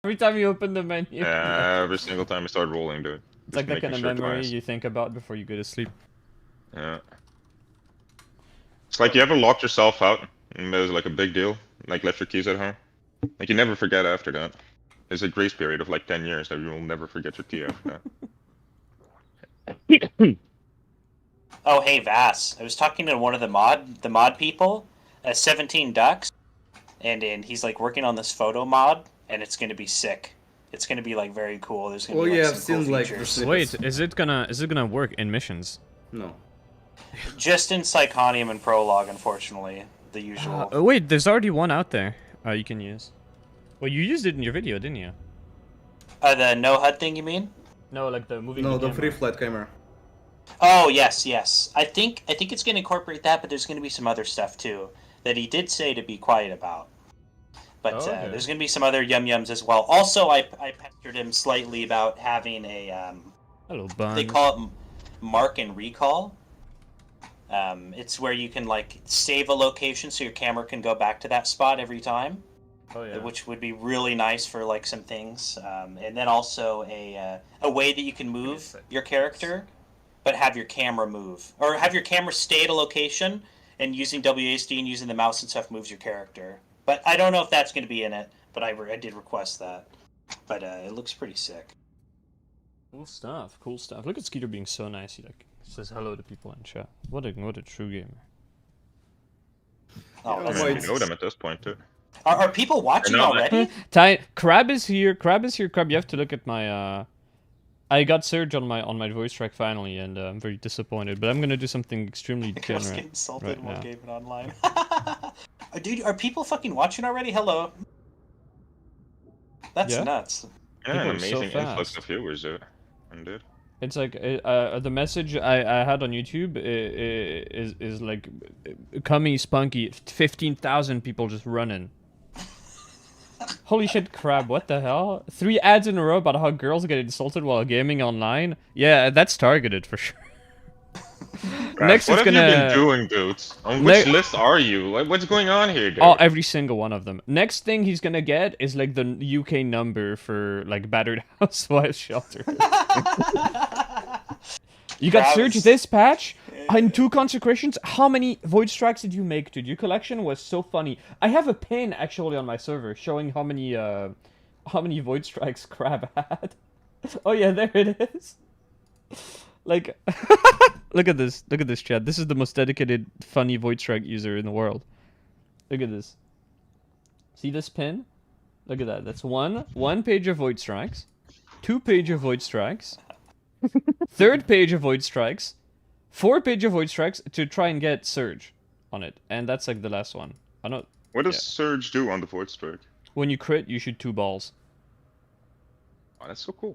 Every time you open the menu. Yeah, every single time I start rolling, dude. It's like that kind of memory you think about before you go to sleep. Yeah. It's like you ever locked yourself out and it was like a big deal? Like left your keys at home? Like you never forget after that. There's a grace period of like 10 years that you will never forget your key after that. Oh, hey, Vass. I was talking to one of the mod people, 17 Ducks, and he's like working on this photo mod, and it's gonna be sick. It's gonna be like very cool. There's gonna be like, yeah, some I've seen cool like features. the Wait, snippets. is it gonna work in missions? No. Just in Psychonium and Prologue, unfortunately, the usual. Oh wait, there's already one out there. You can use. Well, you used it in your video, didn't you? The no HUD thing, you mean? No, like the moving. No, the camera. free flight camera. Oh yes, yes. I think it's gonna incorporate that, but there's gonna be some other stuff too that he did say to be quiet about. But okay. there's gonna be some other yums as well. Also, I pestered him slightly about having a Hello, Bun. they call it mark and recall. It's where you can like save a location so your camera can go back to that spot every time. Oh yeah. Which would be really nice for like some things, and then also a way that you can move your character, but have your camera move, or have your camera stay at a location, and using WASD and using the mouse and stuff moves your character. But I don't know if that's going to be in it, but I did request that. But it looks pretty sick. Cool stuff. Cool stuff. Look at Skeeter being so nice. He like says hello to people in chat. What a true gamer. Oh, Yeah, that's I nice. know them at this point too. Are people watching I know. already? Crab is here. Crab is here. Crab, you have to look at my. I got Surge on my voice track finally, and I'm very disappointed. But I'm gonna do something extremely The girls degenerate get insulted right while now. gaming online. Dude, are people fucking watching already? Hello. That's Yeah? nuts. Yeah, People an are so amazing influx fast. of viewers, dude. Indeed. It's like the message I had on YouTube is like, "Cummy spunky, 15,000 people just running." Holy shit, Crab! What the hell? 3 ads in a row about how girls get insulted while gaming online. Yeah, that's targeted for sure. Next what is have gonna. you been doing, dudes? On which list are you? Like, what's going on here, dude? Oh, every single one of them. Next thing he's gonna get is like the UK number for like battered housewives shelter. You got Surge this patch? In 2 consecrations? How many void strikes did you make, dude? Your collection was so funny. I have a pin actually on my server showing how many void strikes Crab had. Oh yeah, there it is. Like, look at this chat. This is the most dedicated, funny void strike user in the world. Look at this. See this pin? Look at that. That's one page of void strikes, 2 page of void strikes, 3rd page of void strikes, 4 page of void strikes to try and get Surge on it, and that's like the last one. I know. What does Surge do on the Void Strike? When you crit, you shoot 2 balls. Oh, that's so cool.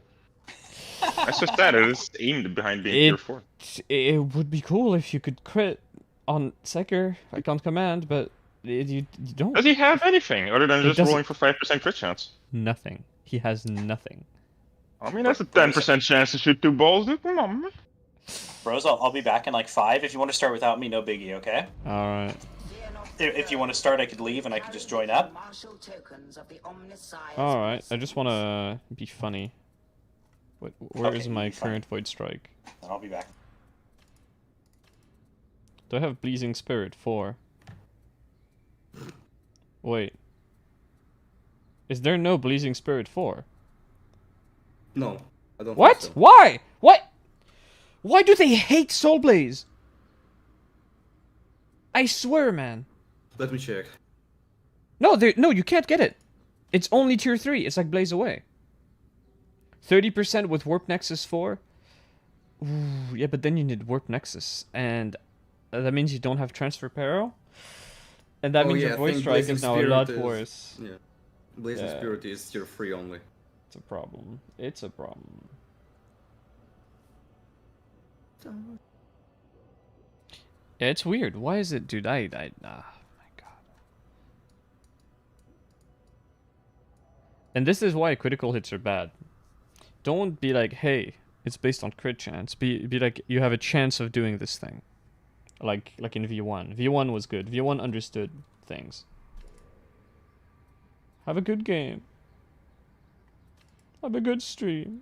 That's just that. It is aimed behind being tier 4. It would be cool if you could crit on Seker, like on command, but you don't. Does he have anything other than just rolling for 5% crit chance? Nothing. He has nothing. I mean, that's a 10% chance to shoot 2 balls, dude. Come on, man. Bros, I'll be back in like 5. If you want to start without me, no biggie, okay? Alright. If you want to start, I could leave and I could just join up. Alright, I just want to be funny. Where is Okay, my be fine. current void strike? I'll be back. Do I have Blazing Spirit? 4. Wait. Is there no Blazing Spirit 4? No, I don't What? think so. Why? What? Why do they hate Soul Blaze? I swear, man. Let me check. No, you can't get it. It's only tier 3. It's like Blaze Away. 30% with Warp Nexus 4. Ooh, yeah, but then you need Warp Nexus, and that means you don't have Transfer Peril. And that Oh, means yeah, your I Void think Strike Blazing is now a Spirit lot is- worse. Yeah. Blazing Yeah. Spirit is tier 3 only. It's a problem. It's a problem. Yeah, it's weird. Why is it, dude? My God. And this is why critical hits are bad. Don't be like, hey, it's based on crit chance. Be like, you have a chance of doing this thing. Like in V1. V1 was good. V1 understood things. Have a good game. Have a good stream.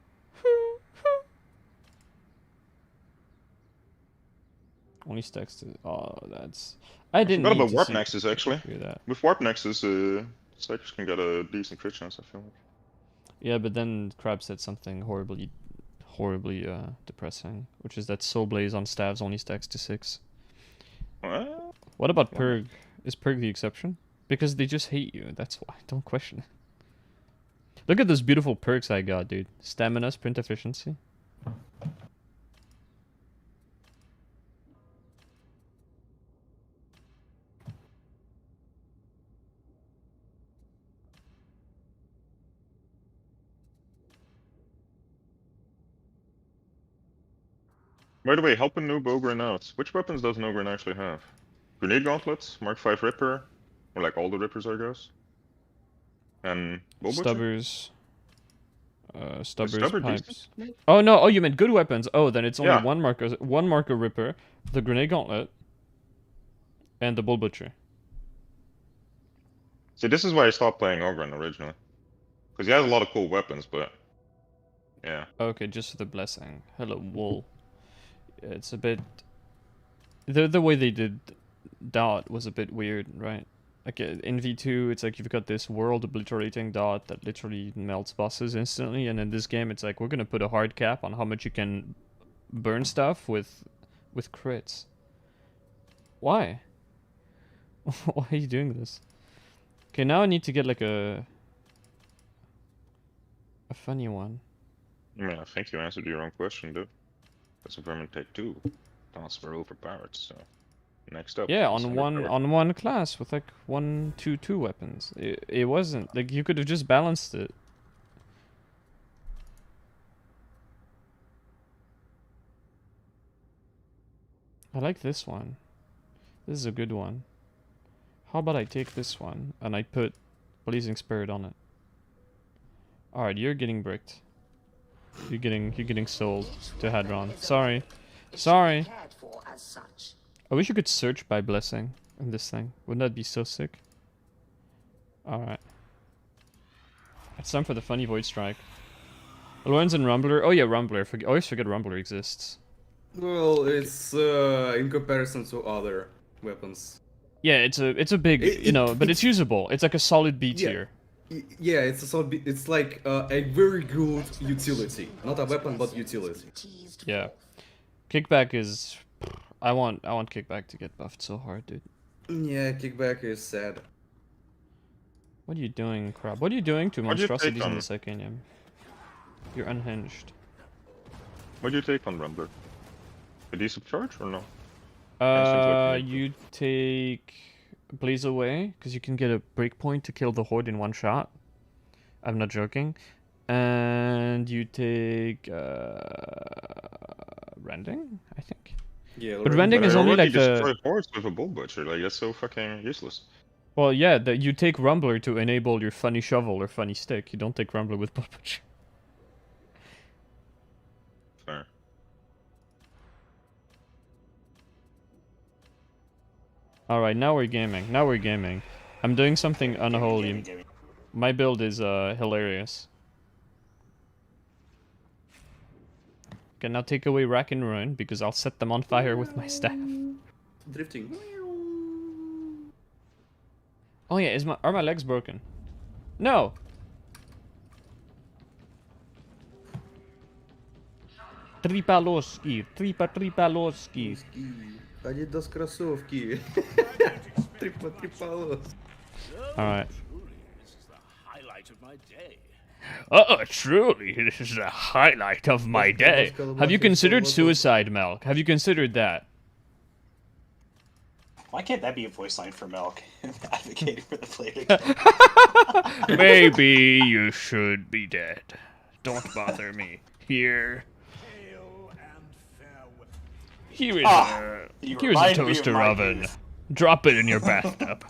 Only stacks to. Oh, that's. I didn't. Forgot need about to Warp see- Nexus actually. hear that. With Warp Nexus, Stackers can get a decent crit chance, I feel like. Yeah, but then Crab said something horribly depressing, which is that Soul Blaze on staves only stacks to 6. Well, What about Yeah. Purg? Is Purg the exception? Because they just hate you, that's why. Don't question it. Look at those beautiful perks I got, dude. Stamina, sprint efficiency. by the way, help a noob Ogren out. Which weapons does an Ogren actually have? Grenade gauntlets, Mark 5 Ripper, or like all the Rippers, I guess. And Bull Butcher? Stubbers. Stubbers, Stubber pipes. decent? Oh no! Oh, you meant good weapons. Oh, then it's only Yeah. one marker Ripper, the Grenade Gauntlet, and the Bull Butcher. See, this is why I stopped playing Ogren originally. Because he has a lot of cool weapons, but... Yeah. Okay, just for the blessing. Hello, Wool. It's a bit... The way they did Dot was a bit weird, right? Like in V2, it's like you've got this world obliterating Dot that literally melts bosses instantly, and in this game it's like we're gonna put a hard cap on how much you can burn stuff with crits. Why? Why are you doing this? Okay, now I need to get like a funny one. I mean, I think you answered your own question, dude. That's a Vermintide 2. Thoughts were overpowered, so... Next up. Yeah, is on underpowered. one class with like 1-2 weapons. It wasn't like you could have just balanced it. I like this one. This is a good one. How about I take this one and I put Blazing Spirit on it? Alright, you're getting bricked. You're getting sold to Hadron. Sorry. Sorry. Cared for as such. I wish you could search by blessing in this thing. Wouldn't that be so sick? Alright. It's time for the funny Void Strike. Lorenz and Rumbler. Oh yeah, Rumbler. Always forget Rumbler exists. Well, it's in comparison to other weapons. Yeah, it's a big, you know, but it's usable. It's like a solid B Yeah. tier. Yeah, it's a solid. It's like a very good utility, not a weapon, but utility. Teased Yeah. forth. Kickback is... I want Kickback to get buffed so hard, dude. Yeah, kickback is sad. What are you doing, Crab? What are you doing to What do you monstrosities take in on- the Psychanium? You're unhinged. What do you take on Rumbler? A decent charge or no? Instant click. You take Blaze Away, because you can get a breakpoint to kill the Horde in one shot. I'm not joking. And you take Rending, I think. Yeah, But Rending But is I only already like the... destroy hordes with a Bull Butcher, like that's so fucking useless. Well, yeah, you take Rumbler to enable your funny shovel or funny stick. You don't take Rumbler with Bull Butcher. Fair. Alright, now we're gaming. Now we're gaming. I'm doing something unholy. My build is hilarious. Okay, now take away Rack and Ruin, because I'll set them on fire with my staff. drifting. Oh yeah, are my legs broken? No! Tripaloski, tripaloski. Adidas кроссовки. Трипалос. Alright. This is the highlight of my day. Truly, this is the highlight of my day. Have you considered suicide, Melk? Have you considered that? Why can't that be a voice line for Milk? Advocating for the play. Maybe you should be dead. Don't bother me. Here. Hail and farewell. Here is you here's a remind me of toaster my oven. youth. Drop it in your bathtub.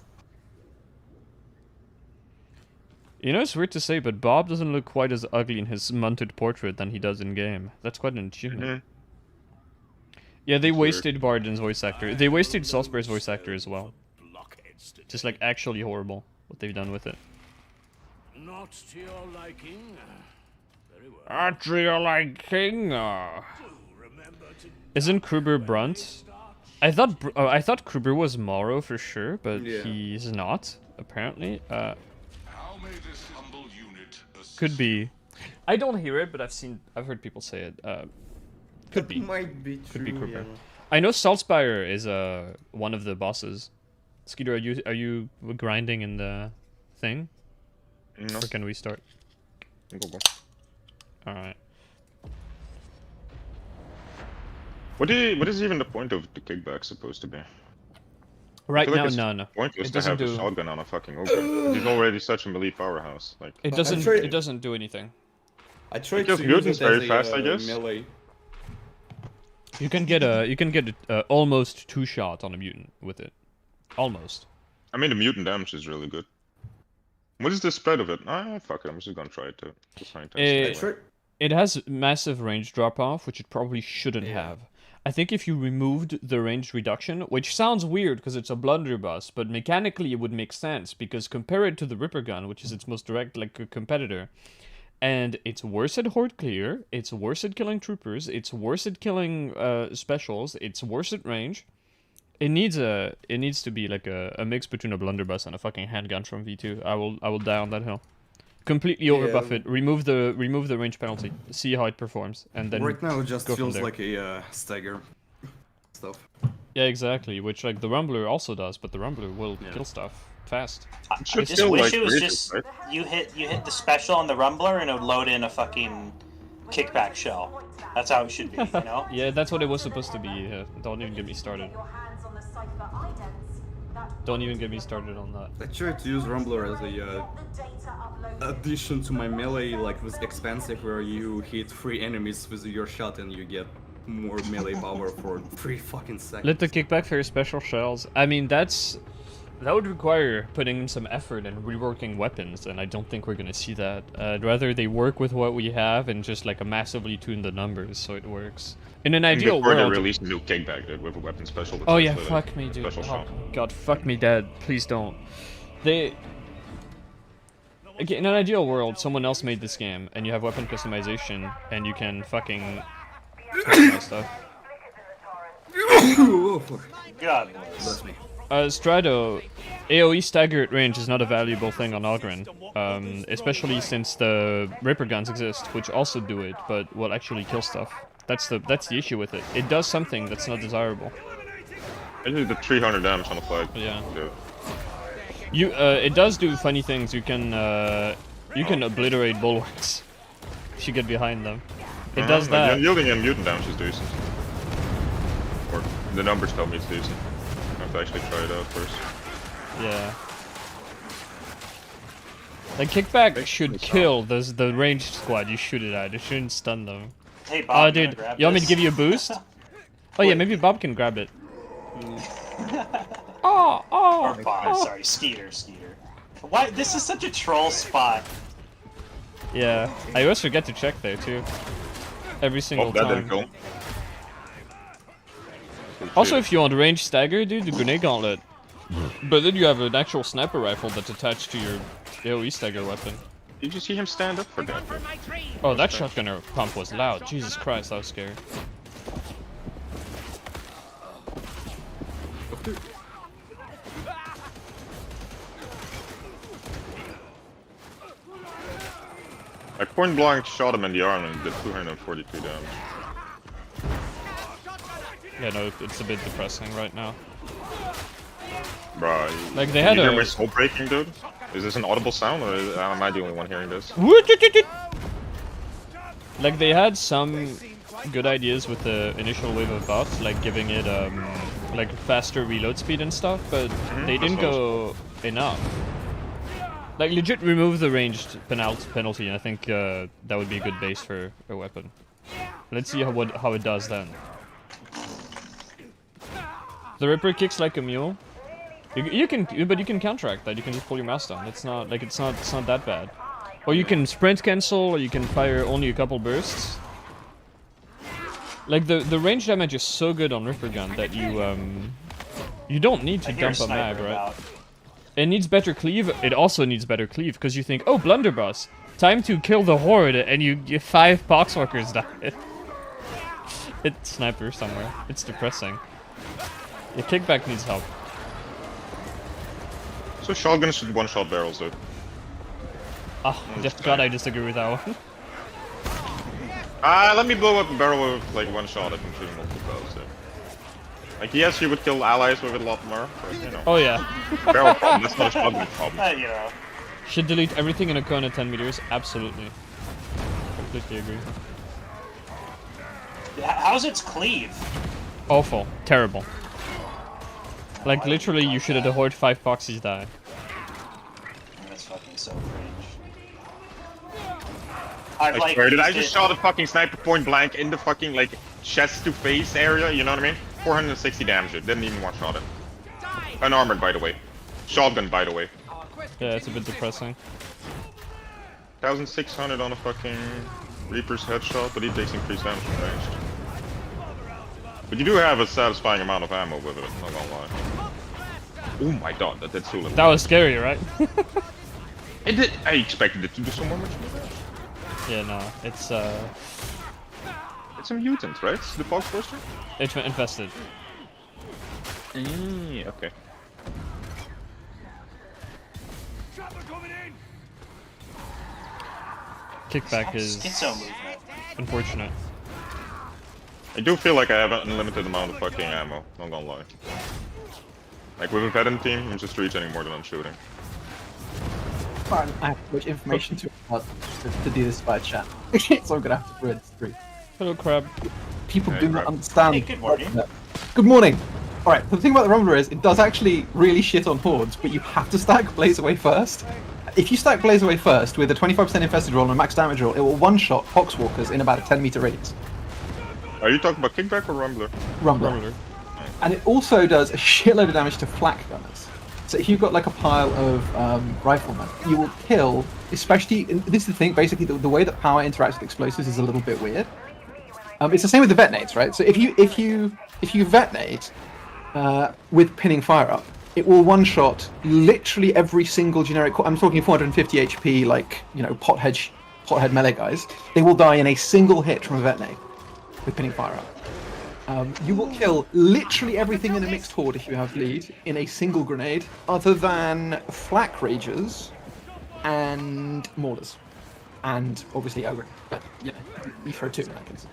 You know, it's weird to say, but Bob doesn't look quite as ugly in his mounted portrait than he does in game. That's quite an achievement. Mhm. Yeah, they Sure. wasted Barden's voice actor. They wasted Salzburg's voice actor as well. Blockheads today. Just like actually horrible what they've done with it. Not to your liking. Adriel King. Isn't Kruber Brunt? I thought Kruber was Morrow for sure, but Yeah. he's not apparently. How may this humble unit assist? Could be. I don't hear it, but I've heard people say it. Could be. Might be true. Could be Kruber. yeah. I know Saltspire is one of the bosses. Skeeter, are you grinding in the thing, No. or can we start? Go, go. All right. What is even the point of the kickback supposed to be? Right feel like now, it's none. Pointless It to doesn't have do. a shotgun on a fucking ogre. He's already such a melee powerhouse. Like, It I'm doesn't. sure It doesn't do anything. I tried Because to use mutants it as very a fast, I guess. melee. You can get a almost 2-shot on a mutant with it. Almost. I mean, the mutant damage is really good. What is the spread of it? Ah, fuck it. I'm just gonna try it to find I Eh, tried. It has massive range drop off, which it probably shouldn't Yeah. have. I think if you removed the range reduction, which sounds weird because it's a blunderbuss, but mechanically it would make sense because compare it to the Ripper Gun, which is its most direct competitor, and it's worse at horde clear, it's worse at killing troopers, it's worse at killing specials, it's worse at range. It needs to be like a mix between a blunderbuss and a fucking handgun from V2. I will die on that hill. Completely overbuff it. Remove the range penalty. See how it performs, and then Right now it just go from feels there. like a stagger stuff. yeah, exactly. Which like the Rumbler also does, but the Rumbler will Yeah. kill stuff fast. I should just still, wish like, it was raise it, just right? you hit the special on the Rumbler and it would load in a fucking kickback shell. That's how it should be, you know? Yeah, that's what it was supposed to be. Don't even get me started. Don't even get me started on that. I tried to use Rumbler as a addition to my melee, like with expensive, where you hit 3 enemies with your shot and you get more melee power for 3 fucking seconds. Let the kickback for your special shells. I mean, that would require putting in some effort and reworking weapons, and I don't think we're gonna see that. I'd rather they work with what we have and just like massively tune the numbers so it works. In an ideal Before they world. release a new kickback, dude, with a weapon special. that Oh does yeah, the fuck me, dude. special Oh shot. god, fuck me dead. Please don't. They. Okay, in an ideal world, someone else made this game, and you have weapon customization, and you can fucking customize stuff. Oh, fuck. God bless. Bless me. Strado, AoE stagger at range is not a valuable thing on Ogren, especially since the Ripper guns exist, which also do it, but will actually kill stuff. That's the issue with it. It does something that's not desirable. I did the 300 damage on the flag. Yeah. Dude. It does do funny things. You can obliterate bulwarks if you get behind them. It does Like, that. yielding and mutant damage is decent. Or the numbers tell me it's decent. I have to actually try it out first. Yeah. The kickback should kill the ranged squad you shoot it at. It shouldn't stun them. Hey Bob, Oh, I'm gonna dude, grab you want me to this. give you a boost? Oh yeah, maybe Bob can grab it. Oh, Or Bob, sorry, Skeeter. Why? This is such a troll spot. Yeah, I always forget to check there too. Every single Oh, that time. didn't kill. Also, if you want range stagger, dude, the grenade gauntlet. But then you have an actual sniper rifle that's attached to your AoE stagger weapon. Did you see him stand up for that? Oh, that shotgunner pump was loud. Jesus Christ, that was scary. I point blank shot him in the arm and did 242 damage. Yeah, no, it's a bit depressing right now. Bruh, Like, they had you hear a- my soul breaking, dude? Is this an audible sound, or am I the only one hearing this? Like, they had some good ideas with the initial wave of buffs, like giving it like faster reload speed and stuff, but they didn't go enough. Like, legit remove the ranged penalty, and I think that would be a good base for a weapon. Let's see how it does then. The Ripper kicks like a mule. You can counteract that. You can just pull your mouse down. It's not that bad. Or you can sprint cancel, or you can fire only a couple bursts. Like the range damage is so good on Ripper Gun that you don't need to I hear dump a mag, sniper right? about. It needs better cleave. It also needs better cleave because you think, oh, blunderbuss, time to kill the horde, and you get 5 poxwalkers die. It's sniper somewhere. It's depressing. Your kickback needs help. So shotguns should one-shot barrels, though. Oh, God, I disagree with that one. Let me blow up a barrel with like one shot if I'm shooting multiple barrels. So. Like, yes, you would kill allies with it a lot more, but you know. Oh yeah. Barrel problem, that's not a shotgun problem. You know. Should delete everything in a cone at 10 meters. Absolutely. Completely agree. How's its cleave? Awful. Terrible. Like, literally, you should have horde 5 poxies die. That's fucking so cringe. I swear, did I just shot a fucking sniper point blank in the fucking, like, chest to face area, you know what I mean? 460 damage, it didn't even one-shot it. Unarmored, by the way. Shotgun, by the way. Yeah, it's a bit depressing. 1600 on a fucking Reaper's headshot, but he takes increased damage from range. But you do have a satisfying amount of ammo with it, not gonna lie. Oh my god, that did so little. That was scary, right? It did. I expected it to do so much more. Yeah, no, it's It's a mutant, right? The Fox Forster? it's infested. Okay. Kickback is Schizo movement. unfortunate. I do feel like I have an unlimited amount of fucking ammo, not gonna lie. Like with a veteran team, I'm just reaching more than I'm shooting. I have too much information to do this by chat. So I'm gonna have to read through. Hello, crab. People Hey, do not Crab. understand. Hey, good morning. Good morning. Alright, the thing about the Rumbler is it does actually really shit on hordes, but you have to stack Blaze Away first. If you stack Blaze Away first with a 25% infested roll and a max damage roll, it will one-shot Poxwalkers in about a 10-meter radius. Are you talking about kickback or rumbler? Rumbler. And it also does a shitload of damage to flak gunners. So if you've got like a pile of riflemen, you will kill, especially, and this is the thing, basically the way that power interacts with explosives is a little bit weird. It's the same with the Vetnades, right? So if you Vetnade with pinning fire up, it will one-shot literally every single generic, I'm talking 450 HP, like, you know, pothead melee guys. They will die in a single hit from a Vetnade with pinning fire up. You will kill literally everything in a mixed horde if you have bleed in a single grenade, other than flak ragers and maulers, and obviously ogre. But you know, you throw 2 in that case.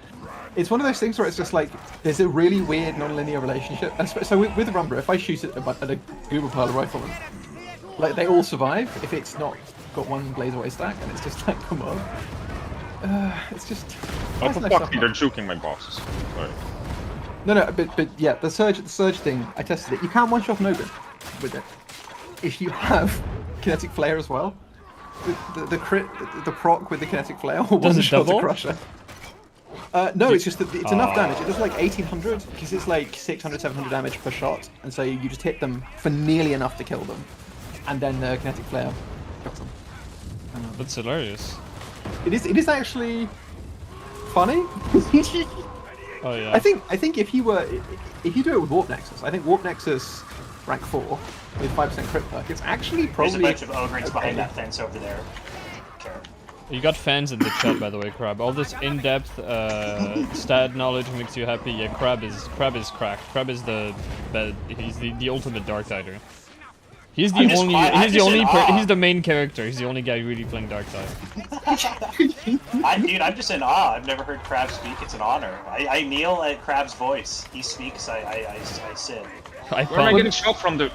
It's one of those things where it's just like there's a really weird non-linear relationship. And so with the Rumbler, if I shoot at a goober pile of riflemen, like they all survive if it's not got one Blaze Away stack, and it's just like, come on. It's just. Oh, for fuck's sake, they're juking my bosses. Sorry. No, but yeah, the surge thing, I tested it. You can't one-shot an ogre with it. If you have kinetic flare as well, the crit, the proc with the kinetic flare will Does it one-shot double? a crusher. No, it's just that it's enough damage. It does like 1800 because it's like 600, 700 damage per shot, and so you just hit them for nearly enough to kill them, and then the kinetic flare kills them. That's hilarious. It is actually funny. Oh yeah. I think if you do it with Warp Nexus, I think Warp Nexus rank 4 with 5% crit perk, it's actually There's probably a bunch of ogrins behind that fence over there. Okay. You got fans in the chat, by the way, Crab. All this in-depth stat knowledge makes you happy. Yeah, Crab is cracked. Crab is he's the ultimate Darksider. He's the he's the main character. He's the only guy really playing Darkside. Dude, I'm just in awe. I've never heard Crab speak. It's an honor. I kneel at Crab's voice. He speaks. I sit. I Where am I found getting shot from the...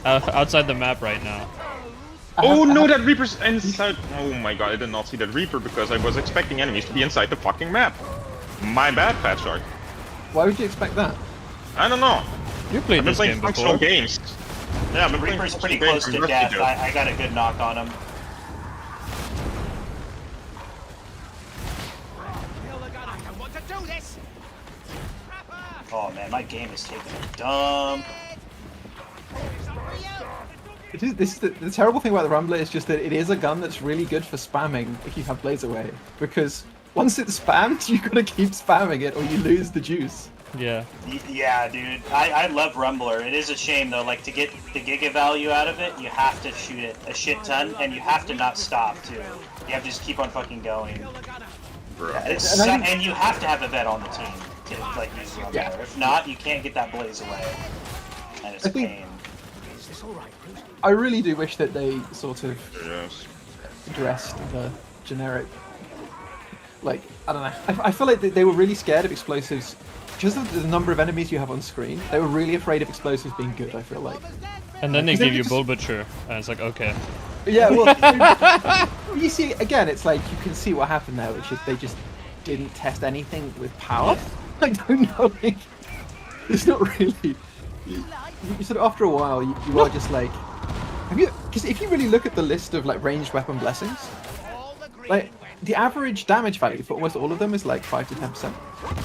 outside the map right now. Oh no, that Reaper's inside... Oh my god, I did not see that Reaper because I was expecting enemies to be inside the fucking map. My bad, Fat Shark. Why would you expect that? I don't know. You played I've been this playing game functional before. games. Yeah, but Reaper's pretty close to death. I got a good knock on him. Oh man, my game is taking a dump. The terrible thing about the Rumbler is just that it is a gun that's really good for spamming if you have Blaze Away, because once it's spammed, you've got to keep spamming it or you lose the juice. Yeah. Yeah, dude. I love Rumbler. It is a shame though. Like to get the giga value out of it, you have to shoot it a shit ton, and you have to not stop too. You have to just keep on fucking going. Bro. And you have to have a vet on the team to like use Rumbler. Yeah. If not, you can't get that blaze away. And it's I a think- pain. I really do wish that they sort of Yes. addressed the generic. Like, I don't know. I feel like they were really scared of explosives. Just the number of enemies you have on screen, they were really afraid of explosives being good, I feel like. And then they 'Cause they give you just- Bull Butcher, and it's like, okay. Yeah, well, you see, again, it's like you can see what happened there, which is they just didn't test anything with power. I don't know, like, it's not really. You sort of, after a while, you are just like. Because if you really look at the list of like ranged weapon blessings, like the average damage value for almost all of them is like 5 to 10%,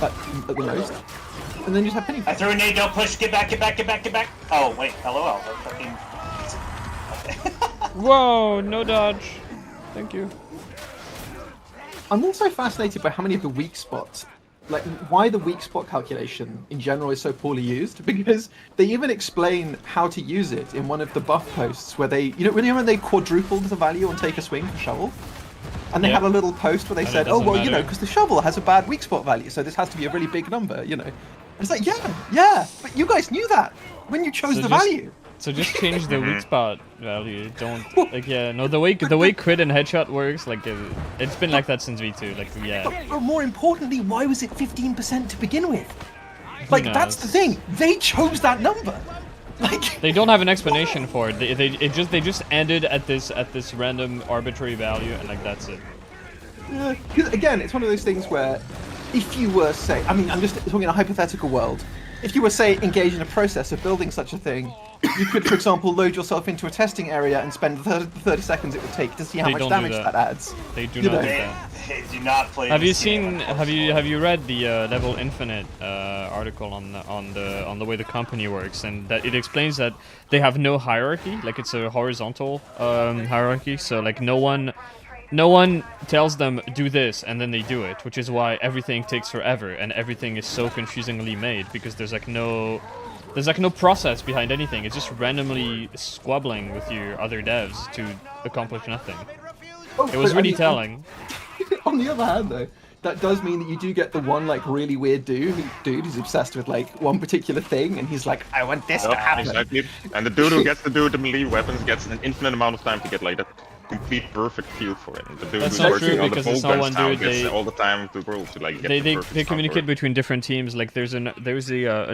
at the most. And then you just have penny. I threw a nade, don't push, get back, get back, get back, get back. Oh, wait, LOL. That fucking... Whoa, no dodge. Thank you. I'm also fascinated by how many of the weak spots, like why the weak spot calculation in general is so poorly used, because they even explain how to use it in one of the buff posts where they, when they quadrupled the value on Take a Swing for Shovel? And they Yeah. had a little post where they And it said, oh, doesn't well, matter. because the shovel has a bad weak spot value, so this has to be a really big number, And it's like, yeah, but you guys knew that when you chose So the just- value. So just change the weak spot value. Don't like the way crit and headshot works, like it's been like that since V2. Like But more importantly, why was it 15% to begin with? Like, that's the knows? thing. They chose that number. Like, They don't have an explanation for it. They just ended at this random arbitrary value, and like that's it. because again, it's one of those things where if you were, say, I mean, I'm just talking in a hypothetical world. If you were, say, engaged in a process of building such a thing, you could, for example, load yourself into a testing area and spend the 30 seconds it would take to see how They much don't do damage that. that adds. They do You not know. do They, that. they do not play Have you this game, seen? Have you read the Level Infinite article on the way the company works, and that it explains that they have no hierarchy, like it's a horizontal hierarchy. So like no one tells them do this and then they do it, which is why everything takes forever and everything is so confusingly made because there's like no process behind anything. It's just randomly squabbling with your other devs to accomplish nothing. Oh, It was but, I really mean, telling. On the other hand, though, that does mean that you do get the one like really weird dude who's obsessed with like one particular thing, and he's like, I want this to happen. Exactly. And the dude who gets to do the melee weapons gets an infinite amount of time to get like that complete perfect feel for it. And the dude That's who's not working true, on the because full it's not one guns now dude, gets they- all the time of the world to like get They the perfect they stuff for communicate it. between different teams. Like there's an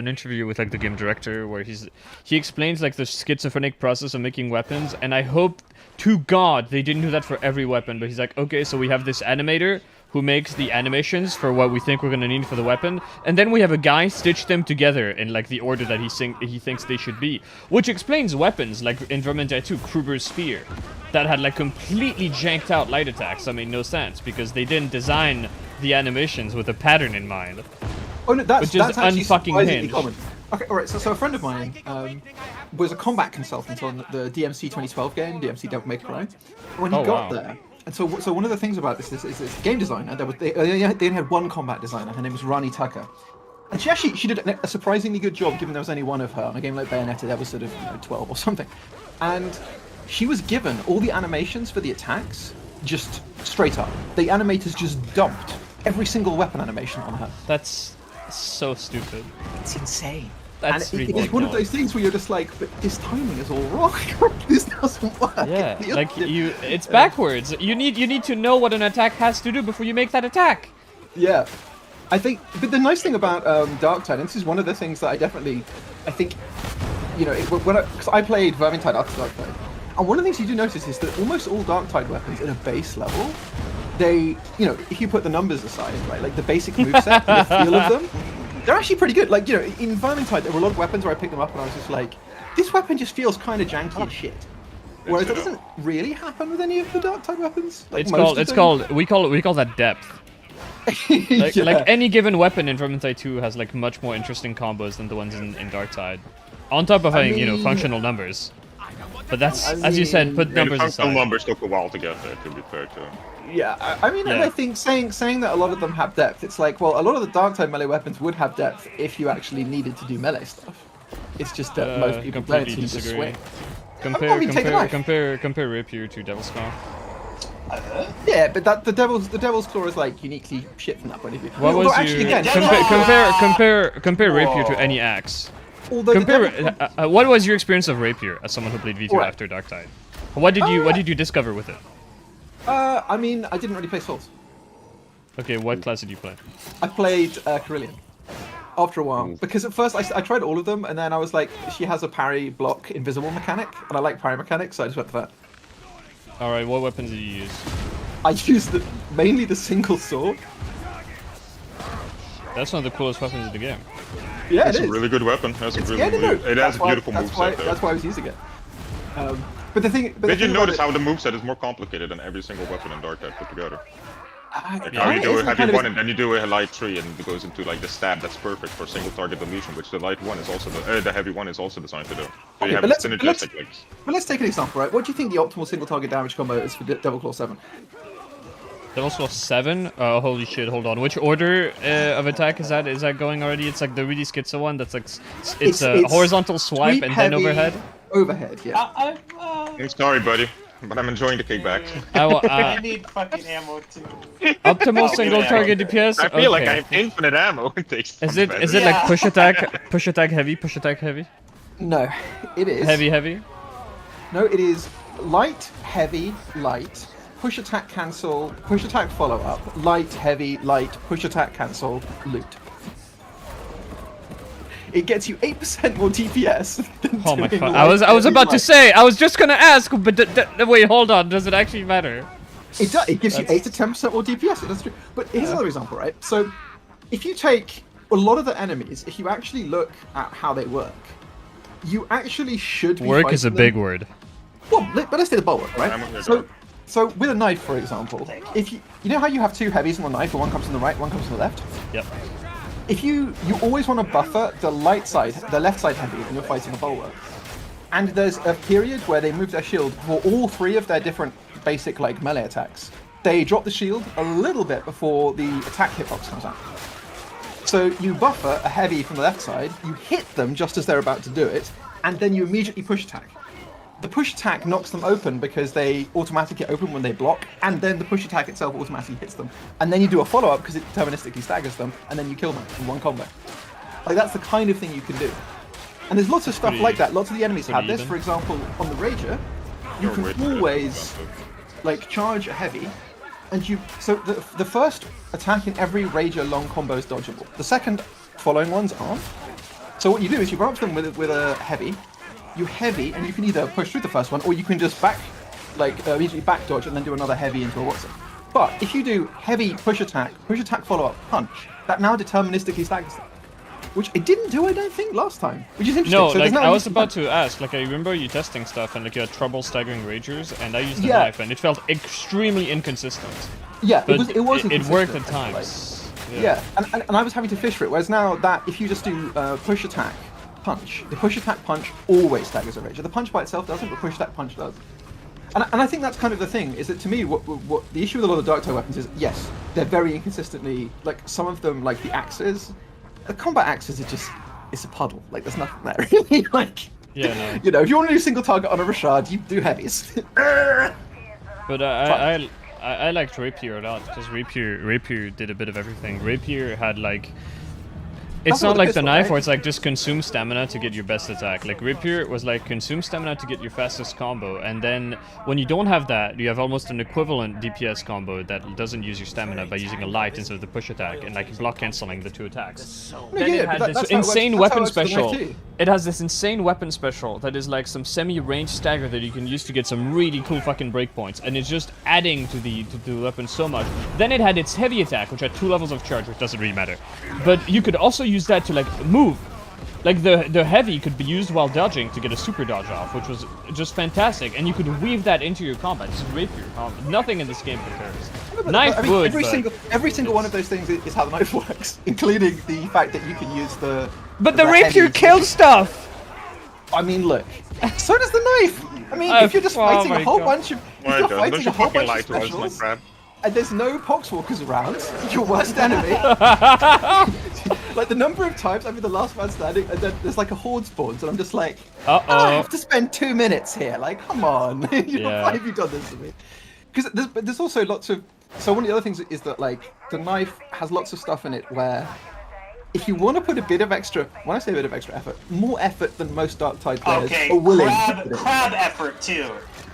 interview with like the game director where he explains like the schizophrenic process of making weapons, and I hope to God they didn't do that for every weapon. But he's like, okay, so we have this animator who makes the animations for what we think we're gonna need for the weapon, and then we have a guy stitch them together in like the order that he thinks they should be, which explains weapons like in Vermintide 2, Kruger's spear, that had like completely janked out light attacks. That made no sense because they didn't design the animations with a pattern in mind. Oh no, that's Which is actually unfucking surprisingly hinged. common. Okay, all right. So a friend of mine was a combat consultant on the DMC 2012 game, DMC Devil May Cry. When he Oh, got wow. there, and so one of the things about this is this game designer. They only had one combat designer. Her name was Rani Tucker, and she did a surprisingly good job, given there was only one of her on a game like Bayonetta. There was sort of 12 or something, and she was given all the animations for the attacks just straight up. The animators just dumped every single weapon animation on her. That's so stupid. It's insane. That's and it's one of ridiculous. those things where you're just like, but this timing is all wrong. This doesn't work. Yeah, The like other- it's backwards. You need to know what an attack has to do before you make that attack. Yeah, I think. But the nice thing about Darktide, and this is one of the things that I think, because I played Vermintide after Darktide, and one of the things you do notice is that almost all Darktide weapons at a base level, they, if you put the numbers aside, right, like the basic moveset and the feel of them, they're actually pretty good. Like, in Vermintide, there were a lot of weapons where I picked them up and I was just like, this weapon just feels kind of janky as shit. Whereas that doesn't really happen with any of the Darktide weapons. Like We call that depth. Like, Yeah. like any given weapon in Vermintide 2 has like much more interesting combos than the ones in Darktide. On top of having mean- functional numbers. But that's, I as you said, mean- put And numbers the functional aside. numbers took a while to get there, to be fair too. Yeah, I mean, and Yeah. I think saying that a lot of them have depth, it's like, well, a lot of the dark type melee weapons would have depth if you actually needed to do melee stuff. It's just that most people don't Completely seem to disagree. swing. Compare, I mean, take a knife. compare Rapier to Devil's Claw. Yeah, but that the devil's claw is like uniquely shit from that point of view. What Although was actually your again, compare Rapier to any axe? although the Compare. devil- What was your experience of Rapier as someone who played V2 Right. after Darktide? What did you discover with it? I mean, I didn't really play Souls. Okay, what class did you play? I played Carillion after a while because at first I tried all of them and then I was like, she has a parry block invisible mechanic and I like parry mechanics, so I just went for that. All right, what weapons did you use? I used mainly the single sword. That's one of the coolest weapons in the game. Yeah, It's it a is. really good weapon. Has a really, Yeah, no, it has a beautiful that's moveset why, there. that's why I was using it. But the thing, Did you notice how the moveset is more complicated than every single weapon in Dark Type put together? Like how you do a heavy one and then you do a light 3 and it goes into like the stab that's perfect for single target deletion, which the light one is also the heavy one is also designed to do. So Okay, you have but let's- synergistic links. But let's take an example, right? What do you think the optimal single target damage combo is for Devil Claw 7? Devil's Claw 7? Holy shit, hold on. Which order of attack is that? Is that going already? It's like the really schizo one that's like, it's a It's horizontal swipe Sweep, and then heavy, overhead? Overhead, yeah. I'm sorry, buddy, but I'm enjoying the kickback. I need fucking ammo too. Optimal Oh, single yeah. target DPS? I feel like I Okay. have infinite ammo. It takes. Is it better. like Yeah. push attack heavy, push attack heavy? No, it is. Heavy? No, it is light, heavy, light, push attack cancel, push attack follow up, light, heavy, light, push attack cancel, loot. It gets you 8% more DPS. Than Oh my doing god. light, I was heavy, about to light. say, I was just gonna ask, but wait, hold on, does it actually matter? It does. It gives you That's- 8 to 10% more DPS. That's true. But here's another example, right? So, if you take a lot of the enemies, if you actually look at how they work, you actually should be Work is a fighting big them- word. Well, but let's say the bulwark, right? I'm gonna So, go. so with a knife, for example, if you know how you have two heavies on the knife, and one comes from the right, one comes from the left. Yep. If you always want to buffer the light side, the left side heavy when you're fighting a bulwark. And there's a period where they move their shield for all three of their different basic like melee attacks. They drop the shield a little bit before the attack hitbox comes out. So you buffer a heavy from the left side, you hit them just as they're about to do it, and then you immediately push attack. The push attack knocks them open because they automatically open when they block, and then the push attack itself automatically hits them. And then you do a follow-up because it deterministically staggers them, and then you kill them in one combo. Like, that's the kind of thing you can do. And there's lots of stuff Pretty- like that. Lots of the enemies have pretty this. even. For example, on the Rager, you Your weight can is always expensive. like charge a heavy, and you. So the first attack in every Rager long combo is dodgeable. The second following ones aren't. So what you do is you run up to them with a heavy, you heavy, and you can either push through the first one or you can just immediately back dodge and then do another heavy into a Watson. But if you do heavy push attack follow up punch, that now deterministically staggers them. Which it didn't do, I don't think, last time. Which is interesting. No, so there's like no I was instant about punch. to ask, like I remember you testing stuff and like you had trouble staggering Ragers, and I used the Yeah. knife and it felt extremely inconsistent. Yeah, But it was it worked at inconsistent, I feel like. times. Yeah, and I was having to fish for it. Whereas now that if you just do push attack punch, the push attack punch always staggers a Rager. The punch by itself doesn't, but push attack punch does. And I think that's kind of the thing, is that to me, what the issue with a lot of Dark Tide weapons is, yes, they're very inconsistently, like some of them, like the axes, the combat axes are just, it's a puddle. Like there's nothing there really. Like, Yeah, no. you know, if you want to do single target on a Rashad, you do heavies. But I liked Rapier a lot because Rapier did a bit of everything. Rapier had like. It's That's not what like it the is, knife right? where it's like just consume stamina to get your best attack. Like Rapier was like consume stamina to get your fastest combo, and then when you don't have that, you have almost an equivalent DPS combo that doesn't use your stamina by using a light instead of the push attack and like block canceling the two attacks. Then yeah, it but had that- this that's how it works- insane that's how it weapon works with the knife special. too. It has this insane weapon special that is like some semi-range stagger that you can use to get some really cool fucking breakpoints, and it's just adding to the weapon so much. Then it had its heavy attack, which had 2 levels of charge, which doesn't really matter. But you could also use that to like move. Like the heavy could be used while dodging to get a super dodge off, which was just fantastic, and you could weave that into your combat. It's Rapier. Nothing in this game compares. Knife I mean, would, every single one of those things is how the knife works, including the fact that you can use the. but the Rapier heavy- kills stuff. I mean, look. So does the knife. I mean, Oh, if you're just oh fighting my a whole God. bunch of, if Why you're don't fighting you a whole fucking bunch lie of to us, my specials, crab? and there's no poxwalkers around, your worst enemy. Like the number of times I've been the last man standing, and then there's like a horde spawns, and I'm just like, I Uh-oh. have to spend 2 minutes here. Like, come on, Yeah. why have you done this to me? Because there's also lots of. So one of the other things is that like the knife has lots of stuff in it where. If you want to put a bit of extra, when I say a bit of extra effort, more effort than most Dark Tide players Okay, are willing to put in. crab effort too.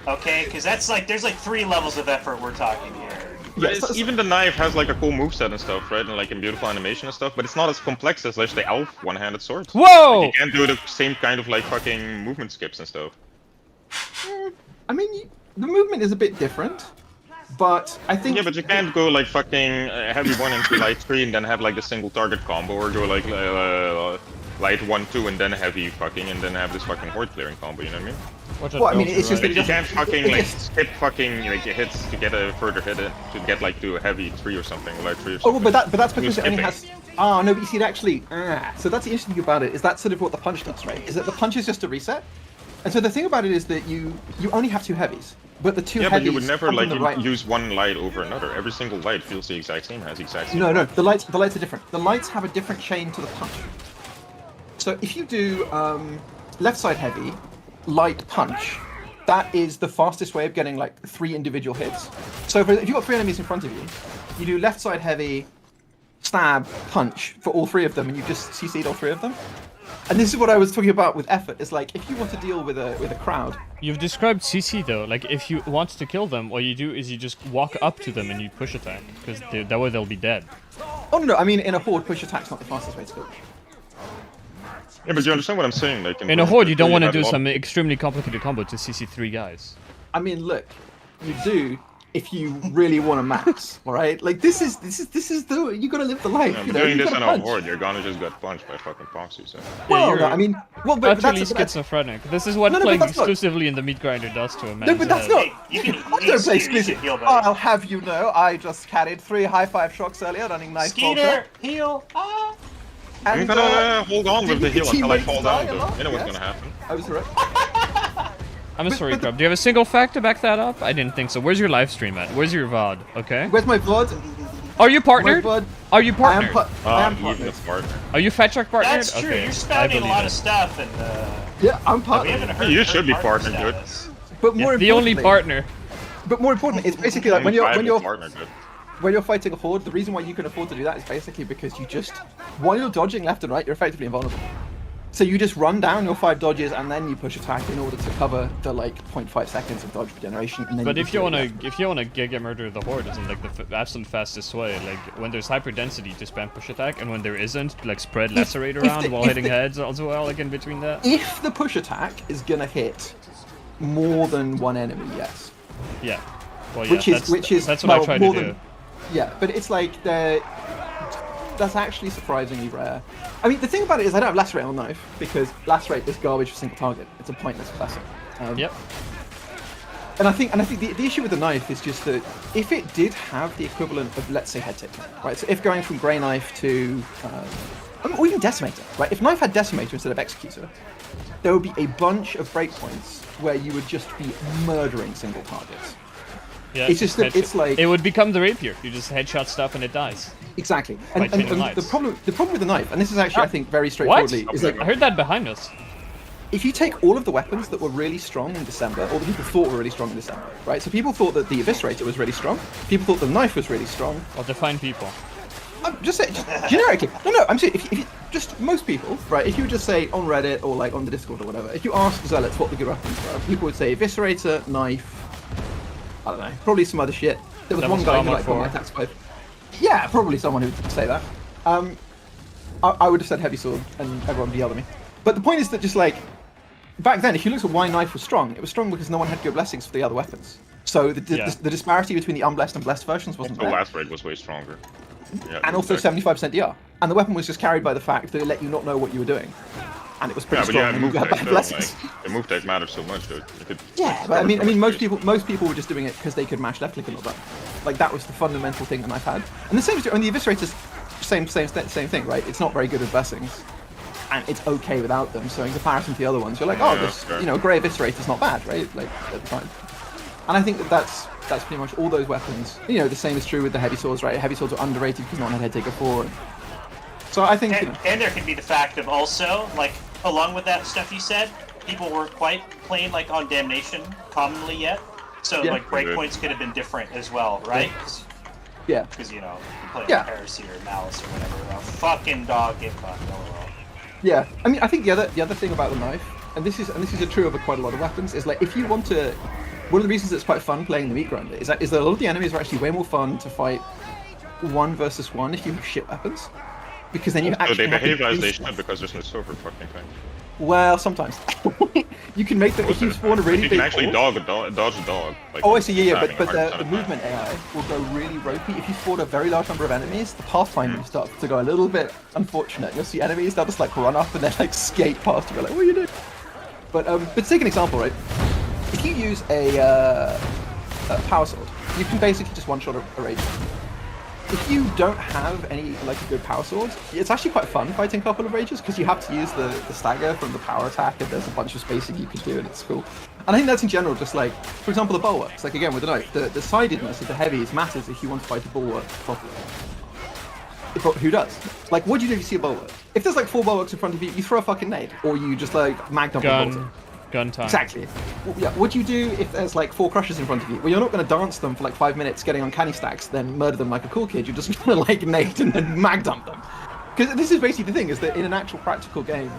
Okay, because that's like there's like 3 levels of effort we're talking here. But Yes, it's- that's- even the knife has like a cool moveset and stuff, right? And like a beautiful animation and stuff, but it's not as complex as like the elf one-handed sword. Whoa! Like, you can't do the same kind of like fucking movement skips and stuff. I mean, the movement is a bit different, but I think. Yeah, but you can't go like fucking heavy 1 into light 3 and then have like the single target combo, or go like light 1-2 and then heavy fucking and then have this fucking horde clearing combo. You know what I mean? Watch Well, I out, mean, Belcher, it's just right? Like, you can't fucking like just- skip fucking like hits to get a further hit in, to get like to a heavy 3 or something, light 3 or Oh, something. but that's because it only skipping. has. Ah, no, but you see, it actually. So that's the interesting thing about it is that's sort of what the punch does, right? Is that the punch is just a reset, and so the thing about it is that you only have 2 heavies, but the 2 Yeah, heavies but you would never come like from the right. use one light over another. Every single light feels the exact same, has the exact same. No, the lights are different. The lights have a different chain to the punch. So if you do left side heavy, light punch, that is the fastest way of getting like 3 individual hits. So if you've got 3 enemies in front of you, you do left side heavy, stab, punch for all 3 of them, and you just CC'd all 3 of them. And this is what I was talking about with effort. It's like if you want to deal with a crowd, You've described CC though. Like if you want to kill them, what you do is you just walk up to them and you push attack, because that way they'll be dead. oh no, I mean in a horde, push attack's not the fastest way to go. Yeah, but you understand what I'm saying? Like In a horde, you don't want to have do a lot- some extremely complicated combo to CC 3 guys. I mean, look, you do if you really want to max, all right? Like this is the you gotta live the life. Yeah, you but know, doing you this gotta in a punch. horde, you're gonna just get punched by fucking Proxy. So. Well, you're no, I mean, well, but utterly that's, schizophrenic. This is what No, no, but playing that's not- exclusively in the meat grinder does to a man. no, but that's not. Hey, you can- I you don't can play Skeeter, you exclusive. can heal, buddy. I'll have you know, I just carried 3 high 5 shocks earlier, running nice Skeeter, heal. Ah. I'm And gonna hold on with the didn't heal your until I teammates fall die down. a Though. lot? You know what's Yes. gonna happen. I was right. I'm sorry, but the- Crab. Do you have a single fact to back that up? I didn't think so. Where's your live stream at? Where's your VOD? Okay. Where's my blood? Are you My partnered? blood. Are you I am partnered? I am Even partnered. the partner. Are you Fat Shark partnered? That's true. Okay, You're I spouting a believe lot it. of stuff, and Yeah, I'm we partnered. haven't heard. You her should be partnered, dude. status. But more The only importantly- partner. But more important, it's basically like when Only you're partner, dude. when you're fighting a horde, the reason why you can afford to do that is basically because you just, while you're dodging left and right, you're effectively invulnerable. So you just run down your 5 dodges and then you push attack in order to cover the like 0.5 seconds of dodge regeneration. And then But you if you just wanna get murder of the horde, isn't like the absolute fastest way. Like when there's hyper density, just spam push attack, and when there isn't, like spread lacerate if around the- while if hitting the- heads as well. Like in between that. if the push attack is gonna hit more than one enemy, yes. Yeah. Well, yeah. Which is that's what I well, try to more do. than- Yeah, but it's like that's actually surprisingly rare. I mean, the thing about it is I don't have lacerate on knife because lacerate is garbage for single target. It's a pointless classic. Yep. And I think the issue with the knife is just that if it did have the equivalent of, let's say, head tip, right? So if going from grey knife to or even decimator, right? If knife had decimator instead of executor, there would be a bunch of breakpoints where you would just be murdering single targets. Yeah. It's just that headshot. it's like- it would become the rapier. You just headshot stuff and it dies. Exactly. By And, chaining and knives. the problem with the knife, and this is actually I think very What? straightforwardly, is like I heard that behind us. if you take all of the weapons that were really strong in December, or that people thought were really strong in December, right? So people thought that the Eviscerator was really strong. People thought the knife was really strong. I'll define people. I'm just saying, just generically. No, I'm saying if you, just most people, right? If you just say on Reddit or like on the Discord or whatever, if you ask Zealots what the good weapons were, people would say Eviscerator, knife. I don't know, probably some other shit. There was Devil's one guy who Armor like got my 4. attacks 5. Yeah, probably someone who'd say that. I would have said heavy sword, and everyone would yell at me. But the point is that just like back then, if you looked at why knife was strong, it was strong because no one had good blessings for the other weapons. So the disparity between the unblessed and blessed versions wasn't The there. last rate was way stronger. Yeah, And also exactly. 75% DR. And the weapon was just carried by the fact that it let you not know what you were doing. And it was pretty Yeah, but you strong had and move you had tech bad though, blessings. like, the move tech matters so much, dude. You could Yeah, but I mean most cover people were just doing it because they could mash left click and all that. Like that was the fundamental thing that I've had. And the same is true, and the Eviscerator's same thing, right? It's not very good with blessings. and it's okay without them. So in comparison to the other ones, you're like, oh, Yeah, this, sure. Grey Eviscerate is not bad, right? Like at the time. And I think that's pretty much all those weapons. The same is true with the heavy swords, right? Heavy swords are underrated because no one had Head Taker 4. So I think, And there can be the fact of also, like, along with that stuff you said, people weren't quite playing, like, on Damnation commonly yet. So, Yeah. like, breakpoints could have been different as well, right? yeah. Because, you play Yeah. on Heresy or Malice or whatever. A fucking dog get fucked. LOL. Yeah, I mean, I think the other thing about the knife, and this is true of quite a lot of weapons, is like if you want to, one of the reasons it's quite fun playing the meat grinder is that a lot of the enemies are actually way more fun to fight 1 versus 1 if you have shit weapons, because then you So actually they have to behave as do they stuff. should because there's no silver fucking thing. Well, sometimes you can make them if you spawn a really You big. can actually horde- dodge a dog. Like, Oh, I see. Yeah, having but a hard the time. movement AI will go really ropey. If you spawn a very large number of enemies, the pathfinding starts to go a little bit unfortunate. You'll see enemies they'll just like run up and then like skate past you. You're like, what are you doing? But to take an example, right? If you use a power sword, you can basically just one-shot a rage. If you don't have any like a good power sword, it's actually quite fun fighting a couple of rages because you have to use the stagger from the power attack, and there's a bunch of spacing you can do, and it's cool. And I think that's in general just like, for example, the bulwarks. Like again with the knife, the sidedness of the heavies matters if you want to fight a bulwark properly. But who does? Like, what do you do if you see a bulwark? If there's like 4 bulwarks in front of you, you throw a fucking nade, or you just like mag dump a bolter. Gun time. Exactly. Well, yeah. What do you do if there's like 4 crushers in front of you? Well, you're not going to dance them for like 5 minutes, getting uncanny stacks, then murder them like a cool kid. You're just going to like nade and then mag dump them. Because this is basically the thing: is that in an actual practical game,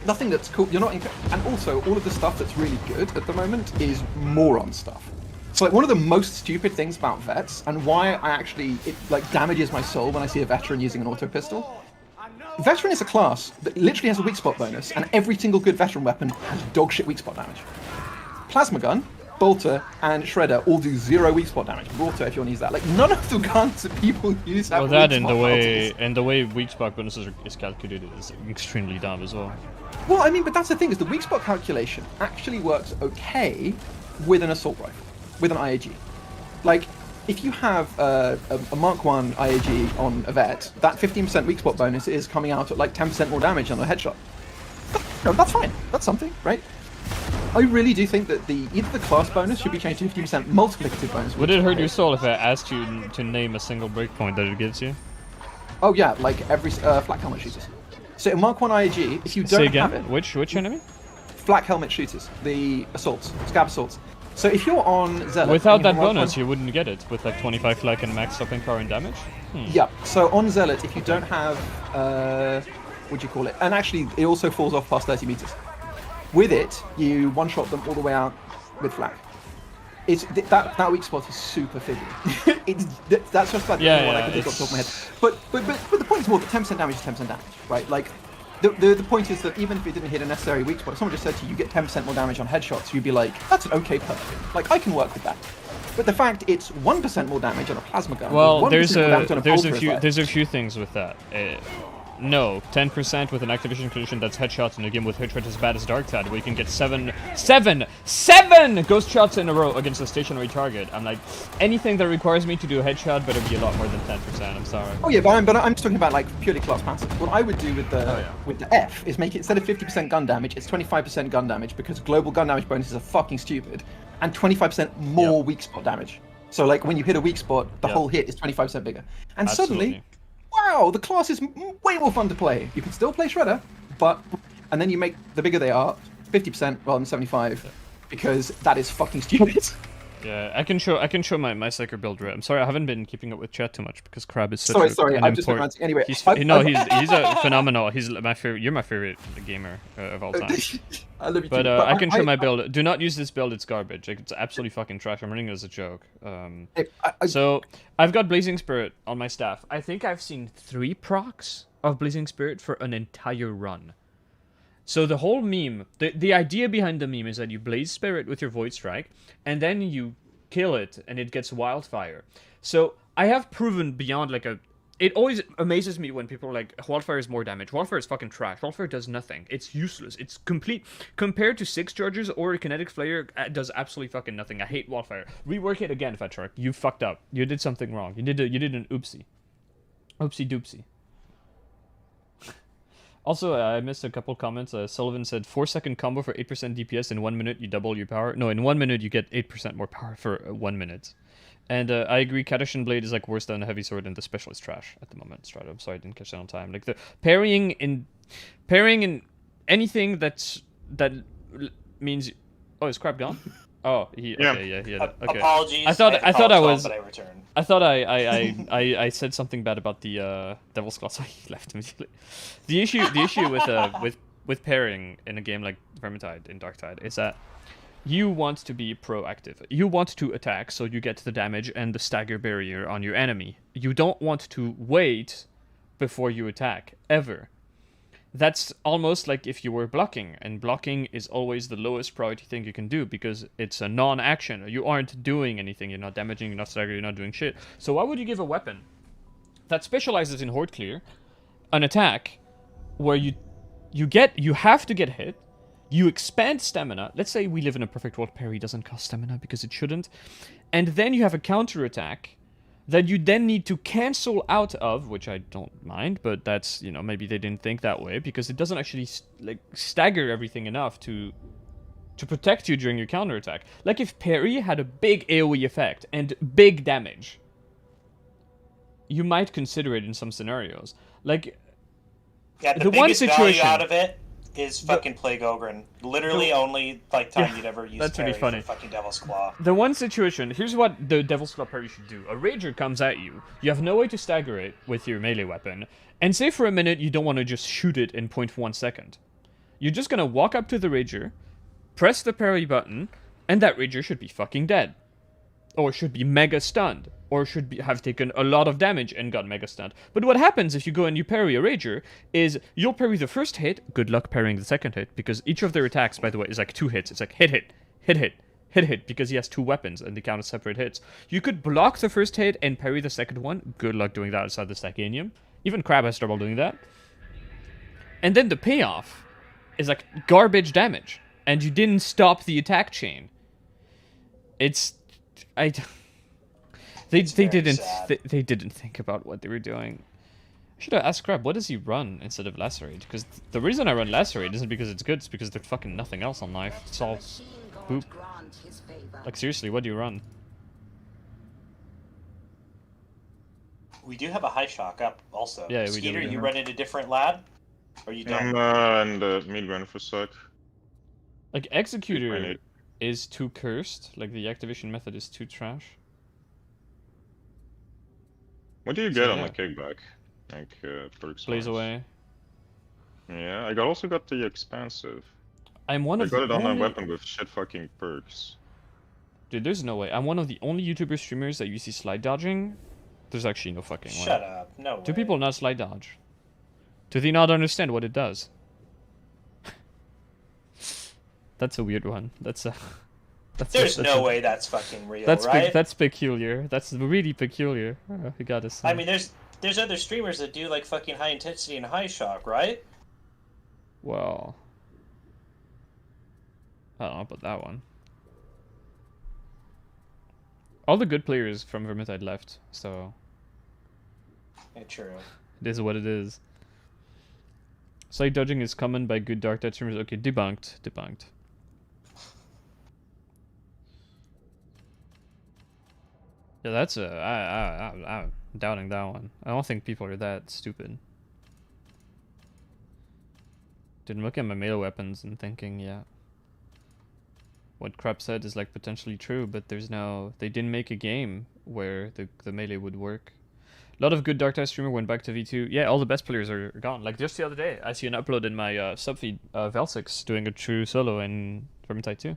nothing that's cool. You're not. And also, all of the stuff that's really good at the moment is moron stuff. So like one of the most stupid things about vets, and why it like damages my soul when I see a veteran using an auto pistol. Veteran is a class that literally has a weak spot bonus, and every single good veteran weapon has dogshit weak spot damage. Plasma gun, bolter, and shredder all do 0 weak spot damage. Bolter, if you want to use that, like none of the guns that people use have Well, that weak and spot the way bonuses. weak spot bonuses is calculated is extremely dumb as well. Well, I mean, but that's the thing: is the weak spot calculation actually works okay with an assault rifle, with an IAG. Like, if you have a Mark 1 IAG on a vet, that 15% weak spot bonus is coming out at like 10% more damage on a headshot. That's fine. That's something, right? I really do think that either the class bonus should be changed to 15% multiplicative bonus. Would it hurt your soul if I asked you to name a single breakpoint that it gives you? Oh yeah, like every flak helmet shooters. So in Mark 1 IAG, if you Say don't again? have it, Which enemy? flak helmet shooters, the assaults, scab assaults. So if you're on Zealot... Without and you that have Mark bonus, 1 you wouldn't get it with like 25 flak and max stopping power and damage. Yeah, so on Zealot, if you don't have, what do you call it? And actually, it also falls off past 30 meters. With it, you one-shot them all the way out with flak. That weak spot is super fiddly. That's just about the only one I can think off the top of my head. But the point is more that 10% damage is 10% damage, right? Like, the point is that even if it didn't hit a necessary weak spot, if someone just said to you, you get 10% more damage on headshots, you'd be like, that's an okay perk. Like, I can work with that. But the fact it's 1% more damage on a plasma gun. Well, 1% there's more damage on there's bolter is like- a few things with that. No, 10% with an activation condition that's headshots in a game with hitchhit as bad as Darktide, where you can get seven ghost shots in a row against a stationary target. I'm like, anything that requires me to do a headshot better be a lot more than 10%. I'm sorry. Oh yeah, but I'm just talking about like purely class passive. What I would do with the F is make it, instead of 50% gun damage, it's 25% gun damage, because global gun damage bonuses are fucking stupid, and 25% more weak spot damage. So like when you hit a weak spot, the whole hit is 25% bigger. And suddenly, wow, the class is way more fun to play. You can still play Shredder, and then you make the bigger they are, 50% rather than 75, because that is fucking stupid. Yeah, I can show my Psyker build. I'm sorry, I haven't been keeping up with chat too much because Crab is such Sorry, an I'm just important... ranting. Anyway, he's a phenomenal. He's my favorite. You're my favorite gamer of all time. I love you But too. I can show my build. Do not use this build. It's garbage. Like, it's absolutely fucking trash. I'm running it as a joke. So I've got Blazing Spirit on my staff. I think I've seen 3 procs of Blazing Spirit for an entire run. So the whole meme, the idea behind the meme is that you Blaze Spirit with your Void Strike, and then you kill it, and it gets Wildfire. So I have proven beyond like a... It always amazes me when people are like, Wildfire is more damage. Wildfire is fucking trash. Wildfire does nothing. It's useless. It's complete... Compared to 6 charges or a Kinetic Flare, it does absolutely fucking nothing. I hate Wildfire. Rework it again, Fat Shark. You fucked up. You did something wrong. You did an oopsie. Oopsie doopsie. Also, I missed a couple comments. Sullivan said 4-second combo for 8% DPS. In 1 minute, you double your power. No, in 1 minute, you get 8% more power for 1 minute. And I agree, Kadashan Blade is like worse than a heavy sword, and the special is trash at the moment. Strato, I'm sorry I didn't catch that on time. Like the parrying in anything that means. Oh, is Crab gone? Oh, he Yeah. okay, yeah, he had it. Okay. Apologies. I thought I was. But I returned. I thought I said something bad about the Devil's Claw, so he left immediately. The issue with pairing in a game like Vermintide in Darktide is that you want to be proactive. You want to attack so you get the damage and the stagger barrier on your enemy. You don't want to wait before you attack, ever. That's almost like if you were blocking, and blocking is always the lowest priority thing you can do because it's a non-action. You aren't doing anything, you're not damaging, you're not staggering, you're not doing shit. So why would you give a weapon that specializes in Horde Clear an attack where you have to get hit, you expand stamina. Let's say we live in a perfect world, parry doesn't cost stamina because it shouldn't. And then you have a counter attack that you then need to cancel out of, which I don't mind, but that's, you know, maybe they didn't think that way because it doesn't actually stagger everything enough to protect you during your counter attack. Like if parry had a big AoE effect and big damage, you might consider it in some scenarios. Like Yeah, the the biggest one value situation out of it is fucking Plague Ogren. Literally only like time Yeah, you'd ever use that's parry really funny. for fucking Devil's Claw. The one situation, here's what the Devil's Claw parry should do. A Rager comes at you, you have no way to stagger it with your melee weapon, and say for a minute you don't want to just shoot it in 0.1 second. You're just gonna walk up to the Rager, press the parry button, and that Rager should be fucking dead. Or should be mega stunned. Or should have taken a lot of damage and got mega stunned. But what happens if you go and you parry a Rager is you'll parry the first hit, good luck parrying the second hit, because each of their attacks, by the way, is like 2 hits. It's like hit, hit, hit, hit, hit, hit, because he has 2 weapons and they count as separate hits. You could block the first hit and parry the second one. Good luck doing that outside the Stacanium. Even Crab has trouble doing that. And then the payoff is like garbage damage. And you didn't stop the attack chain. It's... They didn't they didn't think about what they were doing. I should have asked Crab, what does he run instead of Lacerate? Because the reason I run Lacerate isn't because it's good, it's because there's fucking nothing else on life. It's all boop. Like seriously, what do you run? We do have a high shock up also. Yeah, we do, Skeeter, we do. you run in a different lab? Or you don't? I'm in the mid run for sec. Like I Executor need- is too cursed, like the activation method is too trash. What do you So, get on yeah. the kickback? Like perks. Blaze wise? away. Yeah, I also got the expansive. I'm one I of got the it on only... my weapon with shit fucking perks. Dude, there's no way. I'm one of the only YouTuber streamers that you see slide dodging. There's actually no fucking way. Shut up. No Do way. people not slide dodge? Do they not understand what it does? That's a weird one. That's a... There's no way that's fucking real, That's right? that's peculiar. That's really peculiar. I gotta say. I mean, there's other streamers that do like fucking high intensity and high shock, right? Well, I don't know about that one. All the good players from Vermintide left, so Yeah, true. it is what it is. Slide dodging is common by good Dark Tide streamers. Okay, debunked. Debunked. Yeah, that's a... I'm doubting that one. I don't think people are that stupid. Didn't look at my melee weapons and thinking, yeah. What Crab said is like potentially true, but there's no... They didn't make a game where the melee would work. A lot of good Dark Tide streamer went back to V2. Yeah, all the best players are gone. Like just the other day, I see an upload in my subfeed, Velsix doing a true solo in Vermintide 2.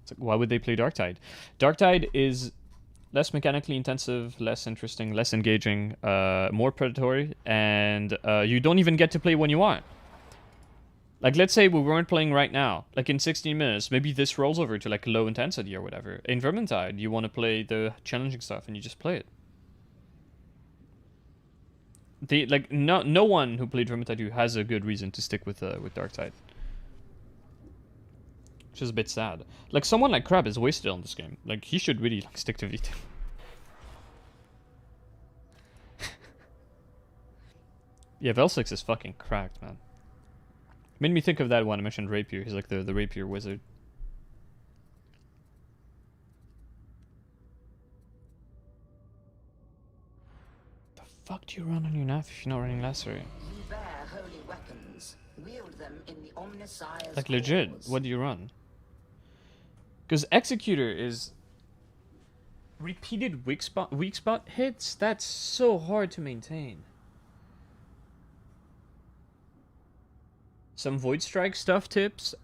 It's like, why would they play Darktide? Darktide is less mechanically intensive, less interesting, less engaging, more predatory, and you don't even get to play when you want. Like, let's say we weren't playing right now. Like, in 16 minutes, maybe this rolls over to, like, low intensity or whatever. In Vermintide, you want to play the challenging stuff, and you just play it. Like, no one who played Vermintide 2 has a good reason to stick with Darktide. Which is a bit sad. Like, someone like Crab is wasted on this game. Like, he should really, like, stick to V2. Yeah, Velsix is fucking cracked, man. Made me think of that one I mentioned, Rapier. He's like the Rapier wizard. The fuck do you run on your knife if you're not running lasso? You bear holy weapons. Wield them in the Omnissiah's Like legit, cause. what do you run? Because Executor is repeated weak spot hits. That's so hard to maintain. Some Void Strike stuff tips.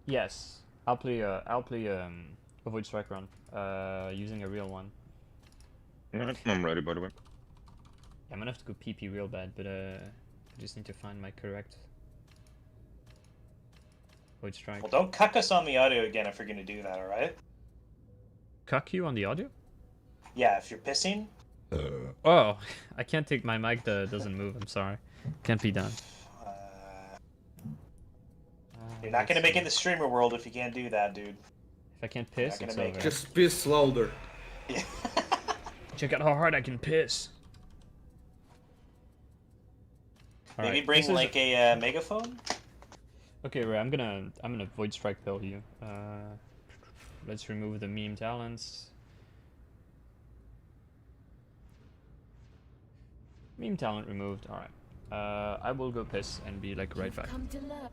Yes, I'll play a Void Strike run. Using a real one. Yeah, I'm ready, by the way. I'm gonna have to go PP real bad, but I just need to find my correct Void Strike. Well, don't cuck us on the audio again if you're gonna do that, alright? Cuck you on the audio? Yeah, if you're pissing. Oh, I can't take my mic that doesn't move. I'm sorry. Can't be done. You're not gonna make it in the streamer world if you can't do that, dude. If I can't piss, Not it's gonna make over. Just piss louder. Yeah. Check out how hard I can piss. Maybe Alright, bring this is- like a megaphone. Okay, Ray, I'm gonna Void Strike pill you. Let's remove the meme talents. Meme talent removed. All right. I will go piss and be like right back. Come to learn.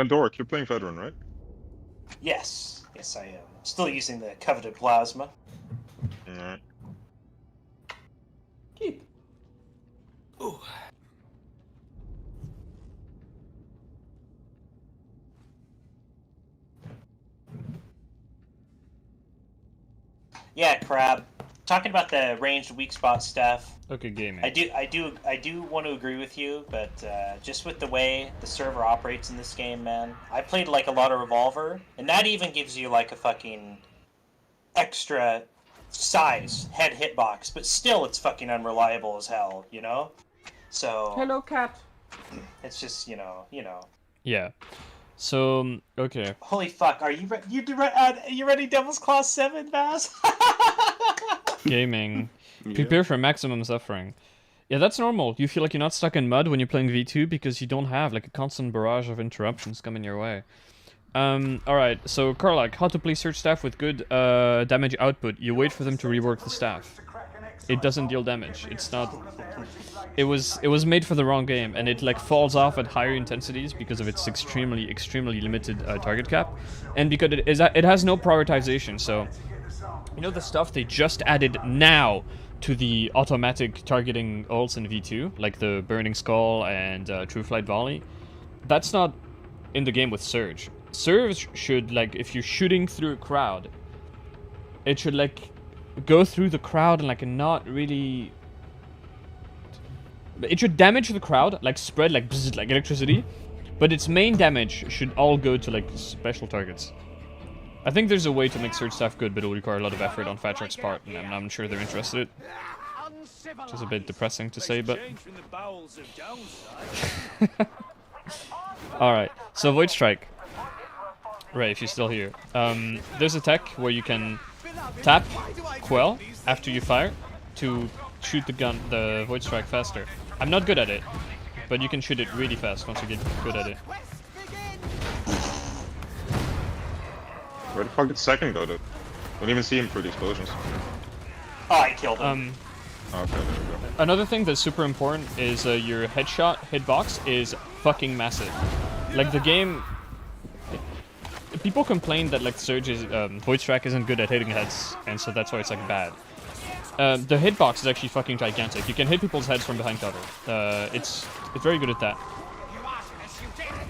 Dork, you're playing veteran, right? Yes, yes, I am. Still using the coveted plasma. Alright. Keep. Ooh. Yeah, Crab. Talking about the ranged weak spot stuff. Okay, gaming. I do want to agree with you, but just with the way the server operates in this game, man, I played like a lot of Revolver, and that even gives you like a fucking extra size head hitbox, but still it's fucking unreliable as hell, you know? So Hello, cat. it's just you know. Yeah. So okay. Holy fuck, are you you ready Devil's Claw 7, Baz? Gaming. Prepare for maximum suffering. Yeah, that's normal. You feel like you're not stuck in mud when you're playing V2 because you don't have like a constant barrage of interruptions coming your way. Alright, so Karlak, how to play Surge Staff with good damage output. You wait for them to rework the staff. It doesn't deal damage. It's not... It was made for the wrong game, and it like falls off at higher intensities because of its extremely limited target cap, and because it has no prioritization. So, you know the stuff they just added now to the automatic targeting ults in V2, like the Burning Skull and True Flight Volley. That's not in the game with Surge. Surge should, like, if you're shooting through a crowd, it should like go through the crowd and like not really. It should damage the crowd, like spread like bzzz, like electricity, but its main damage should all go to like special targets. I think there's a way to make Surge Staff good, but it will require a lot of effort on Fatrack's part, and I'm not sure they're interested. Which is a bit depressing to say, but... Alright, so Void Strike. Ray, if you're still here. There's a tech where you can tap Quell after you fire to shoot the Void Strike faster. I'm not good at it, but you can shoot it really fast once you get good at it. Where the fuck did second go, dude? Don't even see him through the explosions. Oh, I killed him. Okay, there we go. Another thing that's super important is your headshot hitbox is fucking massive. Like the game, people complain that like Surge's voice track isn't good at hitting heads, and so that's why it's like bad. The hitbox is actually fucking gigantic. You can hit people's heads from behind cover. It's very good at that.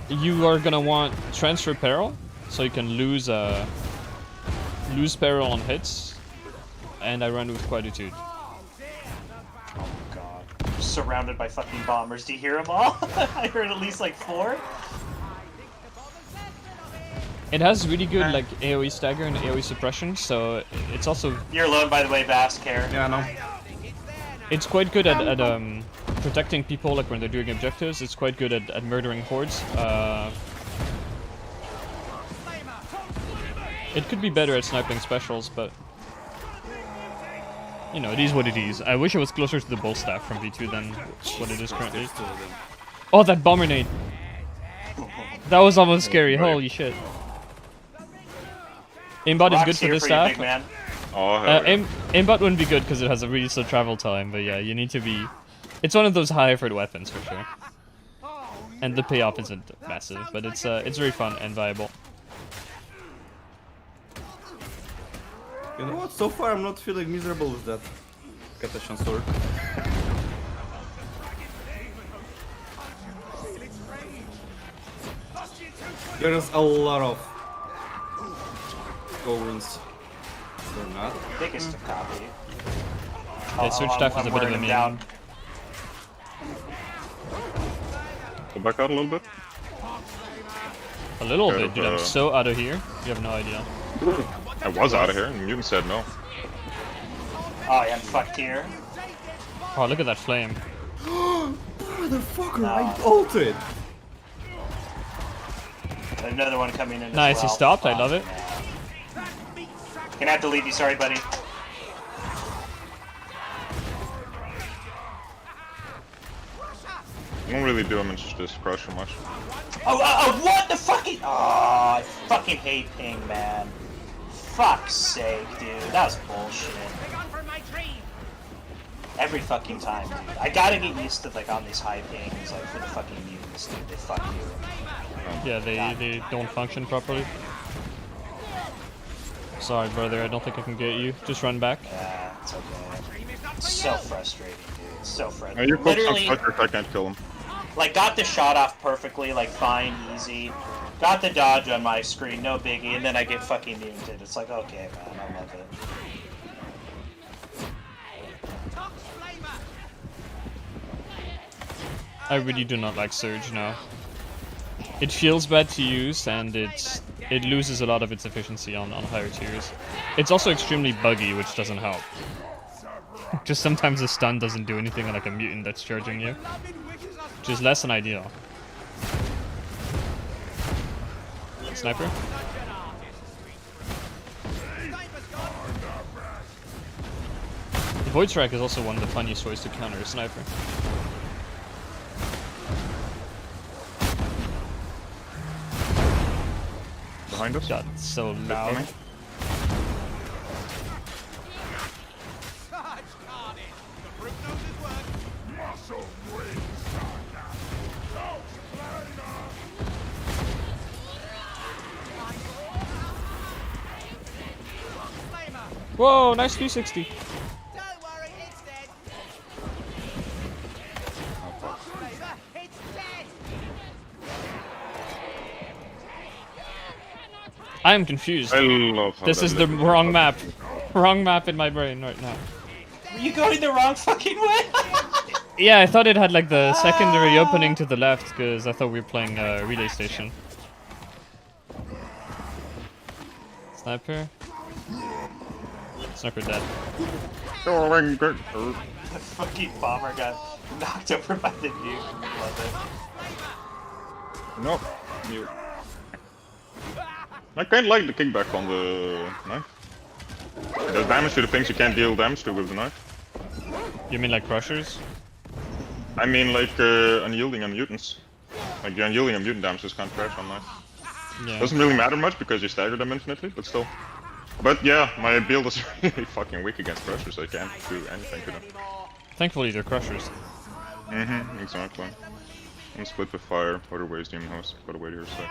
You are gonna want transfer peril, so you can lose peril on hits, and I run with quietude. Oh god. I'm surrounded by fucking bombers. Do you hear them all? I heard at least like 4. It has really good like AoE stagger and AoE suppression, so it's also You're alone, by the way, Basker. Yeah, no. it's quite good at protecting people like when they're doing objectives. It's quite good at murdering hordes. It could be better at sniping specials, but you know, it is what it is. I wish it was closer to the bull staff from V2 than what it is currently. Oh, that bomber nade! That was almost scary. Holy shit! Aimbot is Rock's good for here this you, staff. big man. Oh, hell yeah. Aimbot wouldn't be good because it has a really slow travel time, but yeah, you need to be... It's one of those high effort weapons for sure. And the payoff isn't massive, but it's very fun and viable. You know what? So far, I'm not feeling miserable with that Katashan sword. There's a lot of goblins. Or not. Biggest copy. Yeah, Surge Staff is a bit of a meme. down. Go back out a little bit. A little Kind bit, of, dude. I'm so out of here. You have no idea. I was out of here, and Mutant said no. Oh, yeah, I'm fucked here. Oh, look at that flame. Motherfucker, I ulted! There's another one coming in. Nice, as he well. stopped. I love it. Gonna have to leave you, sorry, buddy. I don't really do damage to this crusher much. Oh, what the fucking... Oh, I fucking hate ping, man. Fuck's sake, dude. That was bullshit. Every fucking time, dude. I gotta get used to, like, on these high pings, like, for the fucking mutants, dude. They fuck you. Yeah, they don't function properly. Sorry, brother. I don't think I can get you. Just run back. Yeah, it's okay. It's so frustrating, dude. It's so Oh, frustrating. you're focused on Literally, Fletcher, I can't kill him. like, got the shot off perfectly, like, fine, easy. Got the dodge on my screen, no biggie, and then I get fucking muted. It's like, okay, man, I love it. I really do not like Surge now. It feels bad to use, and it loses a lot of its efficiency on higher tiers. It's also extremely buggy, which doesn't help. Just sometimes the stun doesn't do anything on like a mutant that's charging you. Which is less than ideal. Sniper? Void Strike is also one of the funniest ways to counter a sniper. Behind us? God, it's so loud. Whoa, nice 360. I am confused. I love how This that is the little wrong fucker- map. Wrong map in my brain right now. Were you going the wrong fucking way? Yeah, I thought it had like the secondary opening to the left because I thought we were playing Relay Station. Sniper. Sniper dead. Going good. The fucking bomber got knocked over by the nuke. Love Nope. You. I kinda like the kickback on the knife. It does damage to the things you can't deal damage to with the knife. You mean like crushers? I mean like unyielding on mutants. Like the unyielding on mutant damage just can't crash on knife. Yeah. Doesn't really matter much because you stagger them infinitely, but still. But yeah, my build is really fucking weak against Crushers, so I can't do anything to them. Thankfully, they're crushers. Exactly. I'm split with fire, otherwise Demon Host, gotta wait here, so.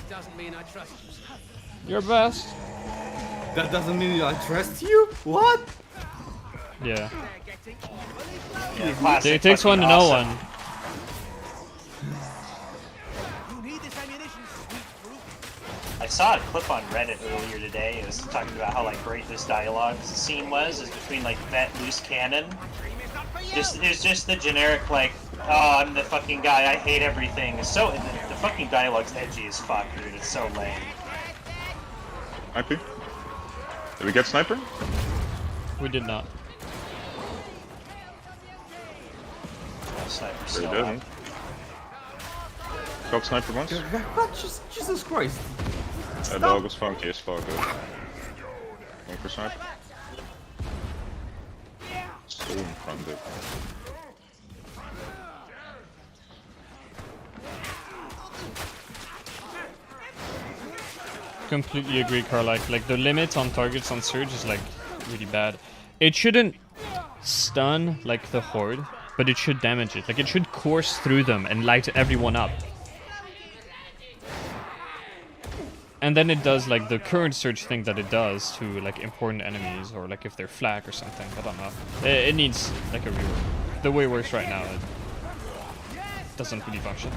Doesn't mean I trust you. Your best. That doesn't mean I trust you? What? Yeah. Yeah, classic It takes one fucking to know awesome. one. You need this ammunition, sweet fruit. I saw a clip on Reddit earlier today. It was talking about how like great this dialogue scene was. Is between like that loose cannon. Just it was just the generic like, oh, I'm the fucking guy. I hate everything. It's so the fucking dialogue's edgy as fuck, dude. It's so lame. IP? Did we get Sniper? We did not. Sniper Sure still didn't. up. Got Sniper once? What? Jesus Christ. That dog was funky as fuck, dude. Going for Sniper. So in front, dude. Completely agree, Carlike. Like the limit on targets on Surge is like really bad. It shouldn't stun like the Horde, but it should damage it. Like it should course through them and light everyone up. And then it does like the current Surge thing that it does to like important enemies or like if they're flag or something. I don't know. It needs like a rework. The way it works right now, it doesn't really function.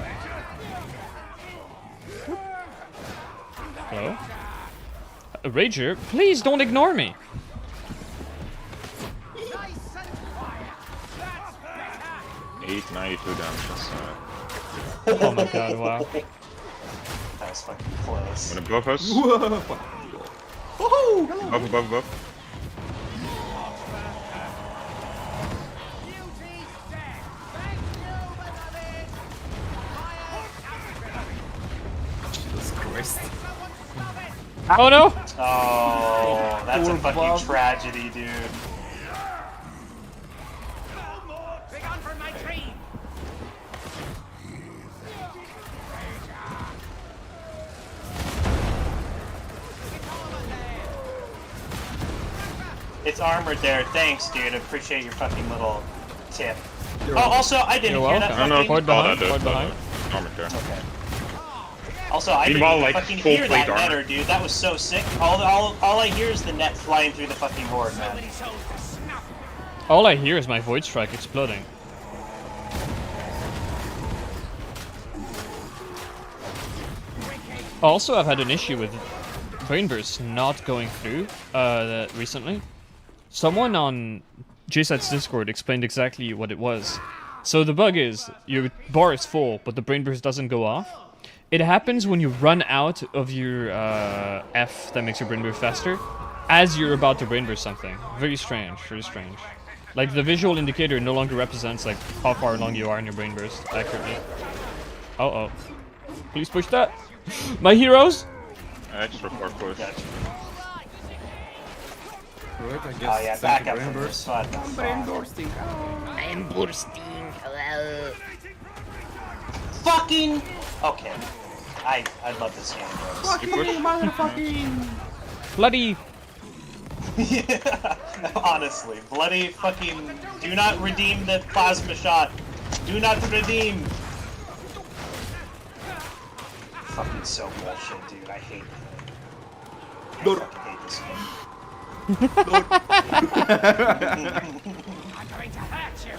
Hello? Rager, please don't ignore me. 892 damage. That's, Oh my god, wow. That was fucking close. one above us. Oh, Above. Jesus Christ. Oh no! Oh, that's a Poor fucking Bob. tragedy, dude. Big on for my tree. It's armored there. Thanks, dude. I appreciate your fucking little tip. Oh, also, I didn't You're hear welcome. that I don't know if fucking... Point behind, that point dude, behind. but armor there. Okay. Also, I didn't Meanwhile, even like, fucking full hear that plate armor. netter, dude. That was so sick. All I hear is the net flying through the fucking board, man. All I hear is my Void Strike exploding. Also, I've had an issue with Brain Burst not going through recently. Someone on JSAT's Discord explained exactly what it was. So the bug is, your bar is full, but the Brain Burst doesn't go off. It happens when you run out of your F that makes your Brain Burst faster, as you're about to Brain Burst something. Very strange, very strange. Like, the visual indicator no longer represents, like, how far along you are in your Brain Burst accurately. Uh-oh. Please push that. My heroes! Extra far push. Gotcha. Right, I guess. Oh yeah, thank back you, up Brain from Burst. this. What the fuck? bursting. I am bursting. Hello. Fucking... Okay. I love this game, bros. You push. Bloody... Honestly, bloody fucking... Do not redeem the plasma shot. Do not redeem. Fucking so bullshit, dude. I hate it. I fucking hate this game. I'm going to hurt you.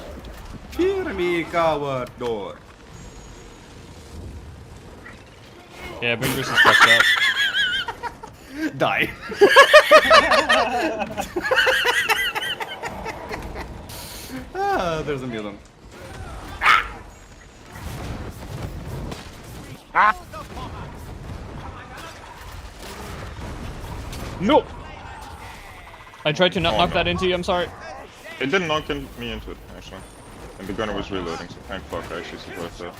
Hear me, coward door. Yeah, Brain Burst is fucked up. Die. Ah, there's a mutant. No! I tried to not Oh, knock no. that into you, I'm sorry. It didn't knock me into it, actually. And the gunner was reloading, so thank fuck I actually survived that.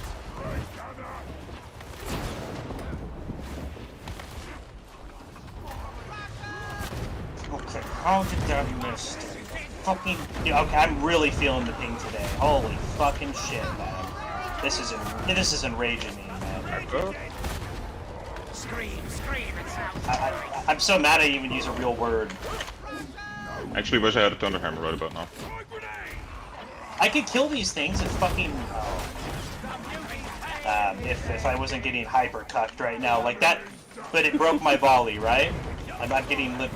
Okay, how did that miss? Fucking... Yeah, okay, I'm really feeling the ping today. Holy fucking shit, man. This is enraging me, man. Scream, it sounds. I'm so mad I even use a real word. Actually, wish I had a Thunder Hammer right about now. I could kill these things if fucking... if I wasn't getting hyper cucked right now, like that, but it broke my volley, right? I'm not getting lip.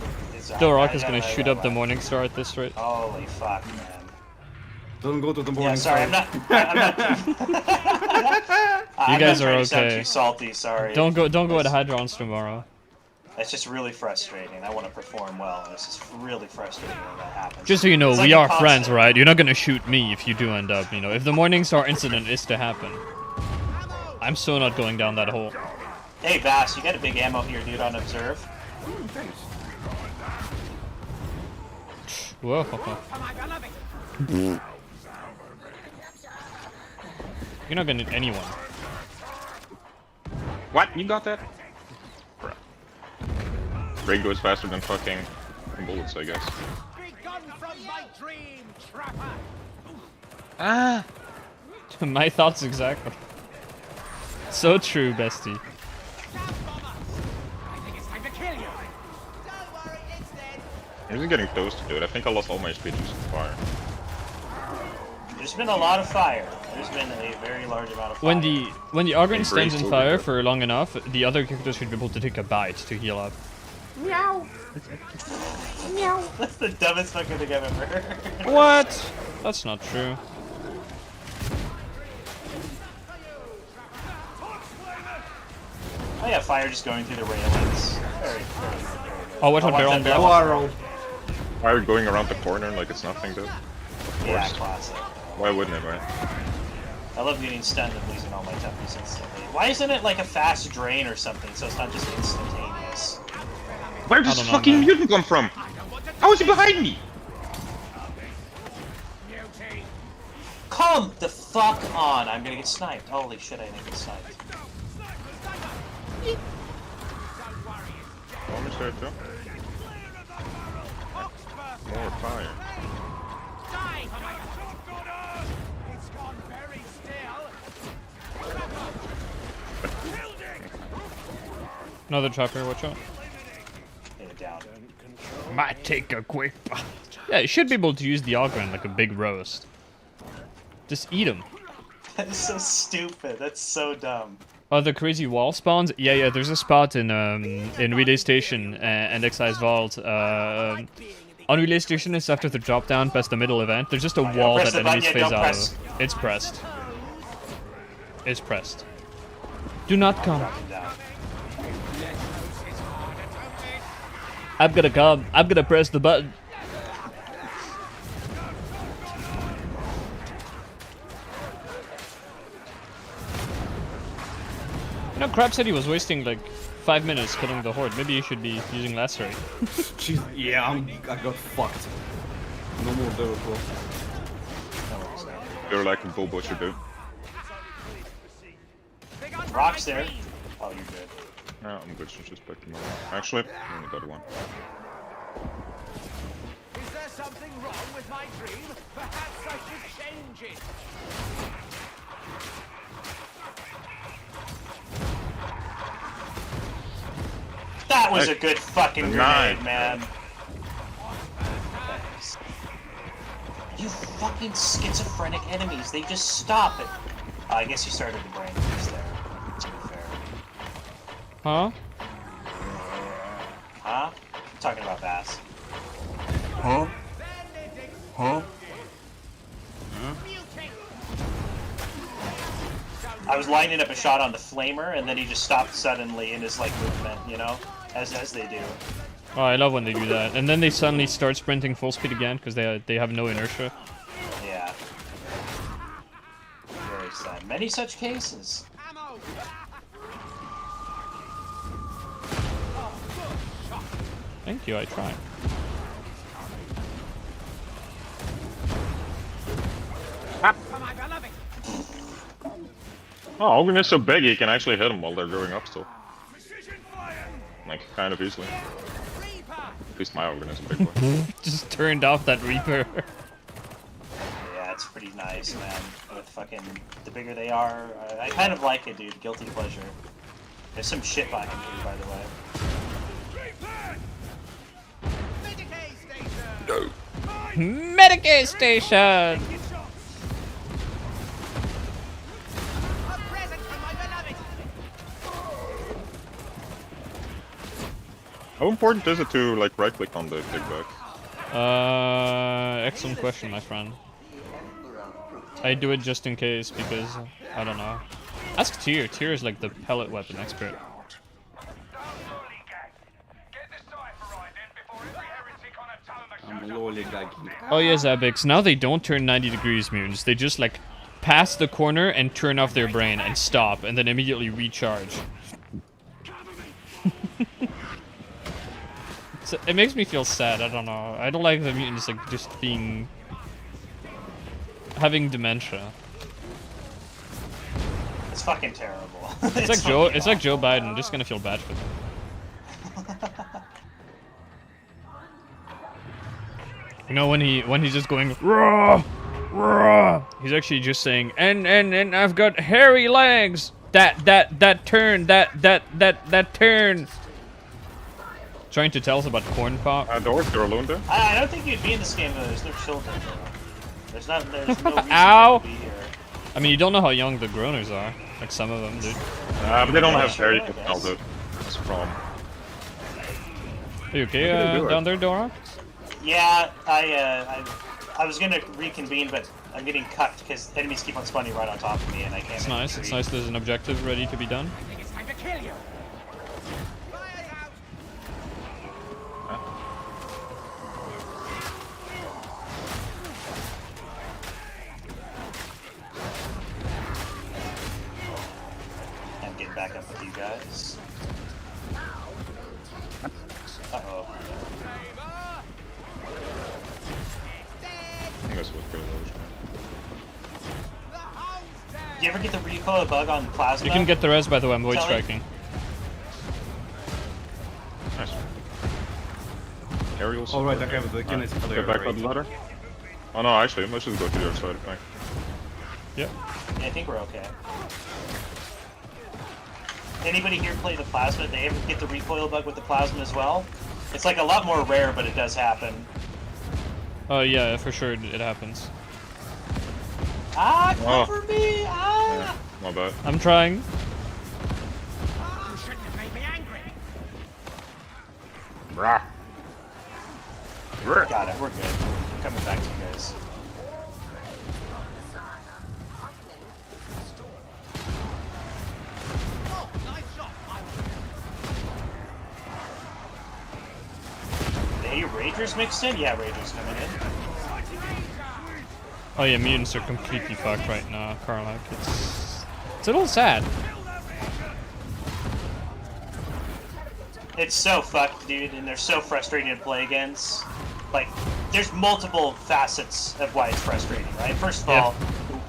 Dorok is gonna shoot up the Morning Star at this rate. Holy fuck, man. Don't go to the morning. Yeah, sorry, I'm not. You guys are I'm not trying to sound okay. too salty. Sorry. Don't go at Hadrons tomorrow. It's just really frustrating. I want to perform well, and it's just really frustrating when that happens. Just so you know, It's we like are a constant- friends, right? You're not gonna shoot me if you do end up, you know. If the Morning Star incident is to happen, I'm so not going down that hole. Hey, Vass, you got a big ammo here, dude, on observe. Whoa. You're not gonna hit anyone. What? You got that? Crap. Ray goes faster than fucking bullets, I guess. Be gone from my dream, trapper. Ah! My thoughts exactly. So true, bestie. I think it's time to kill you. Don't worry, it's dead. He was getting close to do it. I think I lost all my speed to fire. There's been a lot of fire. There's been a very large amount of fire. When the Ogryn And stands in Grace fire will for long enough, the other characters should be able to take a bite to heal up. That's the dumbest fucking thing I've ever heard. What? That's not true. Oh yeah, fire just going through the railings. Very. Oh, watch out, watch Baron. that Baron. Quarrel. Fire going around the corner like it's nothing, dude. Yeah, classic. Why wouldn't it, right? I love getting stunned and losing all my toughies instantly. Why isn't it like a fast drain or something so it's not just instantaneous? Where does I don't know, fucking man. mutant come from? How is he behind me? Come the fuck on! I'm gonna get sniped. Holy shit, I didn't get sniped. Almost there too. More fire. Die! It's gone very still. Another chopper, watch out. Hit it down. Might take a quick bite. Yeah, you should be able to use the Ogryn like a big roast. Just eat him. That's so stupid. That's so dumb. Oh, the crazy wall spawns? Yeah, there's a spot in Relay Station and Excise Vault. On Relay Station, it's after the drop down past the middle event. There's just a wall press that the enemies button, phase don't out press. of. It's pressed. It's pressed. Do not come. Dropping down. I'm gonna come. I'm gonna press the button. You know, Crab said he was wasting like 5 minutes killing the horde. Maybe you should be using Lacerate. Jeez, yeah, I got fucked. No more Liverpool. You're like a bull butcher, dude. Rock's there. Oh, you're good. Yeah, I'm good. Just pick him up. Actually, I only got one. Is there something wrong with my dream? Perhaps I should change it. That was a good fucking Nine. grenade, man. Thanks. You fucking schizophrenic enemies, they just stop it. I guess you started the brain freeze there, to be fair. Huh? Huh? I'm talking about Bass. I was lining up a shot on the flamer, and then he just stopped suddenly in his like movement, you know, as they do. Oh, I love when they do that. And then they suddenly start sprinting full speed again because they have no inertia. Yeah. Very sad. Many such cases. Ammo! Thank you, I tried. For my beloved! Oh, Ogren is so big he can actually hit them while they're growing up still. Like, kind of easily. At least my Ogren is a big one. Just turned off that Reaper. Yeah, it's pretty nice, man. With fucking the bigger they are, I kind of like it, dude. Guilty pleasure. There's some shit behind here, by the way. Medicaid station. A present from my beloved. How important is it to like right click on the kickback? Excellent question, my friend. I do it just in case because I don't know. Ask Tyr. Tyr is like the pellet weapon expert. I'm lollygagging. Oh yes, Abix. Now they don't turn 90 degrees mutants. They just like pass the corner and turn off their brain and stop and then immediately recharge. So, it makes me feel sad. I don't know. I don't like the mutants like just being having dementia. It's fucking terrible. It's like Joe. It's like Joe Biden. I'm just gonna feel bad for them. You know when he's just going raw, raw. He's actually just saying and I've got hairy legs. That turn. That turn. Trying to tell us about corn pop. Doors, you're alone there? I don't think you'd be in this game though. There's no children. There's no reason Ow. to be here. I mean, you don't know how young the groaners are. Like some of them, dude. But they don't have Sure, hair, you I can guess. tell the it's from. Are you okay What can they do? down there, Dora? Yeah, I was gonna reconvene, but I'm getting cut because enemies keep on spawning right on top of me, and I can't. It's nice. It's nice there's an objective ready to be done. I think it's time to kill you. Fire out. I'm getting back up with you guys. Uh-oh. I think that's what's good. The hound's dead. Do you ever get the recoil bug on plasma? You can get the res, by the way. I'm void Kelly? striking. Nice. Aerials. Alright, I have the kinetic Get flare. back on Right. the ladder. Oh no, actually, let's just go to the other side. Fine. Yep. Yeah, I think we're okay. Anybody here play the plasma? They ever get the recoil bug with the plasma as well? It's like a lot more rare, but it does happen. Oh yeah, for sure it happens. Ah, Oh. cover me! Ah! Yeah, my bad. I'm trying. You shouldn't have made me angry. Brah. Got it, we're good. I'm coming back to you guys. Oh, nice shot. Hey, Ragers mixed in? Yeah, Ragers coming in. Oh yeah, mutants are completely fucked right now, Karlak. It's a little sad. It's so fucked, dude, and they're so frustrating to play against. Like, there's multiple facets of why it's frustrating, right? First of Yeah. all,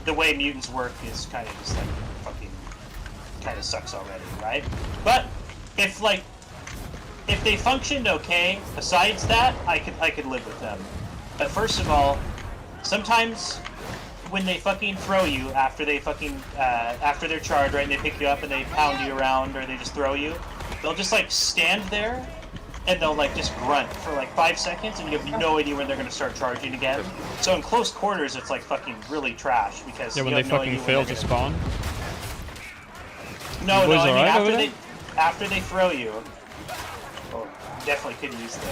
the way mutants work is kind of just like fucking kind of sucks already, right? But if they functioned okay, besides that, I could live with them. But first of all, sometimes when they fucking throw you after they fucking after they're charged, right, and they pick you up and they pound you around or they just throw you, they'll just like stand there and they'll like just grunt for like 5 seconds and you have no idea when they're gonna start charging again. So in close quarters, it's like fucking really trash because Yeah, when you they have no fucking idea when fail they're to gonna- spawn. No, You no, boys I mean alright over after they throw you. Well, definitely could use the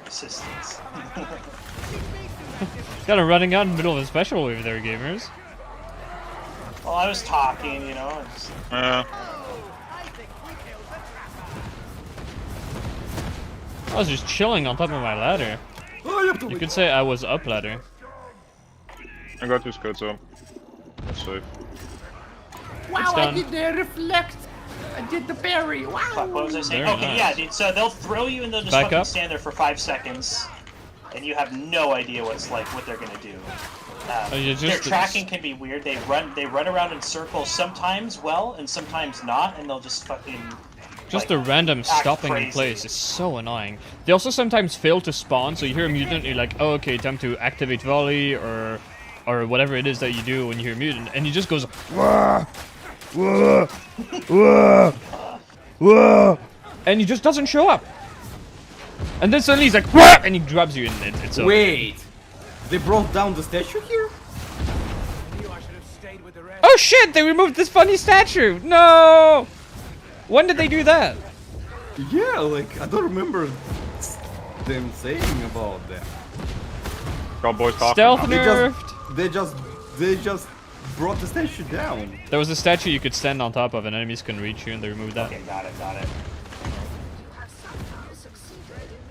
assistance. Got him running out in the middle of a special wave there, gamers. Well, I was talking, you know. It's, I think we killed the trapper. I was just chilling on top of my ladder. You could say I was up ladder. I got this code, so that's safe. It's done. the reflect. I did the berry. Wow. fuck, what was I saying? Very Okay, nice. yeah, dude. So they'll throw you and they'll just Back fucking up. stand there for 5 seconds, and you have no idea what they're gonna do. Oh, you Their just- tracking can be weird. They run around in circles sometimes well and sometimes not, and they'll just fucking Just like, the random act stopping in crazy. place is so annoying. They also sometimes fail to spawn, so you hear a mutant, you're like, oh, okay, time to activate volley or or whatever it is that you do when you hear mutant, and he just goes, "Wah, wah, wah, wah," and he just doesn't show up. And then suddenly he's like, "Wah," and he grabs you, and it's over. Wait, they brought down the statue here? Knew I should have stayed with the rest. Oh shit! They removed this funny statue. No. When did they do that? Yeah, like I don't remember them saying about that. Cowboys talking. Stealth now. nerfed. They just brought the statue down. There was a statue you could stand on top of, and enemies can reach you, and they removed that. Okay, got it, got it.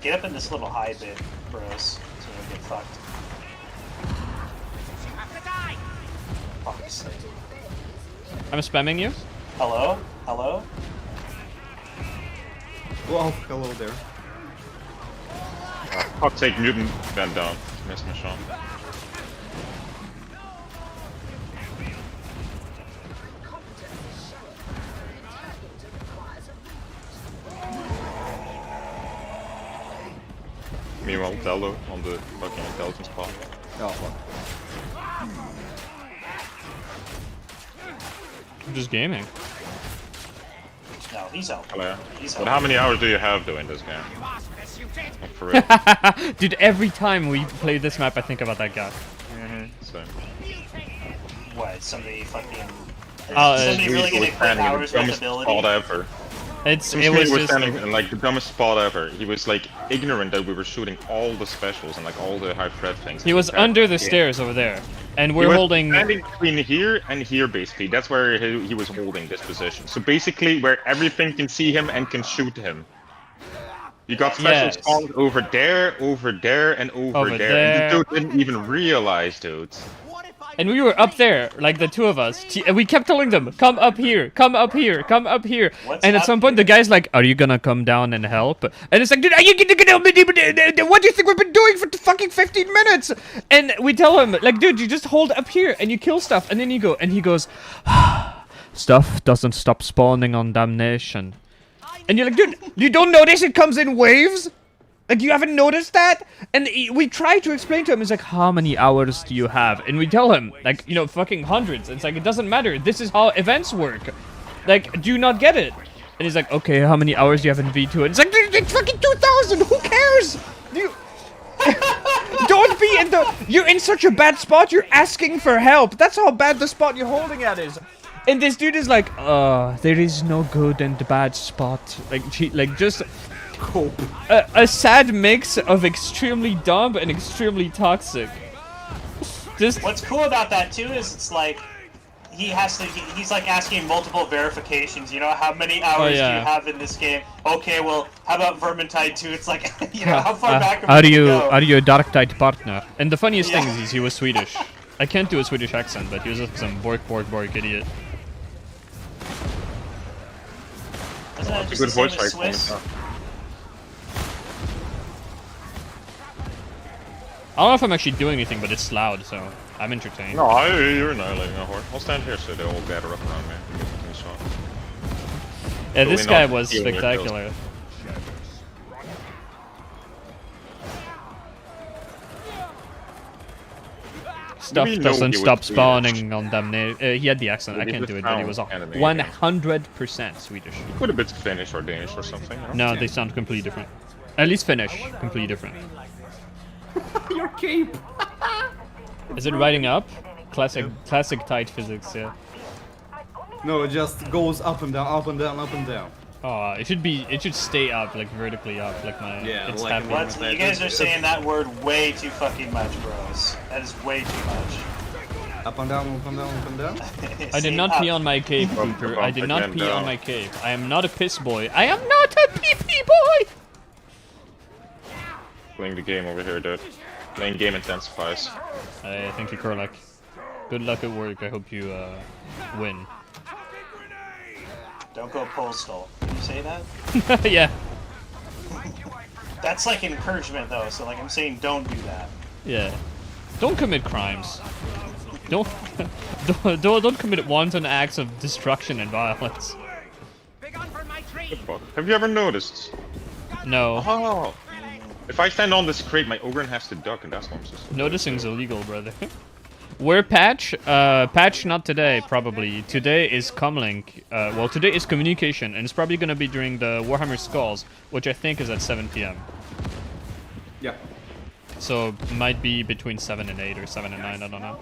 Get up in this little high bit, bros, so you don't get fucked. Have to die. Fuck's sake. I'm spamming you. Hello? Hello? Well, hello there. Fuck's sake, mutant bent down. Missed my shot. Meanwhile, Tello on the fucking intelligence pod. Oh fuck. I'm just gaming. No, he's out. Hello. He's But out. how many hours do you have doing this game? You asked this, you did. Like, for real. Dude, every time we play this map, I think about that guy. So, What? Somebody fucking. Oh, somebody really he was gonna quit standing in the hours with dumbest ability? spot ever. It He was was just standing in like the dumbest spot ever. He was like ignorant that we were shooting all the specials and like all the high threat things. he was under the stairs over there, and we're holding. Standing between here and here, basically. That's where he was holding this position. So basically, where everything can see him and can shoot him. You got specials Yes. spawned over there, and over there. And the dude didn't even realize, dude. And we were up there, like the two of us, and we kept telling them, "Come up here, come up here, come up here." What's and at up some point, the guy's like, "Are you gonna come down and help?" And it's like, "Dude, are you gonna help me? What do you think we've been doing for fucking 15 minutes?" And we tell him, like, "Dude, you just hold up here and you kill stuff." And then you go, and he goes, "Stuff doesn't stop spawning on Damnation." And you're like, "Dude, you don't notice it comes in waves? Like, you haven't noticed that?" And we try to explain to him, it's like, "How many hours do you have?" And we tell him, like, you know, fucking hundreds. It's like, it doesn't matter. This is how events work. Like, do you not get it? And he's like, "Okay, how many hours do you have in V2?" And it's like, "Dude, it's fucking 2,000. Who cares? You don't be in the. You're in such a bad spot. You're asking for help. That's how bad the spot you're holding at is." And this dude is like, there is no good and bad spot. Like, just Cope. a sad mix of extremely dumb and extremely toxic. Just What's cool about that too is it's like he has to. He's like asking multiple verifications. You know, how many hours do yeah. you have in this game? Okay, well, how about Vermintide 2? It's like, you know, how far back are we you go? are you a Dark Tide partner? And the funniest Yeah. thing is he was Swedish. I can't do a Swedish accent, but he was just some bork idiot. Isn't that It's just a the good same voice as acting. Swiss? I don't know if I'm actually doing anything, but it's loud, so I'm entertained. No, you're annihilating a horde. I'll stand here so they all gather up around me. and give me a shot. Yeah, this Totally guy not was stealing your spectacular. Stuff we know doesn't he was stop Swedish? spawning on Damnation. He had the accent. I He can't was do it, but he was found enemy. 100% Swedish. Could have been Finnish or Danish or something. You know? No, they sound completely different. At least Finnish, completely different. Your cape. Is it riding up? Classic tight physics, yeah. No, it just goes up and down, up and down, up and down. Oh, it should stay up, like vertically up, like my. Yeah, it's like happy. What? You guys are saying that word way too fucking much, bros. That is way too much. Up and down, up and down, up and down. I did not pee on my cape, Cooper. I did not pee on my cape. I am not a piss boy. I am not a pee-pee boy! Playing the game over here, dude. Playing game intensifies. Thank you, Korlak. Good luck at work. I hope you win. Don't go postal. Did you say that? Yeah. That's like encouragement though, so like I'm saying don't do that. Yeah. Don't commit crimes. Don't don't commit wanton acts of destruction and violence. Big on for my tree. Fuck. Have you ever noticed? No. Oh. If I stand on this crate, my Ogren has to duck, and that's what I'm just. Noticing's illegal, brother. Where patch? Patch not today, probably. Today is Comlink. Well, today is communication, and it's probably gonna be during the Warhammer Skulls, which I think is at 7 p.m. Yeah. So might be between 7 and 8 or 7 and 9. I don't know.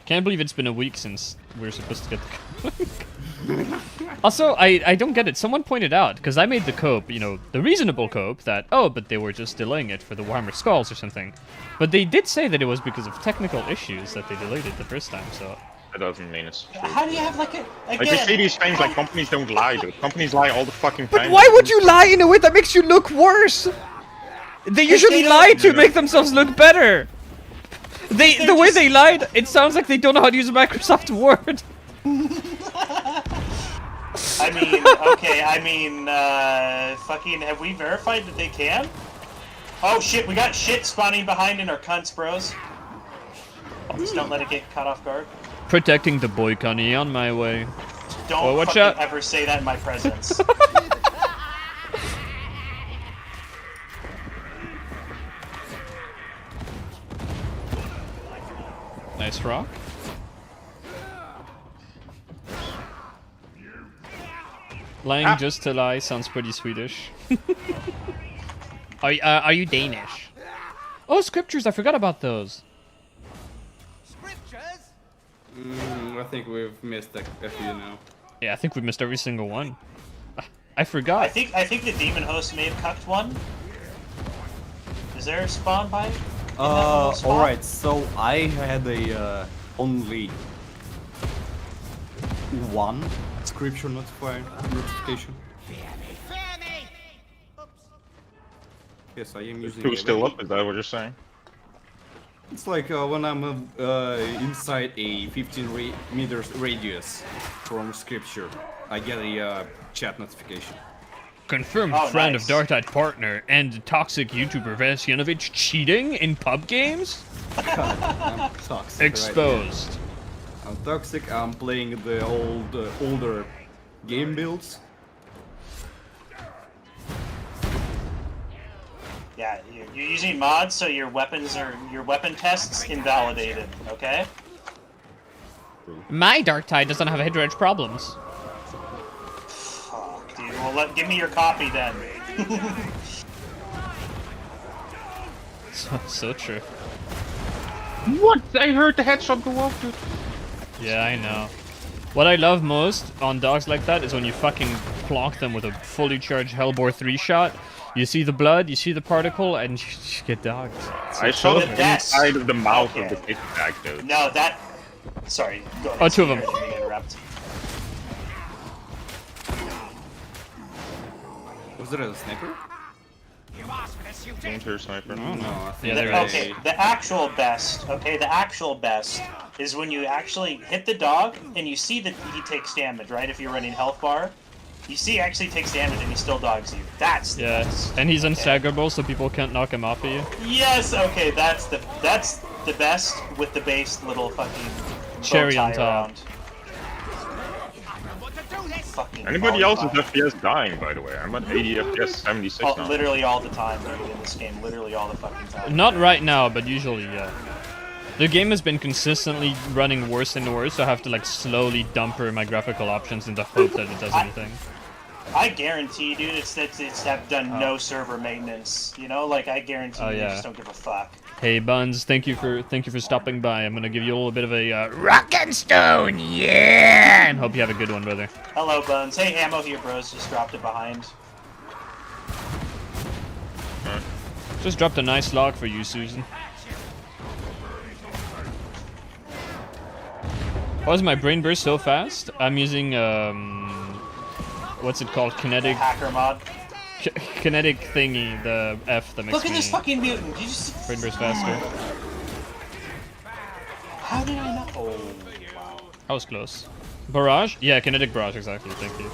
Can't believe it's been a week since we were supposed to get the Also, I don't get it. Someone pointed out, because I made the cope, you know, the reasonable cope, that, oh, but they were just delaying it for the Warhammer Skulls or something. But they did say that it was because of technical issues that they delayed it the first time, so... That doesn't mean it's true. How do you have like a Like, we say these things like companies don't lie, dude. Companies lie all the fucking time. But why would you lie in a way that makes you look worse? They usually lie to make themselves look better. The way they lied, it sounds like they don't know how to use Microsoft Word. I mean, okay, I mean, fucking, have we verified that they can? Oh shit, we got shit spawning behind in our cunts, bros. Just don't let it get caught off guard. Protecting the boy Connie on my way. Don't Oh, watch fucking out. ever say that in my presence. Nice rock. Lying just to lie sounds pretty Swedish. Are you Danish? Oh, scriptures! I forgot about those. Scriptures? I think we've missed a few now. Yeah, I think we missed every single one. I forgot. I think the demon host may have cucked one. Is there a spawn by? Alright, so I had a only one scripture notification. Yes, I am using. Who's still up? Is that what you're saying? It's like when I'm inside a 15 meters radius from scripture, I get a chat notification. Confirmed Oh, friend nice. of Darktide partner and toxic YouTuber Vesyanovich cheating in pub games? I'm toxic. Exposed. Right here. I'm toxic. I'm playing the older game builds. Yeah, you're using mods, so your weapon tests invalidated. Okay. My Darktide doesn't have hit rage problems. Fuck, dude. Well, give me your copy then. So true. What? I heard the headshot go off, dude. Yeah, I know. What I love most on dogs like that is when you fucking plonk them with a fully charged Hellbore 3 shot. You see the blood, you see the particle, and you get dogged. I saw the That's- inside of the mouth okay. of the fish bag, dude. No, that. Sorry. Go ahead. Oh, two of them. I didn't mean to interrupt. Was there a sniper? You asked for this, you Don't did. hear sniper. Oh no, I think Yeah, there is. Okay, the actual best. Okay, the actual best is when you actually hit the dog and you see that he takes damage, right? If you're running health bar, you see he actually takes damage and he still dogs you. That's the Yeah, best. and he's unstaggerable, so people can't knock him off of you. Yes. Okay, that's the best with the base little fucking Cherry bow on tie top. around. Want to do this? Fucking Anybody else is volleyball. FPS dying, by the way? I'm at 80 FPS, 76 Oh, now. literally all the time, dude, in this game. Literally all the fucking time. Not right now, but usually, yeah. The game has been consistently running worse and worse, so I have to like slowly dumper my graphical options in the hope that it does anything. I guarantee, dude, it's that done no server maintenance. You know, like I guarantee Oh, you yeah. just don't give a fuck. Hey Buns, thank you for stopping by. I'm gonna give you a little bit of a rock and stone, yeah, and hope you have a good one, brother. Hello, Buns. Hey, ammo here, bros. Just dropped it behind. Just dropped a nice log for you, Susan. Why is my brain burst so fast? I'm using what's it called? Kinetic Hacker mod. kinetic thingy, the F that makes Look at me this fucking mutant. Did you just... brain burst faster. How did I not? Oh, wow. That was close. Barrage? Yeah, kinetic barrage, exactly. Thank you.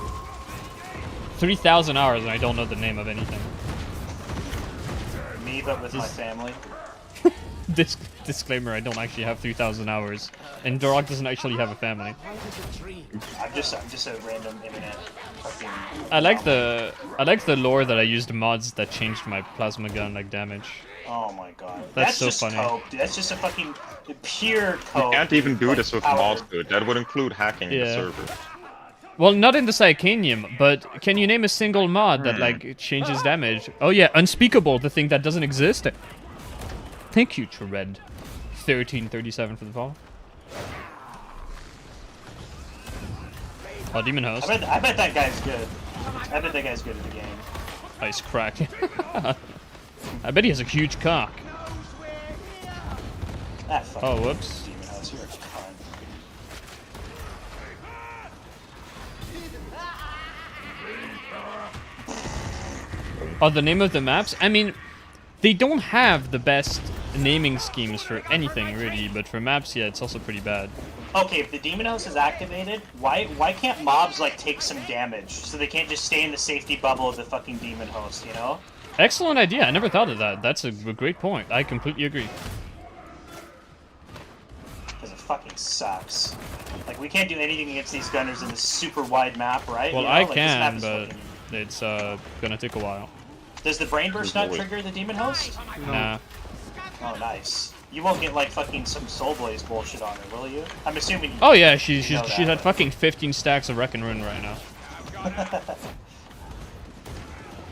3,000 hours and I don't know the name of anything. Me, but with my family. Disclaimer, I don't actually have 3,000 hours. And Dorog doesn't actually have a family. I'm just a random internet fucking... I like the lore that I used mods that changed my plasma gun like damage. Oh my god. That's so just funny. cope, dude. That's just a fucking pure You cope. can't even do like, this with power. mods, dude. That would include hacking the Yeah. server. Well, not in the Psychanium, but can you name a single mod that like changes damage? Oh yeah, Unspeakable, the thing that doesn't exist. Thank you, Tread. 1337 for the follow. Oh, Demon Host. I bet that guy's good. I bet that guy's good at the game. Ice crack. I bet he has a huge cock. Ah, fucking Oh, whoops. Demon House, you're a cunt. Oh, the name of the maps? I mean, they don't have the best naming schemes for anything, really, but for maps, yeah, it's also pretty bad. Okay, if the Demon House is activated, why can't mobs like take some damage so they can't just stay in the safety bubble of the fucking Demon Host, you know? Excellent idea. I never thought of that. That's a great point. I completely agree. Because it fucking sucks. Like, we can't do anything against these gunners in this super wide map, right? Well, You know? I Like, this map can, is but fucking- it's gonna take a while. Does the Brain Burst not There's no way. trigger the Demon Host? Nah. Oh, nice. You won't get, like, fucking some Soul Blaze bullshit on her, will you? I'm assuming you... Oh yeah, she's know she's that, at fucking 15 stacks of Wreck and Ruin right now.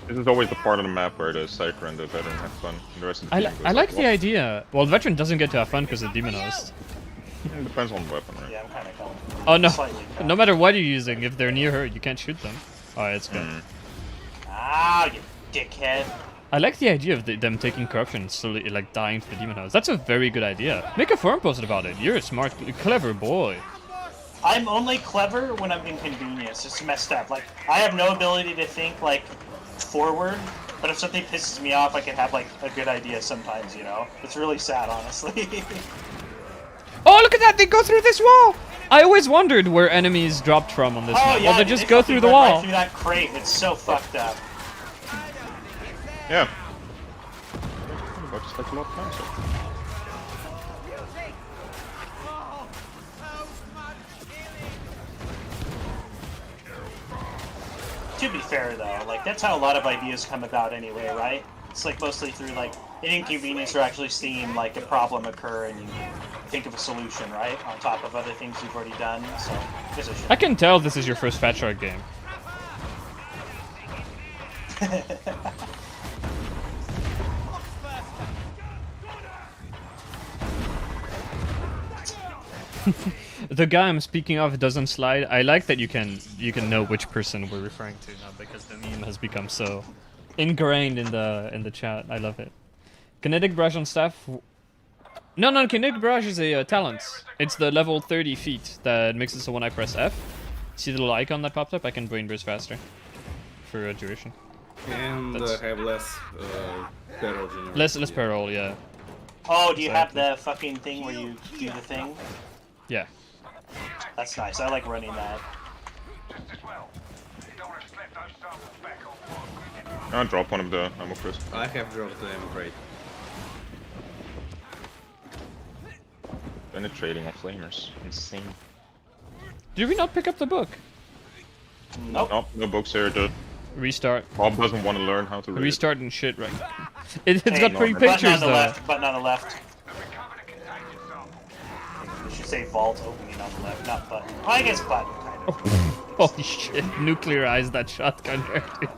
This is always the part of the map where the Cypher and the veteran have fun. And the rest of the team goes I like the well. idea. Well, the veteran doesn't get to have fun because of Demon Host. It depends on the weapon, right? Yeah, I'm kind of coming. Oh no. Slightly coming. No matter what you're using, if they're near her, you can't shoot them. Oh, it's good. Ah, you dickhead. I like the idea of them taking corruption and slowly like dying to the Demon House. That's a very good idea. Make a forum post about it. You're a smart, clever boy. I'm only clever when I'm inconvenienced. It's messed up. Like, I have no ability to think, like, forward, but if something pisses me off, I can have, like, a good idea sometimes, you know? It's really sad, honestly. Oh, look at that! They go through this wall! I always wondered where enemies dropped from on this map. Well, they dude, just go fucking through the run wall. Right through that crate. It's so fucked up. Yeah. Looks like a lot of concept. To be fair, though, like, that's how a lot of ideas come about anyway, right? It's, like, mostly through, like, an inconvenience or actually seeing, like, a problem occur and you think of a solution, right? On top of other things you've already done, so I guess I should. I can tell this is your first Fat Shark game. The guy I'm speaking of doesn't slide. I like that you can know which person we're referring to now because the meme has become so ingrained in the chat. I love it. Kinetic barrage on staff. No, kinetic barrage is a talent. It's the level 30 feet that makes it so when I press F, see the little icon that popped up, I can brain burst faster for a duration. And That's- have less peril generation. Less peril, yeah. Oh, do you Exactly. have the fucking thing where you do the thing? Yeah. That's nice. I like running that. I'll drop one of the ammo crisp. I have dropped the ammo crate. Penetrating on flamers. Insane. Did we not pick up the book? Nope. Nope, no books here. The Restart. Bob doesn't want to learn how to read. Restart and shit right now. It's Hey, got pretty button pictures on the though. left. Button on the left. You should say vault opening on the left, not button. Well, I guess button, kind of. Holy shit, nuclearized that shotgun there, dude.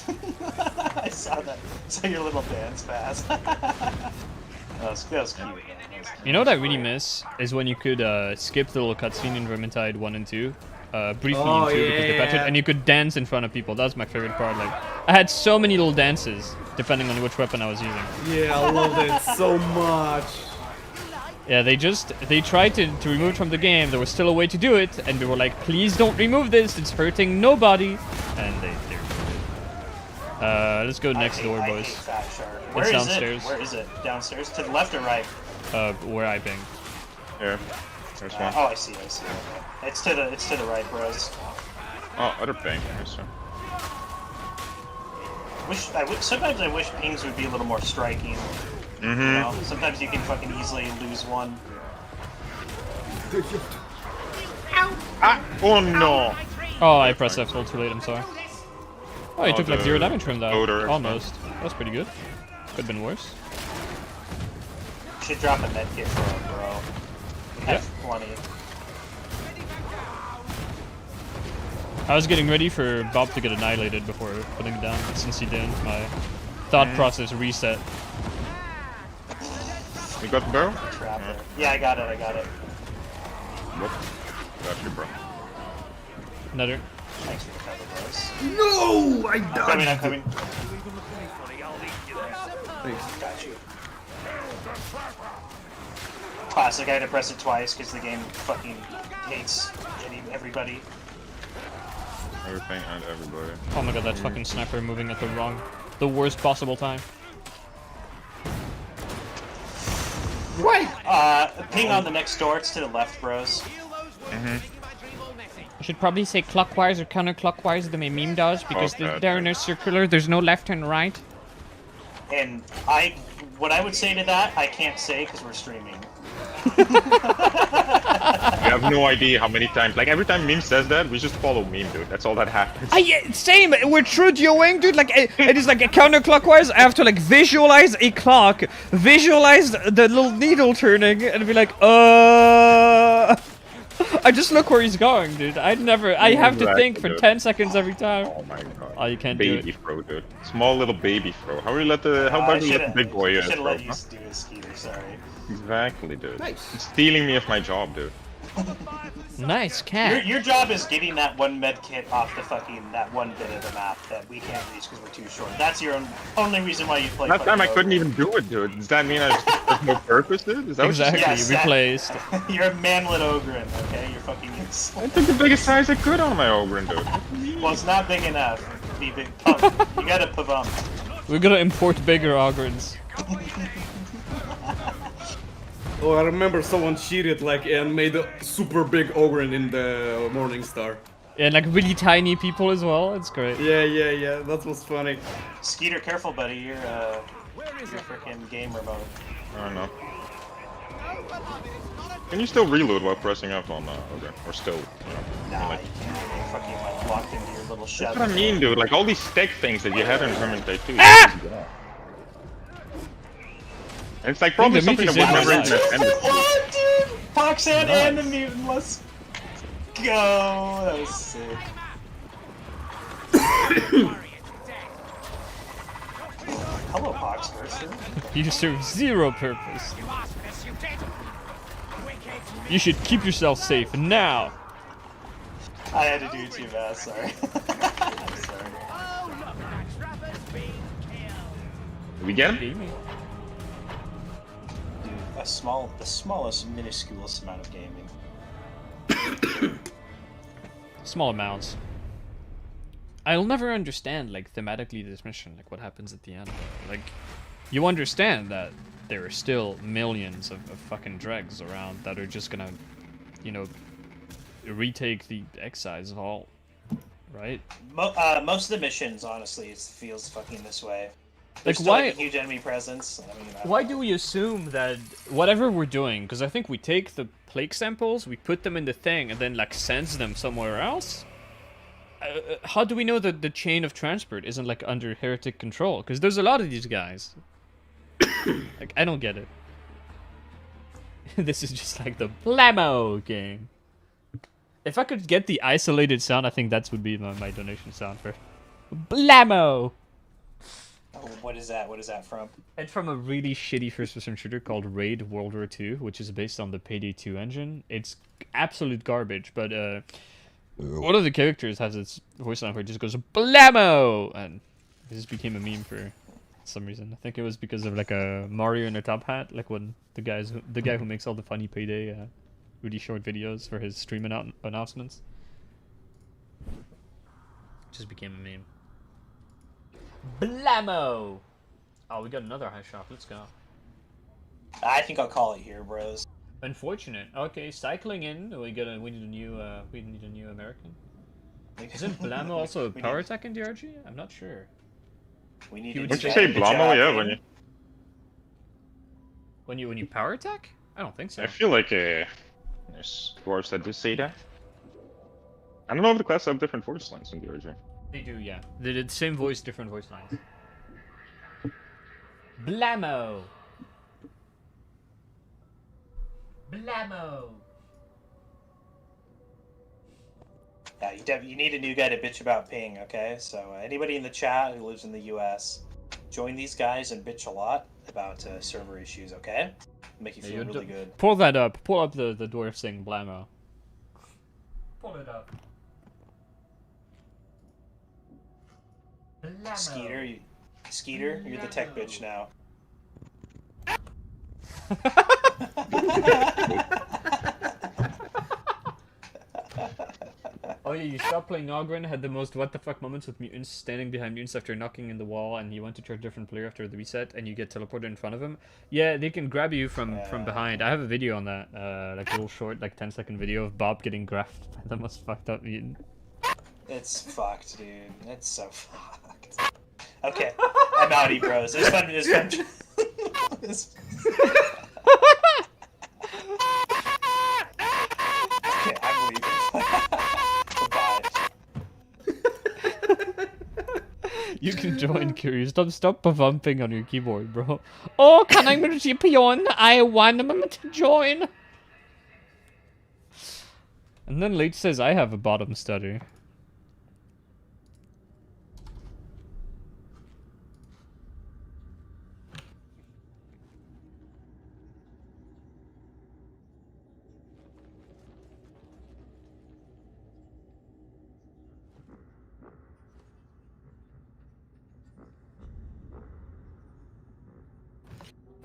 I saw that. Saw your little dance pass. that was cute. Man. You know what I really miss is when you could skip the little cutscene in Vermintide 1 and 2. Briefly Oh, in 2 because they patched it, yeah. and you could dance in front of people. That was my favorite part. Like, I had so many little dances depending on which weapon I was using. Yeah, I love that so much. Yeah, they tried to remove it from the game. There was still a way to do it, and we were like, please don't remove this. It's hurting nobody. And they removed it. Let's go next door, I boys. hate Fat Shark. It's Where is downstairs. it? Where is it? Downstairs? To the left or right? Where I ping. Here. There's one. Oh, I see. Okay. It's to the right, bros. Oh, other ping. Yes, sir. Sometimes I wish pings would be a little more striking. You know? Sometimes you can fucking easily lose one. Ah! Oh no! Oh, I pressed F too late, I'm sorry. Oh, he Oh, took like the 0 damage from that. odor. Almost. That's pretty good. Could've been worse. Should drop a medkit for him, bro. Yeah. F20. I was getting ready for Bob to get annihilated before putting it down. Since he didn't, my thought process reset. You got the barrel? Trapper. Yeah, I got it. Whoop. Got you, bro. Another. Thanks for the cover, bros. No! I dodged. I'm coming. Thanks. Got you. Classic, I had to press it twice because the game fucking hates everybody. Everything and everybody. Oh my god, that fucking sniper moving at the worst possible time. Right! Ping on the next door, it's to the left, bros. I should probably say clockwise or counterclockwise the way meme does, because Okay. they're in a circular, there's no left and right. And what I would say to that, I can't say because we're streaming. You have no idea how many times. Like every time Meme says that, we just follow Meme, dude. That's all that happens. Same, we're true duoing, dude, like, it is like a counterclockwise, I have to like visualize a clock, visualize the little needle turning, and be like, I just look where he's going, dude. I have to think for 10 seconds every time. Oh my god. Oh, you can't do baby it. throw, dude. Small little baby throw. How about we let the big boy Should have throw? let you Huh? do a Skeeter, sorry. Exactly, dude. Nice. It's stealing me of my job, dude. Nice cat. Your job is getting that one med kit off that one bit of the map that we can't reach because we're too short. That's your only reason why you play. That time I fucking couldn't even do it, dude. Does that mean there's no purpose, dude? Is that Exactly, Yes, that- replaced. You're a manlet Ogren, okay? You're fucking useless. I took the biggest size I could on my Ogren, dude. Well, it's not big enough. Be big. Pump. You gotta pavum. We're gonna import bigger Ogrins. Oh, I remember someone cheated like and made a super big Ogren in the Morningstar. And like really tiny people as well, it's great. Yeah, that was funny. Skeeter, careful, buddy. You're freaking gamer mode. I don't know. Can you still reload while pressing up on Ogren? Or still, Nah, you can't. You're fucking like locked into your little shell. That's what I mean, dude. Like all these stick things that you had in Vermintide 2. And it's like probably the something that meat we've is never in even attended to. What, dude? Foxhead and the mutant. Let's go. That was sick. Hello, Poxburster. You serve zero purpose. You should keep yourself safe now. I had to do it too fast. Sorry. I'm sorry. Did we get him? The smallest, minusculous amount of gaming. Small amounts. I'll never understand, like, thematically this mission, like, what happens at the end. Like, you understand that there are still millions of fucking dregs around that are just gonna, you know, retake the excise vault, right? Most of the missions, honestly, it feels fucking this way. There's Like, still, why? like, a huge enemy presence. I mean, Why do we assume that whatever we're doing, because I think we take the plague samples, we put them in the thing, and then, like, sends them somewhere else? How do we know that the chain of transport isn't, like, under heretic control? Because there's a lot of these guys. Like, I don't get it. This is just like the blammo game. If I could get the isolated sound, I think that would be my donation sound for blammo. Oh, what is that? What is that from? It's from a really shitty first-person shooter called Raid World War II, which is based on the Payday 2 engine. It's absolute garbage, but one of the characters has its voice line where it just goes blammo, and it just became a meme for some reason. I think it was because of like a Mario in a top hat, like when the guy who makes all the funny Payday really short videos for his stream announcements. Just became a meme. Blammo! Oh, we got another high shop. Let's go. I think I'll call it here, bros. Unfortunate. Okay, cycling in. We need a new American. Isn't Blammo also a power attack in DRG? I'm not sure. We need. Would Wouldn't you you say say Blamo? Yeah, when you. When you power attack? I don't think so. I feel like there's dwarves that do say that. I don't know if the classes have different voice lines in the origin. They do, yeah. They did same voice, different voice lines. Blammo! Blammo! Yeah, you need a new guy to bitch about ping, okay? So anybody in the chat who lives in the US, join these guys and bitch a lot about server issues, okay? Make you feel really good. Pull that up. Pull up the dwarf saying blammo. Pull it up. Blammo. Skeeter, you're the tech bitch now. Oh yeah, you stopped playing Ogren, had the most what the fuck moments with mutants standing behind mutants after knocking in the wall, and you went to try a different player after the reset, and you get teleported in front of him. Yeah, they can grab you from behind. I have a video on that, like a little short, like 10-second video of Bob getting graphed by the most fucked up mutant. It's fucked, dude. It's so fucked. Okay, I'm outie, bros. It was fun. It was fun. Okay, I'm leaving. Goodbye. You can join, Curious. Stop bumping on your keyboard, bro. Oh, can I merge peon? I want him to join. And then Leech says I have a bottom stutter.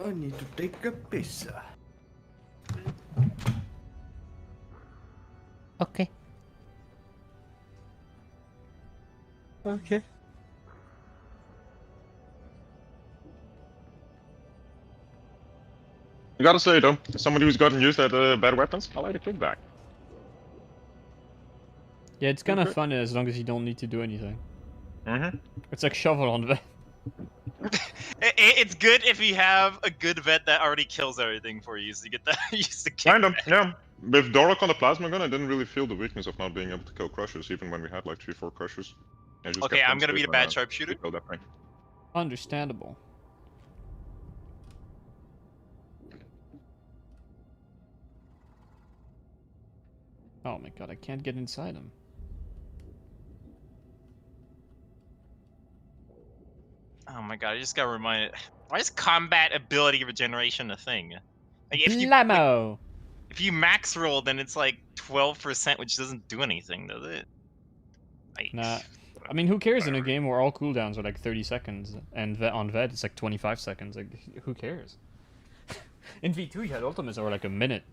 I need to take a piss. Okay. Okay. I gotta say though, as somebody who's gotten used at bad weapons, I like the kickback. Yeah, it's kind of fun as long as you don't need to do anything. Mm-hmm. It's like shovel on vet. It's good if you have a good vet that already kills everything for you, so you get that used to kick. Kind of, yeah. With Dorok on the plasma gun, I didn't really feel the weakness of not being able to kill crushers, even when we had like 3-4 crushers. I just Okay, kept I'm gonna be the bad constantly, sharpshooter. kill that thing. Understandable. Oh my god, I can't get inside him. Oh my god, I just got reminded. Why is combat ability regeneration a thing? Like, if Blammo! if you max roll, then it's like 12%, which doesn't do anything, does it? Like, Nah. I mean, who cares in a game where all cooldowns are like 30 seconds, and on Vet it's like 25 seconds, like, who cares? In V2 you had ultimates that were like a minute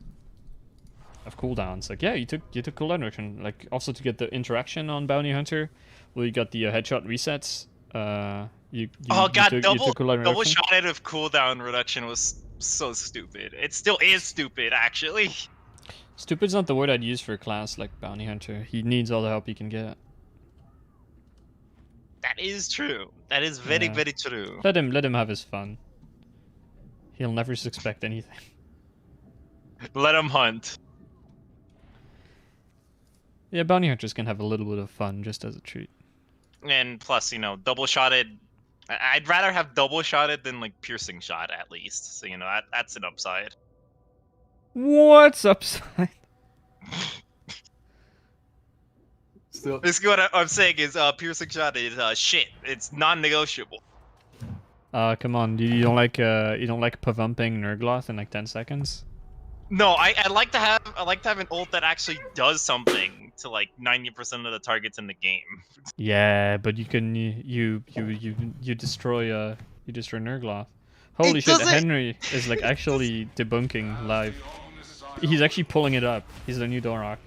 of cooldowns. Like, yeah, you took cooldown reduction. Like, also to get the interaction on Bounty Hunter, well, you got the headshot resets. You double shotted of cooldown reduction was so stupid. It still is stupid, actually. Stupid's not the word I'd use for a class like Bounty Hunter. He needs all the help he can get. That is true. That is very, Yeah. very true. Let him have his fun. He'll never suspect anything. Let him hunt. Yeah, Bounty Hunters can have a little bit of fun just as a treat. And plus, you know, double shotted. I'd rather have double shotted than like piercing shot at least. So you know that's an upside. What's upside? Still. Basically, what I'm saying is, piercing shot is shit. It's non-negotiable. Come on, you don't like pavumping Nurgloth in like 10 seconds? No, I like to have an ult that actually does something to like 90% of the targets in the game. Yeah, but you can you destroy Nurgloth. Holy shit, doesn't- Henry is like actually debunking live. He's actually pulling it up. He's the new Dorok.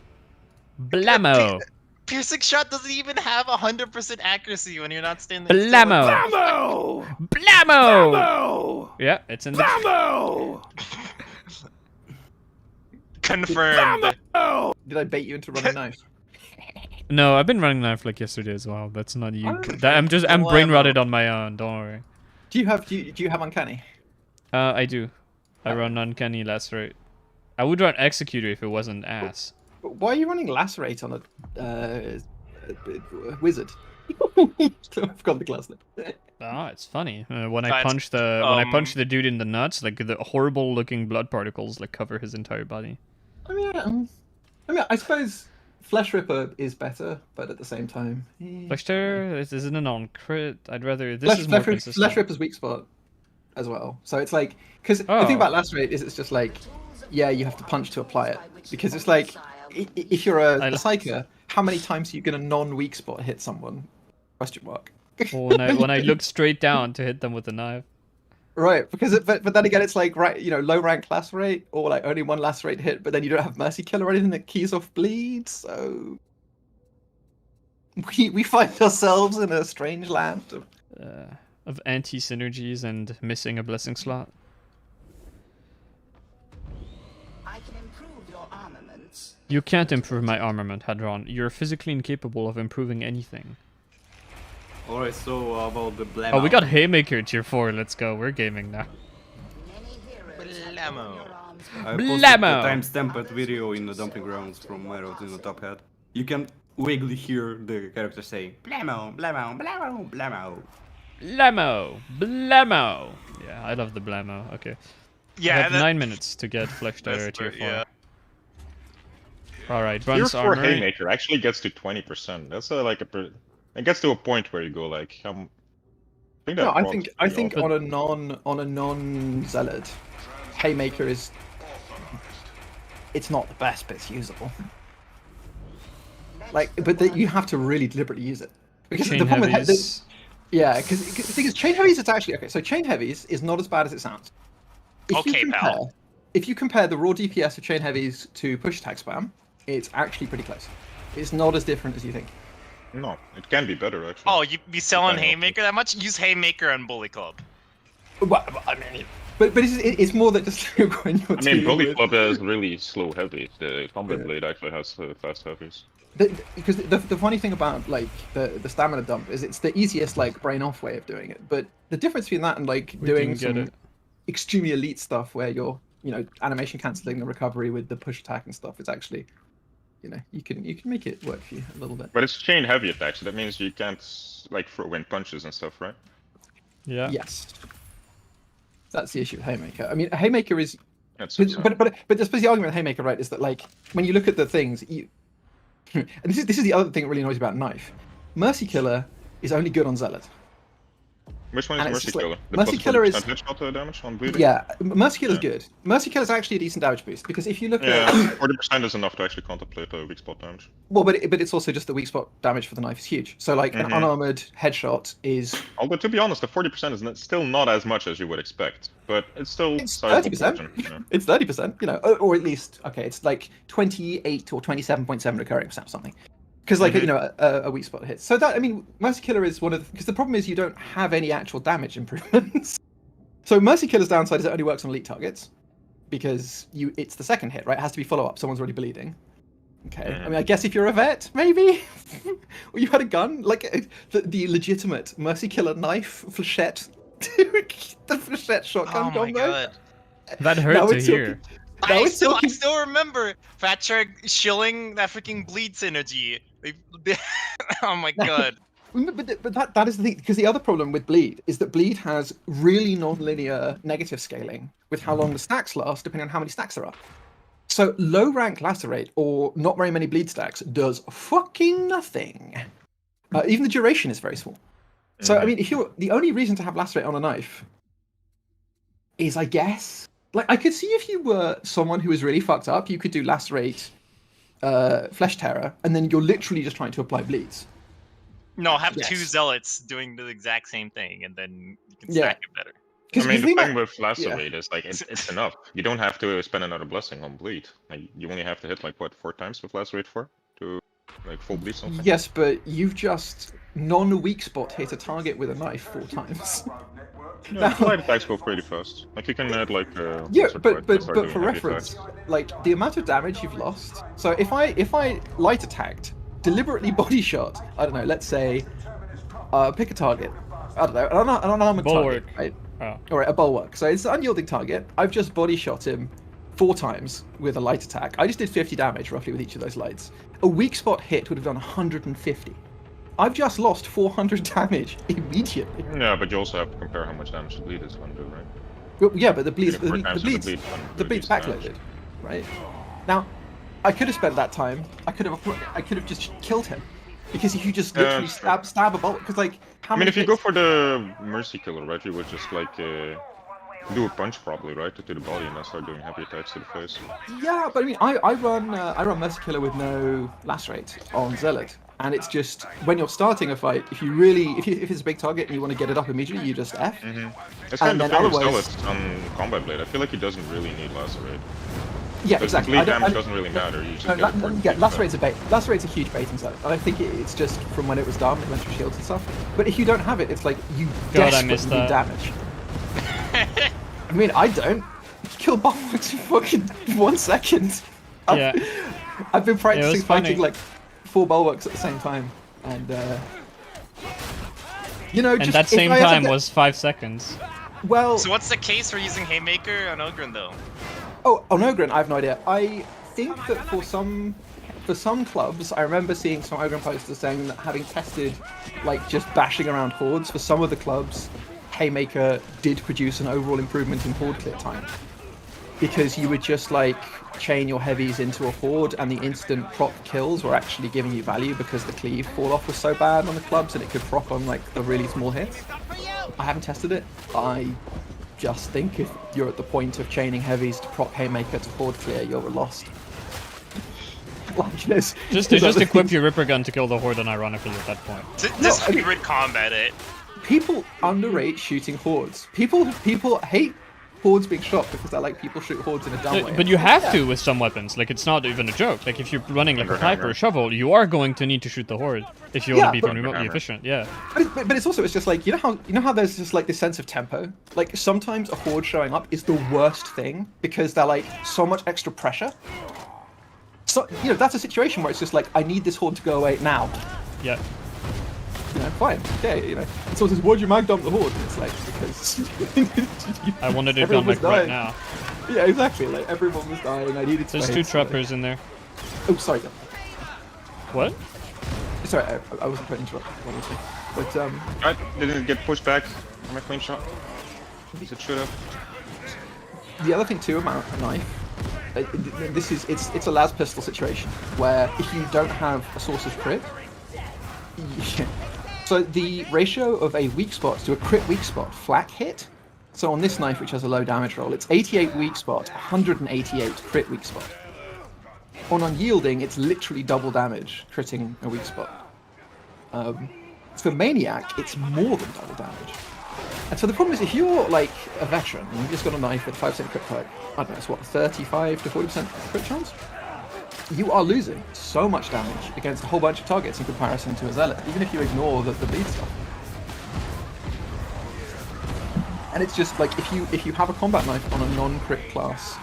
Blammo! Piercing shot doesn't even have 100% accuracy when you're not standing. Blammo! Blammo! Blammo! Blammo! Yeah, it's in the Blammo! Confirmed. Blammo! Did I bait you into running knife? No, I've been running knife like yesterday as well. That's not you. I'm brain rotted on my own. Don't worry. Do you have uncanny? I do. I run uncanny last rate. I would run executor if it wasn't ass. Why are you running lacerate on a wizard? I've got the class name. Ah, it's funny. When I That's, punch the dude in the nuts, like the horrible looking blood particles like cover his entire body. I mean, I suppose Flesh Ripper is better, but at the same time, Flesh Terror isn't a non-crit. I'd rather this is more consistent. Flesh Ripper's weak spot as well. So it's like, because the thing about lacerate is it's just like, yeah, you have to punch to apply it, because it's like, if you're a psyker, how many times are you gonna non-weak spot hit someone? Question mark. when I look straight down to hit them with the knife. Right, because but then again, it's like low rank lacerate or like only one lacerate hit, but then you don't have mercy kill or anything that keys off bleed, so we find ourselves in a strange land of anti synergies and missing a blessing slot. I can improve your armaments. You can't improve my armament, Hadron. You're physically incapable of improving anything. Alright, so about the Blammo. Oh, we got Haymaker tier 4. Let's go. We're gaming now. Blammo. I posted the time-stamped video in the dumping grounds from Myro in the top hat. You can vaguely hear the character saying Blammo, Blammo, Blammo, Blammo. Blammo! Blammo! Yeah, I love the Blammo. Okay. Yeah, I have 9 minutes to get Flesh Terror tier 4. Yeah. Alright, Tier Bronze 4 Armor. Haymaker actually gets to 20%. That's it gets to a point where you go like, I think that No, I procs think pretty on a non zealot, Haymaker is, it's not the best, but it's usable. Like, but you have to really deliberately use it, because Chain the problem heavies. with yeah, because the thing is, chain heavies, it's actually okay. So chain heavies is not as bad as it sounds. If you compare the raw DPS of chain heavies to push attack spam, it's actually pretty close. It's not as different as you think. No, it can be better actually. Oh, you be selling Depending on- Haymaker that much? Use Haymaker on Bully Club. Well, I mean, but it's more that just when you're I mean, dealing Bully with- Club has really slow heavies. The Combat Blade actually has fast heavies. Because the funny thing about like the stamina dump is it's the easiest like brain off way of doing it, but the difference between that and like doing didn't get some extremely elite stuff where you're animation cancelling the recovery with the push attack and stuff is actually, you can make it work for you a little bit. But it's chain heavy attacks, so that means you can't like throw in punches and stuff, right? Yeah. Yes, that's the issue with Haymaker. I mean, Haymaker is, That's but I suppose the argument with Haymaker, right, is that like when you look at the things, and this is the other thing that really annoys about Knife. Mercy Killer is only good on Zealot. Which one And is it's Mercy just like- Killer? The Mercy plus Killer is- 40% headshot damage on bleeding? Yeah, Mercy Killer's Yeah. good. Mercy Killer's actually a decent damage boost, because if you look Yeah, at 40% is enough to actually contemplate weak spot damage. well, but it's also just the weak spot damage for the knife is huge. So like an unarmored headshot is Although to be honest, the 40% is still not as much as you would expect, but it's still It's sizable 30%. portion, yeah. It's 30%, or at least okay, it's like 28 or 27.7 recurring percent or something. Because like a weak spot hit. So that, I mean, Mercy Killer is one of because the problem is you don't have any actual damage improvements. So Mercy Killer's downside is it only works on elite targets, because it's the second hit, right? It has to be follow up. Someone's already bleeding. Okay. I mean, I guess if you're a vet, maybe, or you had a gun, like the legitimate Mercy Killer knife flechette, the flechette shotgun Oh my combo. god. That Now hurt to it's hear. I still remember Fat Shark shilling that freaking bleed synergy. Oh my god. But that is the thing, because the other problem with Bleed is that Bleed has really non-linear negative scaling with how long the stacks last, depending on how many stacks there are. So low rank Lacerate or not very many Bleed stacks does fucking nothing. Even the duration is very small. So I mean, if you're the only reason to have Lacerate on a knife is, I guess, like I could see if you were someone who was really fucked up, you could do Lacerate, Flesh Terror, and then you're literally just trying to apply bleeds. No, have Yes. two zealots doing the exact same thing, and then you can Yeah. stack it better. I mean, the thing thing about- with Lacerate is like it's enough. You don't have to spend another blessing on bleed. Like you only have to hit like what 4 times with Lacerate 4 to like full bleed something. Yes, but you've just non-weak spot hit a target with a knife 4 times. Yeah, light attacks go pretty fast. Like you can add like Yeah, once or but twice start doing for heavy reference, attacks. like the amount of damage you've lost. So if I light attacked, deliberately body shot, I don't know, let's say, pick a target. I don't know, an unarmored Bulwark. target, right? Oh. All right, a bulwark. So it's an unyielding target. I've just body shot him 4 times with a light attack. I just did 50 damage roughly with each of those lights. A weak spot hit would have done 150. I've just lost 400 damage immediately. Yeah, but you also have to compare how much damage the bleed is going to do, right? Well, yeah, but the bleed's Four times the bleed the bleed's backloaded, right? Now, I could have spent that time. I could have just killed him, because if you just literally sure. stab a bolt, because like how I mean, many if you hits- go for the Mercy Killer, right, you would just like do a punch probably, right, to the body and then start doing heavy attacks to the face. Yeah, but I mean, I run Mercy Killer with no lacerate on Zealot, and it's just when you're starting a fight, if it's a big target and you want to get it up immediately, you just F. It's kind And of then the thing with otherwise- Zealots on Combat Blade. I feel like he doesn't really need lacerate. Yeah, The exactly. bleed damage doesn't really matter. You just No, get it for the lacerate's a bait. Lacerate's a huge bait in Zealot. And I think it's just from when it was done, it went through shields and stuff. But if you don't have it, it's like you God, I missed desperately need that. damage. I mean, I don't. Kill Bulwarks in fucking 1 second. Yeah. I've been practicing was funny. fighting like 4 Bulwarks at the same time, and you know, And just that if same I ever time get- was 5 seconds. well. So what's the case for using Haymaker on Ogren though? Oh, on Ogren, I have no idea. I think that for some clubs, I remember seeing some Ogren posters saying that having tested, like, just bashing around hordes, for some of the clubs, Haymaker did produce an overall improvement in horde clear time. Because you would just, like, chain your heavies into a horde, and the instant prop kills were actually giving you value because the cleave fall-off was so bad on the clubs, and it could prop on, like, the really small hits. I haven't tested it. I just think if you're at the point of chaining heavies to prop Haymaker to horde clear, you're lost. Like, Just equip your Ripper Gun to kill the Horde, unironically at that point. Just hybrid combat it. People underrate shooting hordes. People hate hordes being shot because they like people shoot hordes in a dumb way. But you have to with some weapons. Like, it's not even a joke. Like, if you're running like a pipe or a shovel, you are going to need to shoot the Horde if you want to be even remotely efficient. Yeah. But it's also, it's just like, you know how there's just like this sense of tempo. Like sometimes a horde showing up is the worst thing because they're like so much extra pressure. So that's a situation where it's just like, I need this horde to go away now. Yeah. Fine. Okay. So it says, why'd you mag dump the horde? And it's like, because I wanted it everyone done was like right dying. now. Yeah, exactly. Like everyone was dying. I needed space. There's 2 trappers in there. Oh, sorry. What? Sorry, I wasn't trying to interrupt. Honestly. But I didn't get pushed back on my clean shot. It should have. the other thing too about a knife, it's a las pistol situation where if you don't have a source of crit, so the ratio of a weak spot to a crit weak spot flak hit. So on this knife, which has a low damage roll, it's 88 weak spot, 188 crit weak spot. On unyielding, it's literally double damage, critting a weak spot. For Maniac, it's more than double damage. And so the problem is, if you're like a veteran and you've just got a knife with 5% crit type, I don't know, it's what, 35 to 40% crit chance? You are losing so much damage against a whole bunch of targets in comparison to a Zealot, even if you ignore the bleed stuff. And it's just like, if you have a combat knife on a non-crit class,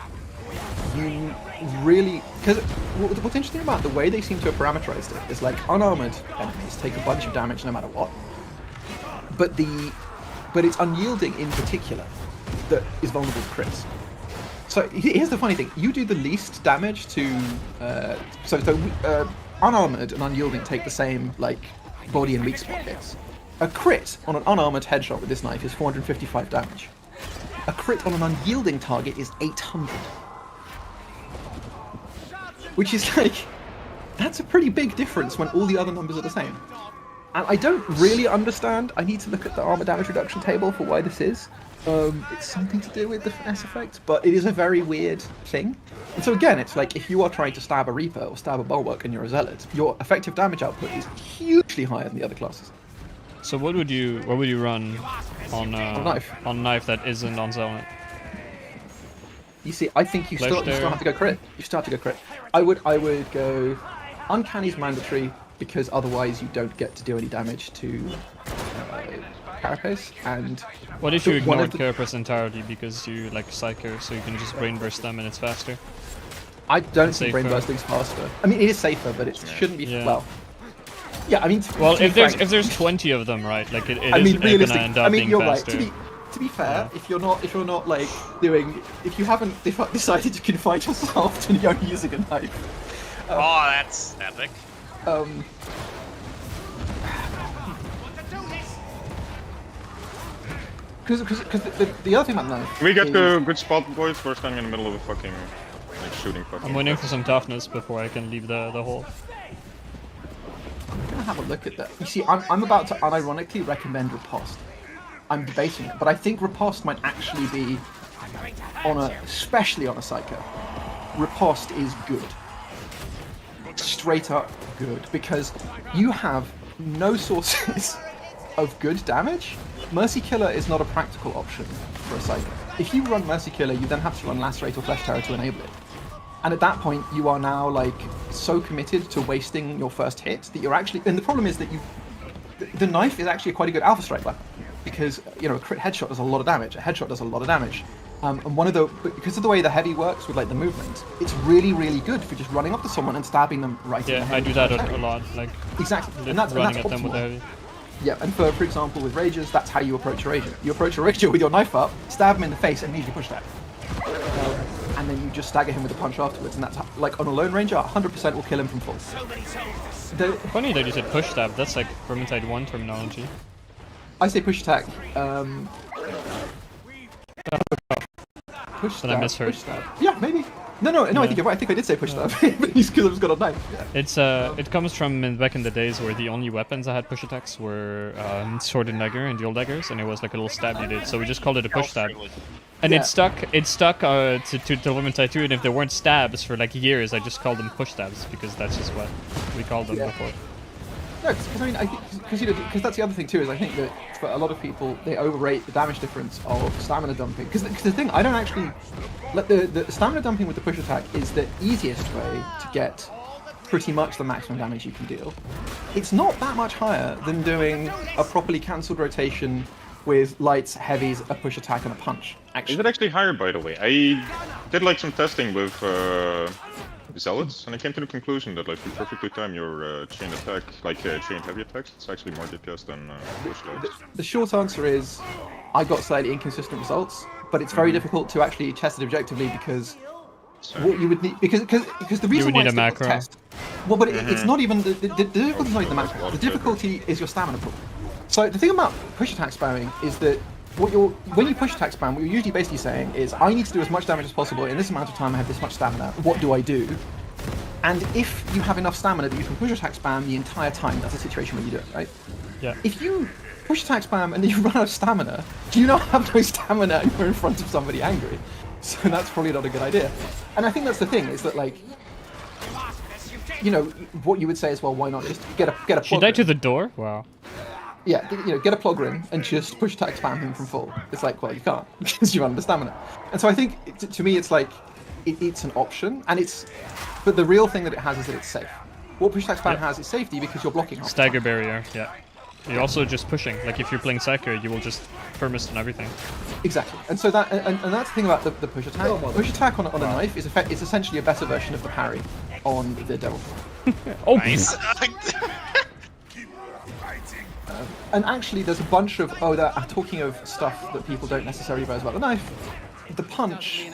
you really... Because what's interesting about the way they seem to have parameterized it is like unarmored enemies take a bunch of damage no matter what, but it's unyielding in particular that is vulnerable to crits. So here's the funny thing: you do the least damage to unarmored and unyielding take the same like body and weak spot hits. A crit on an unarmored headshot with this knife is 455 damage. A crit on an unyielding target is 800. Which is like, that's a pretty big difference when all the other numbers are the same. And I don't really understand. I need to look at the armor damage reduction table for why this is. It's something to do with the finesse effect, but it is a very weird thing. And so again, it's like if you are trying to stab a Reaper or stab a Bulwark and you're a Zealot, your effective damage output is hugely higher than the other classes. So what would you run on knife? On knife that isn't on Zealot? You see, I think you still have to go crit. You still have to go crit. I would go Uncanny is mandatory because otherwise you don't get to do any damage to Carapace. And what if you ignored Carapace entirely because you like Psycho, so you can just brain burst them and it's faster? I don't think brain bursting's faster. I mean, it is safer, but it shouldn't be well. Yeah, I mean. Well, if there's 20 of them, right? Like it I is mean, gonna end up being you're faster. right. To be fair, if you're not like doing, if you haven't decided to confine yourself to only using a knife, Oh, that's epic. because the other thing about knife. Can we get is, the good spot, boys? We're standing in the middle of a fucking like shooting fucking. I'm waiting for some toughness before I can leave the hole. I'm gonna have a look at that. You see, I'm about to unironically recommend Riposte. I'm debating it, but I think Riposte might actually be especially on a Psycho. Riposte is good. Straight up good, because you have no sources of good damage. Mercy Killer is not a practical option for a Psycho. If you run Mercy Killer, you then have to run Lacerate or Flesh Terror to enable it. And at that point, you are now like so committed to wasting your first hit that you're actually. And the problem is that the knife is actually quite a good Alpha Strike weapon, because a crit headshot does a lot of damage. A headshot does a lot of damage. And because of the way the heavy works with like the movement, it's really, really good for just running up to someone and stabbing them right in the Yeah, head. I do that a lot. Like Exactly, and that's running at them with the optimal. heavy. Yeah, and for example, with Rages, that's how you approach a Rager. You approach a Rager with your knife up, stab him in the face, and immediately push that. And then you just stagger him with a punch afterwards, and that's how, like on a Lone Ranger, 100% will kill him from full. Funny that you said push stab. That's like Vermintide 1 terminology. I say push attack. Push stab. But I misheard. Push stab. Yeah, maybe. No, I think you're right. I think I did say push stab. But he's because I've just got a knife. Yeah. It comes from back in the days where the only weapons that had push attacks were sword and dagger and dual daggers, and it was like a little stab you did. So we just called it a push stab. And Yeah. it stuck to Vermintide 2, and if there weren't stabs for like years, I just called them push stabs because that's just what we called them before. No, because I mean, I think because that's the other thing too is I think that for a lot of people they overrate the damage difference of stamina dumping. Because the thing I don't actually like the stamina dumping with the push attack is the easiest way to get pretty much the maximum damage you can deal. It's not that much higher than doing a properly cancelled rotation with lights, heavies, a push attack, and a punch. Is it actually higher, by the way? I did like some testing with Zealots, and I came to the conclusion that like you perfectly time your chain attack, like chain heavy attacks, it's actually more DPS than push attacks. The short answer is I got slightly inconsistent results, but it's very difficult to actually test it objectively because what you would need because the reason why need it's a difficult to macro. test. Well, but it's not even the difficulty is not even the macro. The difficulty is your stamina pool. So the thing about push attack spamming is that when you push attack spam, what you're usually basically saying is I need to do as much damage as possible in this amount of time. I have this much stamina. What do I do? And if you have enough stamina that you can push attack spam the entire time, that's a situation where you do it, right? Yeah. If you push attack spam and then you run out of stamina, do you not have no stamina and you're in front of somebody angry? So that's probably not a good idea. And I think that's the thing, is that like, what you would say is, well, why not just get a She died to the door? Wow. Yeah, get a Plogrin and just push attack spam him from full. It's like, well, you can't because you run out of stamina. And so I think, to me, it's like, it's an option, but the real thing that it has is that it's safe. What push attack spam has is safety because you're blocking half the Stagger time. barrier, yeah. You're also just pushing. Like if you're playing Psycho, you will just permist and everything. Exactly, and so that and that's the thing about the push attack. Push attack on a knife is essentially a better version of the parry on the Devil. Oh, Nice. And actually, there's a bunch of talking of stuff that people don't necessarily realize about the knife. The punch.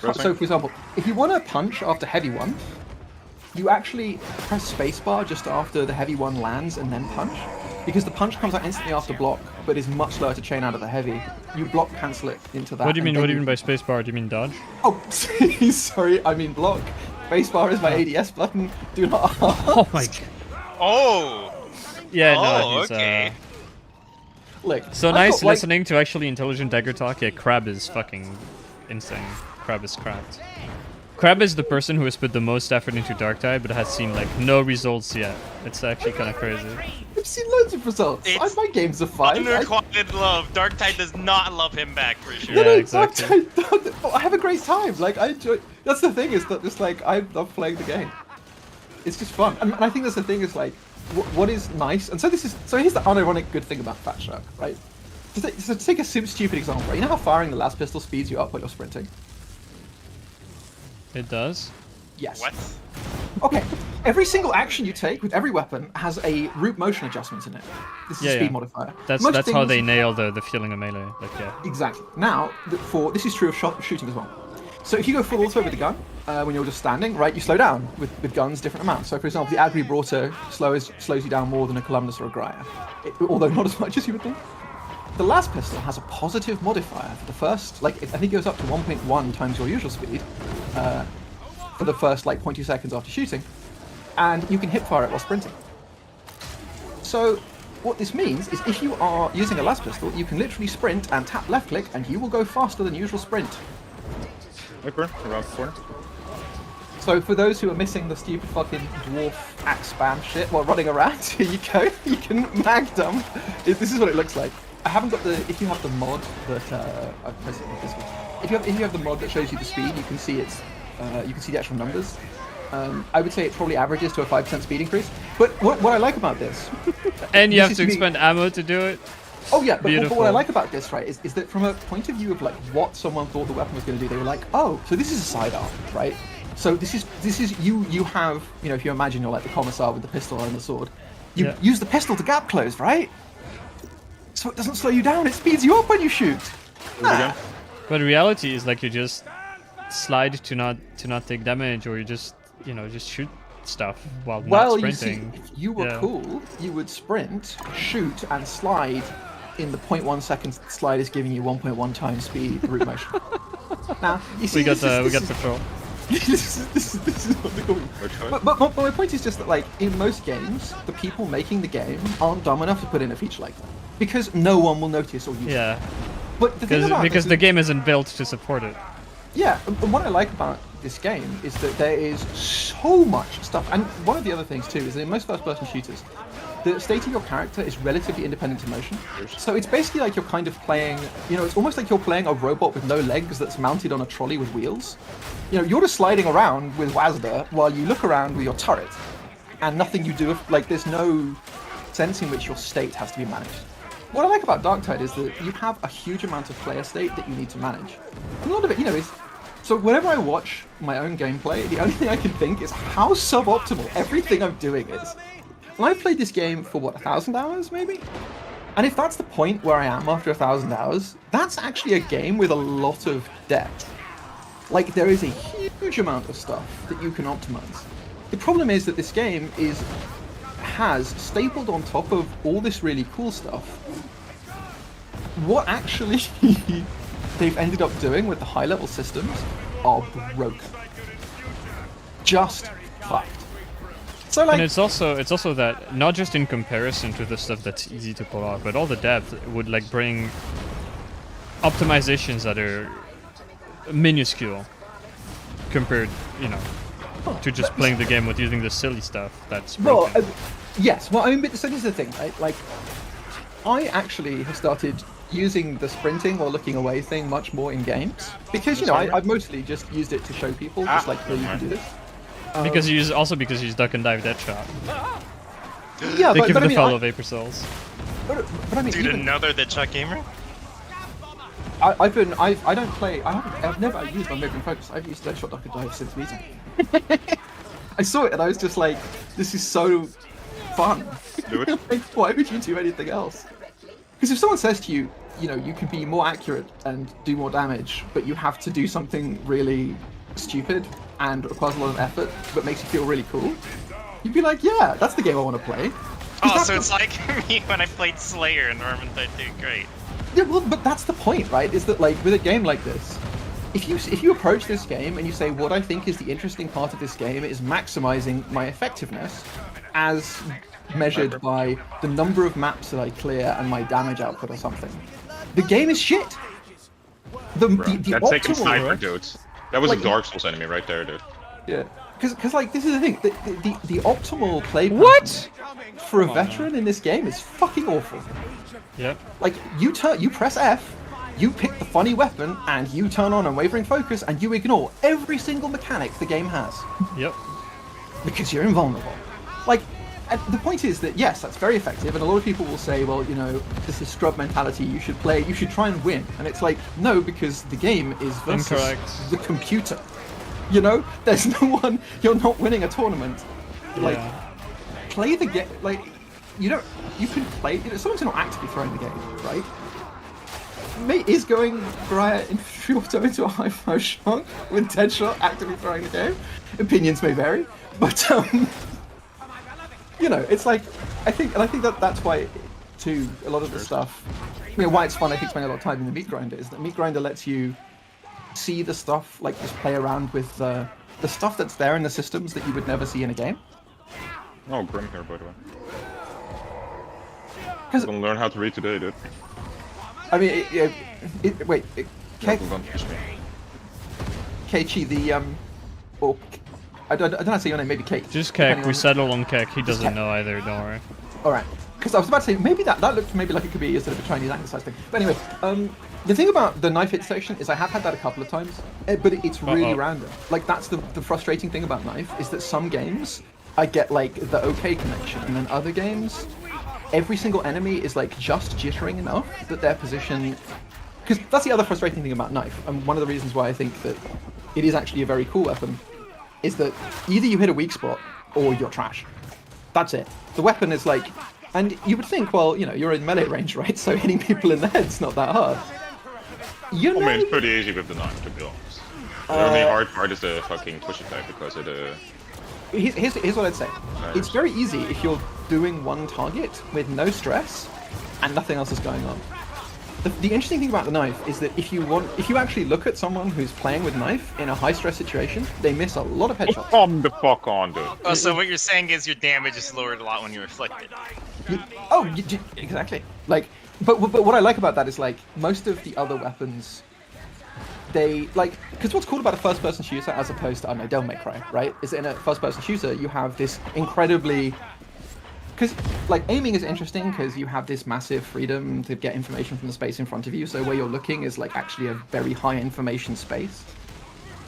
So, for example, if you want to punch after heavy one, you actually press spacebar just after the heavy one lands and then punch, because the punch comes out instantly after block, but is much slower to chain out of the heavy. You block cancel it into that. What do you mean? What do you mean by spacebar? Do you mean dodge? Oh, sorry, I mean block. Spacebar is my ADS button. Do not. Oh my god. Oh. Yeah, no, Oh, he's okay. Look, So I've nice got, like- listening to actually intelligent dagger talk. Yeah, Crab is fucking insane. Crab is cracked. Crab is the person who has put the most effort into Darktide, but has seen like no results yet. It's actually kind of crazy. I've seen loads of results. My games are fine. Unrequited love. Darktide does not love him back for sure. Yeah, exactly. I have a great time. Like I enjoy. That's the thing, is that just like I love playing the game. It's just fun, and I think that's the thing, is like what is nice. And so here's the unironic good thing about Fat Shark, right? So take a stupid example. Right? You know how firing the last pistol speeds you up while you're sprinting? It does. Yes. What? Okay, every single action you take with every weapon has a root motion adjustment in it. This is Yeah, a speed yeah. modifier. That's Most how things- they nail the feeling of melee. Like yeah. Exactly. Now, this is true of shooting as well. So if you go full auto with the gun, when you're just standing, right, you slow down with guns different amounts. So for example, the Agri Brauto slows you down more than a Columnus or a Graia, although not as much as you would think. The last pistol has a positive modifier for the first, like I think it goes up to 1.1 times your usual speed for the first like 0.2 seconds after shooting, and you can hip fire it while sprinting. So what this means is if you are using a las pistol, you can literally sprint and tap left click, and you will go faster than usual sprint. Look, we're around the corner. So for those who are missing the stupid fucking dwarf axe spam shit while running around, here you go. You can mag dump. This is what it looks like. I haven't got the. If you have the mod that I've posted it this one. If you have the mod that shows you the speed, you can see it's. You can see the actual numbers. I would say it probably averages to a 5% speed increase. But what I like about this. And you this have is to me- expend ammo to do it. Oh yeah, but what I Beautiful. like about this, right, is that from a point of view of like what someone thought the weapon was going to do, they were like, oh, so this is a sidearm, right? So this is you have, you know, if you imagine you're like the commissar with the pistol and the sword, you Yeah. use the pistol to gap close, right? So it doesn't slow you down; it speeds you up when you shoot. Again. But the reality is like you just slide to not take damage, or you just just shoot stuff while Well, not you see, sprinting. if you were Yeah. cool, you would sprint, shoot, and slide. In the 0.1 seconds, the slide is giving you 1.1 times speed root motion. Now you see, We got this is- we this got is- patrol. this is what they're going. Which way? But my point is just that, like, in most games, the people making the game aren't dumb enough to put in a feature like that. Because no one will notice or use it. Yeah, But the thing about because this the is- game isn't built to support it. Yeah, and what I like about this game is that there is so much stuff. And one of the other things, too, is that in most first-person shooters, the state of your character is relatively independent of motion. So it's basically like you're kind of playing, it's almost like you're playing a robot with no legs that's mounted on a trolley with wheels. You're just sliding around with WASDA while you look around with your turret. And nothing you do, like, there's no sense in which your state has to be managed. What I like about Darktide is that you have a huge amount of player state that you need to manage. And a lot of it, is... So whenever I watch my own gameplay, the only thing I can think is how suboptimal everything I'm doing is. And I've played this game for, 1,000 hours, maybe? And if that's the point where I am after 1,000 hours, that's actually a game with a lot of depth. Like, there is a huge amount of stuff that you can optimize. The problem is that this game has stapled on top of all this really cool stuff what actually they've ended up doing with the high-level systems are broken. Just fucked. So, like, And it's also that not just in comparison to the stuff that's easy to pull off, but all the depth would like bring optimizations that are minuscule compared, to just playing the game with using the silly stuff that's well, broken. yes. Well, I mean, but so this is the thing, right? Like, I actually have started using the sprinting or looking away thing much more in games because I've mostly just used it to show people, just like, you can do this. Because you use duck and dive dead shot. Yeah, Thank you for but I the mean, follow, Vapor Souls. but I mean, Dude, even, another Deadshot gamer? I've never used Unmoving Focus. I've used Deadshot Duck and Dive since meeting. I saw it and I was just like, this is so fun. Do it. Like, why would you do anything else? Because if someone says to you, you can be more accurate and do more damage, but you have to do something really stupid and requires a lot of effort, but makes you feel really cool, you'd be like, yeah, that's the game I want to play. 'Cause Oh, that's so the- it's like me when I played Slayer in Vermintide 2. Great. Yeah, well, but that's the point, right? Is that, like, with a game like this, if you approach this game and you say, what I think is the interesting part of this game is maximizing my effectiveness as measured by the number of maps that I clear and my damage output or something, the game is shit. The That's taking optimal... sniper, dude. That was Like- a Dark Souls enemy right there, dude. Yeah, because like, this is the thing, the optimal play pattern What? for a veteran in this game is fucking awful. Yep. Like, you press F, you pick the funny weapon, and you turn on Unwavering Focus, and you ignore every single mechanic the game has. Yep. Because you're invulnerable. Like, and the point is that, yes, that's very effective, and a lot of people will say, well, this is scrub mentality, you should try and win. And it's like, no, because the game is versus Incorrect. the computer. You know, there's no one. You're not winning a tournament. Like, Yeah. play the game. Like, you don't. You can play. You know, someone's not actively throwing the game, right? Mate is going Briar Infantry Auto into a high fire shock with Deadshot actively throwing the game. Opinions may vary, but you know, it's like I think that that's why, too, a lot of the stuff. I mean, why it's fun. I think spending a lot of time in the Meat Grinder is that Meat Grinder lets you see the stuff, like just play around with the stuff that's there in the systems that you would never see in a game. Oh, Grim here, by the way. Because Gonna learn how to read today, dude. I mean, wait, Don't push me. Keiichi, the or I don't know how to say your name. Maybe Kate. Just depending Keck. We on- settled on Keck. He doesn't Keck. know either. Don't worry. All right. Because I was about to say maybe that looked maybe like it could be a sort of a Chinese exercise thing. But anyway, the thing about the knife hit section is I have had that a couple of times, but it's really random. Like that's the frustrating thing about knife is that some games I get like the okay connection, and then other games, every single enemy is like just jittering enough that their position. Because that's the other frustrating thing about knife, and one of the reasons why I think that it is actually a very cool weapon is that either you hit a weak spot or you're trash. That's it. The weapon is like, and you would think, well, you know, you're in melee range, right? So hitting people in the head's not that hard. You know, I mean, it's pretty easy with the knife, to be honest. The only hard part is the fucking push attack because of the. here's what I'd say. It's very easy if you're doing one target with no stress and nothing else is going on. The interesting thing about the knife is that if you actually look at someone who's playing with knife in a high stress situation, they miss a lot of headshots. Come the fuck on, dude. Oh, so what you're saying is your damage is lowered a lot when you reflect it. Exactly. Like, but what I like about that is like most of the other weapons, they like because what's cool about a first-person shooter as opposed to I don't know Devil May Cry, right? Is in a first-person shooter you have this incredibly because like aiming is interesting because you have this massive freedom to get information from the space in front of you. So where you're looking is like actually a very high information space.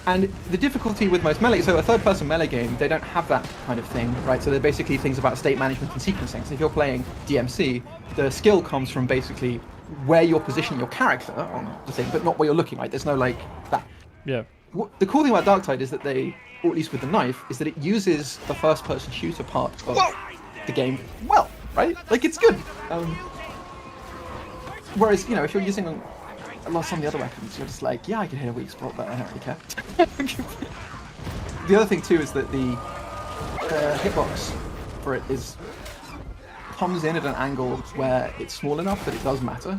And the difficulty with most melee, so a third-person melee game, they don't have that kind of thing, right? So they're basically things about state management and sequencing. So if you're playing DMC, the skill comes from basically where you're positioning your character on the thing, but not where you're looking, right? There's no like that. Yeah. The cool thing about Darktide is that they, or at least with the knife, is that it uses the first-person shooter part of the game well, right? Like it's good. Whereas, you know, if you're using some of the other weapons, you're just like, yeah, I can hit a weak spot, but I don't really care. The other thing too is that the hitbox for it comes in at an angle where it's small enough that it does matter.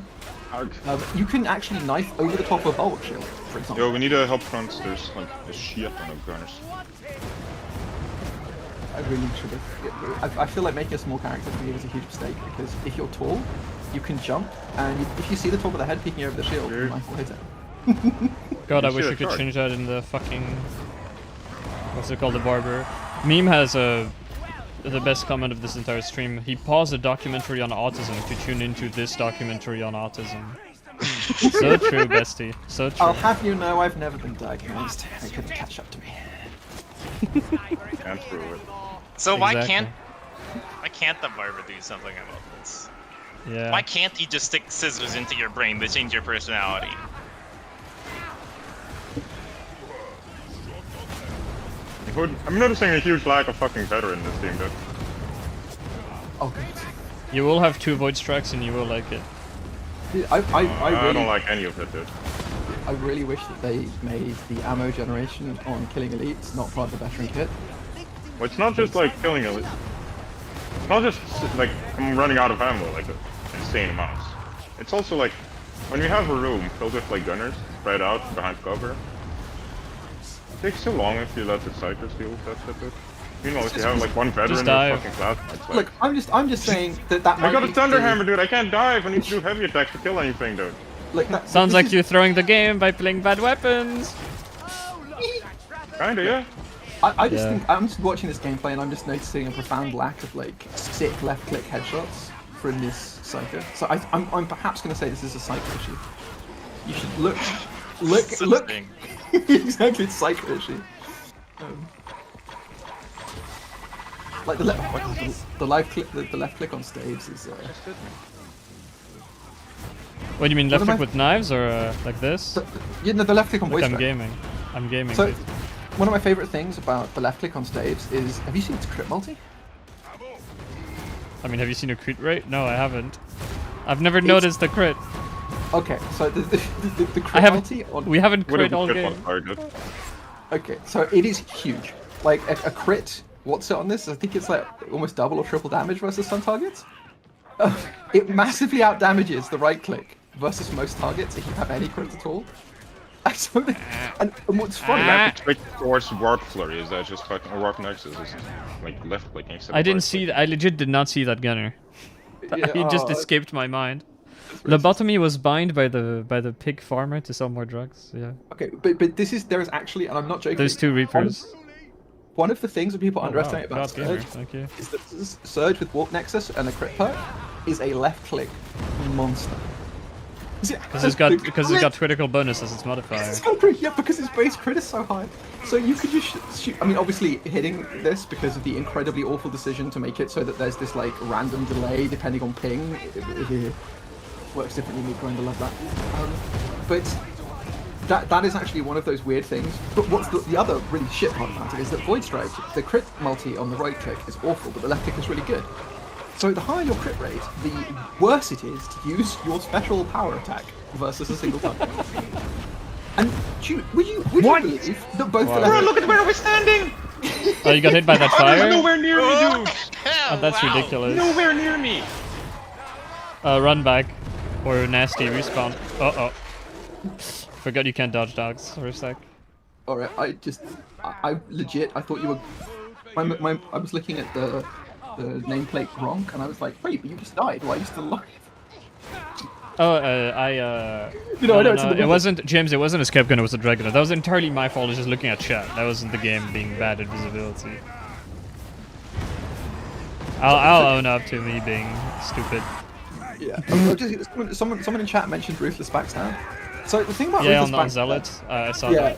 You can actually knife over the top of Bulk Shield, for example. Yo, we need a help front. There's like a shit ton of gunners. I really should have. I feel like making a small character for me was a huge mistake because if you're tall, you can jump, and if you see the top of the head peeking over the shield, you might hit it. God, I You wish should you could have change that in the fucking. What's it called? The barber. Meme has the best comment of this entire stream. He paused a documentary on autism to tune into this documentary on autism. So true, bestie. So true. I'll have you know I've never been diagnosed. They couldn't catch up to me. Can't through it. So why Exactly. can't the barber do something about this? Yeah. Why can't he just stick scissors into your brain to change your personality? I'm noticing a huge lack of fucking veteran in this team, dude. Oh, good. You will have 2 void strikes and you will like it. Dude, I I really, don't like any of it, dude. I really wish that they made the ammo generation on killing elites not part of the veteran kit. Well, it's not just like killing it. It's not just like I'm running out of ammo, like insane amounts. It's also like when you have a room filled with like gunners spread out behind cover. It takes so long if you let the Cyclers deal with that shit, dude. You know, if you have like one veteran in dive. fucking class, it's like, Look, I'm just saying that I might got a be Thunder the- Hammer, dude. I can't dive. I need to do heavy attacks to kill anything, dude. Like that, Sounds this like is- you're throwing the game by playing bad weapons. Kinda, yeah. I just Yeah. think I'm just watching this gameplay and I'm just noticing a profound lack of like sick left-click headshots from this Psycho. So I'm perhaps going to say this is a Psycho issue. You should look. Thing. Exactly, it's Psycho issue. Like the left click on staves is. What do you mean, What left am click I- with knives or like this? You know, the left click on Like voice I'm crack. gaming. I'm gaming. So, dude. one of my favorite things about the left click on staves is, have you seen its crit multi? I mean, have you seen a crit rate? No, I haven't. I've never noticed the crit. Okay, so the crit I haven't. multi on... We haven't What if crit all the crit game. one target? Okay, so it is huge. Like a crit, what's it on this? I think it's like almost double or triple damage versus some targets. It massively out damages the right click versus most targets if you have any crit at all. And what's funny, Trick towards Warp Flurry, is that just fucking, or Warp Nexus, is like left clicking instead of I didn't right see clicking? that. I legit did not see that gunner. Yeah, He just oh, escaped my mind. racist. Lobotomy was bind by the pig farmer to sell more drugs. Yeah. Okay, but there is actually, and I'm not joking. There's 2 Reapers. One of the things that people underestimate Oh, wow. about God gamer, Surge thank you. is that Surge with Warp Nexus and a crit perk is a left click monster. Because it's got critical bonuses. It's modifier. It's so great, yeah, because its base crit is so high. So you could just shoot. I mean, obviously hitting this because of the incredibly awful decision to make it so that there's this like random delay depending on ping. It works differently. Me going to love that. But that is actually one of those weird things. But what's the other really shit part about it is that Void Strike, the crit multi on the right click is awful, but the left click is really good. So the higher your crit rate, the worse it is to use your special power attack versus a single target. And would you believe that both the left... Look at where we're standing! Oh, you got hit by that fire? Nowhere near me, dude! Oh, that's ridiculous. Nowhere near me! Run back. Or nasty respawn. Uh-oh. Forgot you can't dodge dogs for a sec. Alright, I legit, I thought you were... I was looking at the nameplate wrong, and I was like, wait, but you just died, why are you still alive? Oh, No, it's in the it wasn't, James, it wasn't a Skep gun, it was a Dragonaut. That was entirely my fault, I was just looking at chat. That wasn't the game being bad at visibility. I'll own up to me being stupid. Yeah. Someone in chat mentioned Ruthless Backstab. So the thing about Yeah, Ruthless on Backstab... Zealot, I saw Yeah. that.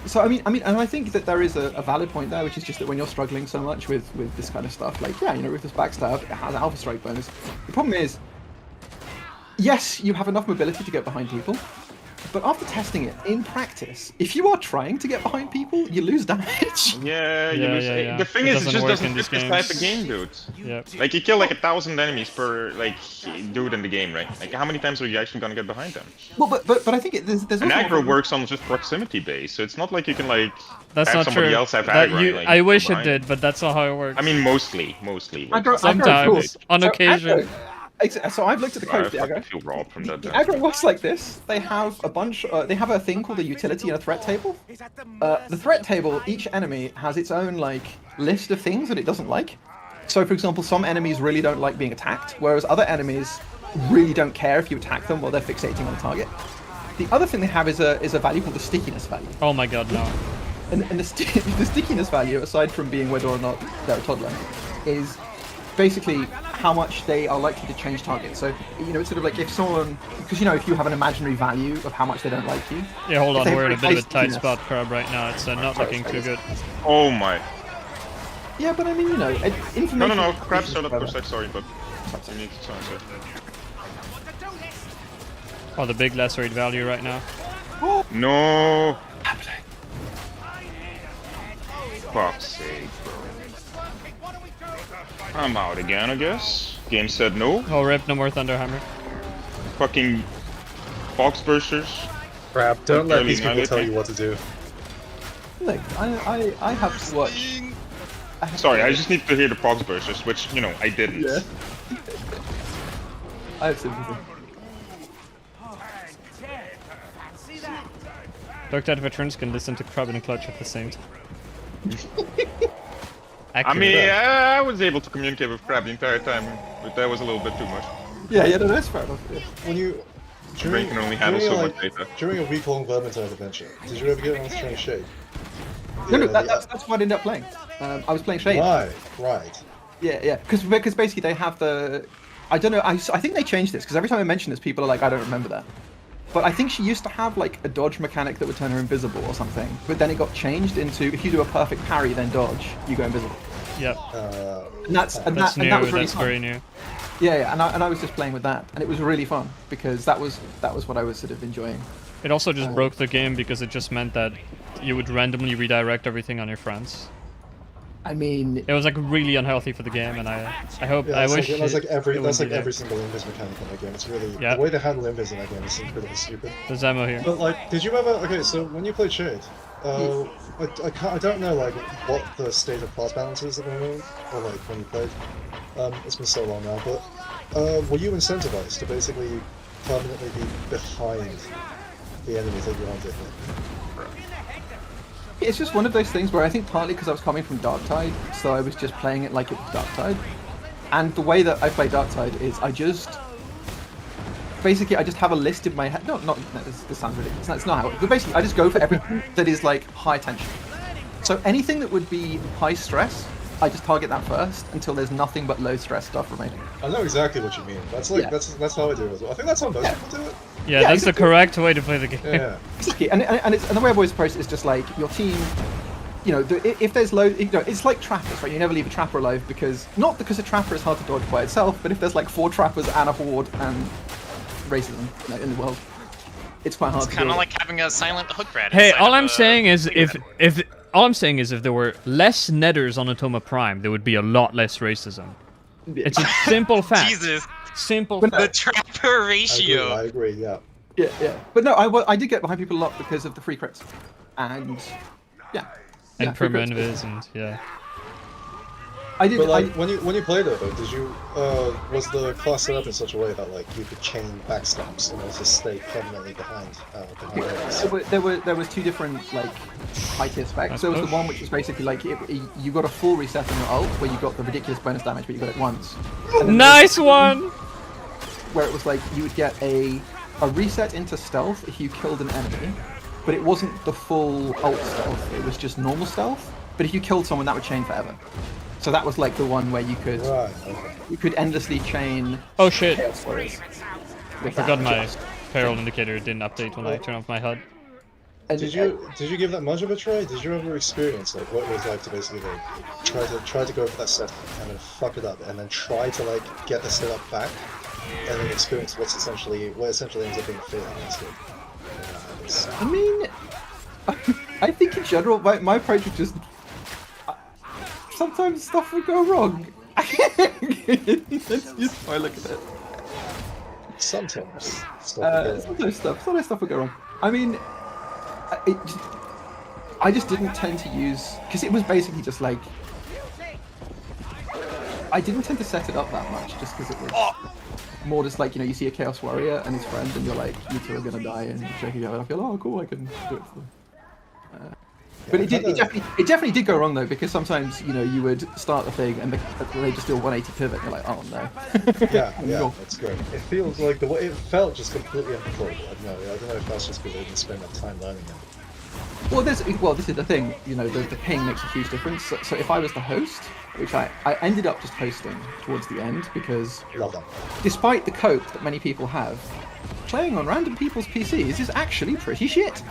So I mean, and I think that there is a valid point there, which is just that when you're struggling so much with this kind of stuff, like Ruthless Backstab, it has Alpha Strike bonus. The problem is, yes, you have enough mobility to get behind people, but after testing it in practice, if you are trying to get behind people, you lose damage. Yeah, you Yeah, lose. yeah. The thing It is, it doesn't just work doesn't in fit these this type of games. game, dude. Yep. Like, you kill like 1,000 enemies per, like, dude in the game, right? Like, how many times are you actually gonna get behind them? Well, but I think there's And also aggro works on just proximity base, so it's not like you can, like, That's have not somebody true. else have That aggro. you- like, I wish go it behind. did, but that's not how it works. I mean, mostly. Aggro Sometimes, rules. on So occasion. aggro- So I've looked at the I code for the fucking aggro. feel robbed from that. The aggro works like this. They have a bunch. They have a thing called a utility and a threat table. The threat table, each enemy has its own like list of things that it doesn't like. So, for example, some enemies really don't like being attacked, whereas other enemies really don't care if you attack them while they're fixating on a target. The other thing they have is a value called the stickiness value. Oh my god, no. And the stickiness value, aside from being whether or not they're a toddler, is basically how much they are likely to change targets. So, it's sort of like if someone, because if you have an imaginary value of how much they don't like you. Yeah, hold if on, they have we're in a very bit of a high tight stickiness- spot, Crab, right now. It's not looking too good. Oh my. Yeah, but I mean, information... No. Crab shut up for a sec, sorry, but you need to answer. Oh, the big lacerate value right now. No. Fuck's sake. I'm out again, I guess. Game said no. Oh, rip, no more Thunderhammer. Fucking box bursters. Crap, don't let Early these people tell night. you what to do. Look, I have to watch... Sorry, I just need to hear the box bursters, which, I didn't. Yeah. I have sympathy. Dr. Veterans can listen to Crab and Clutch at the same time. I mean, I was able to communicate with Crab the entire time, but that was a little bit too much. Yeah, no, that's fair enough. Yeah. When you... The brain can only handle so much data. During a week-long Vermintide adventure, did you ever get on Strange Shade? No, that's what I ended up playing. I was playing Shade. Right. Yeah, because basically they have the... I don't know, I think they changed this, because every time I mention this, people are like, I don't remember that. But I think she used to have, like, a dodge mechanic that would turn her invisible or something. But then it got changed into, if you do a perfect parry, then dodge, you go invisible. Yep. And that was really That's fun. very new. Yeah, and I was just playing with that, and it was really fun because that was what I was sort of enjoying. It also just broke the game because it just meant that you would randomly redirect everything on your friends. I mean, It was like really unhealthy for the game, and I hope Yeah, I that's wish like, that's like it every wouldn't be there. every single invis mechanic in that game. It's really Yeah. the way they handle invis in that game is incredibly stupid. There's ammo here. But like, did you ever? Okay, so when you played Shade, I don't know like what the state of class balance is at the moment, or like when you played. It's been so long now, but were you incentivized to basically permanently be behind the enemies that you wanted? it's just one of those things where I think partly because I was coming from Darktide, so I was just playing it like it was Darktide. And the way that I play Darktide is I just have a list in my head. No, this sounds ridiculous. It's not how it. But basically, I just go for everything that is like high tension. So anything that would be high stress, I just target that first until there's nothing but low stress stuff remaining. I know exactly what you mean. That's like Yeah. that's how I do it as well. I think that's how most people do it. Yeah, Yeah, that's the exactly. correct way to play the game. Yeah. Exactly, and the way I've always approached it is just like your team. You know, if there's it's like trappers, right? You never leave a trapper alive not because a trapper is hard to dodge by itself, but if there's like 4 trappers and a horde and racism in the world, it's quite hard. It's kind of like having a silent hook rat. Hey, inside all of I'm a saying is figure if there were less netters on Atoma Prime, there would be a lot less racism. It's a simple fact. Jesus, Simple But fact. the trapper ratio. I agree. Yeah. Yeah. But no, I did get behind people a lot because of the free crits, and yeah. And free perma crits. invis and yeah. I did. But like when you played it, though, did you was the class set up in such a way that like you could chain backstabs and also stay permanently behind enemies? There was 2 different like high tier specs. There was the one which was basically like you got a full reset on your ult where you got the ridiculous bonus damage, but you got it once. And then Nice one. where it was like you would get a reset into stealth if you killed an enemy, but it wasn't the full ult stealth. It was just normal stealth. But if you killed someone, that would chain forever. So that was like the one where you could endlessly chain. Oh shit! Chaos Warriors I with forgot that. my peril indicator didn't update when I turned off my HUD. And Did you give that much of a try? Did you ever experience like what it was like to basically like try to go for that setup and then fuck it up and then try to like get the setup back and then experience what essentially ends up being a failure instead? I mean, I think in general, my approach was just sometimes stuff would go wrong. That's just how I look at it. Sometimes Sometimes stuff would go wrong. I mean, I just didn't tend to use because it was basically just like I didn't tend to set it up that much just because it was more just like, you know, you see a Chaos Warrior and his friend and you're like, you two are gonna die, and you check it out and I feel, oh cool, I can do it for them. But it definitely did go wrong though, because sometimes, you know, you would start the thing and they just do a 180 pivot and you're like, oh no. yeah, that's great. It feels like the way it felt just completely uncontrollable. I don't know if that's just because I didn't spend that time learning it. Well, this is the thing, you know, the ping makes a huge difference. So if I was the host, which I ended up just hosting towards the end because Love that. despite the cope that many people have, playing on random people's PCs is actually pretty shit.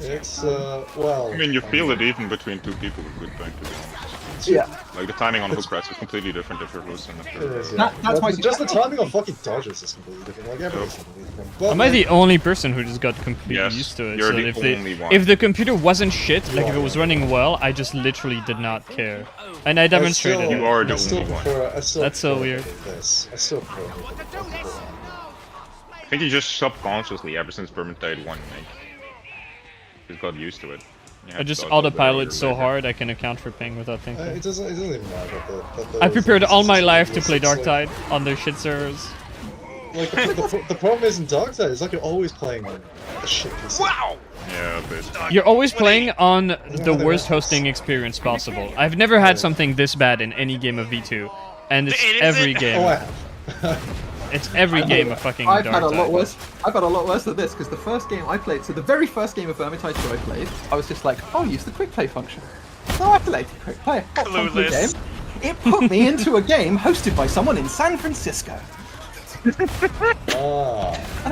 It's well. I mean, you feel it even between 2 people with good time, to be honest. Yeah. Like the timing on hook rats is completely different if you're host and if It you're. is, yeah. That's why just the timing of fucking dodges is completely different. Like everything's completely different. But, Am I like, the only person who just got completely Yes, used to it? you're So the if only one. if the computer wasn't shit, like if are. it was running well, I just literally did not care, and I demonstrated still- it. You are the I still only one. prefer- I still That's so prefer weird. This. I still prefer I think you just subconsciously, ever since Vermintide 1, like, just got used to it. You I had just to dodge autopilot over so your hard I can account for ping without thinking. It doesn't even matter. I prepared all my life to it's play like- Darktide on their shit servers. Like the problem is in Darktide, it's like you're always playing on a shit PC. Wow! Yeah, but You're always playing on the how they worst work. hosting experience possible. I've never had something this bad in any game of V2, and it's It is every it? game. Oh, I have. It's every game of fucking I've had a lot Darktide. worse. I've had a lot worse than this because the first game I played, so the very first game of Vermintide 2 I played, I was just like, I'll use the quick play function. So I activated quick play. Hop onto the Clueless. game. It put me into a game hosted by someone in San Francisco, and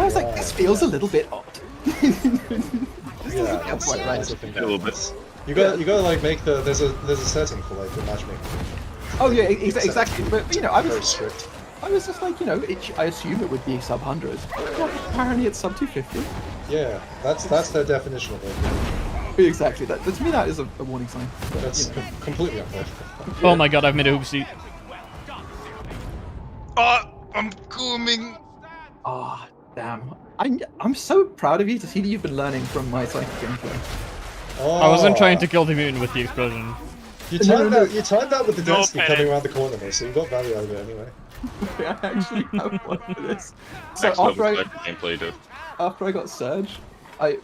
I was like, this feels a little bit odd. This doesn't feel quite right. a little bit. You gotta like make there's a setting for like the matchmaking. Oh yeah, exactly. But you know, I Very was strict. I was just like, you know, I assume it would be sub 100. Apparently it's sub 250. Yeah, that's their definition of it. Exactly. That to me that is a warning sign. But, That's you know. completely unfair. Oh my god, I've made a hoopsie. Oh, I'm coming. Ah, damn. I'm so proud of you to see that you've been learning from my psychic gameplay. Oh, I wasn't trying to kill the mutant with the explosion. You timed that with the No density panic. coming around the corner, though, so you got value out of it anyway. I actually have one for this. So Next level after I gameplay, dude. after I got Surge, I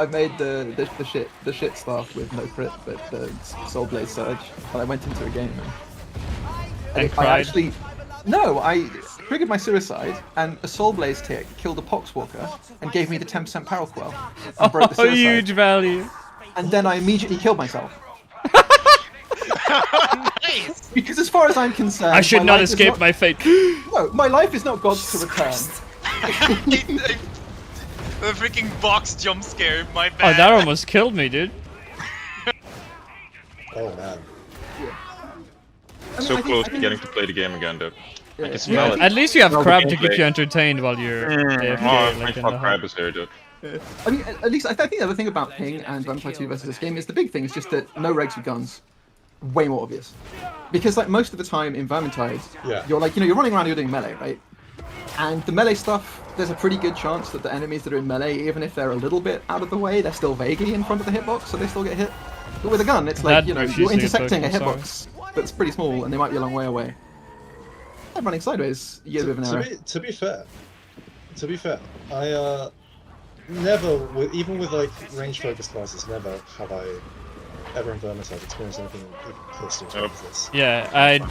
made the shit stuff with no crit, but the Soul Blaze Surge, and I went into a game And I cried? actually I triggered my suicide, and a Soul Blaze tick killed a Poxwalker and gave me the 10% Power Quell. And broke the Oh, suicide. huge value. And then I immediately killed myself. Nice. Because as far as I'm concerned, I should my not life is escape my fate. No, my life is not God's to return. The freaking box jump scare. My Oh, bad. that almost killed me, dude. Oh man. I mean, So I think- close I to think- getting to play the game again, dude. I Yeah. can smell it. At least you have Well, crab the to keep gameplay. you entertained while you're AFK, Oh, my like in fuck the crab hub. is here, dude. I mean, at least I think the other thing about Ping and Vampire 2 versus this game is the big thing is just that no regs with guns. Way more obvious. Because like most of the time in Vermintide, Yeah. you're like, you know, you're running around, you're doing melee, right? And the melee stuff, there's a pretty good chance that the enemies that are in melee, even if they're a little bit out of the way, they're still vaguely in front of the hitbox, so they still get hit. But with a gun, it's like, That you know, refusing you're intersecting a a token, hitbox that's pretty small, and they might be a long way away. And running sideways, you get a bit of an error. To be fair, I never, even with like range focused classes, never have I ever in Vermintide experienced anything even close to as bad as this. Yeah, I but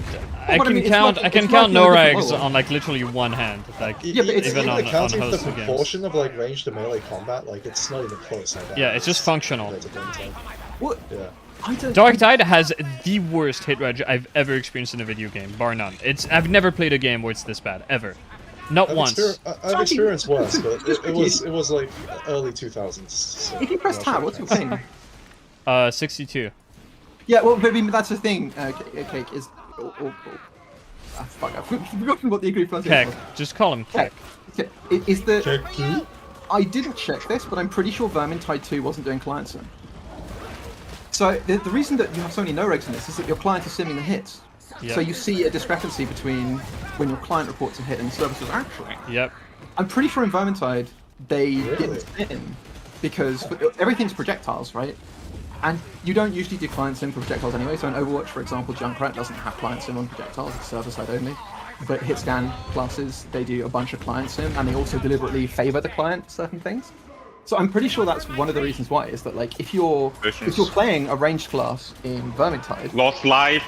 I can mean, it's count. not- I can it's count not no like a rags different on like literally one hand. Like Yeah, but it's even even on accounting for the hosts of games. proportion of like range to melee combat, like it's not even close. How bad Yeah, it it's just is functional. compared to Vermintide. What? Yeah. I don't. Dark Tide has the worst hit reg I've ever experienced in a video game, bar none. I've never played a game where it's this bad ever, not once. I've experienced worse, but Just it was like early 2000s. So If you press I'm not tab, sure what's your it counts. ping? 62. Yeah, well, I mean, that's the thing, Cake, is... fuck, I've forgotten what the agreed pronunciation Keck. Just call him Keck. was. Is the... Check two? I didn't check this, but I'm pretty sure Vermintide 2 wasn't doing client sim. So, the reason that you have so many no-regs in this is that your client is simming the hits. Yep. So you see a discrepancy between when your client reports a hit and the service is actually. Yep. I'm pretty sure in Vermintide they Really? didn't spin because everything's projectiles, right? And you don't usually do client sim for projectiles anyway. So in Overwatch, for example, Junkrat doesn't have client sim on projectiles; it's server side only. But hit scan classes, they do a bunch of client sim, and they also deliberately favor the client certain things. So I'm pretty sure that's one of the reasons why is that like if you're playing a ranged class in Vermintide, Lost life.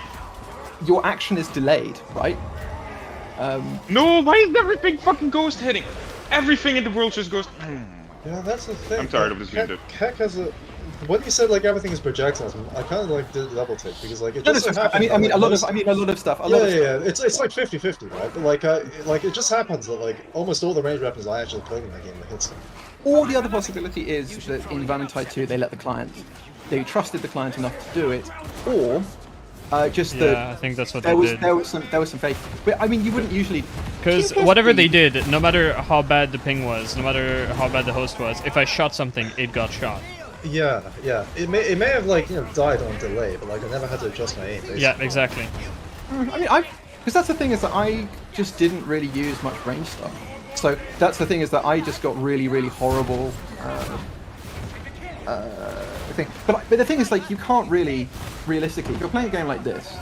your action is delayed, right? No, why is everything fucking ghost hitting? Everything in the world just goes. Yeah, that's the thing. I'm tired of this game, dude. Keck has a. When you said like everything is projectiles, I kind of like did double take because like it No, just no, so I happens. mean, that, a lot most- of stuff. Yeah, yeah, it's like 50-50, right? But like it just happens that like almost all the range weapons I actually played in that game hits them. Or the other possibility is that in Vermintide 2 they let the client, they trusted the client enough to do it, or just Yeah, I that think that's what there they was did. there was some fake. But I mean, you wouldn't usually Because whatever they did, no matter how bad the ping was, no matter how bad the host was, if I shot something, it got shot. Yeah, yeah. It may have like died on delay, but like I never had to adjust my aim. Basically. Yeah, exactly. I mean, because that's the thing is that I just didn't really use much range stuff. So that's the thing is that I just got really, really horrible thing. But the thing is, like, you can't really, realistically, if you're playing a game like this,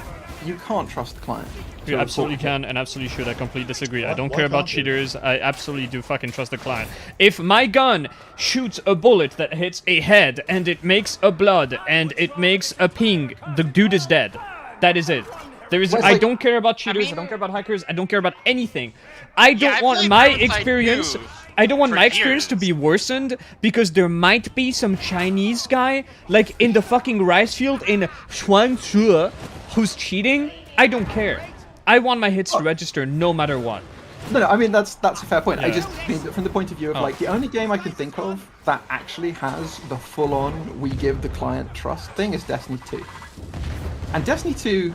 you can't trust the client. You to absolutely report can and absolutely should. I completely disagree. I Why- don't why care about can't you? cheaters. I absolutely do fucking trust the client. If my gun shoots a bullet that hits a head and it makes a blood and it makes a ping, the dude is dead. That is it. There is. Well, it's I like- don't care about cheaters. I mean- don't care about hackers. I don't care about anything. I don't I want played my Vermintide experience. 2 I don't want for my experience to years. be worsened because there might be some Chinese guy like in the fucking rice field in Chuanzhou who's cheating. I don't care. I want my hits to register no matter what. No, I mean that's a fair point. I Yeah. just mean that from the point of view of Oh. like the only game I can think of that actually has the full-on we give the client trust thing is Destiny 2. And Destiny 2,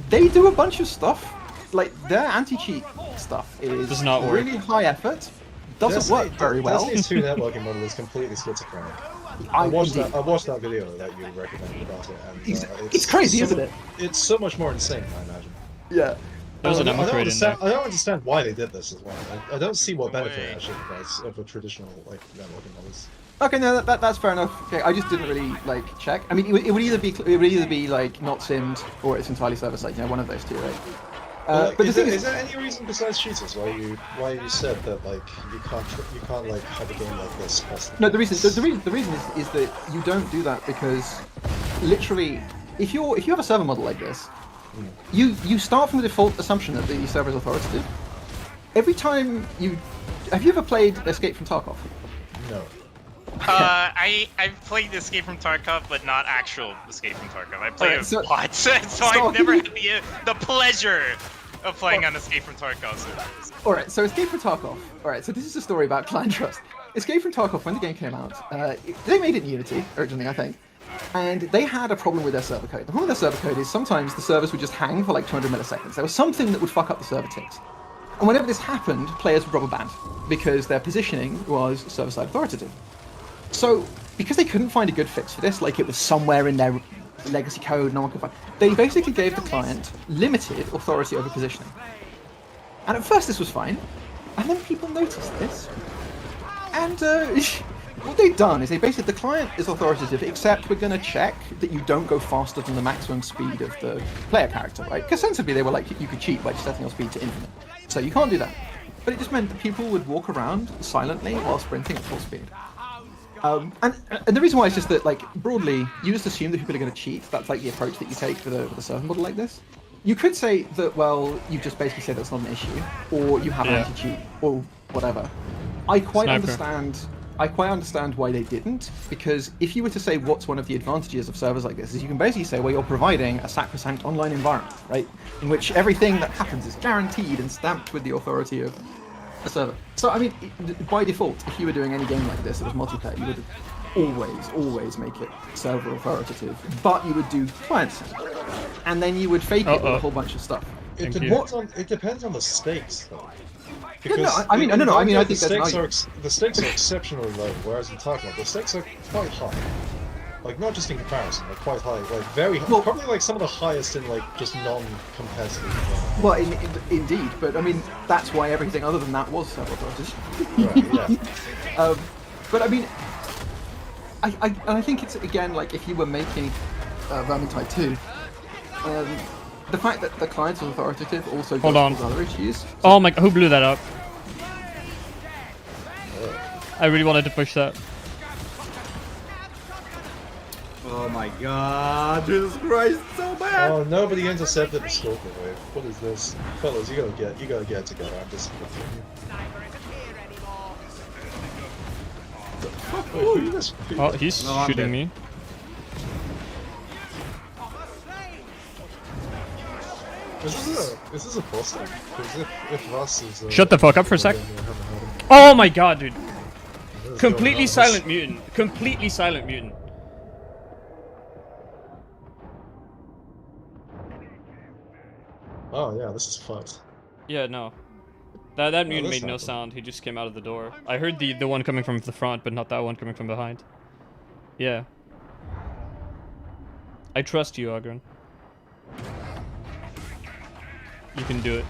they do a bunch of stuff like their anti-cheat stuff is Does not work. really high effort. Doesn't work very well. Destiny's 2 networking model is completely schizophrenic. I watched that video that you recommended about it, and it's crazy, isn't it? It's so much more insane, I imagine. Yeah. There's an upgrade in there. I don't understand why they did this as well. I don't see what benefit it actually provides over traditional like networking models. Okay, no, that's fair enough. Okay, I just didn't really like check. I mean, it would either be like not simmed or it's entirely server side. You know, one of those two, right? But the thing is there any reason besides cheaters why you said that like you can't like have a game like this possible? No, the reason is that you don't do that because literally, if you have a server model like this, you start from the default assumption that the server is authoritative. Every time have you ever played Escape from Tarkov? No. I've played Escape from Tarkov, but not actual Escape from Tarkov. I played so- it once, so I've never had the pleasure of playing on Escape from Tarkov servers. Alright, so Escape from Tarkov. Alright, so this is a story about client trust. Escape from Tarkov, when the game came out, they made it in Unity, originally, I think. And they had a problem with their server code. The problem with their server code is sometimes the servers would just hang for like 200 milliseconds. There was something that would fuck up the server ticks. And whenever this happened, players would rubber band because their positioning was server-side authoritative. So, because they couldn't find a good fix for this, like it was somewhere in their legacy code, no one could find, they basically gave the client limited authority over positioning. And at first this was fine, and then people noticed this, and what they've done is they basically, the client is authoritative, except we're going to check that you don't go faster than the maximum speed of the player character, right? Because sensibly they were like, you could cheat by just setting your speed to infinite. So you can't do that. But it just meant that people would walk around silently while sprinting at full speed. And the reason why is just that, like, broadly, you just assume that people are going to cheat. That's like the approach that you take with a server model like this. You could say that, well, you just basically say that's not an issue, or you have anti-cheat, or whatever. I quite understand why they didn't, because if you were to say what's one of the advantages of servers like this, is you can basically say, well, you're providing a sacrosanct online environment, right? In which everything that happens is guaranteed and stamped with the authority of a server. So, I mean, by default, if you were doing any game like this that was multiplayer, you would always make it server authoritative, but you would do client side. And then you would fake it with a whole bunch of stuff. It depends on the stakes, though. I think that's the stakes are exceptionally low, whereas in Tarkov, the stakes are quite high. Like, not just in comparison, they're quite high, like very high. Well, probably like some of the highest in like just non-competitive. Well, indeed, but I mean that's why everything other than that was server authoritative. Right, yeah. But I mean, I think it's again like if you were making Vermintide 2, the fact that the client is authoritative also causes other issues. Oh my! Who blew that up? I really wanted to push that. Oh my god, Jesus Christ, so bad! Oh, nobody intercepted the Stalker wave. What is this? Fellas, you gotta get it together. I'm disappointed in you. Oh, he's shooting me. Is this a boss thing? Because if Russ is... Shut the fuck up for a sec. Oh my god, dude. Completely silent mutant. Completely silent mutant. Oh yeah, this is fucked. Yeah, no. That mutant made no sound. He just came out of the door. I heard the one coming from the front, but not that one coming from behind. Yeah. I trust you, Ogren. You can do it.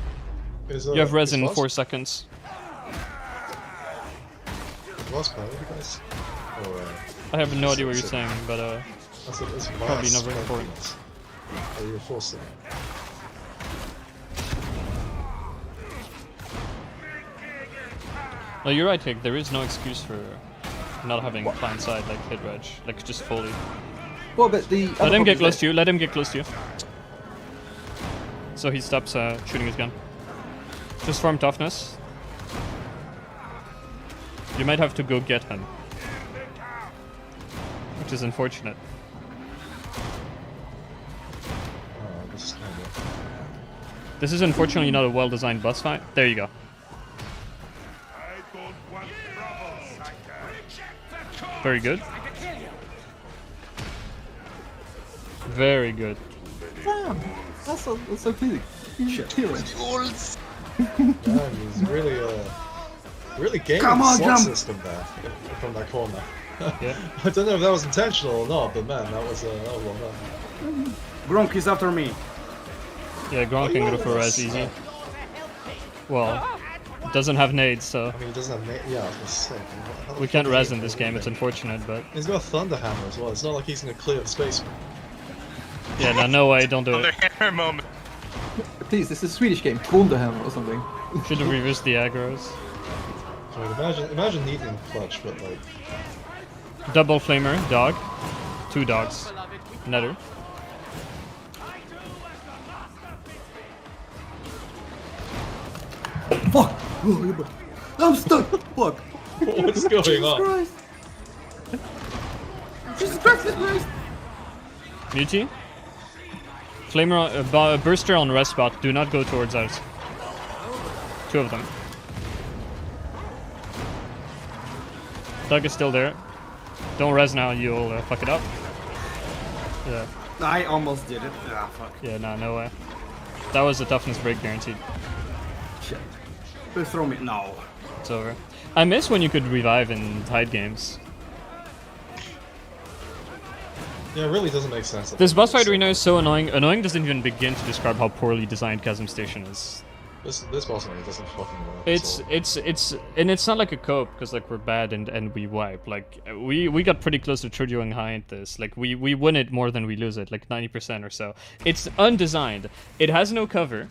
You have res in 4 seconds. I have no idea what you're saying, but probably not very important. You're forcing. No, you're right, Hick. There is no excuse for not having client side like hit reg, like just fully. Well, but the let him get close to you. Let him get close to you. So he stops shooting his gun. Just farm toughness. You might have to go get him, which is unfortunate. This is unfortunately not a well-designed boss fight. There you go. Very good. Very good. Damn, that's so pleasing. Cheering. Man, he's really gaming Come the on, slot jump. system there from that corner. Yeah. I don't know if that was intentional or not, but man, that was well done. Gronk is after me. Yeah, Gronk can go for res easy. Well, doesn't have nades, so I mean, he doesn't have yeah, I was gonna say. how we the can't fuck res is he in this gonna game. It's do? unfortunate, but He's got a Thunder Hammer as well. It's not like he's gonna clear the space. yeah, no way, don't do Another it. hammer moment. Please, this is a Swedish game. Thunderhammer or something. Should have reversed the aggros. I mean, imagine needing clutch, but like, Double flamer, dog. 2 dogs. Netter. Fuck! I'm stuck! Fuck! what's going on? Christ! Jesus Christ! Muti. Flamer, burster on res spot. Do not go towards us. 2 of them. Doug is still there. Don't res now, you'll fuck it up. Yeah. I almost did it. Ah, fuck. Yeah, no way. That was a toughness break guaranteed. Shit. Please throw me. No. It's over. I miss when you could revive in tied games. Yeah, it really doesn't make sense. This boss fight arena is so annoying. Annoying doesn't even begin to describe how poorly designed Chasm Station is. This boss arena doesn't fucking work. It's and it's not like a cope because like we're bad and we wipe. Like we got pretty close to Trudioing high at this. Like we win it more than we lose it, like 90% or so. It's undesigned. It has no cover.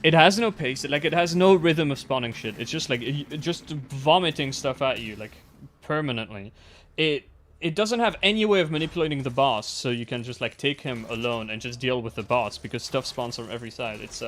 It has no pace. Like it has no rhythm of spawning shit. It's just like just vomiting stuff at you like permanently. It doesn't have any way of manipulating the boss, so you can just like take him alone and just deal with the boss because stuff spawns from every side. It's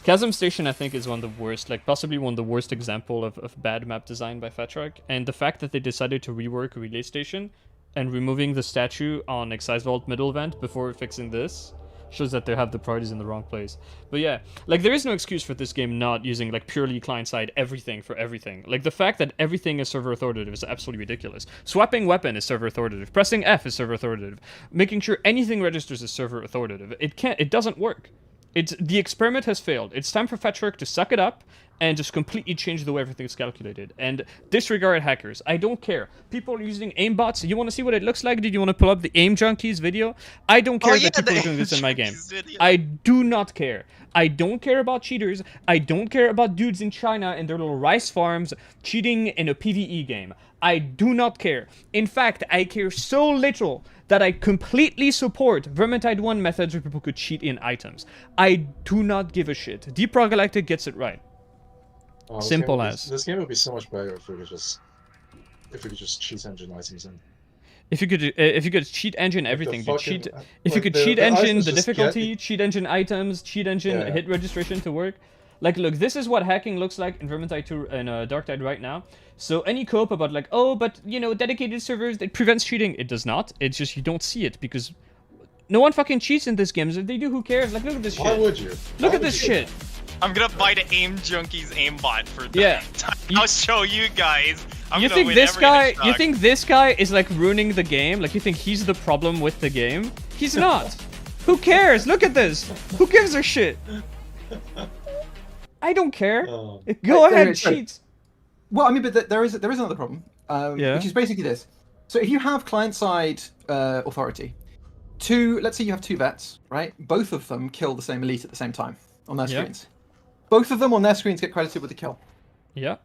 Chasm Station, I think, is one of the worst, like possibly one of the worst example of bad map design by Fatrok. And the fact that they decided to rework Relay Station and removing the statue on Excise Vault middle vent before fixing this shows that they have the priorities in the wrong place. But yeah, like there is no excuse for this game not using like purely client-side everything for everything. Like the fact that everything is server authoritative is absolutely ridiculous. Swapping weapon is server authoritative. Pressing F is server authoritative. Making sure anything registers is server authoritative. It doesn't work. The experiment has failed. It's time for Fatrok to suck it up and just completely change the way everything is calculated. And disregard hackers. I don't care. People are using aimbots. You want to see what it looks like? Did you want to pull up the Aim Junkies video? I don't care that people are doing this in my game. I do not care. I don't care about cheaters. I don't care about dudes in China and their little rice farms cheating in a PvE game. I do not care. In fact, I care so little that I completely support Vermintide 1 methods where people could cheat in items. I do not give a shit. Deep Rock Galactic gets it right. Oh, Simple as. This game would be so much better if we could just cheat engine items in. If you could cheat engine everything, the but cheat. fucking- If you like could the- cheat the engine items the just difficulty, cheat engine items, cheat engine Yeah. hit registration to work. Like, look, this is what hacking looks like in Vermintide 2 and Darktide right now. So any cope about like, oh, but you know, dedicated servers that prevents cheating, it does not. It's just you don't see it because no one fucking cheats in this game. If they do, who cares? Like, look at this shit. Why would you? Look Why at this would you? shit. I'm gonna buy the Aim Junkies aimbot for that. Yeah. I'll show you guys. I'm You gonna think win this every guy? next You talk. think this guy is like ruining the game? Like you think he's the problem with the game? He's not. Who cares? Look at this. Who gives a shit? I don't care. Oh. Go ahead, Anyway, so- cheat. Well, I mean, but there is another problem, Yeah. which is basically this. So if you have client-side authority, let's say you have 2 vets, right? Both of them kill the same elite at the same time on their Yeah. screens. Both of them on their screens get credited with the kill. Yeah.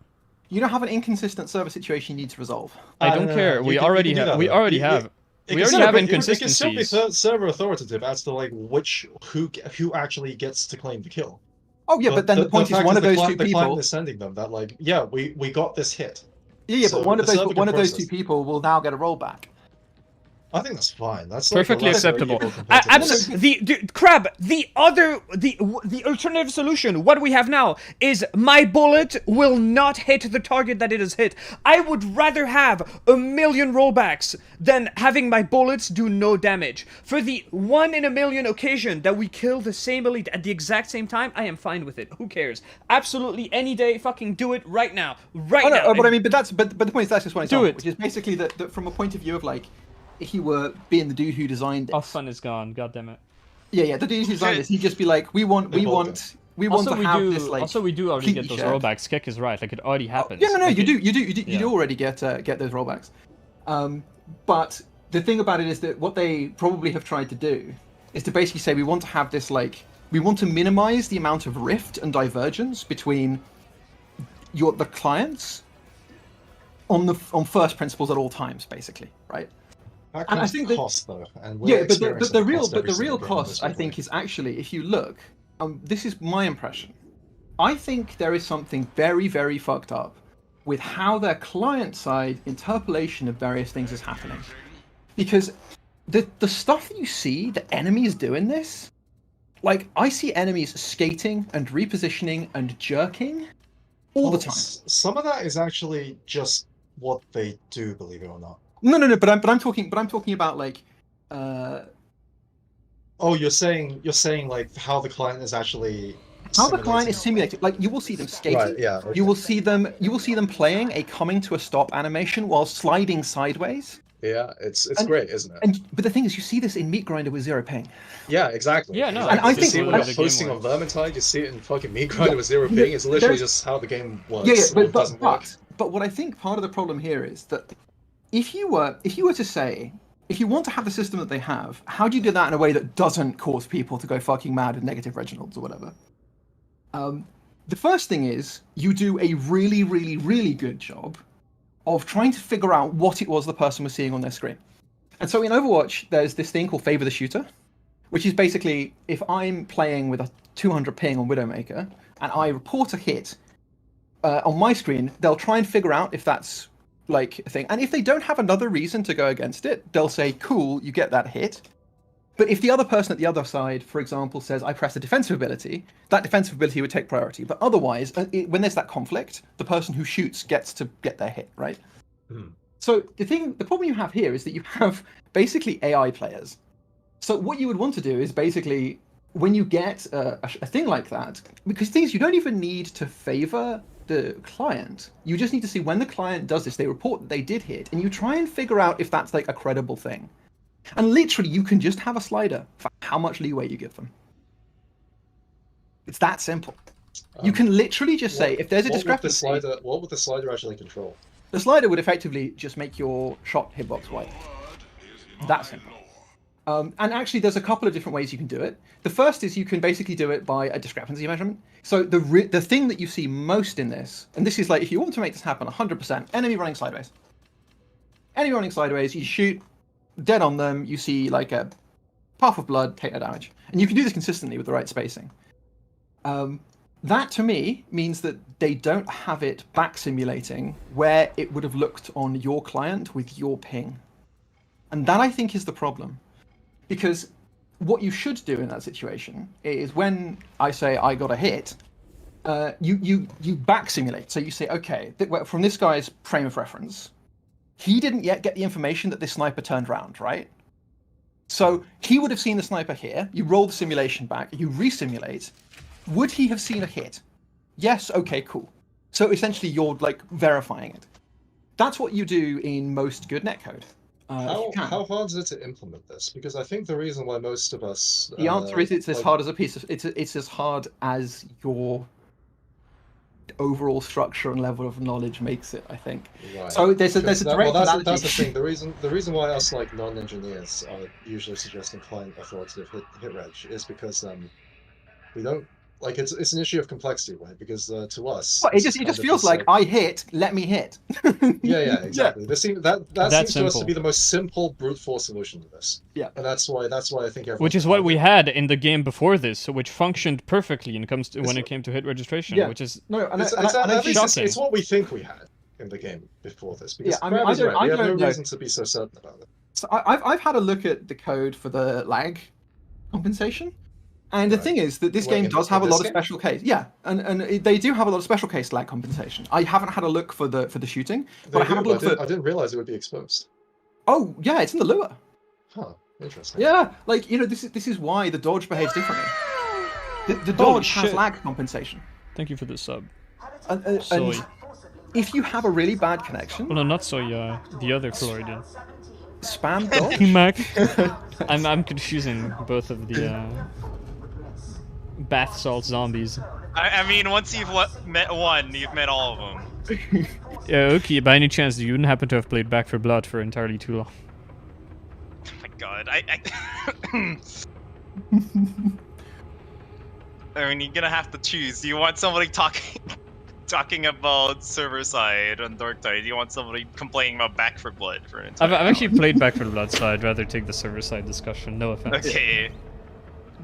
You don't have an inconsistent server situation you need to resolve. I don't care. We already have. We already have. We already have inconsistencies. It can still be server authoritative as to like who actually gets to claim the kill. Oh yeah, but then the point is fact one of the those client, two the client people. is sending them that like, yeah, we got this hit. Yeah, So but one the of those server can two process. people will now get a rollback. I think that's fine. That's Perfectly like a lesser acceptable. evil compared to this. Absolutely. Crab. The alternative solution. What we have now is my bullet will not hit the target that it has hit. I would rather have 1,000,000 rollbacks than having my bullets do no damage. For the 1 in a million occasion that we kill the same elite at the exact same time, I am fine with it. Who cares? Absolutely any day. Fucking do it right now. Right Oh, no, now. but I mean, but the point is that's just one Do example, it. which is basically that from a point of view of like, if you were being the dude who designed it. Oh, fun is gone. God damn it. Yeah. The DDT design is he'd just be like, we want to have this like. Also, we do already get those completely shared. rollbacks. Kick is right. Like it already happens. Yeah, no, Like, you Yeah. do already get those rollbacks. But the thing about it is that what they probably have tried to do is to basically say we want to have this like we want to minimize the amount of rift and divergence between the clients on first principles at all times, basically, right? That And I comes think to that- cost though, and Yeah, we're but experiencing the cost every real single game cost, this I week. think, is actually if you look. This is my impression. I think there is something very, very fucked up with how their client side interpolation of various things is happening, because the stuff that you see the enemies doing this, like I see enemies skating and repositioning and jerking all the time. Some of that is actually just what they do, believe it or not. No. But I'm talking about like. Oh, you're saying like how the client is actually. How the client is simulating. simulated, like you will see them skating. Right, yeah, okay. You will see them playing a coming to a stop animation while sliding sideways. Yeah, it's And- great, isn't it? But the thing is, you see this in Meat Grinder with zero ping. Yeah, exactly. Yeah, no, Exactly. And I you think- see it when the I'm game posting on works. Vermintide, you see it in fucking Meat Grinder with zero ping. It's literally there's- just how the game works. Yeah, or doesn't work. but what I think part of the problem here is that if you were to say, if you want to have the system that they have, how do you do that in a way that doesn't cause people to go fucking mad with negative Reginalds or whatever? The first thing is you do a really, really, really good job of trying to figure out what it was the person was seeing on their screen. And so in Overwatch, there's this thing called Favor the Shooter, which is basically if I'm playing with a 200 ping on Widowmaker and I report a hit on my screen, they'll try and figure out if that's like a thing. And if they don't have another reason to go against it, they'll say, cool, you get that hit. But if the other person at the other side, for example, says, I press a defensive ability, that defensive ability would take priority. But otherwise, when there's that conflict, the person who shoots gets to get their hit, right? So the problem you have here is that you have basically AI players. So what you would want to do is basically, when you get a thing like that, because things you don't even need to favor the client. You just need to see when the client does this, they report that they did hit, and you try and figure out if that's like a credible thing. And literally, you can just have a slider for how much leeway you give them. It's that simple. You can literally just say, if there's a discrepancy... What would the slider actually control? The slider would effectively just make your shot hitbox white. That simple. And actually, there's a couple of different ways you can do it. The first is you can basically do it by a discrepancy measurement. So the thing that you see most in this, and this is like, if you want to make this happen 100%, enemy running sideways. Enemy running sideways, you shoot dead on them, you see like a puff of blood, take no damage. And you can do this consistently with the right spacing. That to me means that they don't have it back simulating where it would have looked on your client with your ping. And that I think is the problem. Because what you should do in that situation is when I say I got a hit, you back simulate. So you say, okay, from this guy's frame of reference, he didn't yet get the information that this sniper turned round, right? So he would have seen the sniper here, you roll the simulation back, you resimulate. Would he have seen a hit? Yes, okay, cool. So essentially you're like verifying it. That's what you do in most good netcode. How hard is it to implement this? Because I think the reason why most of us... The answer is it's as like- hard as it's as hard as your overall structure and level of knowledge makes it, I think. Right. So there's a Because direct that's analogy. the thing. The reason why us like non-engineers are usually suggesting client authoritative hit reg is because we don't like it's an issue of complexity, right? Because to us, Well, it this just is kind of feels just like I hit, let me hit. yeah, exactly. That seems to us to simple. be the most simple brute force solution to this. Yeah. And that's why I think everyone. Which is what we had in the game before this, which functioned perfectly when it came to hit registration, Yeah. which is No, and It's, I at least shocking. it's what we think we had in the game before this. Because Yeah, I mean, Crab is right. We have no don't know. reason to be so certain about it. So I've had a look at the code for the lag compensation, and the thing is that this Wait, game in does this- have a in lot this of game? special case. Yeah, and they do have a lot of special case lag compensation. I haven't had a look for the shooting, but I They have a do, look but for. I didn't realize it would be exposed. Oh yeah, it's in the lure. Huh. Interesting. Yeah, like this is why the dodge behaves differently. The dodge has shit. lag compensation. Thank you for the sub. And Soy. if you have a really bad connection, Well, no, not soy. The other Floridian. spam dodge. Mac. I'm confusing both of the bath salt zombies. I mean, once you've met one, you've met all of them. Yeah, okay, by any chance, you wouldn't happen to have played Back 4 Blood for entirely too long? Oh my god, I mean, you're gonna have to choose. Do you want somebody talking about server side on Dark Tide? Do you want somebody complaining about Back 4 Blood for an entire I've actually played Back 4 Blood, so I'd rather take the server side discussion. No offense. Okay.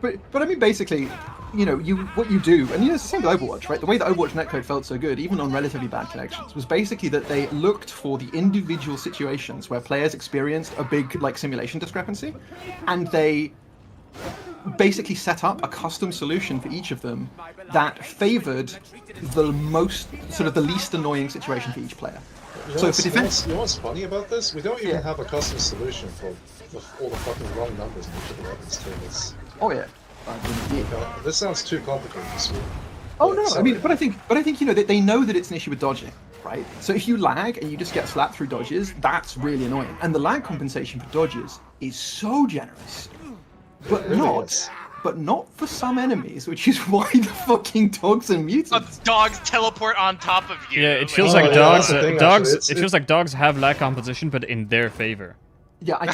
But I mean, basically, you know, what you do, and you know, it's the same with Overwatch, right? The way that Overwatch netcode felt so good, even on relatively bad connections, was basically that they looked for the individual situations where players experienced a big, like, simulation discrepancy, and they basically set up a custom solution for each of them that favored the most, sort of the least annoying situation for each player. You know, So what's, for defense, you know what's funny about this? We don't even Yeah. have a custom solution for all the fucking wrong numbers in each of the weapons tables. oh yeah. Indeed. This sounds too complicated to speak. Oh no, I sorry. mean, but I think you know they know that it's an issue with dodging, right? So if you lag and you just get slapped through dodges, that's really annoying. And the lag compensation for dodges is so generous, but really not, is. but not for some enemies, which is why the fucking dogs and mutants. Dogs teleport on top of you. Yeah, it feels Oh, like yeah, dogs. that's the thing, Dogs. actually. It feels like dogs have lag composition, but in their favor. Yeah, I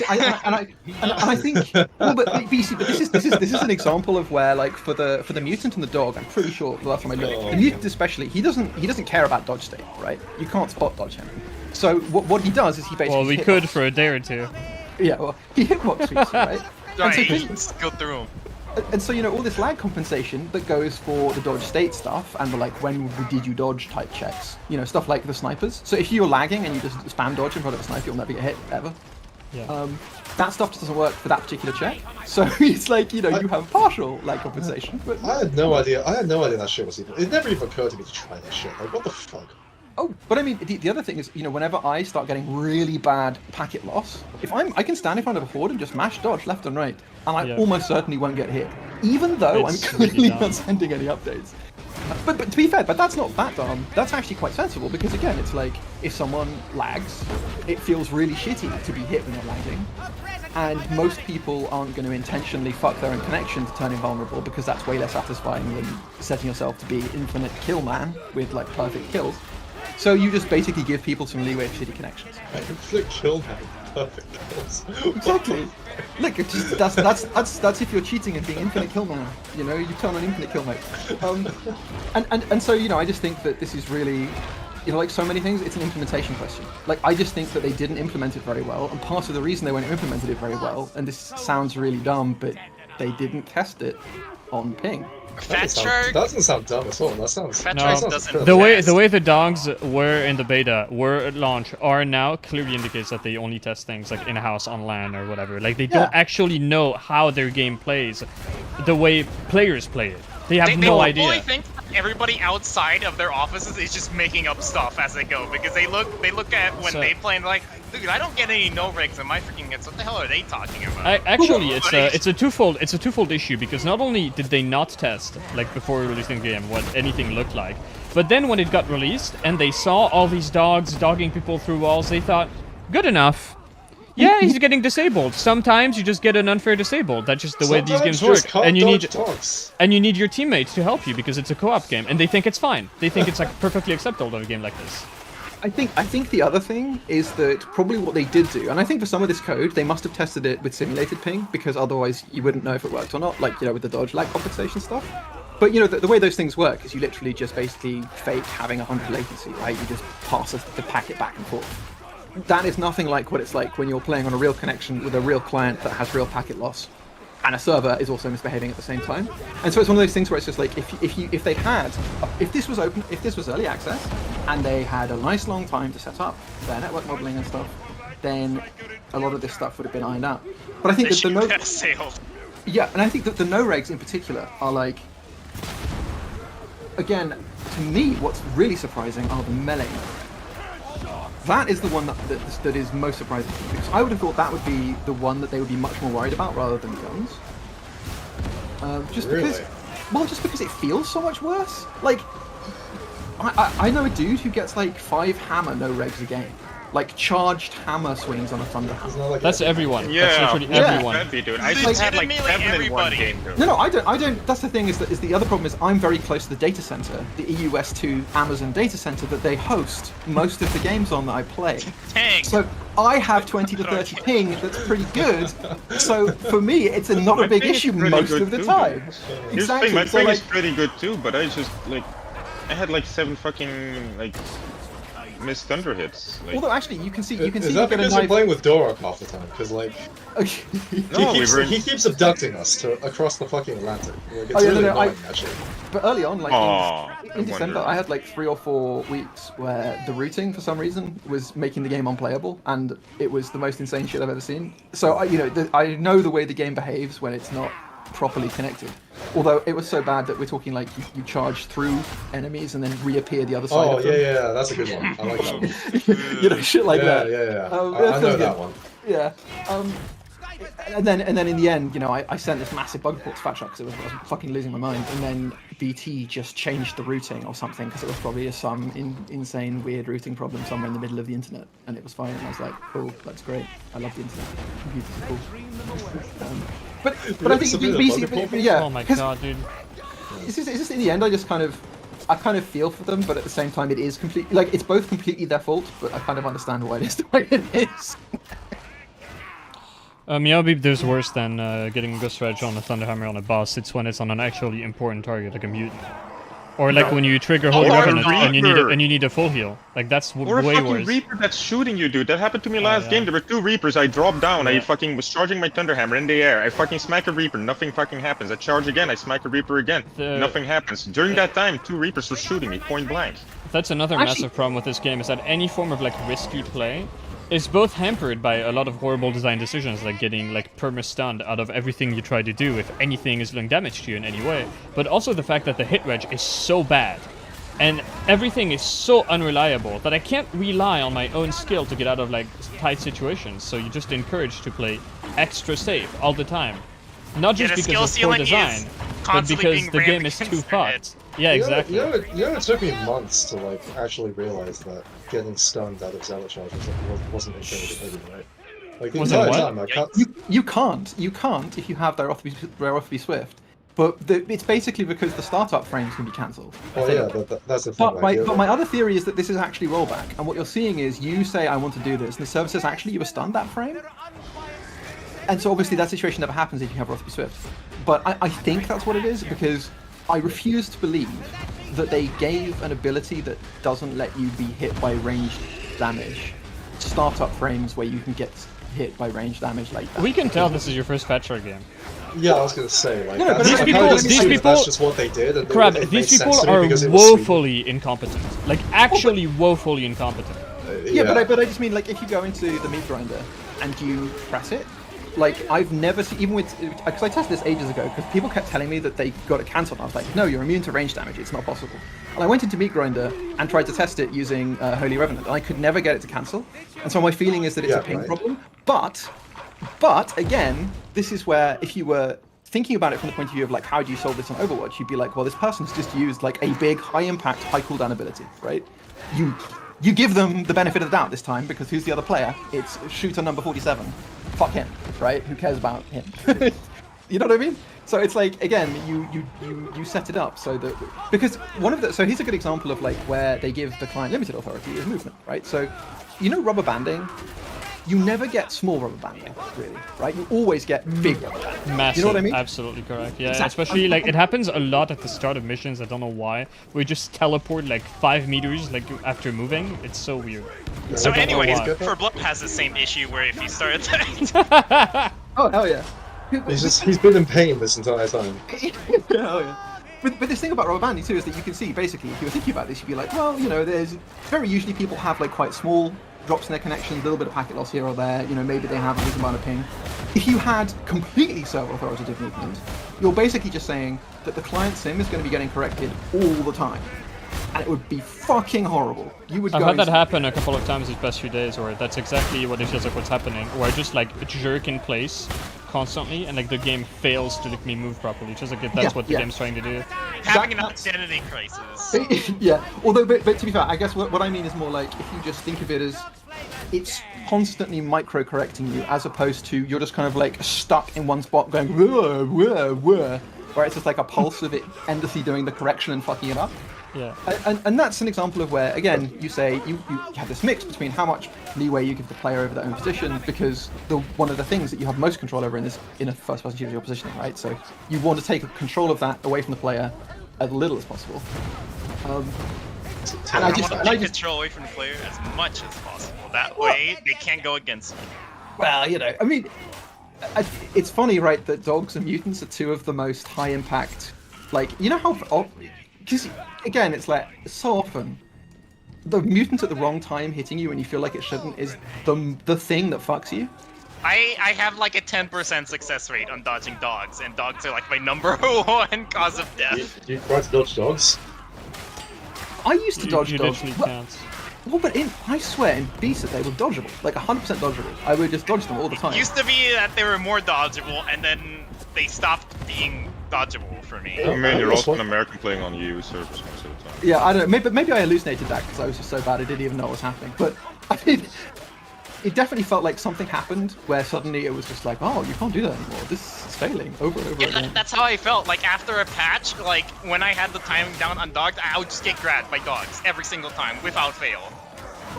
think. Well, but BC, but this is an example of where, like, for the mutant and the dog, I'm pretty sure the last time I looked, the mutant especially, he doesn't care about dodge state, right? You can't spot dodge him. So what he does is he basically. Well, we could for a day or two. Yeah, well, he hitbox sweeps, right? And so, Right, just go through them. and so, you know, all this lag compensation that goes for the dodge state stuff and the, like, when did you dodge type checks, you know, stuff like the snipers. So if you're lagging and you just spam dodge in front of a sniper, you'll never get hit ever. Yeah. That stuff just doesn't work for that particular check. So it's like, you know, you have partial lag compensation. But I had no idea. I had no idea that shit was even. It never even occurred to me to try that shit. Like, what the fuck? oh, but I mean, the other thing is, you know, whenever I start getting really bad packet loss, I can stand in front of a horde and just mash dodge left and right, and I Yeah. almost certainly won't get hit, even though It's I'm really clearly dumb. not sending any updates. But to be fair, but that's not that dumb. That's actually quite sensible because again, it's like if someone lags, it feels really shitty to be hit when you're lagging. And most people aren't going to intentionally fuck their own connection to turn invulnerable because that's way less satisfying than setting yourself to be infinite kill man with like perfect kills. So you just basically give people some leeway for shitty connections. Infinite kill man, perfect kills. Exactly. Look, it's just, that's if you're cheating and being infinite kill man. You know, you turn on infinite kill mode. And so, you know, I just think that this is really, you know, like so many things, it's an implementation question. Like, I just think that they didn't implement it very well, and part of the reason they won't implemented it very well, and this sounds really dumb, but they didn't test it on ping. Fat Shark. That doesn't sound dumb at all. That sounds. Fat No. Shark sounds doesn't. perfect. The way the dogs were in the beta, were at launch, are now clearly indicates that they only test things like in-house on LAN or whatever. Like they don't actually know how their game plays, the way players play it. They have They no probably idea. think everybody outside of their offices is just making up stuff as they go because they look at when So- they play and they're like, dude, I don't get any no regs in my freaking hits. What the hell are they talking about? Actually, it's a twofold issue because not only did they not test like before releasing the game what anything looked like, but then when it got released and they saw all these dogs dogging people through walls, they thought, good enough. Yeah, he's getting disabled. Sometimes you just get an unfair disabled. That's just the way these games work. And you need your teammates to help you because it's a co-op game, and they think it's fine. They think it's like perfectly acceptable in a game like this. I think the other thing is that probably what they did do, and I think for some of this code, they must have tested it with simulated ping, because otherwise you wouldn't know if it worked or not, like, you know, with the dodge lag compensation stuff. But, you know, the way those things work is you literally just basically fake having 100 latency, right? You just pass the packet back and forth. That is nothing like what it's like when you're playing on a real connection with a real client that has real packet loss, and a server is also misbehaving at the same time. And so it's one of those things where it's just like if this was early access and they had a nice long time to set up their network modeling and stuff, then a lot of this stuff would have been ironed out. But I think that and I think that the no regs in particular are like, again, to me, what's really surprising are the melee. That is the one that is most surprising to me, because I would have thought that would be the one that they would be much more worried about rather than guns. Just because it feels so much worse. Like, I know a dude who gets like 5 hammer no regs a game, like charged hammer swings on a Thunder Hammer. Isn't that like That's everyone. That's Yeah, literally yeah. everyone. Heavy, dude. I just had like Legitimately 7 in one everybody. game, dude. No, I don't. That's the thing is the other problem is I'm very close to the data center, the EUS2 Amazon data center that they host most of the games on that I play. Dang. So I have 20 to 30 ping that's pretty good. So for me, it's not a My big ping is issue pretty most good of the too, time. dude. Exactly. My So ping like, is pretty good too, but I just like I had like 7 fucking like missed thunder hits. Like, although actually you can see Is you that get a because you're knife. playing with Dorok half the time? Because like no, he keeps abducting us across the fucking Atlantic. Like, it's Oh, yeah, really no, annoying, actually. But early on, like Aw, in I December, wonder. I had like 3 or 4 weeks where the routing, for some reason, was making the game unplayable, and it was the most insane shit I've ever seen. So I know the way the game behaves when it's not properly connected. Although it was so bad that we're talking like you charge through enemies and then reappear the other side Oh of yeah, them. yeah, that's a good one. I like that one. You know, shit like yeah, that. yeah. Um, I that's know really that good. one. Yeah. And then in the end, I sent this massive bug report to Fatshark because I was fucking losing my mind. And then BT just changed the routing or something because it was probably some insane weird routing problem somewhere in the middle of the internet, and it was fine. And I was like, cool, that's great. I love the internet. Computers are cool. But I think submitted a BT, bug report? yeah. Oh my 'cause god, dude. it's just in the end, I kind of feel for them, but at the same time, it is completely like it's both completely their fault. But I kind of understand why it is the way it is. Meowbeep, there's worse than getting a Ghost Rage on a Thunderhammer on a boss. It's when it's on an actually important target, like a mutant. Or like when you trigger Holy Or a Revenant and Reaper. you need a full heal. Like that's Or a way fucking worse. Reaper that's shooting you, dude. That happened to me last yeah. game. There were 2 Reapers. I dropped down. I Yeah. fucking was charging my Thunderhammer in the air. I fucking smack a Reaper. Nothing fucking happens. I charge again. I smack a Reaper again. Nothing happens. During that time, 2 Reapers were shooting me point blank. That's another massive problem with this game, is that any form of like risky play is both hampered by a lot of horrible design decisions, like getting like perma-stunned out of everything you try to do if anything is doing damage to you in any way, but also the fact that the hit reg is so bad and everything is so unreliable that I can't rely on my own skill to get out of like tight situations, so you're just encouraged to play extra safe all the time. Not just the skill because of poor ceiling is design, but constantly because being the rammed game is against too their head. fucked. Yeah, exactly. You know, it took me months to like actually realize that getting stunned out of Zealot Charge wasn't infinitive hitting, right? Like the Wasn't entire what? time, I can't. You can't if you have their Off-Be Swift. But it's basically because the startup frames can be cancelled. Oh yeah, that's the thing. But my other theory is that this is actually rollback, and what you're seeing is you say I want to do this, and the server says actually you were stunned that frame. And so obviously that situation never happens if you have Off-Be Swift. But I think that's what it is, because I refuse to believe that they gave an ability that doesn't let you be hit by ranged damage startup frames where you can get hit by ranged damage like that. We can tell this is your first Fatshark game. Yeah, I was gonna say like No, but that's, these I people- kinda just these assumed people- that's just what they did. And Crab, it made these sense people to me are because it was Sweden. woefully incompetent. Like, actually woefully incompetent. Yeah, but I just mean like if you go into the meat grinder and you press it, like I've never seen, even with, because I tested this ages ago, because people kept telling me that they got it cancelled. I was like, no, you're immune to range damage. It's not possible. And I went into meat grinder and tried to test it using Holy Revenant, and I could never get it to cancel. And so my feeling is that it's a ping problem. But again, this is where if you were thinking about it from the point of view of like how do you solve this on Overwatch, you'd be like, well, this person's just used like a big high impact, high cooldown ability, right? You give them the benefit of the doubt this time, because who's the other player? It's shooter number 47. Fuck him, right? Who cares about him? You know what I mean? So it's like, again, you set it up so that, because so here's a good example of like where they give the client limited authority is movement, right? So, you know rubber banding? You never get small rubber banding, really, right? You always get big rubber banding. Massive, You know what I mean? absolutely correct. Yeah, Exactly. especially like it happens a lot at the start of missions. I don't know why. We just teleport like 5 meters like after moving. It's so weird. So I don't know anyways, why. Furblip has the same issue where if you start Oh, hell yeah. He's been in pain this entire time. Hell yeah. But this thing about rubber banding too is that you can see basically if you were thinking about this, you'd be like, well, you know, there's very usually people have like quite small drops in their connection, a little bit of packet loss here or there, you know, maybe they have a decent amount of ping. If you had completely server authoritative movement, you're basically just saying that the client sim is going to be getting corrected all the time. And it would be fucking horrible. You would I've go had that into- happen a couple of times these past few days, where that's exactly what it feels like what's happening, where I just like jerk in place constantly, and like the game fails to let me move properly. Just like that's what the game's trying to do. having an identity crisis. Yeah, although, but to be fair, I guess what I mean is more like if you just think of it as it's constantly micro-correcting you, as opposed to you're just kind of like stuck in one spot going whoa, whoa, whoa, where it's just like a pulse of it endlessly doing the correction and fucking it up. Yeah. And that's an example of where, again, you say you have this mix between how much leeway you give the player over their own position, because one of the things that you have most control over in a first-person shooter, your positioning, right? So you want to take control of that away from the player as little as possible. And I want to take control away from the player as much as possible. That way, they can't go against me. Well, you know, I mean, it's funny, right, that dogs and mutants are two of the most high-impact, like, you know how... Because, again, it's like, so often, the mutant at the wrong time hitting you when you feel like it shouldn't is the thing that fucks you. I have like a 10% success rate on dodging dogs, and dogs are like my number one cause of death. You try to dodge dogs? I used to dodge you dogs. literally can't. Well, but I swear, in Beast they were dodgeable. Like 100% dodgeable. I would just dodge them all the time. It used to be that they were more dodgeable, and then they stopped being dodgeable for me. I mean, you're also an American playing on EU servers most of the time. Yeah, I don't know. Maybe I hallucinated that because I was just so bad I didn't even know what was happening. But I mean, it definitely felt like something happened where suddenly it was just like, oh, you can't do that anymore. This is failing over and over again. That's how I felt. Like after a patch, like when I had the timing down on dogs, I would just get grabbed by dogs every single time without fail.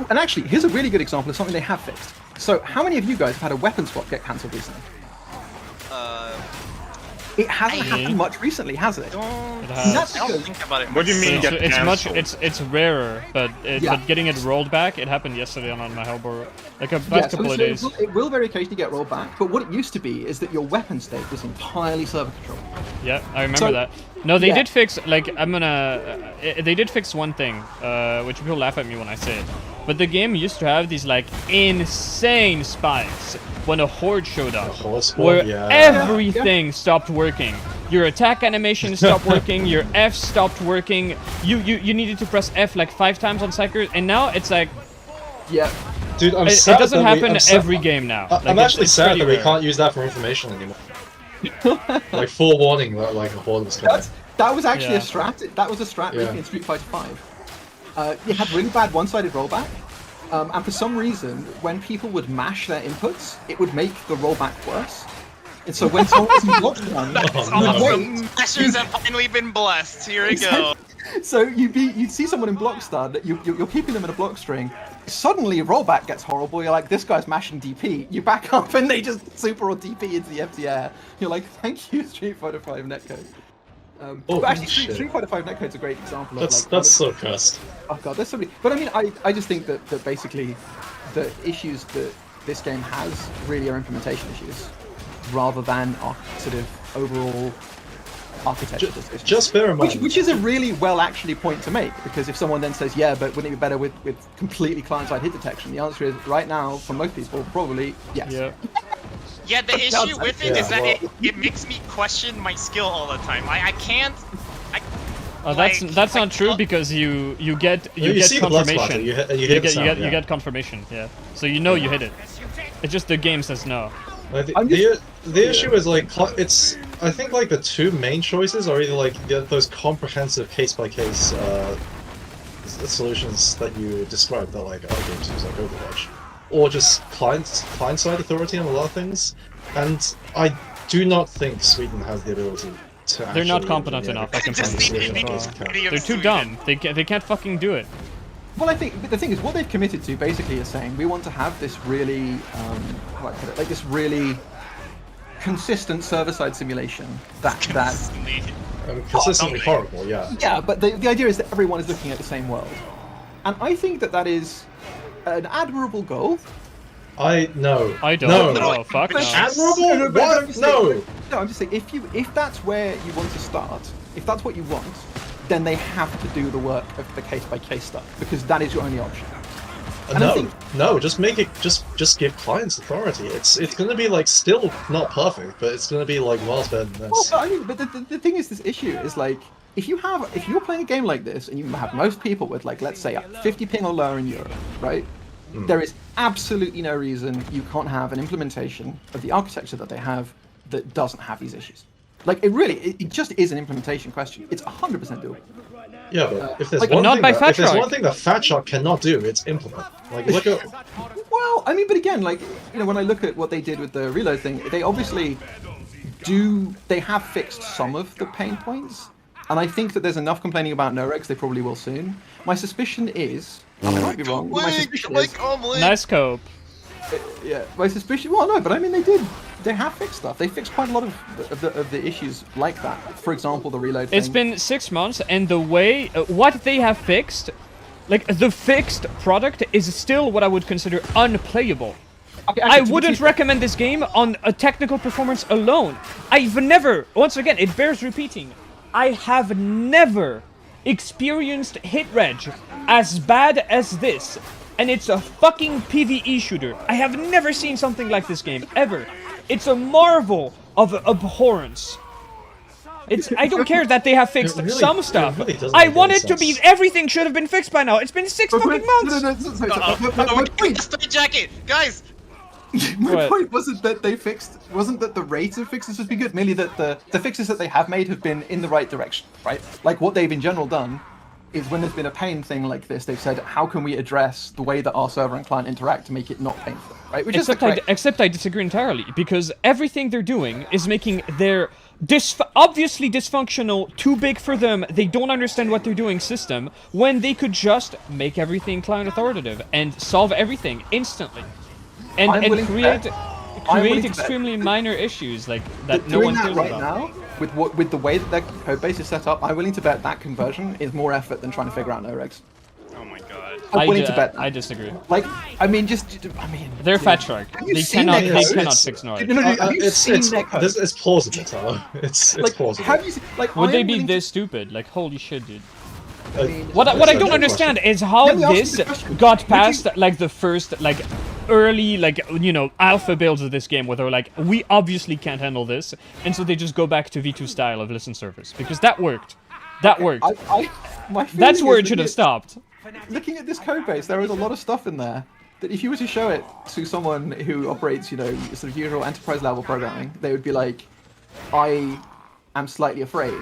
And actually, here's a really good example of something they have fixed. So, how many of you guys have had a weapon swap get cancelled recently? It hasn't happened much recently, has it? I don't think about it. What do you mean get cancelled? It's rarer, but but getting it rolled back, it happened yesterday on my Hellbore, like a past couple of days. It will very occasionally get rolled back, but what it used to be is that your weapon state was entirely server control. Yeah, I remember that. No, they did fix, like, they did fix one thing, which people laugh at me when I say it. But the game used to have these, like, insane spikes when a horde showed up, where everything stopped working. Your attack animation stopped working, your F stopped working, you needed to press F like 5 times on Psyker, and now it's like... Yeah. Dude, I'm it sad doesn't that happen every game now. I'm actually sad that we can't use that for information anymore. Like forewarning that like a horde was coming. That was actually a strat. That was a strat in Street Fighter 5. You had really bad one-sided rollback, and for some reason, when people would mash their inputs, it would make the rollback worse. And so when someone was in block stun, Mashers have finally been blessed. Here we go. So you'd see someone in block stun, you're keeping them in a block string. Suddenly rollback gets horrible. You're like, this guy's mashing DP. You back up and they just super or DP into the empty air. You're like, thank you, Street Fighter 5 netcode. But actually, Street Fighter 5 netcode's a great example of like... That's so cursed. Oh god, there's so many... But I mean, I just think that basically the issues that this game has really are implementation issues, rather than sort of overall architecture decisions. Just bear in mind... Which is a really actually point to make, because if someone then says, yeah, but wouldn't it be better with completely client-side hit detection? The answer is, right now, for most people, probably yes. Yeah. Yeah, the issue with it is that it makes me question my skill all the time. I can't... that's not true, because you get confirmation. You get confirmation, yeah. So you know you hit it. It's just the game says no. The issue is like I think like the two main choices are either like those comprehensive case-by-case solutions that you described that like other games use, like Overwatch, or just client-side authority on a lot of things. And I do not think Sweden has the ability to. They're not competent enough. I can They're too dumb. They can't fucking do it. Well, I think the thing is, what they've committed to basically is saying we want to have this really, how do I put it, like this really consistent server-side simulation consistently horrible, yeah. Yeah, but the idea is that everyone is looking at the same world, and I think that is an admirable goal. I don't. No, fuck no. Admirable? What? No. No, I'm just saying if that's where you want to start, if that's what you want, then they have to do the work of the case-by-case stuff, because that is your only option. No, just make it, just give clients authority. It's gonna be like still not perfect, but it's gonna be like miles better than this. Well, I mean, but the thing is, this issue is like, if you're playing a game like this and you have most people with like, let's say 50 ping or lower in Europe, right? There is absolutely no reason you can't have an implementation of the architecture that they have that doesn't have these issues. Like it just is an implementation question. It's 100% doable. Yeah, but if there's like, one not thing by if there's Fatshark. one thing that Fatshark cannot do, it's implement. Like look at Well, I mean, but again, like, you know, when I look at what they did with the reload thing, they obviously they have fixed some of the pain points, and I think that there's enough complaining about no regs, they probably will soon. My suspicion is, I might be wrong, but my suspicion is, Nice cope. yeah, my suspicion, well, no, but I mean, they have fixed stuff. They fixed quite a lot of the issues like that. For example, the reload thing. It's been 6 months, and the way what they have fixed, like the fixed product, is still what I would consider unplayable. Okay, I actually, wouldn't recommend this game on a technical performance alone. I've never, once again, it bears repeating, I have never experienced hit reg as bad as this, and it's a fucking PvE shooter. I have never seen something like this game, ever. It's a marvel of abhorrence. I don't care that they have fixed really- some stuff. it really doesn't I make want any it to be, sense. everything should have been fixed by now. It's been 6 fucking months! My point- Straight jacket, guys. My What? point wasn't that wasn't that the rate of fixes has been good, merely that the fixes that they have made have been in the right direction, right? Like what they've in general done is when there's been a pain thing like this, they've said, how can we address the way that our server and client interact to make it not painful, right? Which Except, is the correct... except I disagree entirely, because everything they're doing is making their obviously dysfunctional, too big for them, they don't understand what they're doing system, when they could just make everything client authoritative and solve everything instantly. I'm And willing to create bet- I'm willing to bet extremely minor issues like that no doing one that cares right about. now, with the way that their code base is set up, I'm willing to bet that conversion is more effort than trying to figure out no regs. Oh my god. I'm willing to bet that. I disagree. Like, I mean, They're Fatshark. you They seen cannot. their They code? cannot It's- fix Norwich. No, have you seen their code? It's plausible, Tyler. It's Like, plausible. have you seen, like, Would I they am be willing this stupid? Like, holy shit, dude. mean, What I that's a don't good understand question. is how Let me ask you this the question. got Would past you- like the first like early like alpha builds of this game where they're like, we obviously can't handle this, and so they just go back to V2 style of listen service because that worked. That worked. My That's feeling where is it should that have stopped. Looking at this code base, there is a lot of stuff in there that if you were to show it to someone who operates, sort of usual enterprise level programming, they would be like, I am slightly afraid.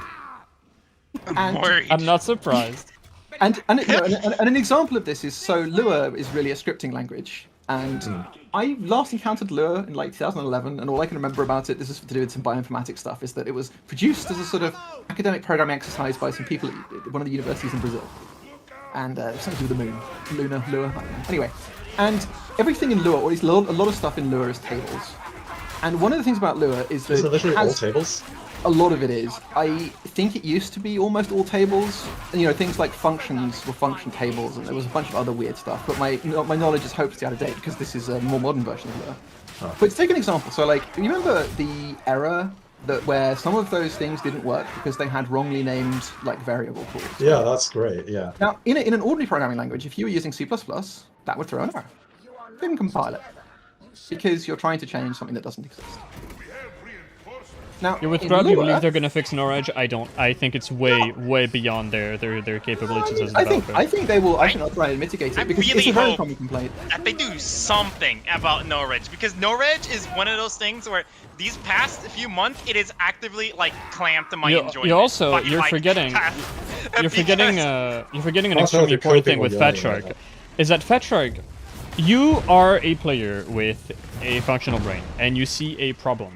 And Worried. I'm not surprised. And an example of this is, so Lua is really a scripting language. And I last encountered Lua in like 2011, and all I can remember about it, this is to do with some bioinformatics stuff, is that it was produced as a sort of academic programming exercise by some people at one of the universities in Brazil. And something to do with the moon. Lua, I don't know. Anyway, and everything in Lua, or at least a lot of stuff in Lua is tables. And one of the things about Lua is that Is it literally all has- tables? a lot of it is. I think it used to be almost all tables. And, things like functions were function tables, and there was a bunch of other weird stuff. But my knowledge is hopelessly out of date because this is a more modern version of Lua. But to take an example, so like, you remember the error where some of those things didn't work because they had wrongly named like variable calls? Yeah, that's great. Yeah. Now, in an ordinary programming language, if you were using C++, that would throw an error. Didn't compile it because you're trying to change something that doesn't exist. Now, You would in probably Lua, believe they're gonna fix Norwich. I don't. I think it's way beyond their capabilities as a I developer. think they will. I think they'll try and mitigate it I because really it's a very hope common complaint. that they do something about Norwich, because Norwich is one of those things where these past few months it is actively like clamped to my enjoyment. You're forgetting an Also, extremely the important code thing with people yelling Fatshark, about that. is that Fatshark, you are a player with a functional brain and you see a problem.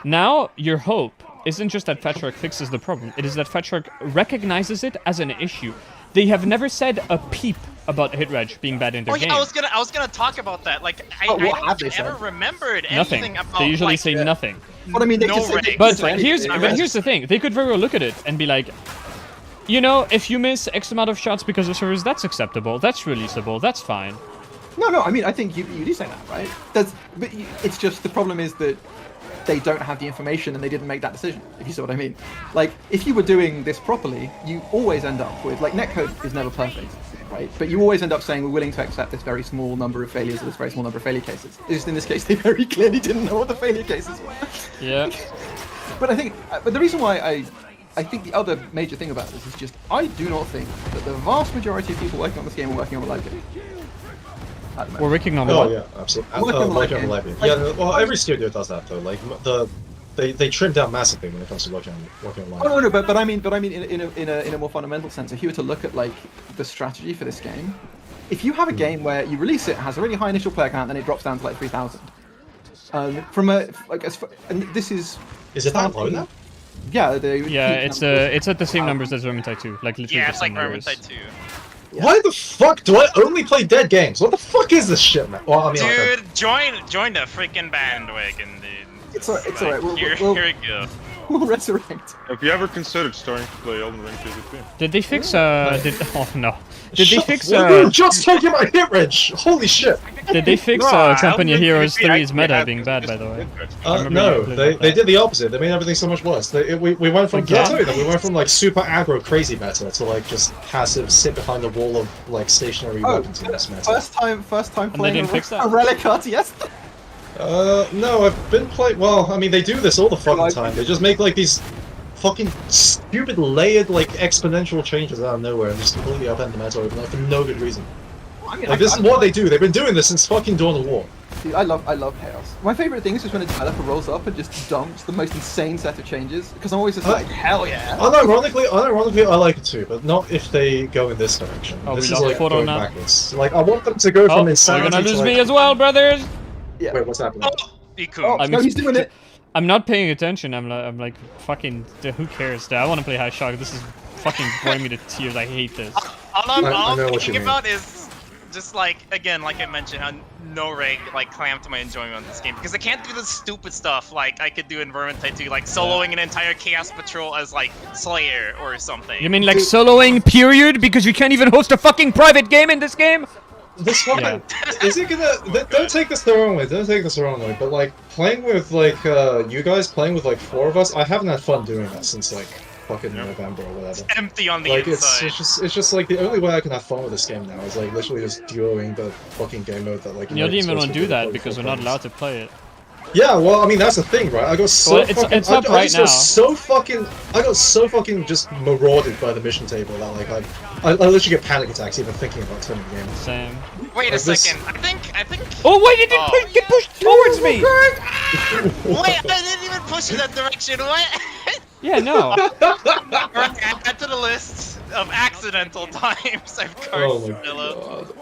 Now your hope isn't just that Fatshark fixes the problem; it is that Fatshark recognizes it as an issue. They have never said a peep about HitReg being bad in their Oh yeah, game. I was gonna talk about that. Like I Oh, what don't have they think I ever said? remembered Nothing. anything about They usually like, say nothing. But I mean, they No could say, regs. But say here's anything. the thing. They could very well look at it and be like, if you miss X amount of shots because of servers, that's acceptable. That's releasable. That's fine. No. I mean, I think you do say that, right? It's just the problem is that they don't have the information and they didn't make that decision. If you see what I mean. Like, if you were doing this properly, you always end up with netcode is never perfect, right? But you always end up saying we're willing to accept this very small number of failures or this very small number of failure cases. It's just in this case, they very clearly didn't know what the failure cases were. Yeah. But the reason why I think the other major thing about this is just I do not think that the vast majority of people working on this game are working on it like it. At the moment. We're working on Oh what? yeah, absolutely. Working on Like Lightning. on Lightning. Like- Yeah, well, every studio does that though. Like they trimmed down massively when it comes to working online. Oh no, but I mean in a more fundamental sense. If you were to look at like the strategy for this game, if you have a game where you release it, has a really high initial player count, then it drops down to like 3,000. From a like and this is it that low now? Yeah, it's at the same numbers as Vermintide 2, like literally. Yeah, the it's same like numbers. Vermintide 2. Yeah. Why the fuck do I only play dead games? What the fuck is this shit, man? Well, I mean, Dude, join the freaking bandwagon, dude. It's alright. We'll Here we go. We'll resurrect. Have you ever considered starting to play Elden Ring PvP? Did they fix oh no. Did they fix We were just talking about hit range. Holy shit. Did they fix No, Company of Elden Ring Heroes PvP 3's meta actually being has bad, this by the way? No, they did the opposite. They made everything so much worse. We went from Again? I'll tell you that we went from like super aggro crazy meta to like just passive sit behind the wall of like stationary weapons in this meta. First time they playing didn't fix that? a Relic RTS. No, I've been playing. Well, I mean, they do this all the fucking time. They just make like these fucking stupid layered like exponential changes out of nowhere and just completely upend the meta like for no good reason. I mean, Like this is what they do. They've been doing this since fucking Dawn of War. Dude, I love Chaos. My favorite thing is just when a developer rolls up and just dumps the most insane set of changes, because I'm always just like, hell yeah. Unironically, I like it too, but not if they go in this direction. Oh, This we is lost like photo going now. backwards. Like I want them to go Oh, from you're insanity gonna to lose like... me as well, brothers! Yeah. Wait, what's happening? Iku. Oh, no, he's doing it. I'm not paying attention. I'm like fucking. Who cares? I want to play High Shock. This is fucking boring me to tears. I hate this. All I'm I know what you thinking mean. about is just like, again, like I mentioned, how no reg like clamped my enjoyment on this game because I can't do the stupid stuff like I could do in Vermintide 2, like soloing an entire Chaos Patrol as like Slayer or something. You mean like soloing period? Because you can't even host a fucking private game in this game? This fucking is it gonna? Don't take this the wrong way. Don't take this the wrong way. But like playing with like you guys playing with like 4 of us, I haven't had fun doing that since like fucking November or whatever. Empty on the Like inside. it's just like the only way I can have fun with this game now is like literally just duoing the fucking game mode that like. You don't even want to do that because we're not allowed to play it. Yeah, well, I mean that's the thing, right? I got so Well, it's fucking, up I right just now. got so fucking just marauded by the mission table that like I literally get panic attacks even thinking about turning the game. Same. Wait a Like this- second. I think. Oh wait, it didn't get pushed towards me. Wait, I didn't even push in that direction. What? Yeah, no. Alright, add that to the list of accidental times I've Oh cursed my Philip. god.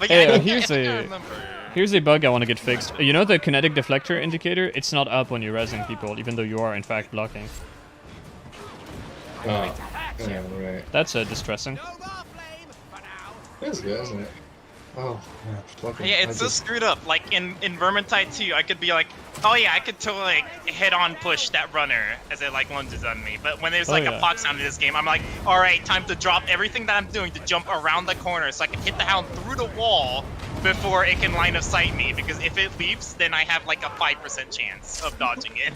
But Hey, yeah, I here's think I a- remember. Here's a bug I want to get fixed. You know the kinetic deflector indicator? It's not up when you're rezzing people, even though you are in fact blocking. Yeah, right. That's distressing. That's good, isn't it? Oh, yeah, fucking, Yeah, I it's so just- screwed up. Like in Vermintide 2, I could be like, oh yeah, I could totally like head-on push that runner as it like lunges on me. But when there's Oh, like yeah. a pox sound in this game, I'm like, all right, time to drop everything that I'm doing to jump around the corner so I can hit the hound through the wall before it can line of sight me. Because if it leaps, then I have like a 5% chance of dodging it.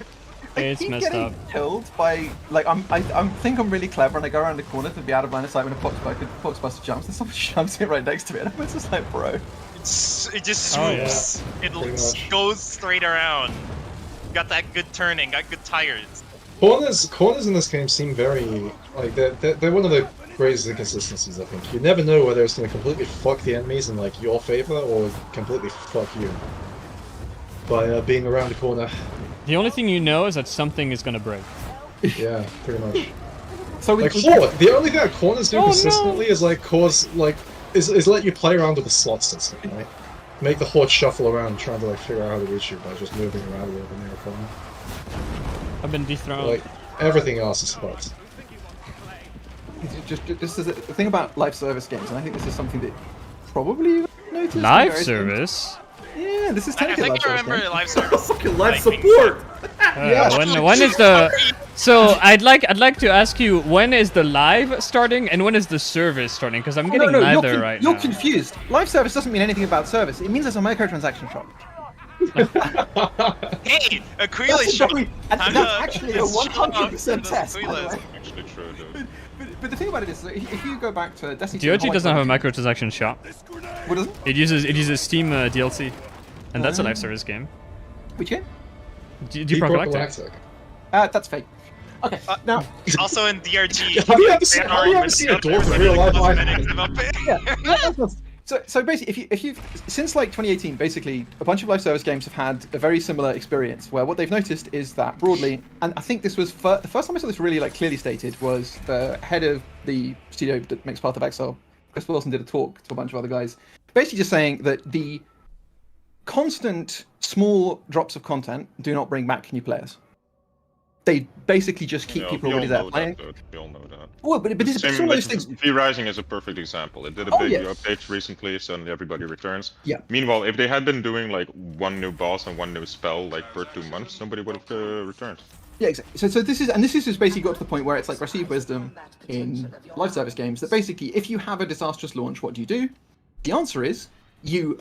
It's keep messed getting up. killed by like I think I'm really clever and I go around the corner to be out of line of sight when a Foxbuster jumps and someone jumps it right next to me and I'm just like, bro. It just Oh, yeah. swoops. It Pretty much. goes straight around. Got that good turning. Got good tires. Corners in this game seem very like they're one of the greatest inconsistencies. I think you never know whether it's going to completely fuck the enemies in like your favor or completely fuck you by being around the corner. The only thing you know is that something is gonna break. Yeah, pretty much. So we Like Horde, the only thing that corners do Oh, no. consistently is like is let you play around with the slot system, right? Make the Horde shuffle around trying to like figure out how to reach you by just moving around a little bit near a corner. I've been dethroned. Like everything else is spots. just this is the thing about live service games, and I think this is something that probably you noticed. in Live various service? games. Yeah, this is I technically think live I service remember game. live service. Fucking live like, being support! When is the? So I'd like to ask you, when is the live starting and when is the service starting? Because I'm getting neither right you're now. confused. Live service doesn't mean anything about service. It means there's a microtransaction shop. Hey, Aquila That's, shop. and I'm that's actually a it's 100% test. By the Aquila's. way. Actually true, dude. But the thing about it is, that if you go back to Destiny 2, DOG doesn't have a microtransaction shop. What is it? It uses Steam DLC, and that's a live service game. Which game? Do you Galactic? That's fake. Okay, now. Also in DRG. Have you ever seen a dwarf in real life? Yeah. So basically, if you've since like 2018, basically a bunch of live service games have had a very similar experience where what they've noticed is that broadly, and I think this was the first time I saw this really like clearly stated was the head of the studio that makes Path of Exile, Chris Wilson, did a talk to a bunch of other guys, basically just saying that the constant small drops of content do not bring back new players. They basically just keep people already there playing. We all know that. Well, but it's Same, one of those like, things. V Rising is a perfect example. It did a big new update recently, suddenly everybody returns. Yeah. Meanwhile, if they had been doing like one new boss and one new spell like per 2 months, nobody would have returned. Yeah, exactly. So this is just basically got to the point where it's like Receive Wisdom in live service games that basically if you have a disastrous launch, what do? The answer is you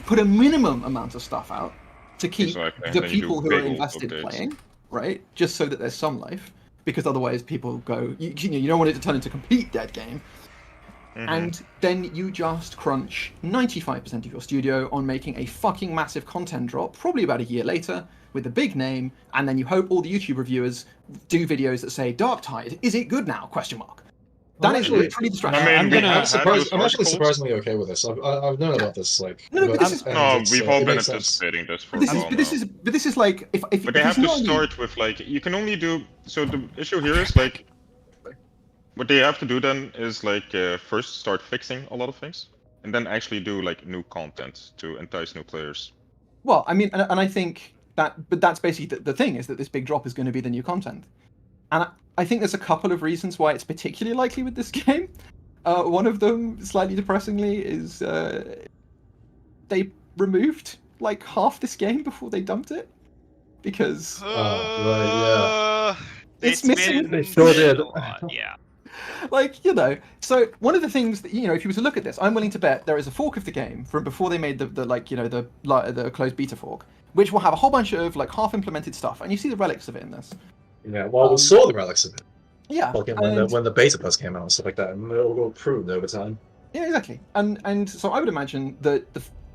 put a minimum amount of stuff out to keep the people who are invested playing, right? Just so that there's some life, because otherwise people go, you don't want it to turn into a complete dead game. And then you just crunch 95% of your studio on making a fucking massive content drop, probably about a year later, with a big name, and then you hope all the YouTube reviewers do videos that say, Darktide, is it good now? Question mark. That is pretty distracting. I'm actually surprisingly okay with this. I've known about this, like... we've all been anticipating this for a while But this is like... But they have to start with, like, you can only do... So the issue here is, like... What they have to do then is, like, first start fixing a lot of things, and then actually do, like, new content to entice new players. Well, I mean, and I think that... But that's basically the thing, is that this big drop is going to be the new content. And I think there's a couple of reasons why it's particularly likely with this game. One of them, slightly depressingly, is they removed like half this game before they dumped it because it's missing. They sure did. Yeah. Like, so one of the things that, if you were to look at this, I'm willing to bet there is a fork of the game from before they made the closed beta fork, which will have a whole bunch of like half implemented stuff, and you see the relics of it in this. Yeah, well, we saw the relics of it. Yeah. Like when the beta first came out and stuff like that, and it will improve over time. Yeah, exactly. And so I would imagine that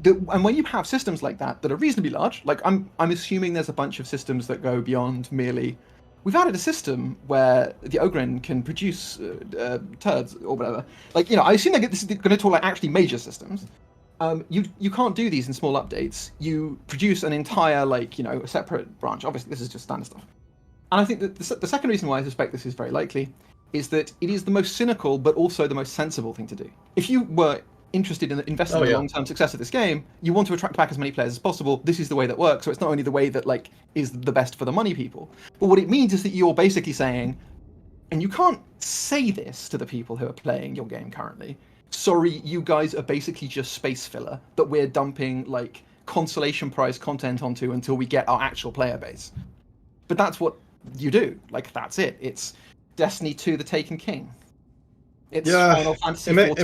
and when you have systems like that are reasonably large, like I'm assuming there's a bunch of systems that go beyond merely. We've added a system where the Ogryn can produce turds or whatever. Like, I assume this is going to talk like actually major systems. You can't do these in small updates. You produce an entire a separate branch. Obviously, this is just standard stuff. And I think that the second reason why I suspect this is very likely is that it is the most cynical but also the most sensible thing to do. If you were interested in investing in the long-term success of this game, you want to attract back as many players as possible. This is the way that works. So it's not only the way that is the best for the money people, but what it means is that you're basically saying, and you can't say this to the people who are playing your game currently, sorry, you guys are basically just space filler that we're dumping consolation prize content onto until we get our actual player base. But that's what you do. That's it. It's Destiny 2: The Taken King. It's Final Fantasy XIV.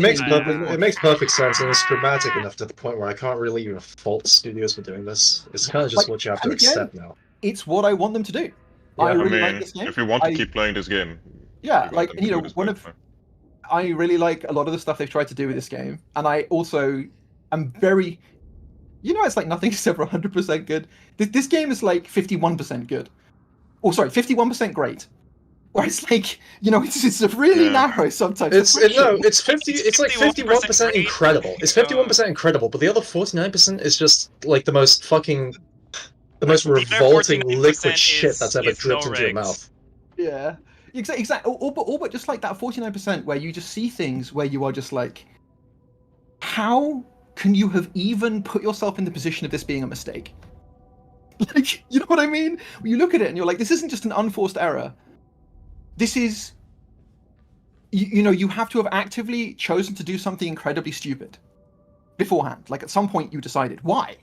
It makes perfect sense, and it's dramatic enough to the point where I can't really even fault studios for doing this. It's kind of just what you have to accept now. It's what I want them to do. Yeah. I really like this game. If you want to keep playing this game, I really like a lot of the stuff they've tried to do with this game, and I also am very, it's like nothing's ever 100% good. This game is like 51% good. Oh, sorry, 51% great. Where it's like, it's really narrow sometimes. It's like 51% incredible. It's 51% incredible, but the other 49% is just like the most revolting liquid shit that's ever dripped into your mouth. Yeah, exactly. Or but just like that 49% where you just see things where you are just like, how can you have even put yourself in the position of this being a mistake? Like, you know what I mean? When you look at it and you're like, this isn't just an unforced error. This is, you have to have actively chosen to do something incredibly stupid beforehand. Like, at some point you decided, why?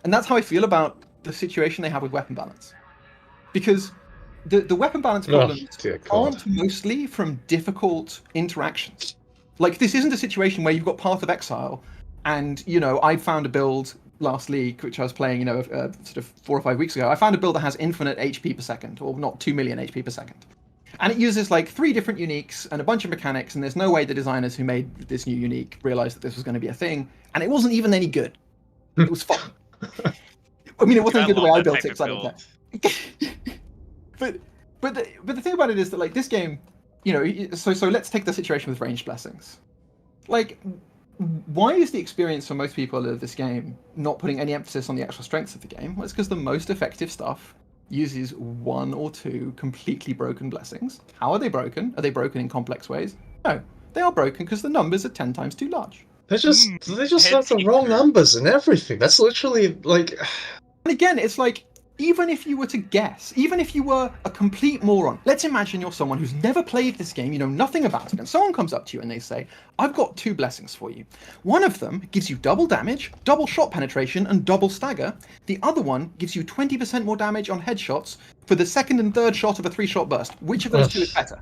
And that's how I feel about the situation they have with weapon balance. Because the weapon balance problems aren't mostly from difficult interactions. Like, this isn't a situation where you've got Path of Exile and, I found a build last league, which I was playing, sort of 4 or 5 weeks ago. I found a build that has infinite HP per second, or not 2 million HP per second. And it uses 3 different uniques and a bunch of mechanics, and there's no way the designers who made this new unique realized that this was going to be a thing. And it wasn't even any good. It was fun. I mean, it wasn't good the way I built it, because I don't care. But the thing about it is that this game, so let's take the situation with ranged blessings. why is the experience for most people of this game not putting any emphasis on the actual strengths of the game? Well, it's because the most effective stuff uses 1 or 2 completely broken blessings. How are they broken? Are they broken in complex ways? No, they are broken because the numbers are 10 times too large. They just have the wrong numbers and everything. That's literally like. And again, it's like, even if you were to guess, even if you were a complete moron, let's imagine you're someone who's never played this game, you know nothing about it, and someone comes up to you and they say, I've got 2 blessings for you. One of them gives you double damage, double shot penetration, and double stagger. The other one gives you 20% more damage on headshots for the second and third shot of a 3-shot burst. Which of those 2 is better?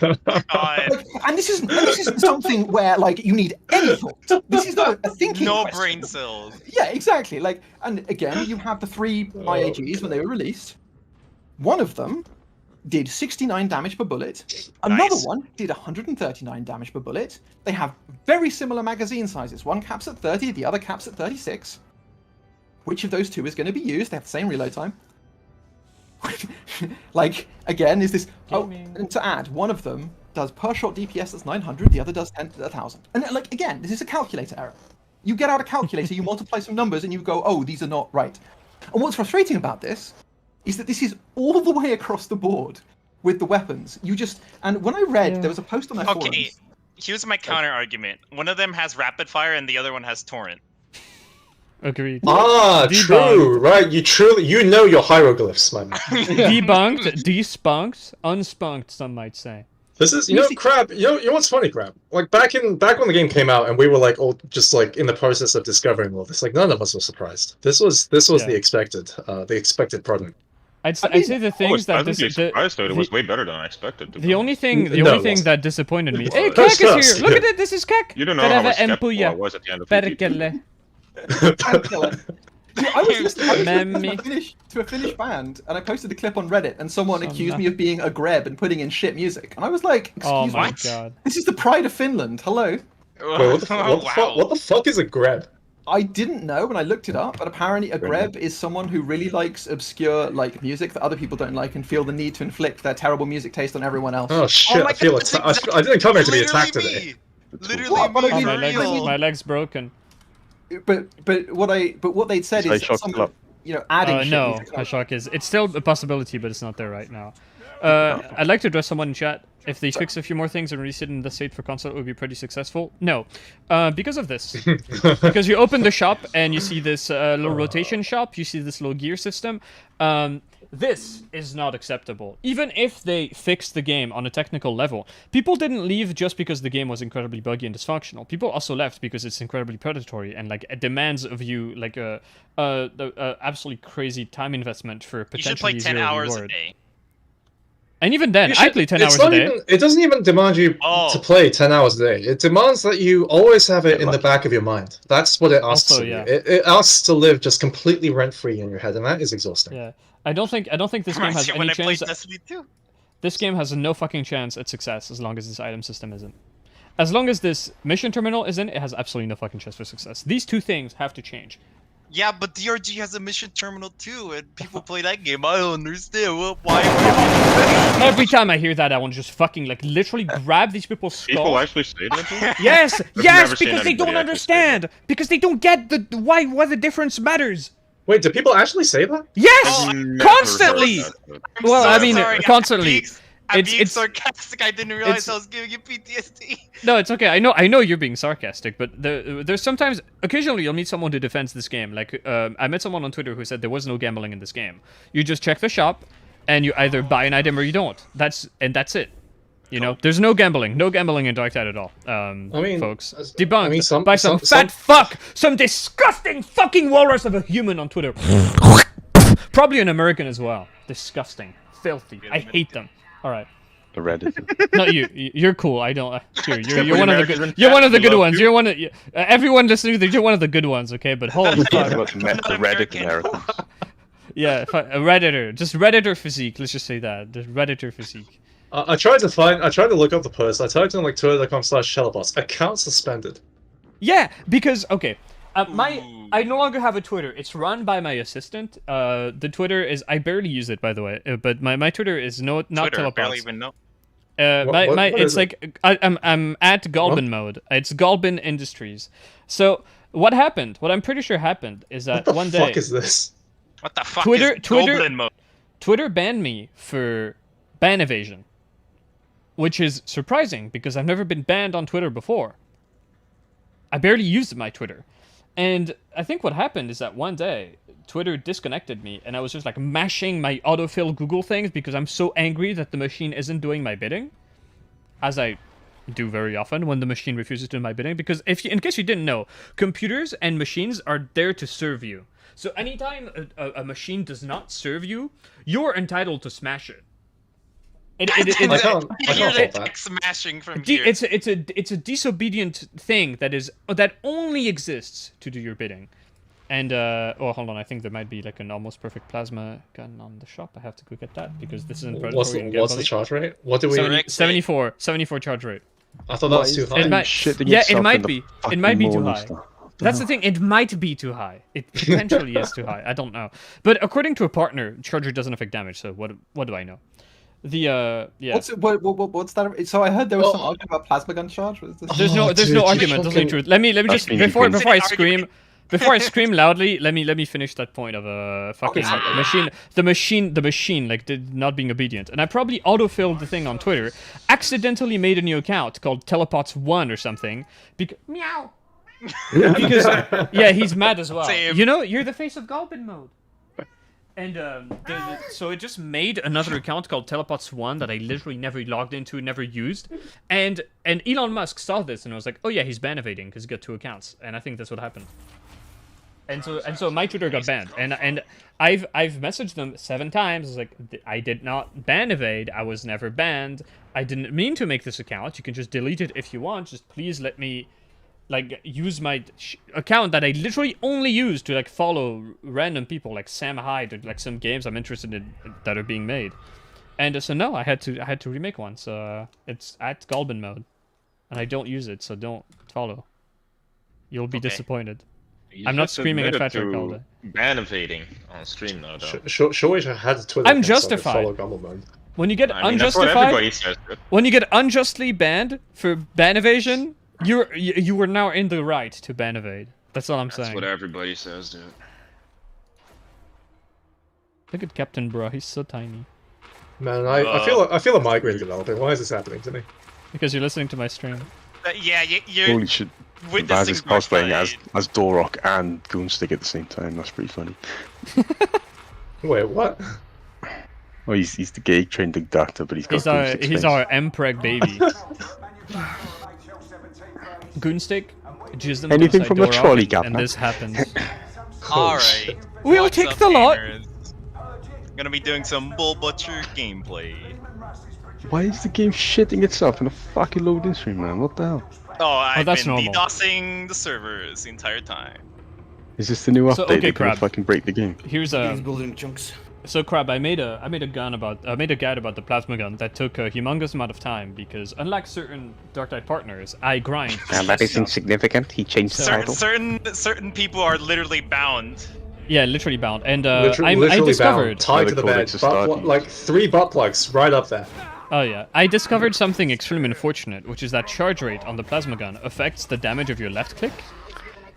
And this isn't something where like you need any thought. This is a thinking No question. brain cells. Yeah, exactly. Like, and again, you have the 3 IAGs when they were released. One of them did 69 damage per bullet. Another one did 139 damage per bullet. They have very similar magazine sizes. One caps at 30, the other caps at 36. Which of those 2 is going to be used? They have the same reload time. Like, again, is this... Oh, and to add, one of them does per shot DPS that's 900, the other does 1,000. And, like, again, this is a calculator error. You get out a calculator, you multiply some numbers, and you go, oh, these are not right. And what's frustrating about this is that this is all the way across the board with the weapons. You just... And when I read, there was a post on their Okay, forums... here's my counter argument. One of them has rapid fire and the other one has torrent. Agreed. Ah, true, right? You know your hieroglyphs, my man. Debunked, despunked, unspunked, some might say. This is, you know, Crab. You know what's funny, Crab? Like back when the game came out, and we were like all just like in the process of discovering all this. Like none of us were surprised. This was the expected product. I'd say the things that pleasantly surprised though. It was way better than I expected. The only thing that disappointed me. Hey, Kek is here. Look at it. This is Kek. You don't know how much skeptical I was at the end of Perkele. I was listening to a Finnish band, and I posted a clip on Reddit, and someone accused me of being a greb and putting in shit music, and I was like, "Excuse me, God. This is the pride of Finland. Hello." Wait, what the fuck is a greb? I didn't know when I looked it up, but apparently a greb is someone who really likes obscure like music that other people don't like and feel the need to inflict their terrible music taste on everyone else. Oh shit! I feel attacked. I didn't come here to be attacked today. Literally, my leg's broken. But what they'd said is some, adding no, Hashok is it's still a possibility, but it's not there right now. I'd like to address someone in chat. If they fix a few more things and release it in the state for console, it would be pretty successful. No, because of this. Because you open the shop and you see this little rotation shop, you see this little gear system. This is not acceptable. Even if they fixed the game on a technical level, people didn't leave just because the game was incredibly buggy and dysfunctional. People also left because it's incredibly predatory and like it demands of you like a absolutely crazy time investment for potentially you should play 10 zero hours reward. a day. And even then, I play 10 hours a day. It doesn't even demand you to play 10 hours a day. It demands that you always have it in the back of your mind. That's what it asks of you. It asks to live just completely rent-free in your head, and that is exhausting. Yeah. I don't think this game has any chance. This game has no fucking chance at success as long as this item system isn't. As long as this mission terminal isn't, it has absolutely no fucking chance for success. These 2 things have to change. Yeah, but DRG has a mission terminal too, and people play that game. I don't understand why. Every time I hear that, I want to just fucking like literally grab these people's skulls. People actually say that? Yes, because they don't understand. Because they don't get why the difference matters. Wait, do people actually say that? Yes, constantly. Well, I mean, constantly. I'm being sarcastic. I didn't realize I was giving you PTSD. No, it's okay. I know you're being sarcastic, but there's sometimes, occasionally, you'll meet someone who defends this game. Like, I met someone on Twitter who said there was no gambling in this game. You just check the shop, and you either buy an item or you don't. That's it. You know, there's no gambling in Dark Tide at all. Folks, debunked by some fat fuck, some disgusting fucking walrus of a human on Twitter. Probably an American as well. Disgusting, filthy. I hate them. All right. The Reddit. Not you. You're cool. I don't. You're one of the good. You're one of the good ones. You're one of everyone listening. You're one of the good ones. Okay, but holy fuck. The Reddit American. Yeah, a Redditor. Just Redditor physique. Let's just say that. The Redditor physique. I tried to look up the post. I typed in like twitter.com/shellboss. Account suspended. Yeah, because okay. I no longer have a Twitter. It's run by my assistant. The Twitter is I barely use it, by the way. But my Twitter is not Twitter, Telepods. barely even know. It's like I'm at Galbin mode. It's Galbin Industries. So what happened? What I'm pretty sure happened is that one day. What the fuck is this? What the fuck is Goblin mode? Twitter banned me for ban evasion, which is surprising because I've never been banned on Twitter before. I barely used my Twitter, and I think what happened is that one day Twitter disconnected me, and I was just like mashing my autofill Google things because I'm so angry that the machine isn't doing my bidding, as I do very often when the machine refuses to do my bidding. Because in case you didn't know, computers and machines are there to serve you. So anytime a machine does not serve you, you're entitled to smash it. Smashing from here. It's a disobedient thing that only exists to do your bidding. And oh, hold on, I think there might be like an almost perfect plasma gun on the shop. I have to go get that because this isn't predatory. What's the charge rate? What do we? 74 charge rate. I thought that was too high. It might be. It might be too high. That's the thing. It might be too high. It potentially is too high. I don't know. But according to a partner, charge rate doesn't affect damage. So what do I know? The yeah. What's that? So I heard there was some argument about plasma gun charge. There's no argument. There's no truth. Let me just before I scream. Before I scream loudly, let me finish that point of a fucking machine. The machine like not being obedient. And I probably autofilled the thing on Twitter, accidentally made a new account called Telepots1 or something. Meow. Because yeah, he's mad as well. Same. You know, you're the face of Galbin mode. And so it just made another account called Telepots1 that I literally never logged into, never used. And Elon Musk saw this and was like, oh yeah, he's ban evading because he got 2 accounts. And I think that's what happened. And so my Twitter got banned, and I've messaged them 7 times. I was like, I did not ban evade. I was never banned. I didn't mean to make this account. You can just delete it if you want. Just please let me, like, use my account that I literally only use to like follow random people like Sam Hyde or like some games I'm interested in that are being made. And so no, I had to remake one. So it's at Galbin mode, and I don't use it. So don't follow. You'll be disappointed. I'm not screaming at Patrick all day. Ban evading on stream now, though. Showager had a Twitter. I'm justified. When you get when you get unjustly banned for ban evasion, you are now in the right to ban evade. That's all I'm saying. That's what everybody says, dude. Look at Captain Bro, he's so tiny. Man, I feel a migraine developing. Why is this happening to me? Because you're listening to my stream. Yeah, you're. Holy shit. Baz is cosplaying as Dorok and Goonstick at the same time. That's pretty funny. Wait, what? Well, he's the gay trained doctor, but he's our Mpreg baby. Goonstick, jizz anything from the trolley gap, and this happens. Alright. We'll take the lot. Gonna be doing some Bull Butcher gameplay. Why is the game shitting itself in a fucking loading screen, man? What the hell? Oh, I've that's been normal. DDoSing the servers the entire time. Is this the new update? Okay, They're gonna Crab. fucking break the game. Here's building chunks. So Crab, I made a guide about the plasma gun that took a humongous amount of time because unlike certain Dark Knight partners, I grind. And that is insignificant. He changed the title. Certain people are literally bound. Yeah, literally bound. And literally I discovered bound, tied to the bed, like 3 butt plugs right up there. Oh yeah, I discovered something extremely unfortunate, which is that charge rate on the plasma gun affects the damage of your left click.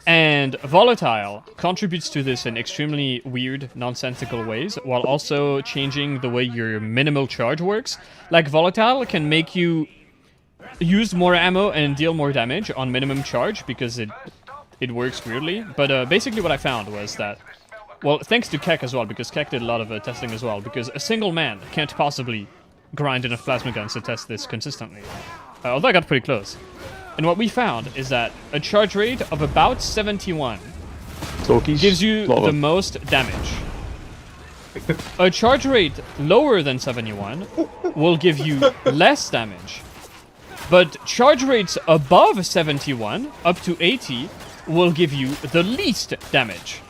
And Volatile contributes to this in extremely weird, nonsensical ways, while also changing the way your minimal charge works. Like, Volatile can make you use more ammo and deal more damage on minimum charge, because it works weirdly. But basically what I found was that, well, thanks to Keck as well, because Keck did a lot of testing as well, because a single man can't possibly grind enough plasma guns to test this consistently. Although I got pretty close. And what we found is that a charge rate of about 71 gives you the most damage. A charge rate lower than 71 will give you less damage. But charge rates above 71, up to 80, will give you the least damage.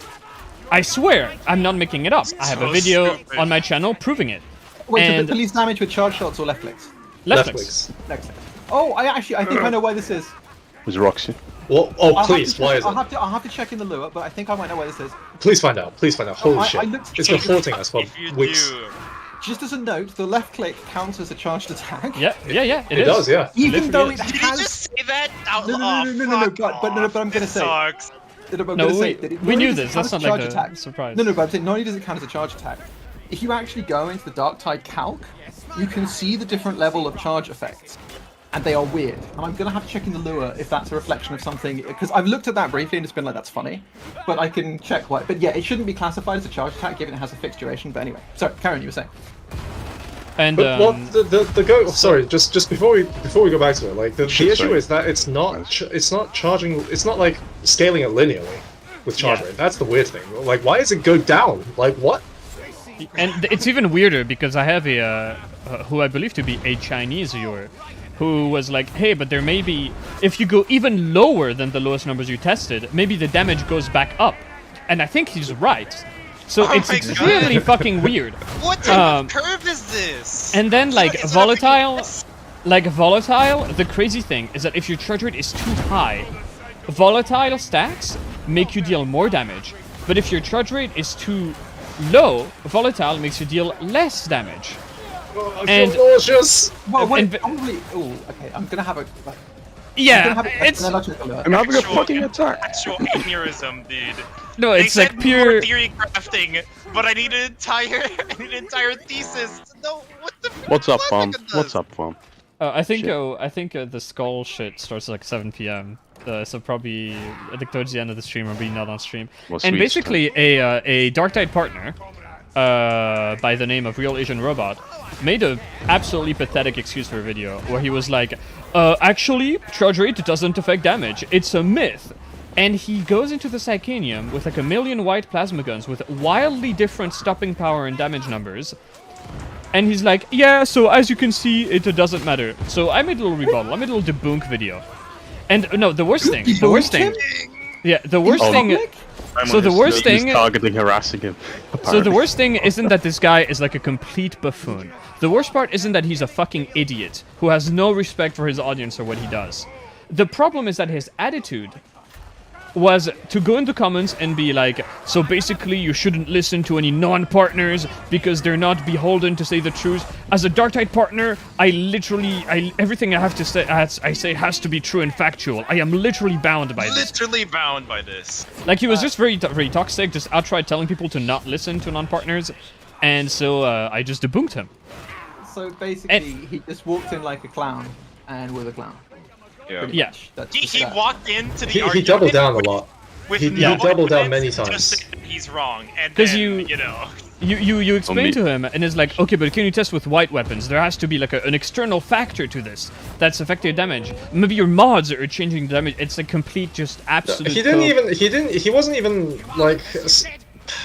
I swear, I'm not making it up. I have a video on my channel proving it. Wait, so the least damage with charge shots or left clicks? Left clicks. Left clicks. Oh, I think I know why this is. It was Roxy. Well, please, why is it? I'll have to check in the lure, but I think I might know why this is. Please find out. Please find out. Holy shit. It's been haunting us for weeks. just as a note, the left click counts as a charged attack. Yeah, It does, yeah. Even though it Did he has. just say that? Oh, No, but I'm gonna say. Sucks. We knew this. That's not like a surprise. No, but I'm saying not only does it count as a charge attack, if you actually go into the Darktide calc, you can see the different level of charge effects, and they are weird. And I'm gonna have to check in the lure if that's a reflection of something, because I've looked at that briefly and it's been like, that's funny, but I can check why. But yeah, it shouldn't be classified as a charge attack given it has a fixed duration. But anyway, sorry, Karen, you were saying. And But what the go? Sorry, just before we go back to it, like the issue is that it's not charging. It's not like scaling it linearly with charge rate. That's the weird thing. Like, why does it go down? Like, what? And it's even weirder because I have a who I believe to be a Chinese viewer who was like, hey, but there may be, if you go even lower than the lowest numbers you tested, maybe the damage goes back up. And I think he's right. So it's extremely fucking weird. What type of curve is this? And then like volatile, the crazy thing is that if your charge rate is too high, volatile stacks make you deal more damage. But if your charge rate is too low, volatile makes you deal less damage. Oh, and nauseous. Well, wait, probably. Oh, okay. I'm gonna have a. Yeah, it's. I'm having a fucking attack. Actual aneurysm, dude. No, it's they like said pure more theory crafting, but I need an entire thesis. No, what the? What's up, Farm? What's up, Farm? I think the skull shit starts at like 7 p.m. So probably I think towards the end of the stream or be not on stream. Well, and sweet basically a Darktide partner by the name of Real Asian Robot made a absolutely pathetic excuse for a video where he was like, actually charge rate doesn't affect damage. It's a myth. And he goes into the Psychanium with like 1 million white plasma guns with wildly different stopping power and damage numbers. And he's like, yeah, so as you can see, it doesn't matter. So I made a little rebuttal. I made a little debunk video. And no, the worst thing. Yeah, the worst thing. So the worst thing. Targeting, harassing him. So the worst thing isn't that this guy is like a complete buffoon. The worst part isn't that he's a fucking idiot who has no respect for his audience or what he does. The problem is that his attitude was to go into comments and be like, so basically you shouldn't listen to any non-partners because they're not beholden to say the truth. As a Darktide partner, everything I have to say, I say has to be true and factual. I am literally bound by this. Literally bound by this. Like he was just very toxic, just outright telling people to not listen to non-partners, and so I just debunked him. So basically, he just walked in like a clown, and with a clown. Yeah. He walked into the He argument. doubled down a lot. He no doubled down evidence, many just times. said that he's wrong, and Because then, you explain to him, and it's like, okay, but can you test with white weapons? There has to be like an external factor to this that's affecting damage. Maybe your mods are changing the damage. It's a complete, just absolute. He wasn't even like.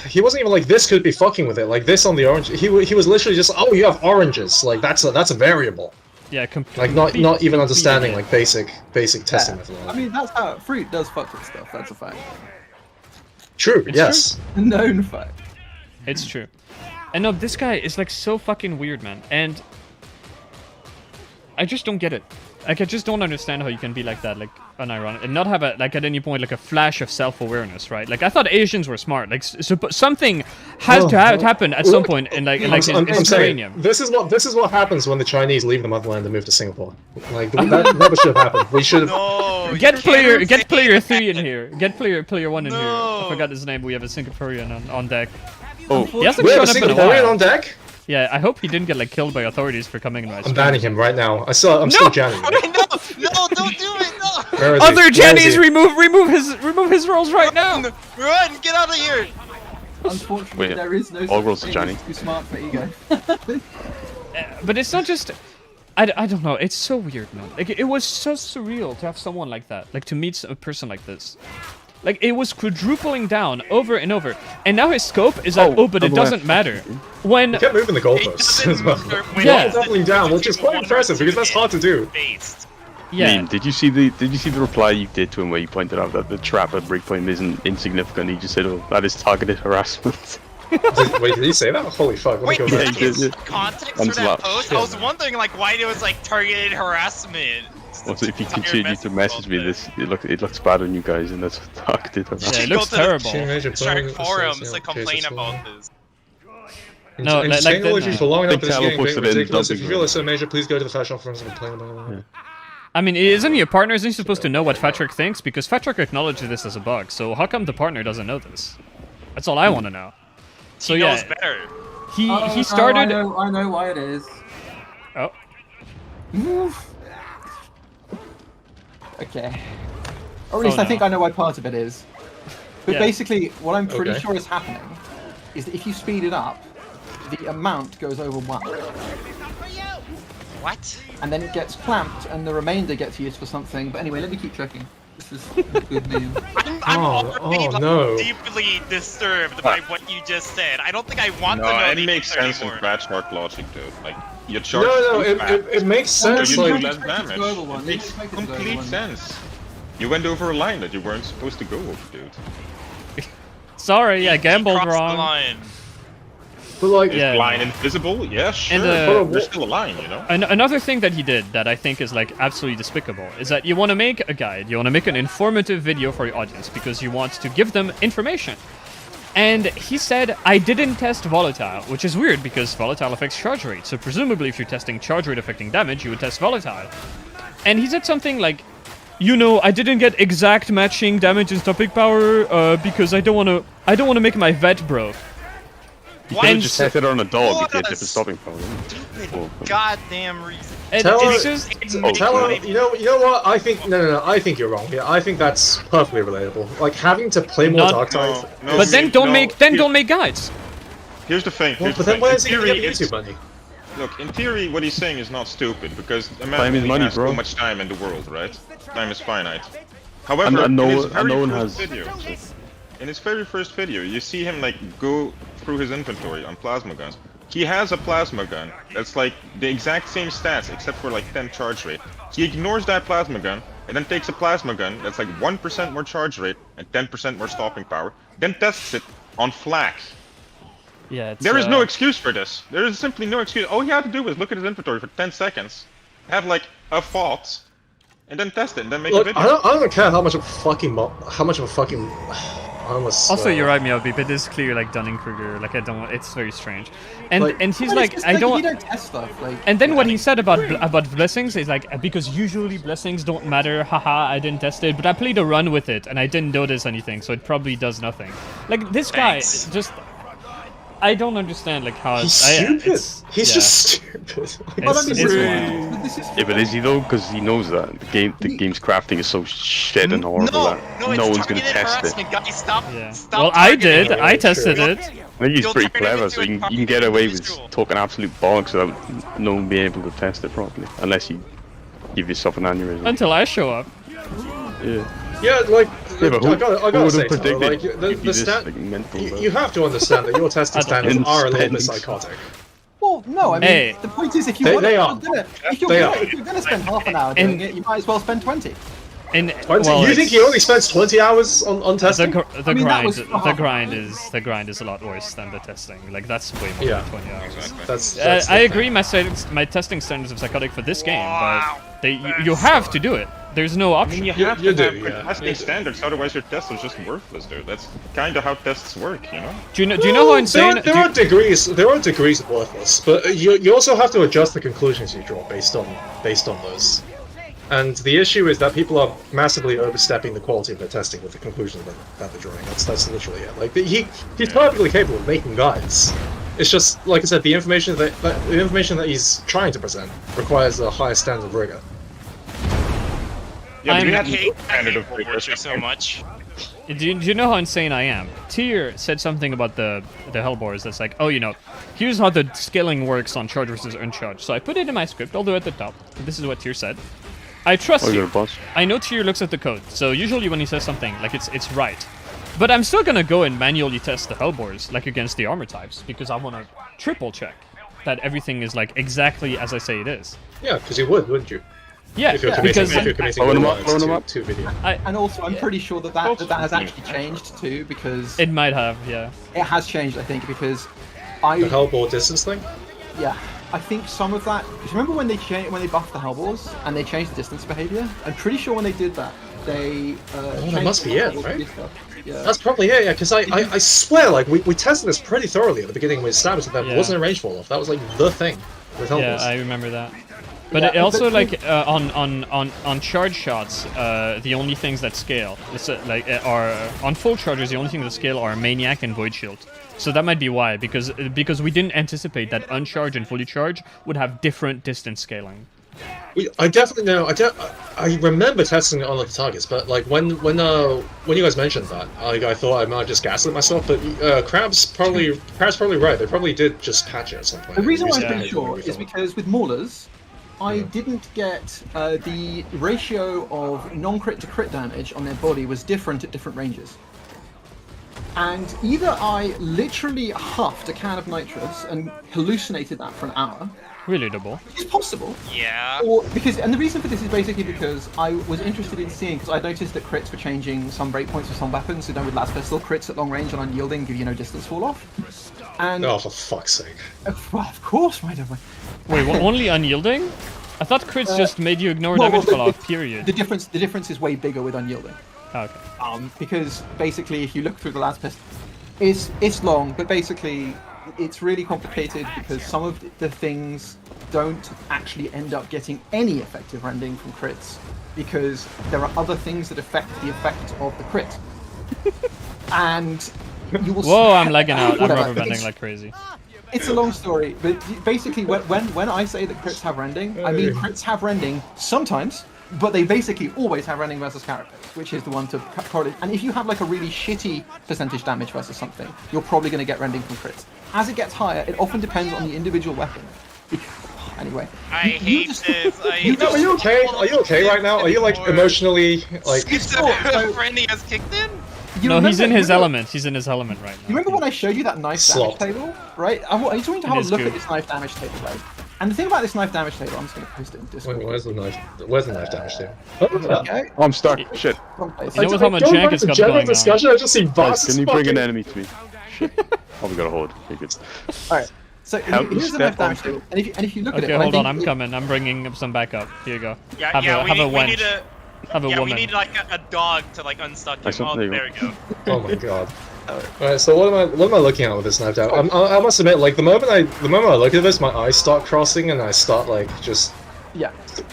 He wasn't even like, this could be fucking with it, like this on the orange. He was literally just, oh, you have oranges, like that's a variable. Yeah, like not even understanding like basic testing methodology. I mean, that's how fruit does fuck with stuff. That's a fact. True. It's yes. true. Known fact. It's true. And no, this guy is like so fucking weird, man. And I just don't get it. Like, I just don't understand how you can be like that, like, unironic, and not have a, like, at any point, like, a flash of self-awareness, right? Like, I thought Asians were smart. Like, something has to happen at some point in, like, in Ukrainian. This is what happens when the Chinese leave the motherland and move to Singapore. Like, that never should have happened. We should have... Get player 3 in here. Get player 1 in here. I forgot his name. We have a Singaporean on deck. Oh, he hasn't we have a shown up in a Singaporean while. on deck? Yeah, I hope he didn't get, like, killed by authorities for coming in my I'm stream. banning him right now. I'm still jamming. No, don't do it, no! Where is he? Other Jennies, remove his roles right now! Run, get out of here! Unfortunately, there is no Ogrel's such Johnny. thing as too smart for ego. But it's not just... I don't know, it's so weird, man. Like, it was so surreal to have someone like that. Like, to meet a person like this. Like, it was quadrupling down over and over. And now his scope is like, but it doesn't matter. When... He kept moving the goalposts as well. Yeah. Doubling down, which is quite impressive because that's hard to do. Yeah. Meme, did you see the reply you did to him where you pointed out that the trap at breakpoint isn't insignificant? He just said, "Oh, that is targeted harassment." Wait, did he say that? Holy fuck! Let me go back. Context for that post? I was wondering, like, why it was like targeted harassment. Also, if you continue to message me this, it looks bad on you guys, and that's targeted harassment. Yeah, it looks terrible. Shark forums to complain about this. No, like technology then, for long enough Big is getting teleports it in, ridiculous. If dumping you feel them. it's so major, please go to the fashion forums and play them. I mean, isn't your partner isn't supposed to know what Fatrick thinks? Because Fatrick acknowledged this as a bug, so how come the partner doesn't know this? That's all I want to know. So He yeah, knows better. he started. I know why it is. Oh, Okay. Or at least Oh, I think no. I know why part of it is. But Yeah. basically, what I'm pretty Okay. sure is happening is that if you speed it up, the amount goes over 1. What? And then it gets clamped, and the remainder gets used for something. But anyway, let me keep checking. This is good news. I'm Oh, already oh, no. deeply disturbed by what you just said. I don't think I want No, to know it the makes answer sense in anymore. Crash Shark logic, dude. Like, you charge No, too fast, it makes so sense. you do Like, less expect it to damage. go over one. It You makes expect it to go over complete one. sense. You went over a line that you weren't supposed to go over, dude. sorry, I gambled Crossed the wrong. line. but like, Yeah. Line invisible? Yeah, sure. And, There's still a line, you know? Another thing that he did that I think is like absolutely despicable is that you want to make a guide, you want to make an informative video for your audience because you want to give them information. And he said, I didn't test volatile, which is weird because volatile affects charge rate. So presumably if you're testing charge rate affecting damage, you would test volatile. And he said something like, you know, I didn't get exact matching damage and stopping power because I don't want to make my vet broke. You What? could just set it on a dog What if you had a different stopping power. Stupid goddamn reason. And Tell it's her- just tell him, you know what? I think no. I think you're wrong. Yeah, I think that's perfectly relatable. Like having to play more Not- Dark Tide. No, but then don't no, make guides. Here's the thing. Well, Here's but the then thing. why In is he gonna theory, get it's- YouTube money? Look, in theory, what he's saying is not stupid because a man Time is only money, has bro. so much time in the world, right? Time is finite. However, And no- in his and very no one first has- video, in his very first video, you see him like go through his inventory on plasma guns. He has a plasma gun that's like the exact same stats except for like 10 charge rate. He ignores that plasma gun and then takes a plasma gun that's like 1% more charge rate and 10% more stopping power, then tests it on flak. Yeah, it's, There is no excuse for this. There is simply no excuse. All he had to do was look at his inventory for 10 seconds, have like a thought, and then test it, and then make a Look, video. I don't care how much of a fucking I almost. Also, you're right, Miyabi, but this is clear like Dunning-Kruger. Like I don't. It's very strange. And Like- and he's Well, like, it's just I don't. You don't test stuff. Like, And then what he said about blessings is like because usually blessings don't matter. Haha, I didn't test it, but I played a run with it and I didn't notice anything, so it probably does nothing. Like this guy Thanks. just. I don't understand like how He's I- stupid. it's- He's yeah. just stupid. Well, I It's- mean, it's really- wild. this is Yeah, but is he though? Because he knows that the game's crafting is so shit and horrible No, that no, it's no one's gonna targeted test it. harassment, guys. Stop. Yeah. Stop Well, I targeting did. it. I tested Sure. it. I think he's You'll pretty turn it clever, into so a you can targeted get away abuse with tool. talking absolute bollocks without no one being able to test it properly, unless you give yourself an aneurysm. Until I show up. Yeah. Yeah, like Yeah, but I gotta who say, would have Tyler, predicted like you'd the be this, stat. like, mental, You have to understand that your testing standards don't- are a little bit Spending. psychotic. Well, no, I mean, Hey. the point is, if you They- want, they if are. you're They gonna, are. if you're gonna spend half an hour doing it, you might as well spend 20. And 20? well, You think he only spends 20 hours on the, testing? gr- the I mean, that grind was the half grind an is a lot worse than the testing. Like that's way more Yeah. than 20 hours. That's I the agree. thing. My testing standards are psychotic for this game, but you have to do it. There's no I option. mean, you You- have you to do, have yeah. good testing You do. standards, otherwise your test is just worthless, dude. That's kind of how tests work, you know? Do you know how insane? There are degrees. There are degrees of worthless, but you also have to adjust the conclusions you draw based on those. And the issue is that people are massively overstepping the quality of their testing with the conclusions that they're drawing. That's literally it. Like he's perfectly capable of making guides. It's just like I said, the information that he's trying to present requires a higher standard of rigor. Yeah, but I'm- we I had hate, I standard hate of rigor. Warwick so much. Do you know how insane I am? Tyr said something about the Hellbores that's like, oh, you know, here's how the scaling works on charge versus uncharged. So I put it in my script, I'll do it at the top. This is what Tyr said. I trust Oh, you. you're a boss. I know Tyr looks at the code, so usually when he says something, like it's right. But I'm still gonna go and manually test the Hellbores, like against the armor types, because I wanna triple check that everything is like exactly as I say it is. Yeah, because you would, wouldn't you? Yeah, If you're because committing Blowing them up, words blowing them up. to video. And also, I'm pretty sure that has actually changed too, because it might have, yeah. it has changed, I think, because The I Hellbore distance thing? yeah, I think some of that. Remember when they buffed the Hellballs and they changed the distance behavior? I'm pretty sure when they did that, they. that must be it, right? Yeah. That's probably it, yeah, because I swear, like, we tested this pretty thoroughly at the beginning when we established that there Yeah. wasn't a range fall off. That was, like, the thing with Yeah, helmets. I remember that. But Yeah, it also, but- like, on charge shots, the only things that scale, are on full charges, the only things that scale are Maniac and Void Shield. So that might be why, because we didn't anticipate that uncharged and fully charged would have different distance scaling. I definitely know. I remember testing it on the targets, but like when you guys mentioned that, I thought I might have just gaslit myself. But Crab's probably right. They probably did just patch it at some point. The reason why I'm Yeah. pretty sure is because with Maulers, I didn't get the ratio of non-crit to crit damage on their body was different at different ranges. And either I literally huffed a can of nitrous and hallucinated that for an hour, Relatable. which is possible, Yeah. or and the reason for this is basically because I was interested in seeing, because I noticed that crits were changing some breakpoints for some weapons. So, with Last Pistol, crits at long range and unyielding give you no distance fall off. And Oh, for fuck's sake! well, of course, right away. Wait, only unyielding? I thought crits just made you ignore well, damage the- fall off, period. The difference is way bigger with unyielding. Oh, okay. Because basically, if you look through the Last Pistol, it's long, but basically, it's really complicated because some of the things don't actually end up getting any effective rending from crits because there are other things that affect the effect of the crit. And you will. Whoa, I'm lagging out. I'm Whatever. rubber banding It's- like crazy. It's a long story, but basically, when I say that crits have rending, I mean crits have rending sometimes, but they basically always have rending versus characters, which is the one to probably. And if you have like a really shitty percentage damage versus something, you're probably going to get rending from crits. As it gets higher, it often depends on the individual weapon. Anyway, I hate this. Are you okay? Are you okay right now? Are you like emotionally like? Friendly has kicked in? No, he's in his element. He's in his element right now. You remember when I showed you that knife Slop. damage table, right? I just want you to have In a his look goop. at this knife damage table, right? And the thing about this knife damage table, I'm just going to post it in Discord. Wait, where's the knife? Where's the knife damage table? Okay. Oh, I'm stuck. Shit. Someplace. You know with how much jank it's got general going on. discussion, I just see Guys, Voss can you bring an fucking- enemy to me? Shit. Oh, we got a horde. Okay, good. All right. So Help me here's the knife step on damage table, and if you look at Okay, it, I hold on. think I'm coming. I'm bringing up some backup. Here you go. Yeah, Have yeah. a We wench. need a. Have a Yeah, we woman. need like a dog to like unstuck him. Nice one, Oh, there you there go. we go. Oh my god. Alright, so what am I looking at with this knife out? I must admit, like the moment I look at this, my eyes start crossing and I start like just. yeah. The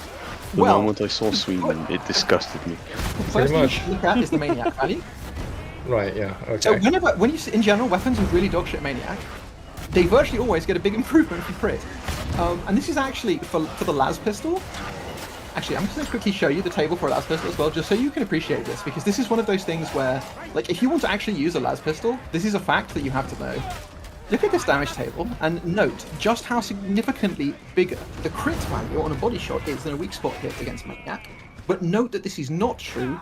Well, moment I saw Sweden, it disgusted me. the first pretty thing you much. should look at is the maniac value. Right. Yeah. So Okay. when you see, in general, weapons with really dogshit maniac, they virtually always get a big improvement from crit. And this is actually for the las pistol. Actually, I'm just going to quickly show you the table for a las pistol as well, just so you can appreciate this, because this is one of those things where, like, if you want to actually use a las pistol, this is a fact that you have to know. Look at this damage table and note just how significantly bigger the crit value on a body shot is than a weak spot hit against maniac. But note that this is not true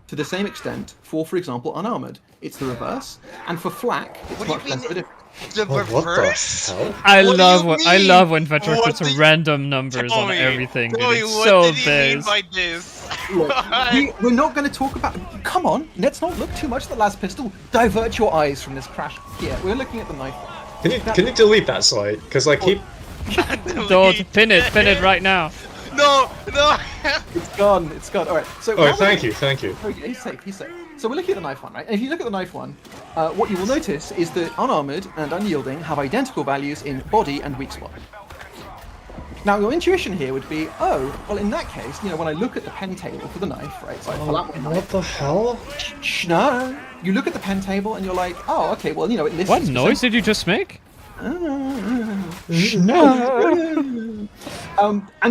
to the same extent for example, unarmored. It's the reverse, and for flak, it's What do you much less mean of a difference. The What the reverse? hell? I What do love you what I mean? love when Vetra What puts do you- random numbers Tell on me. everything, dude. Tell me, It's what so did he mean base. by this? Look, we're not going to talk about. Come on, let's not look too much at the last pistol. Divert your eyes from this crash. Here, we're looking at the knife. Can you delete that slide? Because I keep. Don't pin it right now. No, no. It's gone. It's gone. All right. So. Oh, now thank we're- you, thank you. Oh, yeah, he's safe. He's safe. So we're looking at the knife one, right? And if you look at the knife one, what you will notice is that unarmored and unyielding have identical values in body and weak spot. Now your intuition here would be, oh, well in that case, when I look at the pen table for the knife, right? So I pull out my knife. What the hell? No. You look at the pen table and you're like, oh, okay, well, it lists. What its noise did you just make? And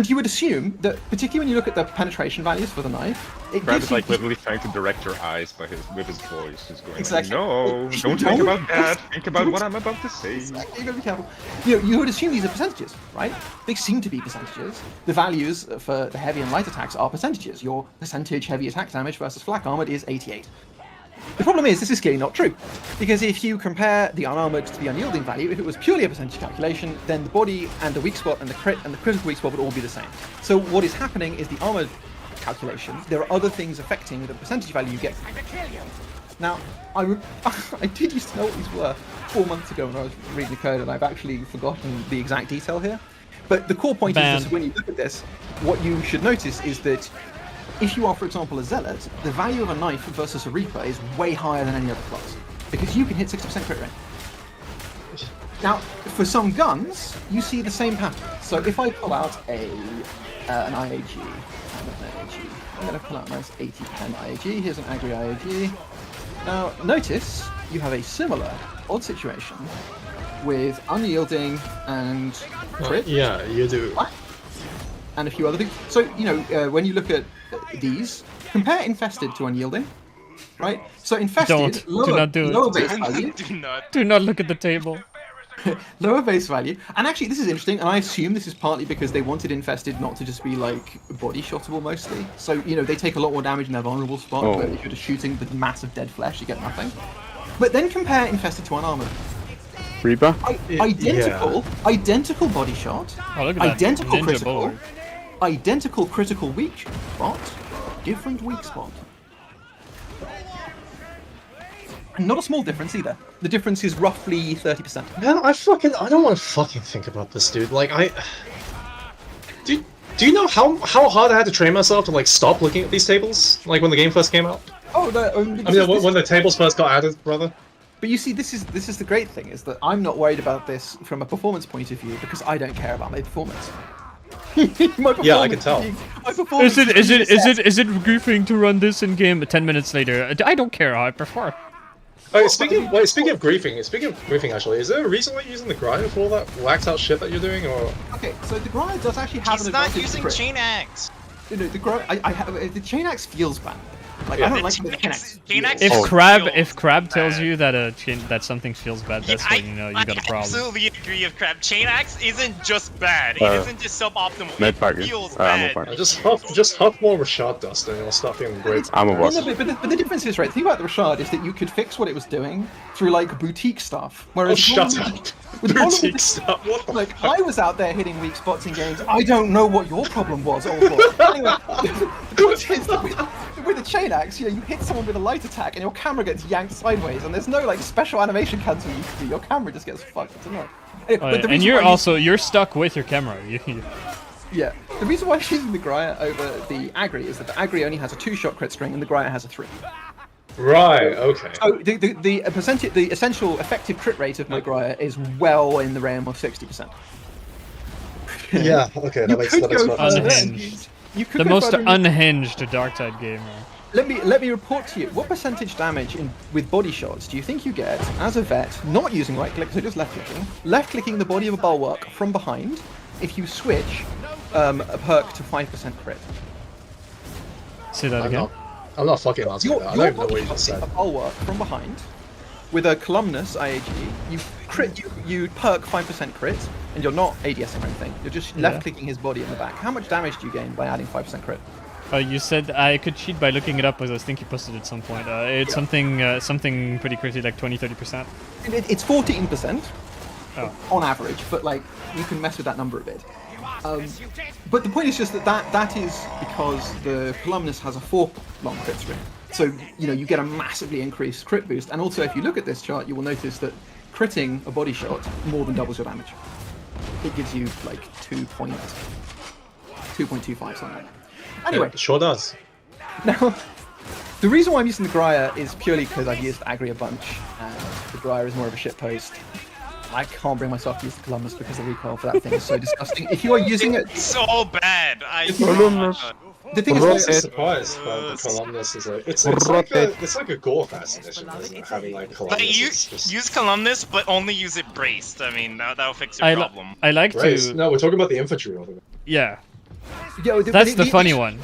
you would assume that, particularly when you look at the penetration values for the knife, it Crab gives is you like literally trying to direct your eyes with his voice. Just going, Exactly. no, If don't you think don't- about that. Think about what I'm about to say. Exactly, you gotta be careful. You would assume these are percentages, right? They seem to be percentages. The values for the heavy and light attacks are percentages. Your percentage heavy attack damage versus flak armored is 88. The problem is, this is clearly not true. Because if you compare the unarmored to the unyielding value, if it was purely a percentage calculation, then the body and the weak spot and the crit and the critical weak spot would all be the same. So what is happening is the armored calculation, there are other things affecting the percentage value you get. Now, I did used to know what these were 4 months ago when I was reading the code, and I've actually forgotten the exact detail here. But the core point is Banned. that when you look at this, what you should notice is that If you are, for example, a Zealot, the value of a knife versus a Reaper is way higher than any other class, because you can hit 60% crit rate. Now, for some guns, you see the same pattern. So if I pull out an IAG, I'm going to pull out a nice 80-pen IAG. Here's an Agri IAG. Now, notice you have a similar odd situation with Unyielding and Crit. Yeah, you do. And a few other things. So, you know, when you look at these, compare Infested to Unyielding, right? So Infested, lower base value. Do not look at the table. Lower base value. And actually, this is interesting, and I assume this is partly because they wanted Infested not to just be, like, body-shottable mostly. So, you know, they take a lot more damage in their vulnerable spot, but if you're just shooting with massive dead flesh, you get nothing. But then compare Infested to Unarmored. Reaper? Identical body shot, oh, look at identical that. critical, Bullet. identical critical weak spot, different weak spot. And not a small difference either. The difference is roughly 30%. Man, I don't want to fucking think about this, dude. Like, do you know how hard I had to train myself to, like, stop looking at these tables? Like, when the game first came out? Oh, when the tables first got added, brother? But you see, this is the great thing, is that I'm not worried about this from a performance point of view, because I don't care about my performance. Yeah, I can tell. Is it goofing to run this in game 10 minutes later? I don't care how I perform. Speaking of griefing, actually, is there a reason why you're using the Grinder for all that whacked out shit that you're doing, or? Okay, so the Grinder does actually have an advantage. He's not using Chain Axe. You know, the Chain Axe feels bad. Like, I don't like the Chain Axe. If Crab tells you that that something feels bad, that's when you know you got a problem. I absolutely agree with Crab. Chain Axe isn't just bad. It isn't just suboptimal. It feels bad. Just huff more Rashad dust and it'll stop feeling great. I'm a boss. But the difference is, right, the thing about the Rashad is that you could fix what it was doing through, like, boutique stuff. Whereas shut up. Boutique stuff? What the fuck? I was out there hitting weak spots in games. I don't know what your problem was, old boy. Anyway, with the Chain Axe, you know, you hit someone with a light attack and your camera gets yanked sideways, and there's no, like, special animation cancel you can do. Your camera just gets fucked. It's annoying. And you're stuck with your camera. Yeah. The reason why I'm using the Grya over the Agri is that the Agri only has a 2-shot crit string and the Grya has a 3. Right, okay. So the essential effective crit rate of my Grya is well in the realm of 60%. Yeah, okay, that makes unhinged. The most unhinged Darktide gamer. Let me report to you, what percentage damage with body shots do you think you get as a vet, not using right click, so just left clicking the body of a bulwark from behind, if you switch a perk to 5% crit? Say that again. I'm not fucking answering that. I don't even know what you just said. A bulwark from behind with a Columnus IAG, you perk 5% crit, and you're not ADSing or anything. You're just left clicking his body in the back. How much damage do you gain by adding 5% crit? You said I could cheat by looking it up, as I think you posted it at some point. It's something pretty crazy, like 20-30%. It's 14% on average, but like you can mess with that number a bit. But the point is just that is because the Columnus has a 4-long crit string. So, you know, you get a massively increased crit boost. And also, if you look at this chart, you will notice that critting a body shot more than doubles your damage. It gives you like 2.25, something like that. Anyway. It sure does. Now, the reason why I'm using the Grya is purely because I've used Agri a bunch, and the Grya is more of a shitpost. I can't bring myself to use the Columnus because the recoil for that thing is so disgusting. If you are using it... so bad! The thing is, I'm surprised by the Columnus is like it's like a Gorefast edition, isn't it? Having like Columnus. But use Columnus, but only use it braced. I mean, that'll fix your problem. I like to. No, we're talking about the infantry over there. Yeah. That's the funny one.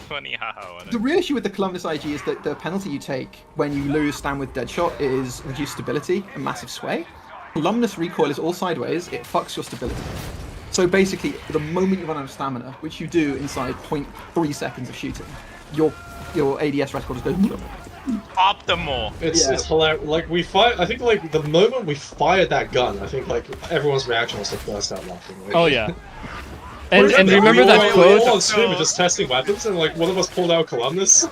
Funny how. The real issue with the Columnus IG is that the penalty you take when you lose stand with Deadshot is reduced stability and massive sway. Columnus recoil is all sideways. It fucks your stability. So basically, the moment you run out of stamina, which you do inside 0.3 seconds of shooting, your ADS record just goes optimal. It's hilarious. Like I think like the moment we fired that gun, I think like everyone's reaction was to burst out laughing. Like, oh yeah. And remember that quote? We were on stream just testing weapons, and like one of us pulled out Columnus.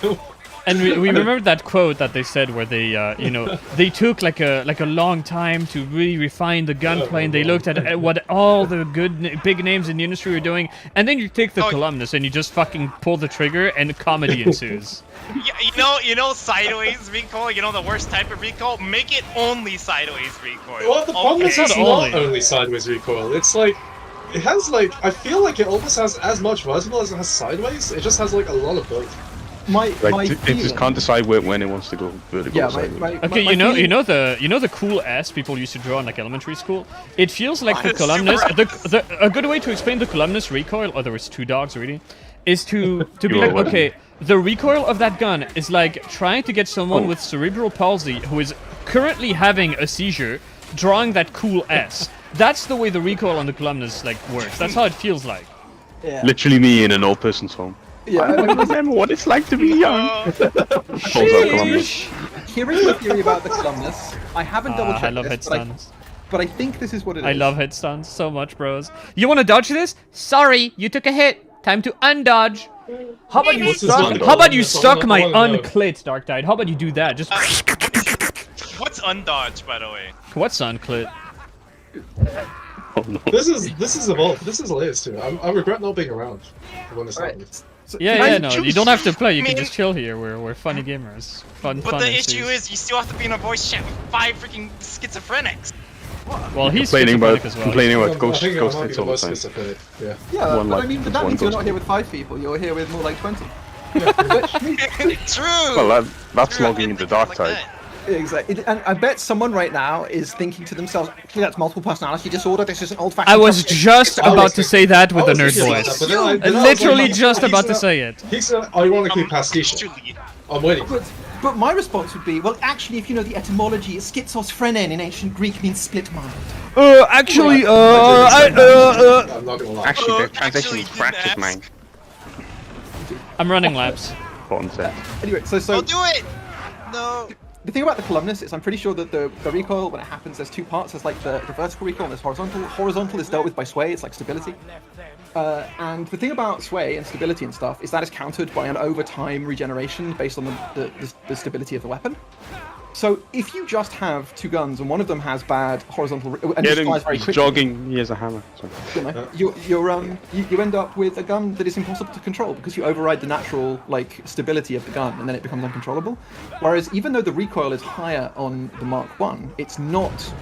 And we remember that quote that they said where they, you know, they took like a long time to really refine the gunplay, and they looked at what all the big names in the industry were doing, and then you take the Columnus and you just fucking pull the trigger, and comedy ensues. Yeah, you know, sideways recoil. You know the worst type of recoil. Make it only sideways recoil. Well, the problem is it's only. not only sideways recoil. It's like it has like I feel like it almost has as much vertical as it has sideways. It just has like a lot of both. It just can't decide when it wants to go vertical. Yeah, or sideways. Okay, you know the cool S people used to draw in like elementary school. It feels like the Columnus. A good way to explain the Columnus recoil, or there was two dogs really, is to be like, okay, the recoil of that gun is like trying to get someone with cerebral palsy who is currently having a seizure, drawing that cool S. That's the way the recoil on the Columnus like works. That's how it feels like. Yeah. Literally me in an old person's home. Yeah, I remember what it's like to be young. Hearing the theory about the Columnus, I haven't double checked I love this, headstands. but I think this is what it is. I love headstands so much, bros. You want to dodge this? Sorry, you took a hit. Time to undodge. How about you stuck? How about you stuck my unclit, Dark Tide? How about you do that? Just. What's undodge, by the way? What's unclit? Oh, no. This is evolved. This is the latest too. I regret not being around when this happened. Yeah, no, you don't have to play. You can just chill here. We're funny gamers. Fun. But the issue is, you still have to be in a voice chat with 5 freaking schizophrenics. Well, he's complaining about as well. ghost hits all the time. Yeah. Yeah, One but like- I mean, but just that one means you're ghost. not here with 5 people. You're here with more like 20. True. Well, that's logging into Dark Tide. Exactly. And I bet someone right now is thinking to themselves, actually, that's multiple personality disorder. This is an old-fashioned. I was just about to say that with a nerd voice. Literally just about to say it. He's ironically pastiche. I'm waiting. But my response would be, well, actually, if you know the etymology, schizophrenen in ancient Greek means split mind. Actually, I'm not gonna lie. Actually, the translation is fractured mind. I'm running laps. Anyway, so Don't do it. No. the thing about the Columnus is I'm pretty sure that the recoil, when it happens, there's 2 parts. There's like the vertical recoil and there's horizontal. Horizontal is dealt with by sway, it's like stability. And the thing about sway and stability and stuff is that is countered by an overtime regeneration based on the stability of the weapon. So if you just have 2 guns and one of them has bad horizontal and Get just him, flies very he's quickly, jogging, he has a hammer. you know, you end up with a gun that is impossible to control because you override the natural like stability of the gun and then it becomes uncontrollable. Whereas even though the recoil is higher on the Mark 1, it's not.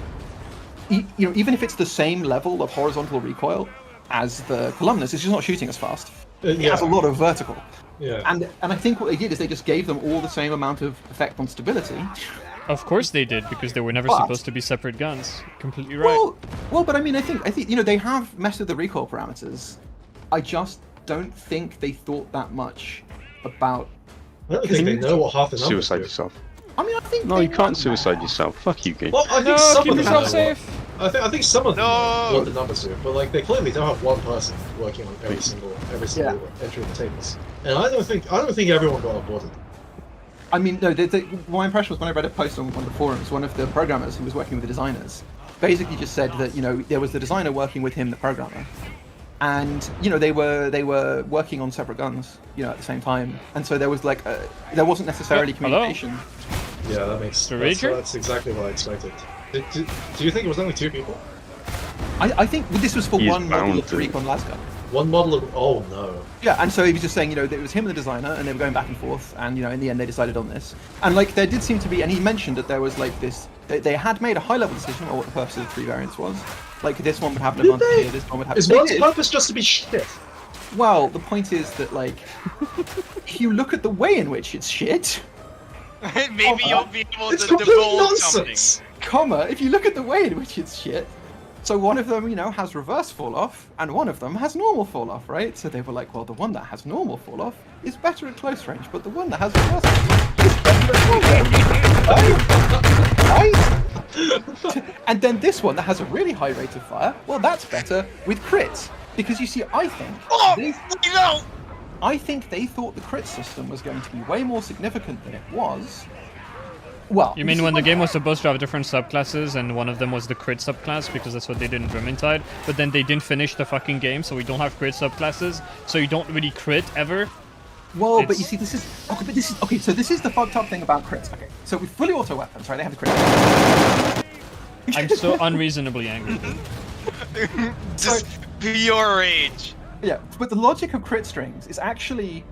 You know, even if it's the same level of horizontal recoil as the Columnus, it's just not shooting as fast. It has a lot of vertical. Yeah. And I think what they did is they just gave them all the same amount of effect on stability. Of course they did, because they were never But- supposed to be separate guns. Completely right. Well, but I mean, I think you know they have messed with the recoil parameters. I just don't think they thought that much about. I don't think they know what half the numbers Suicide do. yourself. I mean, I think. No, they you can't know suicide that. yourself. Fuck you, game. Well, I think No, some keep of them yourself know safe. I think some of them know what the numbers do, but like they clearly don't have one person working on every single entry of the tables. And I don't think everyone got on board. I mean, no. My impression was when I read a post on one of the forums, one of the programmers who was working with the designers basically just said that you know there was the designer working with him, the programmer, and you know they were working on separate guns, you know, at the same time, and so there was like there wasn't necessarily communication. Yeah, that makes sense. That's exactly what I expected. Do you think it was only 2 people? I think this was for He's one model bound of to. the Recon Lasgun. One model of oh no. Yeah, and so he was just saying, you know, that it was him and the designer, and they were going back and forth, and you know, in the end, they decided on this. And like, there did seem to be, and he mentioned that there was like this. They had made a high-level decision on what the purpose of the 3 variants was. Like, this one would have an Did advantage they? here, this one would have. Is They one's did. purpose just to be shit? Well, the point is that like, if you look at the way in which it's shit, Maybe you'll be able It's to complete divulge something. nonsense. comma, if you look at the way in which it's shit. So one of them, you know, has reverse fall off, and one of them has normal fall off, right? So they were like, well, the one that has normal fall off is better at close range, but the one that has reverse fall off is better at close range. Right? And then this one that has a really high rate of fire, well, that's better with crits. Because you see, I think they thought the crit system was going to be way more significant than it was. Well, You mean when the game was supposed to have different subclasses and one of them was the crit subclass because that's what they did in Vermintide, but then they didn't finish the fucking game, so we don't have crit subclasses, so you don't really crit ever? Well, but you see, this is okay. So this is the fucked up thing about crits. Okay, so with fully auto weapons, right? They have the crit. I'm so unreasonably angry. Just pure rage. Yeah, but the logic of crit strings is actually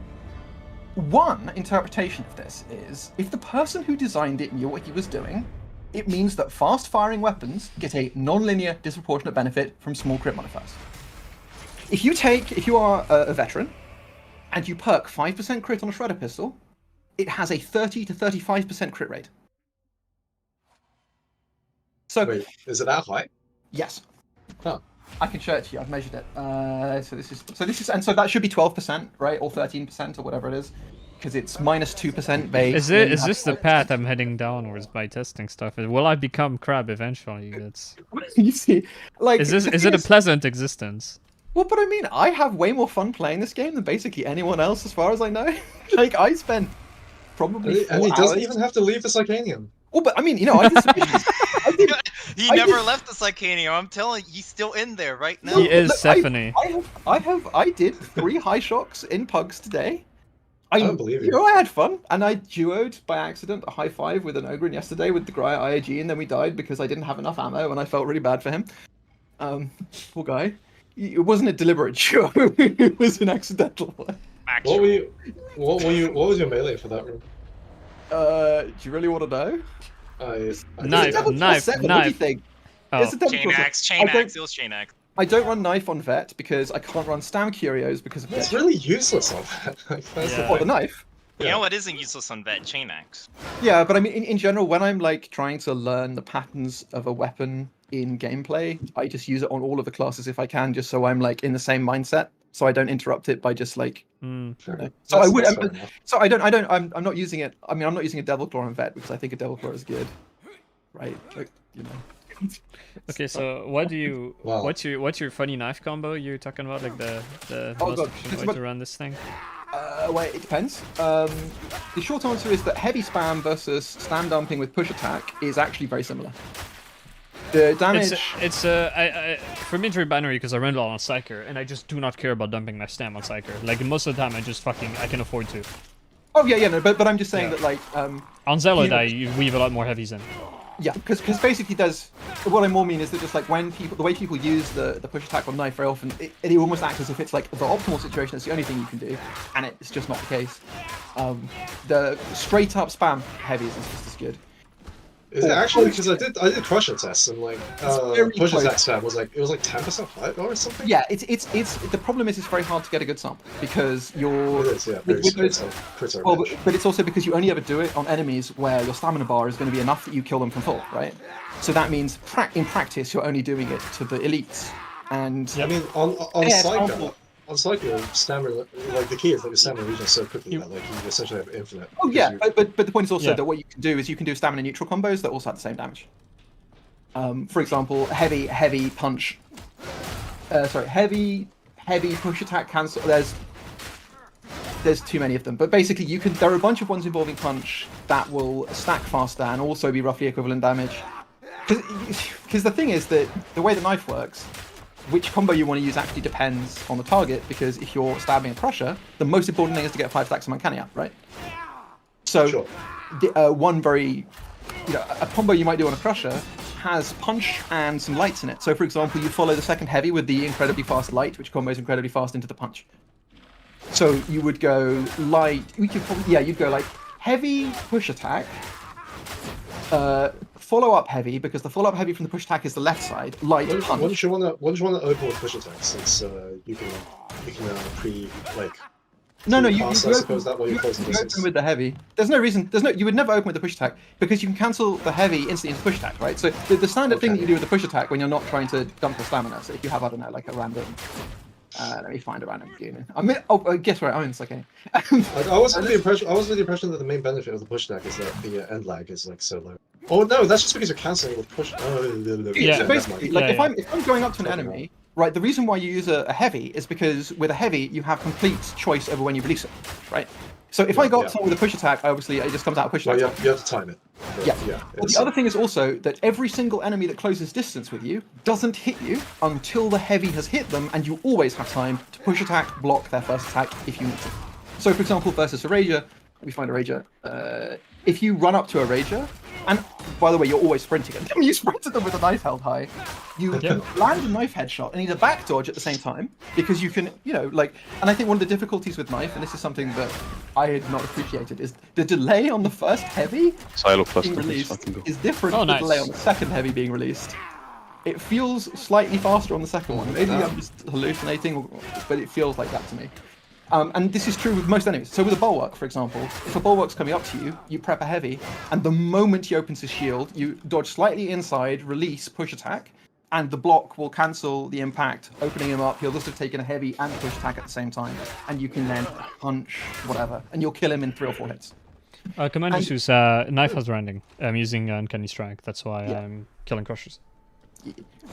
one interpretation of this is if the person who designed it knew what he was doing, it means that fast-firing weapons get a non-linear disproportionate benefit from small crit modifiers. If you are a veteran and you perk 5% crit on a shredder pistol, it has a 30 to 35% crit rate. So wait, is it that high? Yes. Huh. I can show it to you. I've measured it. So this is, and so that should be 12%, right, or 13% or whatever it is, because it's -2% base. Is this the path I'm heading downwards by testing stuff? Will I become crab eventually? It's. You see, like, is it a pleasant existence? Well, but I mean, I have way more fun playing this game than basically anyone else, as far as I know. Like, I spent probably and 4 he doesn't hours. even have to leave the Psychanium. Well, but I mean, you know, I did He never left the Psychanium. I'm telling you, he's still in there right now. He is Stephanie. I did 3 high shocks in pugs today. I don't believe you. You know, I had fun, and I duoed by accident a high 5 with an Ogren yesterday with the Gry IAG, and then we died because I didn't have enough ammo, and I felt really bad for him. Poor guy. It wasn't a deliberate duo. It was an accidental one. What was your melee for that room? Do you really want to know? Knife. What do you think? Oh. It's a double Chain plus axe, seven. chain axe, it was chain axe. I don't run knife on vet because I can't run stam curios because of It's vet. really useless on that. What, the knife? You know what isn't useless on vet? Chain axe. Yeah, but I mean, in general, when I'm like trying to learn the patterns of a weapon in gameplay, I just use it on all of the classes if I can, just so I'm like in the same mindset, so I don't interrupt it by just like. You know. So I would. So I don't. I'm not using it. I mean, I'm not using a Devil Claw on vet because I think a Devil Claw is good, right? Like, you know. Okay, so what do you? Wow. What's your funny knife combo you're talking about? Like the Oh, most God. efficient way to run this thing? Wait, it depends. The short answer is that heavy spam versus stam dumping with push attack is actually very similar. The damage. It's for me it's very binary because I run a lot on Psyker and I just do not care about dumping my stam on Psyker. Like most of the time I can afford to. Oh yeah, no, but I'm just saying that like on Zelodai you weave a lot more heavies in. Yeah, because basically there's what I more mean is that just like when the way people use the push attack on knife very often it almost acts as if it's like the optimal situation. It's the only thing you can do, and it's just not the case. The straight up spam heavies is just as good. Is it actually? Because I did crusher tests and like push close. attack spam was like 10% high or something. Yeah, it's the problem is it's very hard to get a good sample because you're. It is, yeah. Very critical. Well, but it's also because you only ever do it on enemies where your stamina bar is going to be enough that you kill them from full, right? So that means in practice you're only doing it to the elites, and. I mean, on Psycho, stamina, like the key is like the stamina region so quickly that like you essentially have infinite. Oh yeah, but the point is also that what you can do is you can do stamina neutral combos that also have the same damage. For example, heavy punch. Heavy push attack cancel. There's too many of them, but basically there are a bunch of ones involving punch that will stack faster and also be roughly equivalent damage. Because the thing is that the way the knife works. Which combo you want to use actually depends on the target, because if you're stabbing a crusher, the most important thing is to get 5 stacks of Uncanny out, right? So, one very, a combo you might do on a crusher has punch and some lights in it. So, for example, you follow the second heavy with the incredibly fast light, which combos incredibly fast into the punch. So you would go light. You'd go like heavy push attack. Follow up heavy, because the follow up heavy from the push attack is the left side. Light punch. What did you want to open with push attack, since you can pre like. No, you I suppose that way you close the distance. open with the heavy. There's no reason. You would never open with the push attack because you can cancel the heavy instantly into push attack, right? So the standard thing that you do with the push attack when you're not trying to dump the stamina. So if you have, I don't know, like a random. Let me find a random unit. Guess where I'm in. It's okay. I was under the impression that the main benefit of the push attack is that the end lag is like so low. Oh no, that's just because you're cancelling with push. So basically, if I'm going up to an enemy, right? The reason why you use a heavy is because with a heavy you have complete choice over when you release it, right? So if I go up to someone with a push attack, obviously it just comes out of push attack. Well, you have to time it. But the other thing is also that every single enemy that closes distance with you doesn't hit you until the heavy has hit them, and you always have time to push attack, block their first attack if you need to. So, for example, versus a Rager, we find a Rager. If you run up to a Rager, and by the way, you're always sprinting at them. You sprint at them with a knife held high. You land a knife headshot and either back dodge at the same time because you can, and I think one of the difficulties with knife, and this is something that I had not appreciated, is the delay on the first heavy Silo being cluster released is different Oh, to the nice. delay on the second heavy being released. It feels slightly faster on the second one. Maybe I'm just hallucinating, but it feels like that to me. And this is true with most enemies. So with a bulwark, for example, if a bulwark's coming up to you, you prep a heavy, and the moment he opens his shield, you dodge slightly inside, release, push attack, and the block will cancel the impact, opening him up. He'll just have taken a heavy and push attack at the same time, and you can then punch, whatever, and you'll kill him in 3 or 4 hits. Commander And- Zeus, knife has rending. I'm using Uncanny Strike. That's why I'm killing Crushers.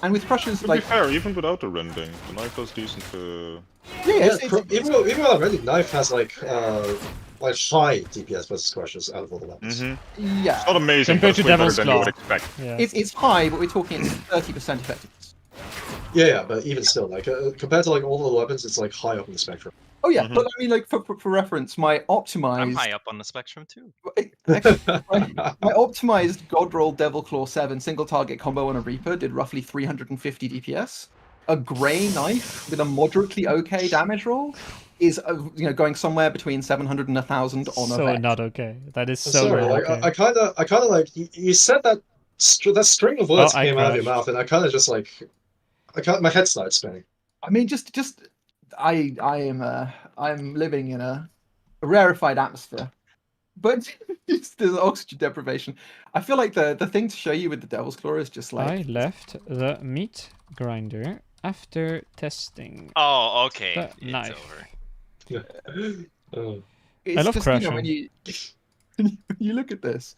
And with Crushers, To be like... fair, even without the rending, the knife does decent to... Yeah, even without rending, knife has like high DPS versus Crushers out of all the weapons. Yeah. It's not amazing, Compared but to it's way better Devil's than you Claw. would expect. Yeah. It's high, but we're talking it's 30% effectiveness. Yeah, but even still, like compared to like all the weapons, it's like high up in the spectrum. Oh yeah, but I mean, like for reference, my optimized... I'm high up on the spectrum too. Actually, my optimized God Roll Devil Claw 7 single target combo on a Reaper did roughly 350 DPS. A grey knife with a moderately okay damage roll is going somewhere between 700 and 1,000 on a So vet. not okay. That is I'm so sorry, not like okay. I kind of like you said that that string of words Oh, I came out of your crashed. mouth, and I kind of just like my head started spinning. I mean, I'm living in a rarefied atmosphere, but there's oxygen deprivation. I feel like the thing to show you with the Devil's Claw is just like I left the meat grinder after testing Oh, okay. the It's knife. over. Oh. it's I love just, crashing. when you look at this,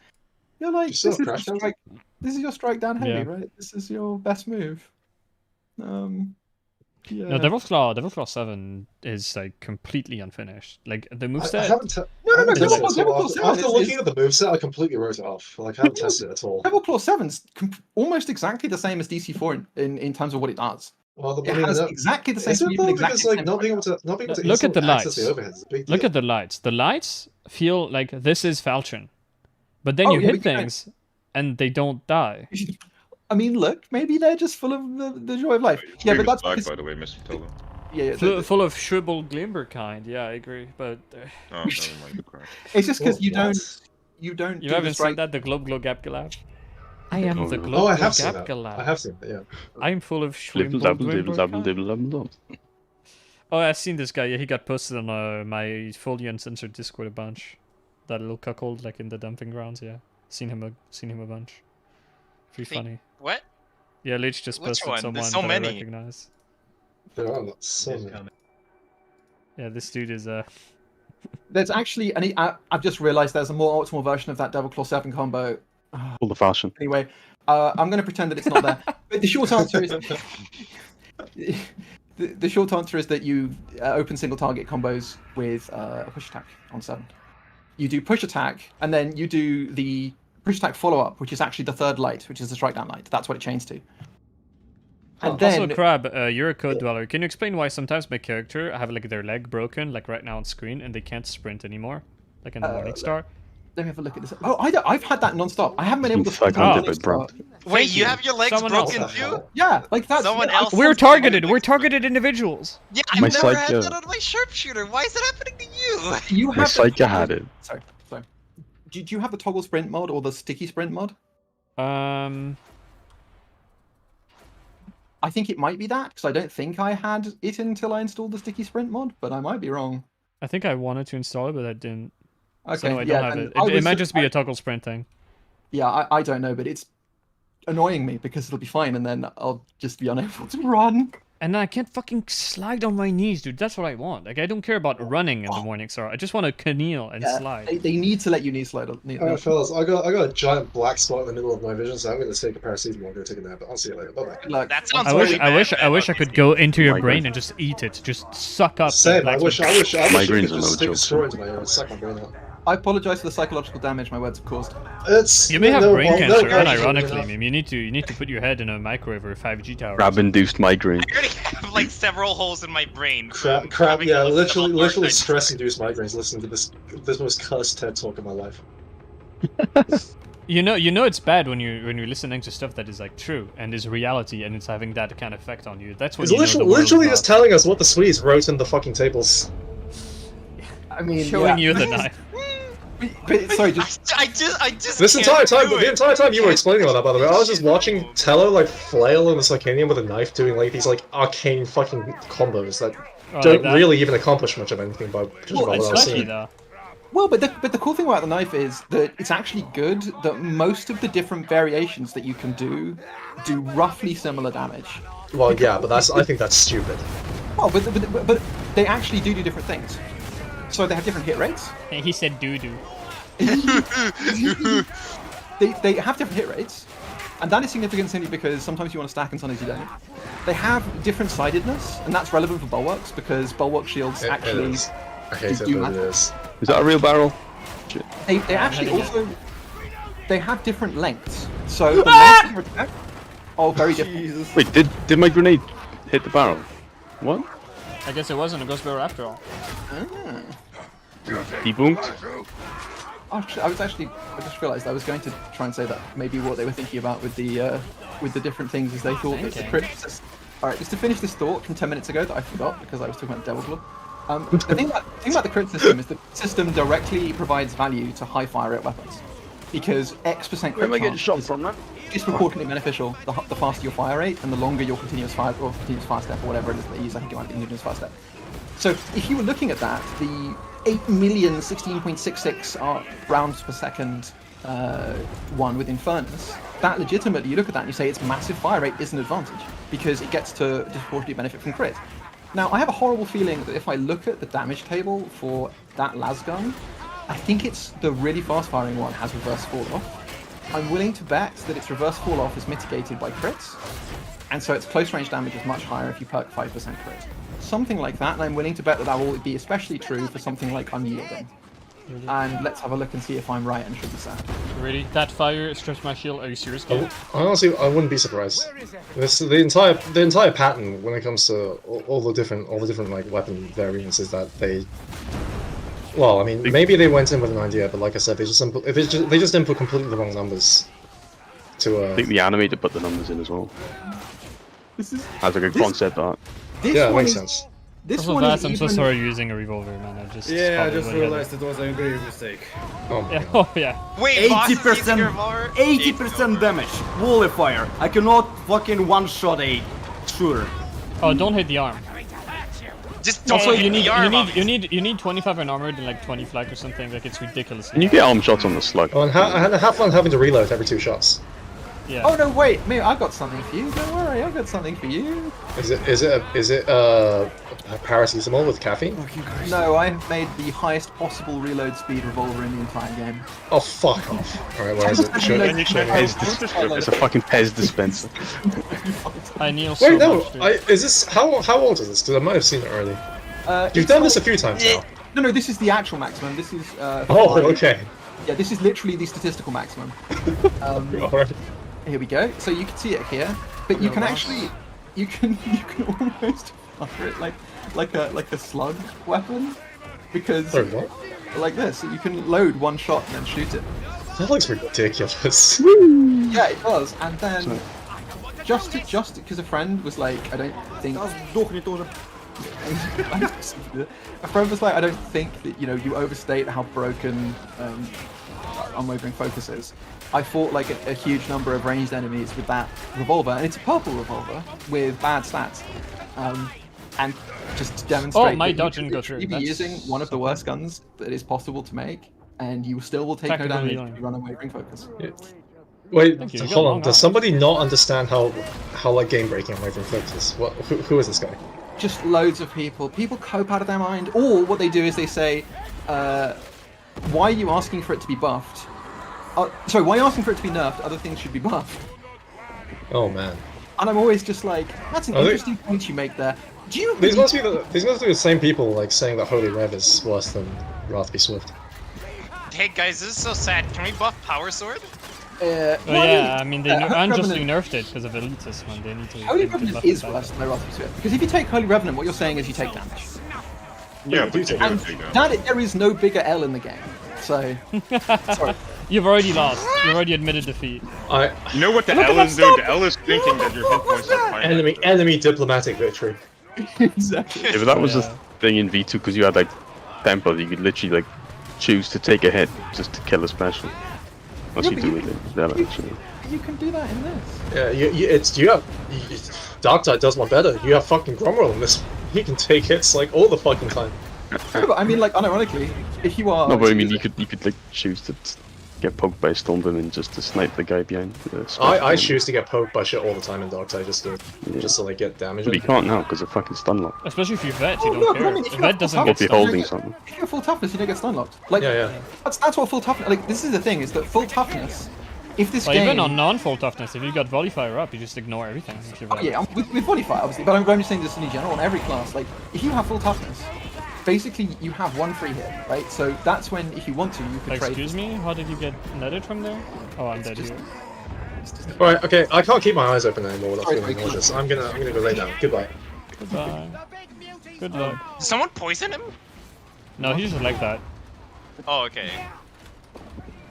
you're like, You still this is, crash your down? this is your strike down heavy, Yeah. right? This is your best move. Yeah. No, Devil's Claw 7 is like completely unfinished. Like the I moveset. haven't. No, I haven't Devil tested Claw it. 7 After is- looking at the moveset, I completely wrote it off. Like I haven't tested it at all. Devil Claw 7's almost exactly the same as DC4 in terms of what it does. Well, It has exactly the same Is it speed though? and exactly Because the like same not being able strike. to look at Look at the instantly access lights. the overhead is a big deal. Look at the lights. The lights feel like this is Falchion, but then Oh, you yeah, hit but you know- things, and they don't die. I mean, look, maybe they're just full of the joy of life. Your Yeah, stream but is that's back, because, by the way, Mr. Tilden. yeah, Full of shriveled glimmer kind. Yeah, I agree. But Oh, never mind the crack. it's just because Well, you what? don't you do haven't the strike. seen that the Globe Glow Gap Galab. I am the Oh, Globe Oh, I Glow have seen Gap that. Galab. I have seen that. Yeah. I'm full of Dibble shriveled dabble glimmer dibble dabble kind. dibble dabble dabble. Oh, I've seen this guy. Yeah, he got posted on my fully uncensored Discord a bunch. That little cuckold, like in the dumping grounds. Yeah, seen him a bunch. Pretty Wait, funny. What? Yeah, Lich just Which posted one? someone There's so that many. I recognize. There are not so many. Yeah, this dude is There's actually, and I've just realized there's a more optimal version of that Devil Claw 7 combo. All the fashion. Anyway, I'm going to pretend that it's not there. But the short answer is, the short answer is that you open single target combos with a push attack on 7. You do push attack, and then you do the push attack follow up, which is actually the third light, which is the strike down light. That's what it chains to. And then also, Crab, you're a code dweller. Can you explain why sometimes my character have like their leg broken, like right now on screen, and they can't sprint anymore, like in the Morningstar? let me have a look at this. Oh, I've had that non-stop. I haven't been able to. Fuck, I'm dead, bro. Wait, you have your legs Someone broken else. too? Yeah, like that's. Someone yeah, else. We're targeted. We're targeted individuals. Yeah, I've My never had psycho. that on my sharpshooter. Why is it happening to you? You My have. Psycho had it. Sorry. Do you have the toggle sprint mod or the sticky sprint mod? Um, I think it might be that because I don't think I had it until I installed the sticky sprint mod, but I might be wrong. I think I wanted to install it, but I didn't. Okay, So no, I yeah, don't have then it. I It was- might just be a toggle sprint thing. Yeah, I don't know, but it's annoying me because it'll be fine, and then I'll just be unable to run. And then I can't fucking slide on my knees, dude. That's what I want. Like, I don't care about running in the morning, sir. I just want to kneel and Yeah, slide. they need to let you knee slide. Alright, fellas, I got a giant black spot in the middle of my vision, so I'm going to take a paracetamol and go take a nap. I'll see you later. Bye bye. Good luck. That sounds I wish, really I wish, bad, I wish I could go into your Migraine. brain and just eat it, just suck up. the Same. I black wish you liquid. could Migraine's just stick a another straw joke. into my ear and suck my brain out. I apologize for the psychological damage my words have caused. It's You may have no, brain well, cancer, no characters are unironically, enough. Meme. You need to put your head in a microwave or a 5G tower. Crab-induced migraine. I already have like several holes in my brain. Crap, from having to listen to literally Mark stress-induced migraines. Listen to this most cursed TED talk of my life. You know it's bad when you're listening to stuff that is like true and is reality and it's having that kind of effect on you. That's when He's you know the world literally is just not telling us what the Swedes wrote in the fucking tables. I mean, showing yeah. you the knife. But, sorry, just I just This can't entire time, do the it. entire time you were explaining all that, by the way, I was just watching Tello like flail in the Sarkanian with a knife, doing like these like arcane fucking combos that Oh, don't like that? really even accomplish much of anything by just Well, by what I was Especially seeing. though. well, but the cool thing about the knife is that it's actually good that most of the different variations that you can do roughly similar damage. Well, yeah, but I think that's stupid. Oh, but they actually do different things. So they have different hit rates. And he said doo doo. They have different hit rates, and that is significant simply because sometimes you want to stack and sometimes you don't. They have different sidedness, and that's relevant for bulwarks because bulwark shields It actually is. I hate it, do but it matter. is. Is that a real barrel? They actually also they have different lengths. So the length of your attack are very different. Wait, did my grenade hit the barrel? What? I guess it wasn't a ghost barrel after all. Debunked? Oh, I just realised I was going to try and say that maybe what they were thinking about with the different things is they thought that the crit system. All right, just to finish this thought from 10 minutes ago that I forgot because I was talking about Devil Club. The thing about the crit system is the system directly provides value to high fire rate weapons because X% crit chance is disproportionately beneficial the faster your fire rate and the longer your continuous fire or continuous fire step or whatever it is they use. I think you want continuous fire step. So if you were looking at that, the 8,016.66 rounds per second one with Infernus, that legitimately you look at that and you say its massive fire rate is an advantage because it gets to disproportionately benefit from crit. Now I have a horrible feeling that if I look at the damage table for that lasgun, I think it's the really fast firing one has reverse fall off. I'm willing to bet that its reverse fall off is mitigated by crits, and so its close range damage is much higher if you perk 5% crit. Something like that, and I'm willing to bet that will be especially true for something like Unyielding. And let's have a look and see if I'm right and should be sad. Really? That fire strips my shield? Are you serious, kid? Honestly, I wouldn't be surprised. The entire pattern when it comes to all the different like weapon variants is that they. Well, I mean, maybe they went in with an idea, but like I said, they just input completely the wrong numbers. I think the animator put the numbers in as well. This is as like a concept art. Yeah, it makes sense. This also, one Vass, is I'm so even... sorry you're using a revolver, man. I just realized it was a grave mistake. Oh my God. Oh yeah. Wait, Voss is using your 80%, revolver? 80% damage. Volley fire. I cannot fucking one-shot a shooter. Oh, don't hit the arm. Just don't Also, hit you need the arm, you need 25 unarmored and like 20 flak or something. Like it's ridiculous. Can you get arm shots on the slug? Oh, and have fun having to reload every 2 shots. Yeah. Oh no, wait, maybe I've got something for you. Don't worry, I've got something for you. Is it paracetamol with caffeine? No, I have made the highest possible reload speed revolver in the entire game. Oh fuck off! All right, where is it? Show me. It's a fucking Pez dispenser. I kneel so Wait, no. much, dude. Is this how old is this? Because I might have seen it already. You've done this a few times now. No, this is the actual maximum. This is. Oh, okay. Yeah, this is literally the statistical maximum. Alright. Here we go. So you can see it here, but you can actually, you can almost fire it like a slug weapon, because Sorry, what? like this. So you can load one shot and then shoot it. That looks ridiculous. Yeah, it does. And then just because a friend was like, I don't think. A friend was like, I don't think that you overstate how broken Unwavering Focus is. I fought like a huge number of ranged enemies with that revolver, and it's a purple revolver with bad stats. And just to demonstrate, Oh, my that dodge didn't go through. you'd be That's- using one of the worst guns that is possible to make, and you still will take no Technical damage healing. if you run Unwavering Focus. Wait, Thank you, you got hold on. long Does arms. somebody not understand how like game breaking Unwavering Focus is? What? Who is this guy? Just loads of people. People cope out of their mind, or what they do is they say, "Why are you asking for it to be buffed? Sorry, why are you asking for it to be nerfed? Other things should be buffed." Oh man. And I'm always just like, "That's an interesting point you make there." Do you? These must be the same people like saying that Holy Rev is worse than Wrathby Swift. hey guys, this is so sad. Can we buff Power Sword? Well, yeah, I mean, they unjustly nerfed it because of elitism, and they need to. Holy they need to Revenant buff is it back. worse than my Wrath of Spirit. Because if you take Holy Revenant, what you're saying is you take damage. Yeah, but you do And take damage. there is no bigger L in the game. So, sorry. You've already lost. You've already admitted defeat. You know what the Look at L that is, dude? stop! The L is thinking that your hit points are fine. Enemy diplomatic victory. Exactly. Yeah, but that was the thing in V2 because you had like tempo. You could literally like choose to take a hit just to kill a special. Once you do it, that actually. You can do that in this. Yeah, Darktide does one better. You have fucking Gromwell in this. He can take hits like all the fucking time. No, but I mean, like, unironically, if you are... No, but I mean, you could like choose to get poked by a Stormwind and just to snipe the guy behind. I choose to get poked by shit all the time in Darktide just to like get damage. But you can't now because of fucking stun lock. Especially if you vet, you Oh, don't look, care. I mean, if If you vet have doesn't full get If you're stunned, holding something. If you have full toughness, you don't get stun locked. Like, Yeah. That's what full toughness... Like, this is the thing, is that full toughness... If this Well, game... even on non-full toughness, if you got Volley Fire up, you just ignore everything. If you're vet. Yeah, with Body Fire, obviously, but I'm just saying this in general, on every class, like, if you have full toughness, basically you have one free hit, right? So that's when, if you want to, you could trade... Excuse me? How did you get netted from there? Oh, I'm dead here. Alright, okay, I can't keep my eyes open anymore without Sorry, feeling nauseous. I'm gonna go lay down. Goodbye. Goodbye. Good luck. Did someone poison him? No, he just like that. Oh, okay.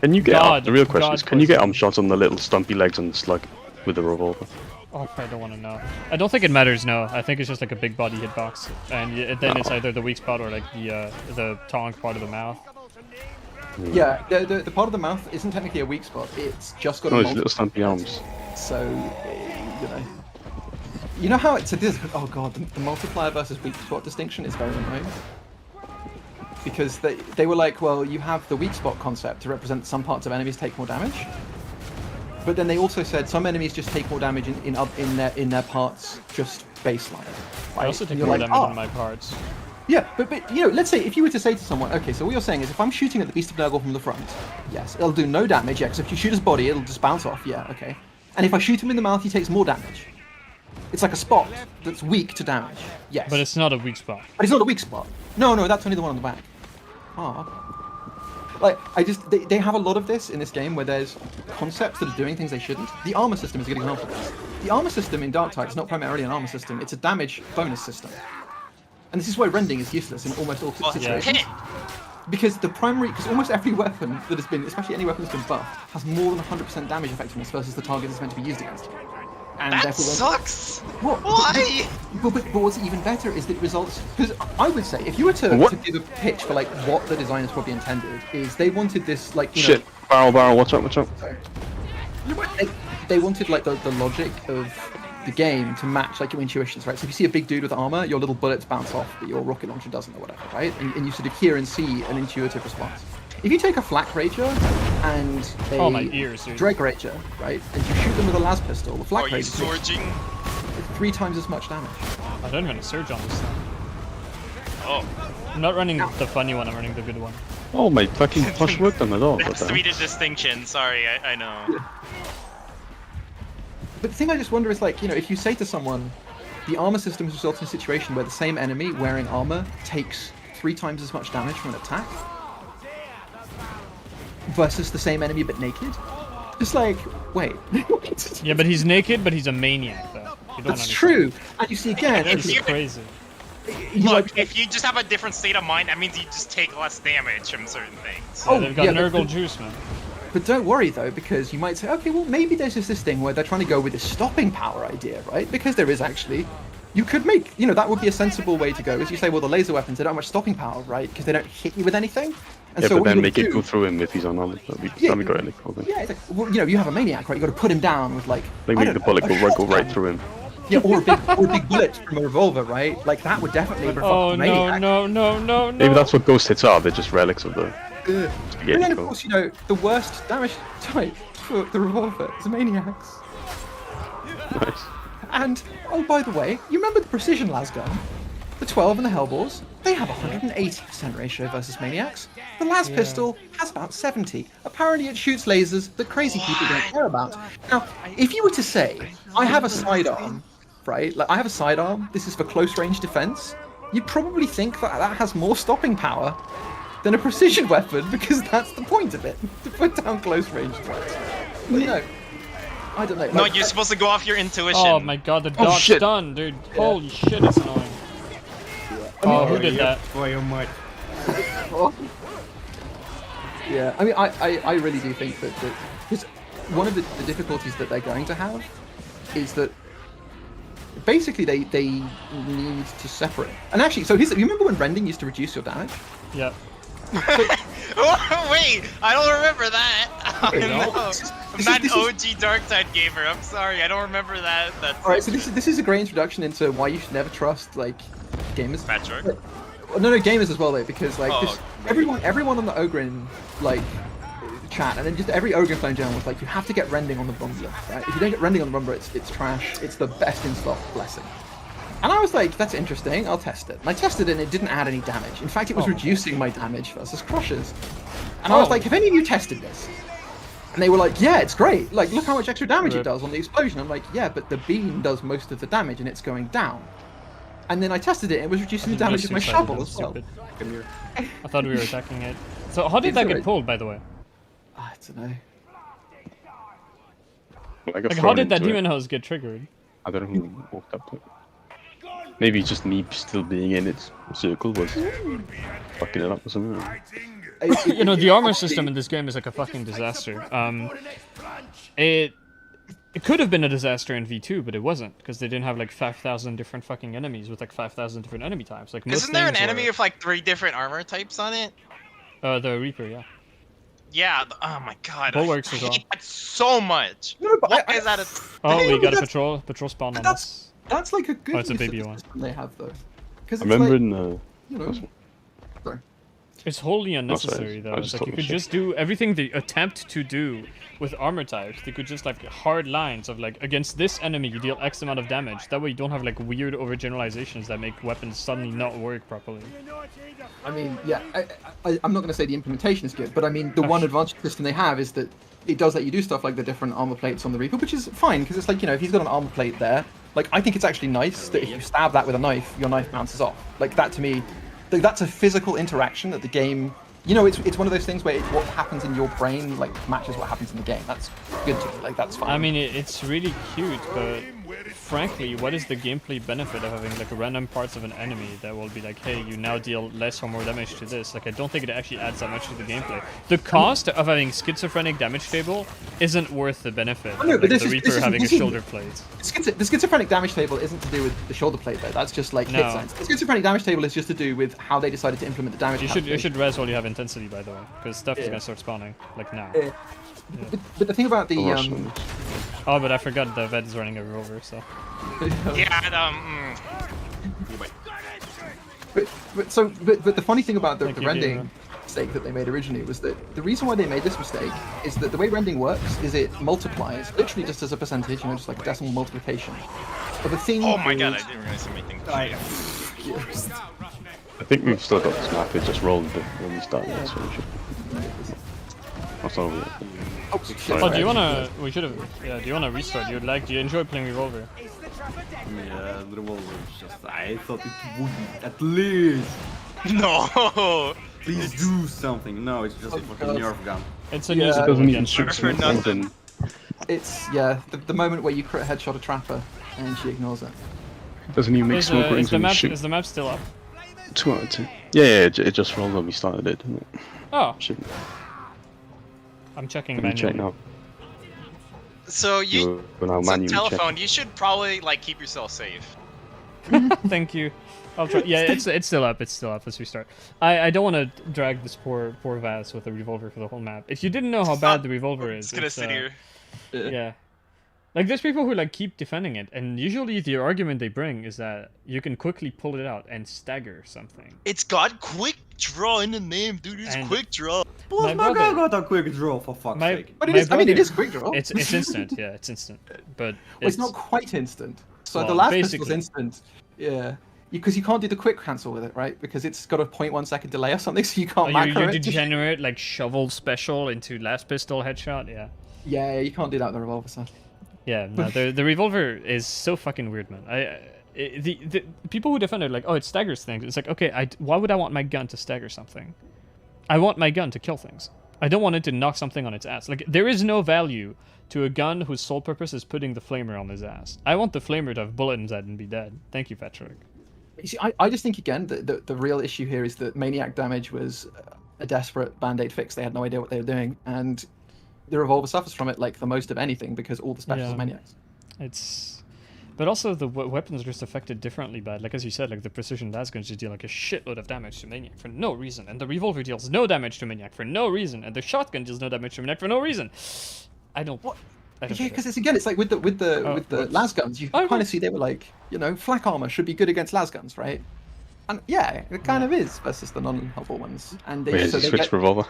Can you get God, the real question God is can you get poison. arm shots on the little stumpy legs on the slug with the revolver? Oh, I don't want to know. I don't think it matters, no. I think it's just like a big body hitbox. And then it's either the weak spot or like the tongue part of the mouth. Yeah, the part of the mouth isn't technically a weak spot, it's just got No, a it's little stumpy arms. So, you know how it's a oh god, the multiplier versus weak spot distinction is very annoying. Because they were like, well, you have the weak spot concept to represent some parts of enemies take more damage. But then they also said some enemies just take more damage in their parts just baseline. Right? I also take And you're more like, damage in my parts. Yeah, but you know, let's say if you were to say to someone, okay, so what you're saying is if I'm shooting at the Beast of Nurgle from the front, yes, it'll do no damage, yeah, because if you shoot his body, it'll just bounce off, yeah, okay. And if I shoot him in the mouth, he takes more damage. It's like a spot that's weak to damage, yes. But it's not a weak spot. But it's not a weak spot. No, that's only the one on the back. Like, they have a lot of this in this game where there's concepts that are doing things they shouldn't. The armor system is a good example of this. The armor system in Darktide is not primarily an armor system, it's a damage bonus system. And this is why rending is useless in almost all situations. Because almost every weapon that has been, especially any weapon that's been buffed, has more than 100% damage effectiveness versus the target it's meant to be used against. And That therefore, sucks! What? Why? But what's even better is that it results... Because I would say, if you were to give a pitch for like what the designers probably intended, is they wanted this, like, you know... Barrel, watch out. Sorry. They wanted, like, the logic of the game to match, like, your intuitions, right? So if you see a big dude with armor, your little bullets bounce off, but your rocket launcher doesn't, or whatever, right? And you sort of hear and see an intuitive response. If you take a Flak Rager and a Oh, my ears, dude. Dreg Rager, right, and you shoot them with a las pistol, the Flak Are you Rager surging? takes 3 times as much damage. I don't even surge on this thing. Oh. I'm not running the funny one, I'm running the good one. Oh, my fucking push worked on at all. What the hell? Swedish distinction, sorry, I know. But the thing I just wonder is, like, you know, if you say to someone, the armor system results in a situation where the same enemy wearing armor takes 3 times as much damage from an attack versus the same enemy but naked. Just like, wait. Yeah, but he's naked, but he's a maniac, though. You don't That's true. And you see again, This is crazy. Look, if you just have a different state of mind, that means you just take less damage from certain things. Yeah, they've got but- Nurgle juice, man. But don't worry though, because you might say, okay, well maybe there's just this thing where they're trying to go with this stopping power idea, right? Because there is actually, you could make, you know, that would be a sensible way to go. Is you say, well, the laser weapons, they don't have much stopping power, right? Because they don't hit you with anything. And Yeah, so but what then you make gotta it do- go through him if he's on armor. That'd be great. Yeah, it's like, well, you know, you have a maniac, right? You got to put him down with like, Like I make don't the know, bullet a go right shotgun. through him. Yeah, or a big bullet from a revolver, right? Like that would definitely provoke Oh, a maniac. no. Maybe that's what ghost hits are. They're just relics of the And spaghetti then of code. course, you know, the worst damage type for the revolver is maniacs. Nice. And, oh, by the way, you remember the precision lasgun? The 12 and the Hellballs? They have a 180% ratio versus maniacs. The las pistol has about 70. Apparently it shoots lasers that crazy people don't care about. Now, if you were to say, I have a sidearm, right? Like, I have a sidearm, this is for close range defense, you'd probably think that that has more stopping power than a precision weapon because that's the point of it, to put down close range threats. But you know, I don't know. No, like, you're supposed to go off your intuition. Oh my god, the dodge stun, dude. Holy shit, it's annoying. Oh, who did that? Very much. Yeah, I mean, I really do think that because one of the difficulties that they're going to have is that basically they need to separate. And actually, so you remember when rending used to reduce your damage? Yeah. Wait, I don't remember that. Okay, Oh, no. no. I'm not an OG Darktide gamer. I'm sorry, I don't remember that. All right, so this is a great introduction into why you should never trust like gamers. Patrick. No, gamers as well though, because like Oh, just everyone on the Ogren like chat, and then just every Ogren player in general was like, you have to get rending on the Rumbler, right? If you don't get rending on the Rumbler, it's trash. It's the best in slot blessing. And I was like, that's interesting. I'll test it. And I tested it, and it didn't add any damage. In fact, it was reducing my damage versus Crushers. And I was like, have any of you tested this? And they were like, yeah, it's great. Like, look how much extra damage it does on the explosion. I'm like, yeah, but the beam does most of the damage, and it's going down. And then I tested it, and it was reducing the damage of my shovel as well. I thought we were attacking it. So how did that get pulled, by the way? I don't know. Like how did that demon house get triggered? I don't know who walked up to it. Maybe just me still being in its circle was fucking it up or something. You know, the armor system in this game is like a fucking disaster. It could have been a disaster in V2, but it wasn't, because they didn't have like 5,000 different fucking enemies with like 5,000 different enemy types. Like most Isn't there an things enemy were... with like 3 different armor types on it? The Reaper, yeah. Yeah. Oh my god. Bulwarks I as well. hate that so much. No, but Why is that a? Oh, we got a patrol spawn on us. That's like a good Oh, it's a use of baby the one. system they have though. I remember in you know, sorry. It's wholly unnecessary though. It's like you could just do everything they attempt to do with armor types. They could just like hard lines of like, against this enemy you deal X amount of damage. That way you don't have like weird overgeneralizations that make weapons suddenly not work properly. I mean, yeah, I'm not going to say the implementation is good, but I mean, the one advantage system they have is that it does let you do stuff like the different armor plates on the Reaper, which is fine, because it's like, you know, if he's got an armor plate there, like, I think it's actually nice that if you stab that with a knife, your knife bounces off. Like, that to me, like, that's a physical interaction that the game, you know, it's one of those things where what happens in your brain, like, matches what happens in the game. That's good to me, like, that's fine. I mean, it's really cute, but frankly, what is the gameplay benefit of having like random parts of an enemy that will be like, hey, you now deal less or more damage to this? Like, I don't think it actually adds that much to the gameplay. The cost of having schizophrenic damage table isn't worth the benefit. No, but like the Reaper having a shoulder plate. The schizophrenic damage table isn't to do with the shoulder plate though. That's just like hit signs. The schizophrenic damage table is just to do with how they decided to implement the damage. You should res while you have intensity, by the way, because stuff is gonna start spawning like now. But the thing about the Oh, but I forgot the vet is running a revolver, so. Yeah. But the funny thing about the rending mistake that they made originally was that the reason why they made this mistake is that the way rending works is it multiplies literally just as a percentage, you know, just like decimal multiplication. But the thing. Oh my god! I didn't realize something. I think we've still got this map. It just rolled when we started. Yeah. So we should... That's all. Oh, do you wanna? We should have. Yeah. Do you wanna restart? Do you enjoy playing revolver? Yeah, the revolver is just. I thought it would at least. No. Please do something. No, it's just a fucking Nerf gun. It's a it doesn't even shoot for nothing. It's the moment where you crit headshot a trapper and she ignores it. Doesn't even make smoke rings when you shoot. Is the map still up? 2 out of 2. Yeah, it just rolled when we started it, didn't it? Oh. Shouldn't. I'm checking manually. Check now. So you, manually telephone. check. You should probably like keep yourself safe. Thank you. I'll try. Yeah, it's still up. It's still up. Let's restart. I don't want to drag this poor Vaz with a revolver for the whole map. If you didn't know how bad the revolver is, it's gonna sit here. Yeah. Like, there's people who like keep defending it, and usually the argument they bring is that you can quickly pull it out and stagger something. It's got quick draw in the name, dude. It's quick draw. My guy got a quick draw for fuck's sake. But it is. I mean, it is quick draw. It's instant. Yeah, it's instant. But it's not quite instant. So the last pistol was instant. Yeah. Because you can't do the quick cancel with it, right? Because it's got a 0.1 second delay or something, so you can't macro you it. degenerate like shovel special into last pistol headshot, yeah. Yeah, you can't do that with the revolver, so. Yeah, no, the revolver is so fucking weird, man. The people who defend it like, oh, it staggers things. It's like, okay, why would I want my gun to stagger something? I want my gun to kill things. I don't want it to knock something on its ass. Like, there is no value to a gun whose sole purpose is putting the flamer on his ass. I want the flamer to have a bullet in his head and be dead. Thank you, Patrick. You see, I just think, again, the real issue here is that Maniac damage was a desperate Band-Aid fix. They had no idea what they were doing, and the Revolver suffers from it like the most of anything because all the specials are Maniacs. But also the weapons are just affected differently bad. Like, as you said, like the precision lasguns just deal like a shitload of damage to Maniac for no reason, and the Revolver deals no damage to Maniac for no reason, and the shotgun deals no damage to Maniac for no reason. I don't. Yeah, because it's like with the lasguns, you kind of see they were like, you know, flak armor should be good against lasguns, right? And yeah, it kind of is versus the non-helpful ones. And they switch Revolver.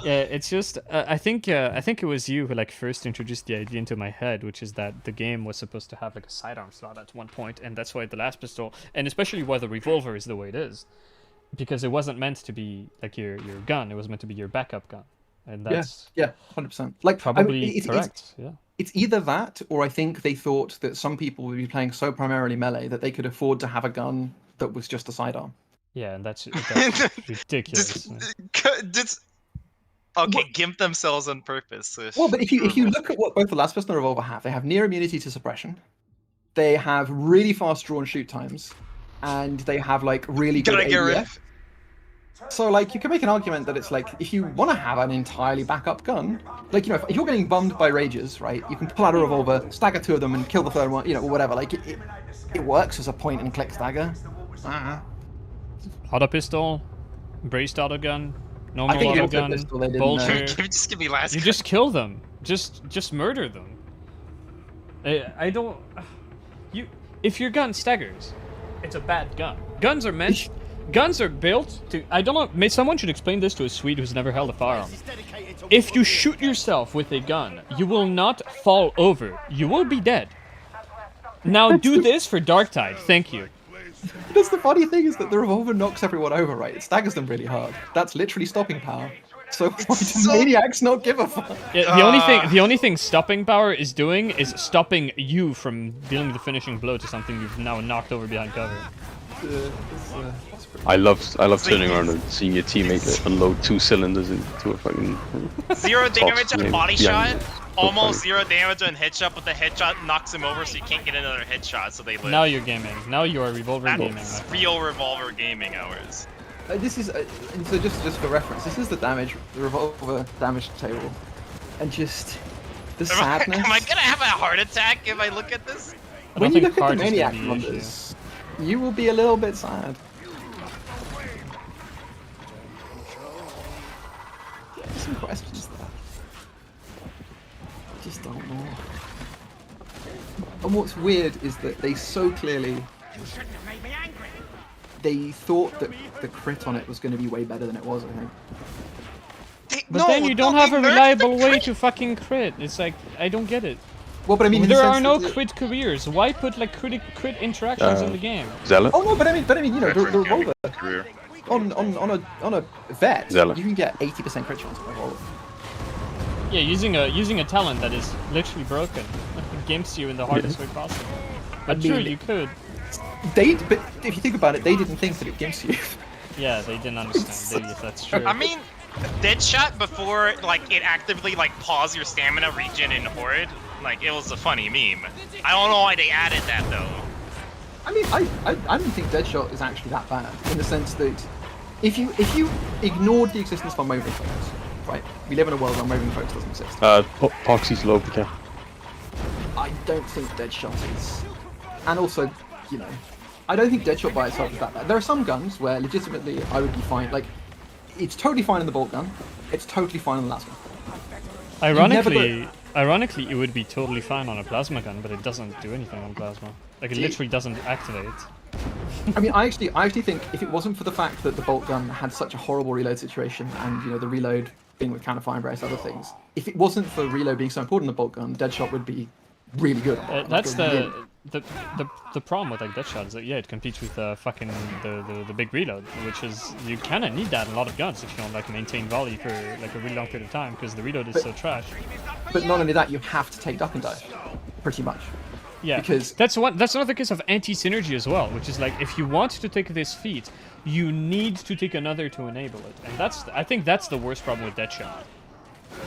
Yeah, it's just I think it was you who like first introduced the idea into my head, which is that the game was supposed to have like a sidearm slot at one point, and that's why the last pistol, and especially why the Revolver is the way it is, because it wasn't meant to be like your gun; it was meant to be your backup gun, and that's 100%. Like probably correct. It's either that, or I think they thought that some people would be playing so primarily melee that they could afford to have a gun that was just a sidearm. Yeah, and that's ridiculous. Okay, gimp themselves on purpose. Well, but if you look at what both the Last Pistol and Revolver have, they have near immunity to suppression, they have really fast draw and shoot times, and they have like really good ADF. So like you can make an argument that it's like if you want to have an entirely backup gun, like, you know, if you're getting bummed by rages, right, you can pull out a Revolver, stagger 2 of them, and kill the third one, you know, or whatever. Like it works as a point and click stagger. Auto pistol, braced auto gun. Normal auto gun, bolter. Just give me last. You just kill them. Just murder them. I don't. If your gun staggers, it's a bad gun. Guns are built to. I don't know. Someone should explain this to a Swede who's never held a firearm. If you shoot yourself with a gun, you will not fall over. You will be dead. Now do this for Darktide. Thank you. Because the funny thing is that the Revolver knocks everyone over, right? It staggers them really hard. That's literally stopping power. So why do Maniacs not give a fuck? Yeah, the only thing stopping power is doing is stopping you from dealing the finishing blow to something you've now knocked over behind cover. I love turning around and seeing your teammate unload 2 cylinders into a fucking 0 damage on body shot, almost 0 damage on headshot, but the headshot knocks him over, so you can't get another headshot, so they live. Now you're gaming. Now you are Revolver gaming. That's real Revolver gaming hours. This is so just for reference. This is the Revolver damage table, and just the sadness. Am I gonna have a heart attack if I look at this? When you look at the Maniac numbers, you will be a little bit sad. Some questions there. I just don't know. And what's weird is that they so clearly. They thought that the crit on it was going to be way better than it was, I think. But then you don't have a reliable way to fucking crit. It's like, I don't get it. Well, but I mean, there are no crit careers. Why put like crit interactions in the game? Zealot? Oh no, but I mean, you know, the Revolver on a vet, Zealot. you can get 80% crit chance on a Revolver. Yeah, using a talent that is literally broken. It gimps you in the hardest way possible. But sure, you could. But if you think about it, they didn't think that it gimps you. Yeah, they didn't understand. That's true. I mean, Deadshot before like it actively like pause your stamina regen in Horde, like it was a funny meme. I don't know why they added that though. I mean, I don't think Deadshot is actually that bad in the sense that if you ignored the existence of moving folks, right? We live in a world where moving folks doesn't exist. Poxy's low, okay. I don't think Deadshot is, and also, you know, I don't think Deadshot by itself is that bad. There are some guns where legitimately I would be fine. Like, it's totally fine in the bolt gun. It's totally fine in the last one. Ironically, it would be totally fine on a plasma gun, but it doesn't do anything on plasma. Like, it literally doesn't activate. I mean, I actually think if it wasn't for the fact that the bolt gun had such a horrible reload situation, and you know the reload being with counterfire and various other things, if it wasn't for reload being so important in the bolt gun, Deadshot would be really good. That's the problem with like Deadshot is that it competes with fucking the big reload, which is you kind of need that in a lot of guns if you don't like maintain volley for like a really long period of time because the reload is so trash. But not only that, you have to take duck and dive, pretty much. Yeah, because that's another case of anti-synergy as well, which is like if you want to take this feat, you need to take another to enable it, and I think that's the worst problem with Deadshot.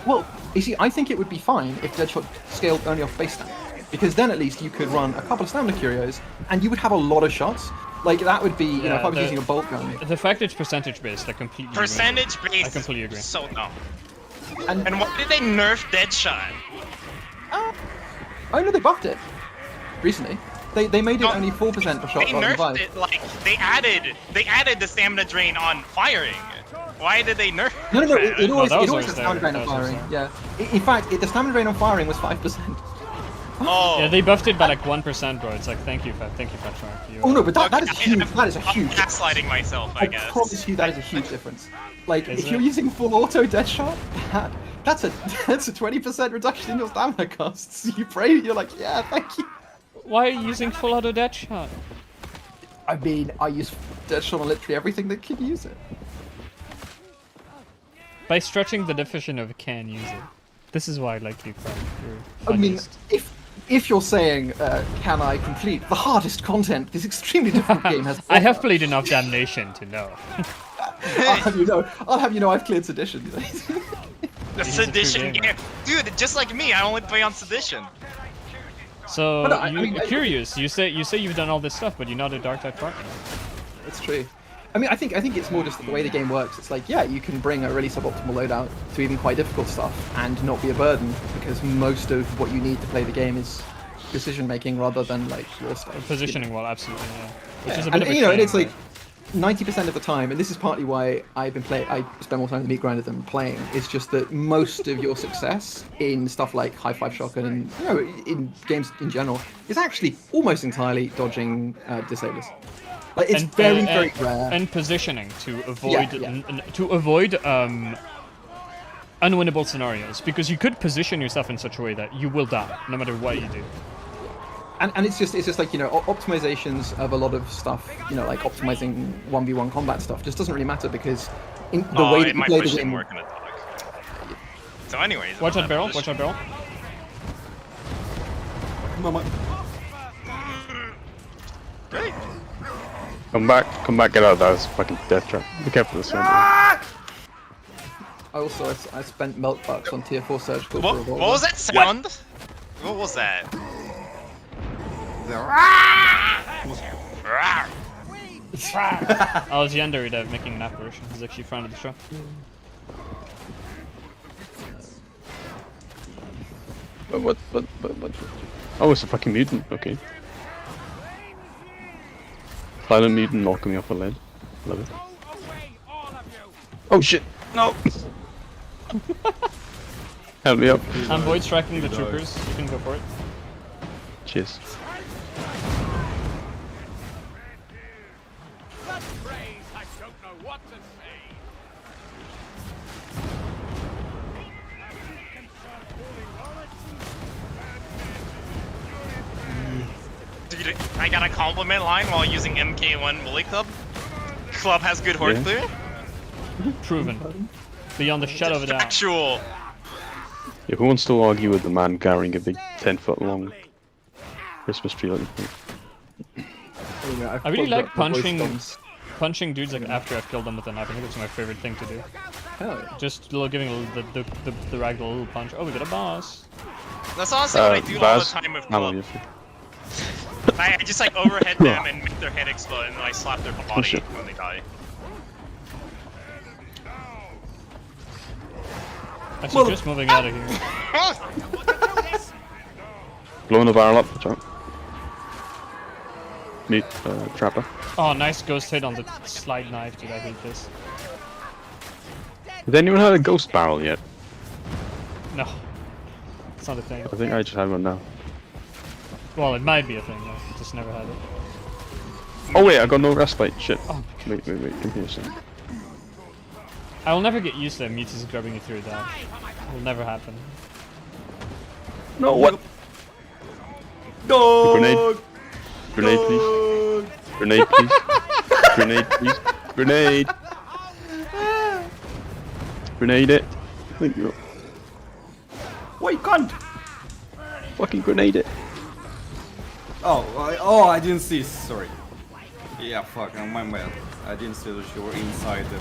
well, you see, I think it would be fine if Deadshot scaled only off base stamina, because then at least you could run a couple of stamina curios, and you would have a lot of shots. Like that would be, you know, if I was using a bolt gun. The fact it's percentage based, I completely Percentage agree. based. I completely agree. So dumb. And why did they nerf Deadshot? Oh no, they buffed it recently. They made it only 4% per shot They rather than 5. nerfed it like they added the stamina drain on firing. Why did they nerf? No, it always that was had stamina drain on firing. Yeah. In fact, the stamina drain on firing was 5%. Oh. Yeah, they buffed it by like 1%, bro. It's like thank you, Fatshark. Oh no, but that is huge. That is a huge. I'm gaslighting myself, I guess. I promise you, that is a huge difference. Like Is if you're it? using full auto Deadshot, that's a 20% reduction in your stamina costs. You pray, you're like, yeah, thank you. Why are you using full auto Deadshot? I mean, I use Deadshot on literally everything that can use it. By stretching the definition of can use it. This is why I like you, Frank. I mean, if you're saying, can I complete the hardest content this extremely difficult game has? I have played enough Damnation to know. I'll have you know I've cleared Sedition. The Sedition game, dude. Just like me, I only play on Sedition. So, But I mean, curious. You say you've done all this stuff, but you're not a Dark Tide partner. It's true. I mean, I think it's more just the way the game works. It's like, yeah, you can bring a really suboptimal loadout to even quite difficult stuff and not be a burden, because most of what you need to play the game is decision making rather than like raw stuff. Positioning well, absolutely, yeah. Which is a And bit of a you know, and shame, it's like 90% of the time, and this is partly why I spend more time in the meat grinder than playing. It's just that most of your success in stuff like High Five Shotgun and you know in games in general is actually almost entirely dodging disablers. Like it's very rare. And positioning to avoid unwinnable scenarios, because you could position yourself in such a way that you will die no matter what you do. And it's just like, you know, optimizations of a lot of stuff, you know, like optimizing 1v1 combat stuff just doesn't really matter, because in the way that you play the game. Work in a dog. So anyways, Watch out barrel, watch out barrel. Great. Come back, get out of that fucking death trap. Be careful this one. I spent milk bucks on tier 4 surgical for a What was that sound? What was that? Oh, it's Yandere making an apparition. He's actually front of the show. What? Oh, it's a fucking mutant. Okay. Silent mutant knocking me off a ledge. Love it. Oh shit! No! Help me up. I'm void striking the troopers. You can go for it. Cheers. Dude, I got a compliment line while using MK1 Bully Club. Club has good horde clear. Proven. Beyond the shadow of a doubt. Factual. Yeah, who wants to argue with the man carrying a big 10-foot long Christmas tree like that? I really like punching dudes like after I've killed them with a knife. I think it's my favorite thing to do. Hell yeah. Just giving the ragdoll a little punch. Oh, we got a boss. That's honestly what I do all the time with Club. I just like overhead them and make their head explode, and then I slap their body when they die. I suggest moving out of here. Blowing the barrel up, watch out. Meet Trapper. Oh, nice ghost hit on the slide knife, dude. I hate this. Has anyone had a ghost barrel yet? No. It's not a thing. I think I just had one now. Well, it might be a thing, though. I just never had it. Oh wait, I got no respite. Shit. Oh, wait, come here a second. I will never get used to Mutus grabbing you through a dash. It will never happen. No, what? Dog! Grenade. Grenade, please. Grenade, please. Grenade, please. Grenade. Grenade it. Thank you. Wait, cunt! Fucking grenade it. I didn't see. Sorry. Yeah, fuck. My bad. I didn't see that you were inside the.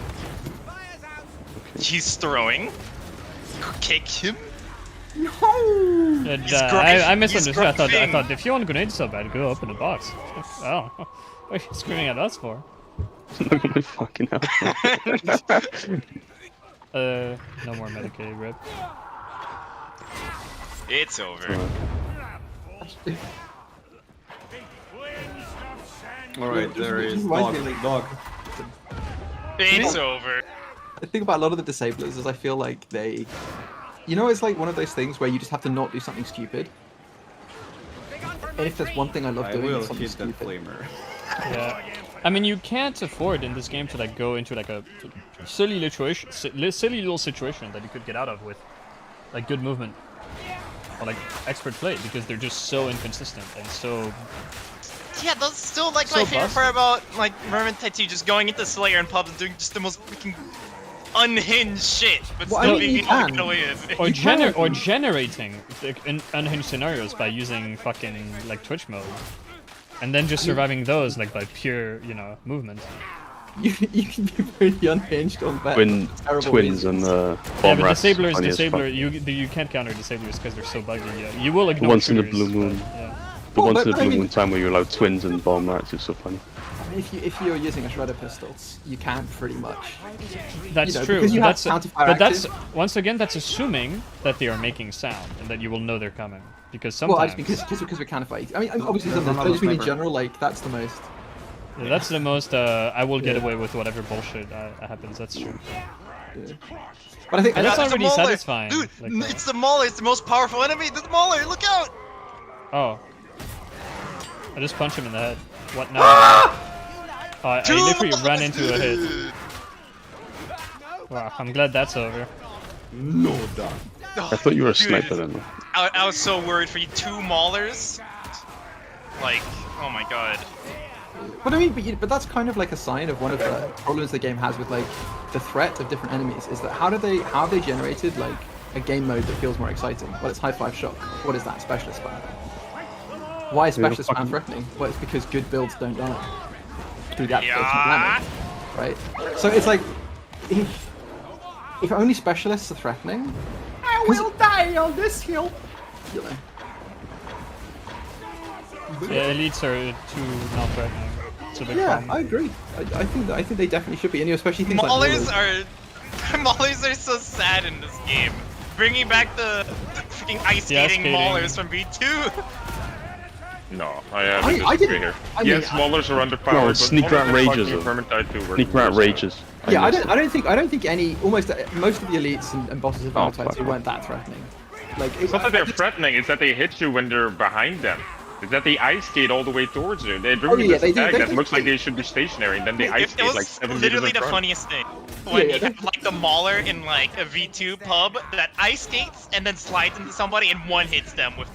He's throwing. Kick him. And, He's grumpy- I misunderstood. I grumping. thought if you want grenades so bad, go open the box. Oh, what are you screaming at us for? Look at my fucking hell. No more Medicaid, rip. It's over. Alright, there is Just reminds me, dog. It's over. The thing about a lot of the disablers is I feel like they, you know, it's like one of those things where you just have to not do something stupid. And if there's one thing I love I doing, will it's something hit that stupid. flamer. Yeah. I mean, you can't afford in this game to like go into like a silly little situation that you could get out of with like good movement or like expert play because they're just so inconsistent and so. Yeah, that's still like So my favorite busted. part about like Vermintide 2, just going into Slayer and pubs and doing just the most freaking unhinged shit, but Well, I still mean, being you able to can. get away with it. Or generating like, unhinged scenarios by using fucking like Twitch mode, and then just surviving those like by pure movement. You can be pretty unhinged on that. Twin terrible twins reasons. and Yeah, bomb but rats. disablers, funny as fuck. you can't counter disablers because they're so buggy. Yeah. You will ignore Once in the triggers, blue moon. but, yeah. The Well, once in but the I blue mean- moon time where you allowed twins and bomb rats is so funny. I mean, if you're using a shredder pistol, you can pretty much. That's You know, true. because you but have that's counter-fire but that's active. once again that's assuming that they are making sound and that you will know they're coming because Well, sometimes because we're kind of fighting. I mean, obviously, There's I another just mean in sniper. general, like that's the most. yeah, that's the most. I will get Yeah. away with whatever bullshit happens. That's true. But I think And that's It's a already Mauler. satisfying. Dude, like, it's the Mauler. It's the most powerful enemy. The Mauler. Look out! oh, I just punched him in the head. What now? Oh, I literally ran into a hit. Wow, I'm glad that's over. No, dog. I thought you were a Dude, sniper then. I was so worried for you. 2 Maulers. Like, oh my god. But I mean, but that's kind of like a sign of one of the problems the game has with like the threat of different enemies. Is that how have they generated like a game mode that feels more exciting? Well, it's high five shock. What is that? Specialist spam. Why is specialist spam threatening? Well, it's because good builds don't die through the application of damage, right? So it's like if only specialists are threatening, I will die on this hill. you know. Yeah, elites are too non-threatening. It's a big Yeah, problem. I agree. I think they definitely should be, and especially things Maulers like Maulers are so sad in this game. Bringing back the freaking ice The ice skating skating. Maulers from V2. No, I have to I disagree didn't- here. I mean, Yes, Maulers are underpowered, No, but Sneak Rat Maulers Rages fucking are- Vermintide 2 were Sneak the Rat worst. rages. Yeah, missed I don't think any most of the elites and bosses of Oh, Vermintide fuck. 2 weren't that threatening. Like It's not that they're threatening, it's that they hit you when they're behind them. It's that they ice skate all the way towards you. They bring you yeah, this they do. attack They that do. looks like they should be stationary, and then they ice It skate was like 7 meters literally in the front. funniest thing. When Yeah, you have like the Mauler in like a V2 pub that ice skates and then slides into somebody and one hits them with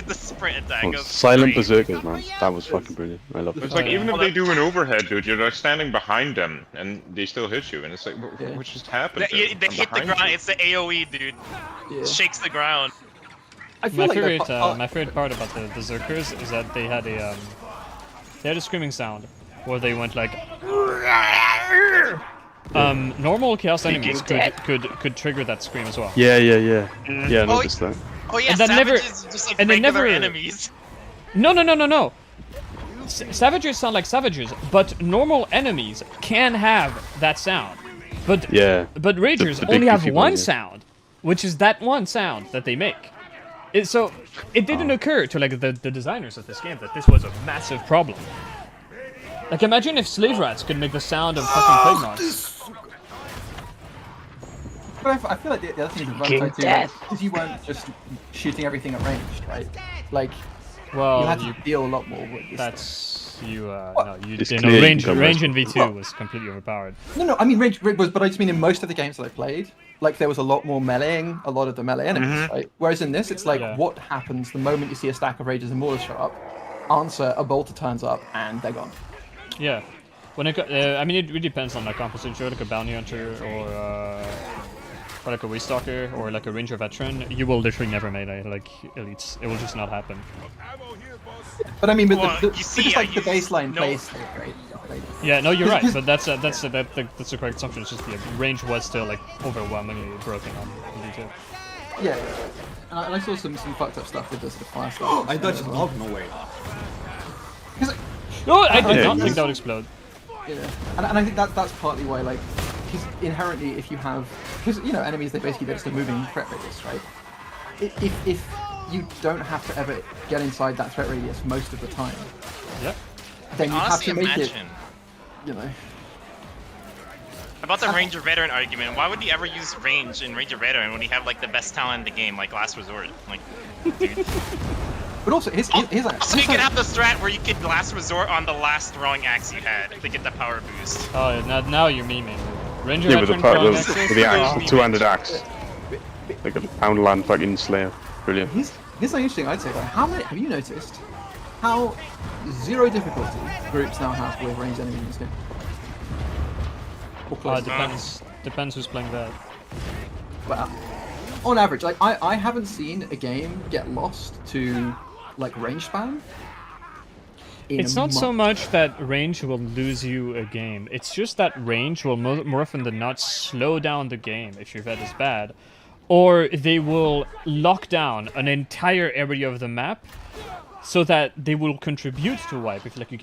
the sprint attack. Oh, It was silent great. berserkers, man. That was fucking brilliant. I love it. It's like Oh, even yeah. if they do an overhead, dude, you're like standing behind them, and they still hit you, and it's like, Yeah. what just happened? They, to they I'm hit the behind ground. you. It's the AOE, dude. Yeah. Shakes the ground. I feel My like favorite, they're my favorite part about the Berserkers is that they had a screaming sound where they went like. Normal chaos enemies could trigger that scream as well. Yeah. Yeah, I noticed that. Oh yeah, And that never- savages just like and they regular never- enemies. No. Savages sound like savages, but normal enemies can have that sound. But Yeah. but Ragers the big only have goofy one ones, yeah. sound, which is that one sound that they make. So it didn't occur to like the designers of this game that this was a massive problem. Like imagine if slave rats could make the sound of fucking plague knots. But I feel like the other thing with Vermintide 2 is because you weren't just shooting everything at ranged, right? Like you Well, had to deal a lot more with this stuff. that's you. No, you. It's No, clear range you can range rest- in V2 was completely overpowered. No, I mean range was, but I just mean in most of the games that I played, like there was a lot more meleeing, a lot of the melee enemies, right? Whereas in this, it's like Yeah. what happens the moment you see a stack of Rages and Maulers show up? Answer, a bolter turns up and they're gone. Yeah. When it, I mean, it really depends on the composition, like a bounty hunter or like a Waystalker, or like a Ranger Veteran, you will literally never melee like elites. It will just not happen. But I mean, but Well, the, you but see, just like the I use baseline no- play state, right? Like, Yeah, no, you're right, Because- but that's the correct assumption. It's just the range was still like overwhelmingly broken on V2. yeah. And I saw some fucked up stuff with the sort of fire stuff. Oh, I dodged as well. out. No way. No, I did Yeah, not yeah. think that would explode. Yeah, and I think that's partly why, like, because inherently, if you have, because you know, enemies they're just a moving threat radius, right? If you don't have to ever get inside that threat radius most of the time, Yep. then you have Honestly, to make it, imagine. you know. About the Ranger Veteran argument, why would he ever use range in Ranger Veteran when he have like the best talent in the game, like Last Resort? Like, dude. But also, here's So you could have the strat where you could Last Resort on the last throwing axe you had to get the power boost. Oh, now you're memeing. Ranger Yeah, with the Veteran part throwing with axes? the axe, Oh. the two-handed axe, like a Poundland fucking Slayer. Brilliant. Here's something interesting I'd say though. How many have you noticed how 0 difficulty groups now have with ranged enemies in this game? Or close to Depends who's playing that. But on average, like I haven't seen a game get lost to like range spam. in It's a not so month. much that range will lose you a game. It's just that range will more often than not slow down the game if your vet is bad, or they will lock down an entire area of the map so that they will contribute to wipe. If like you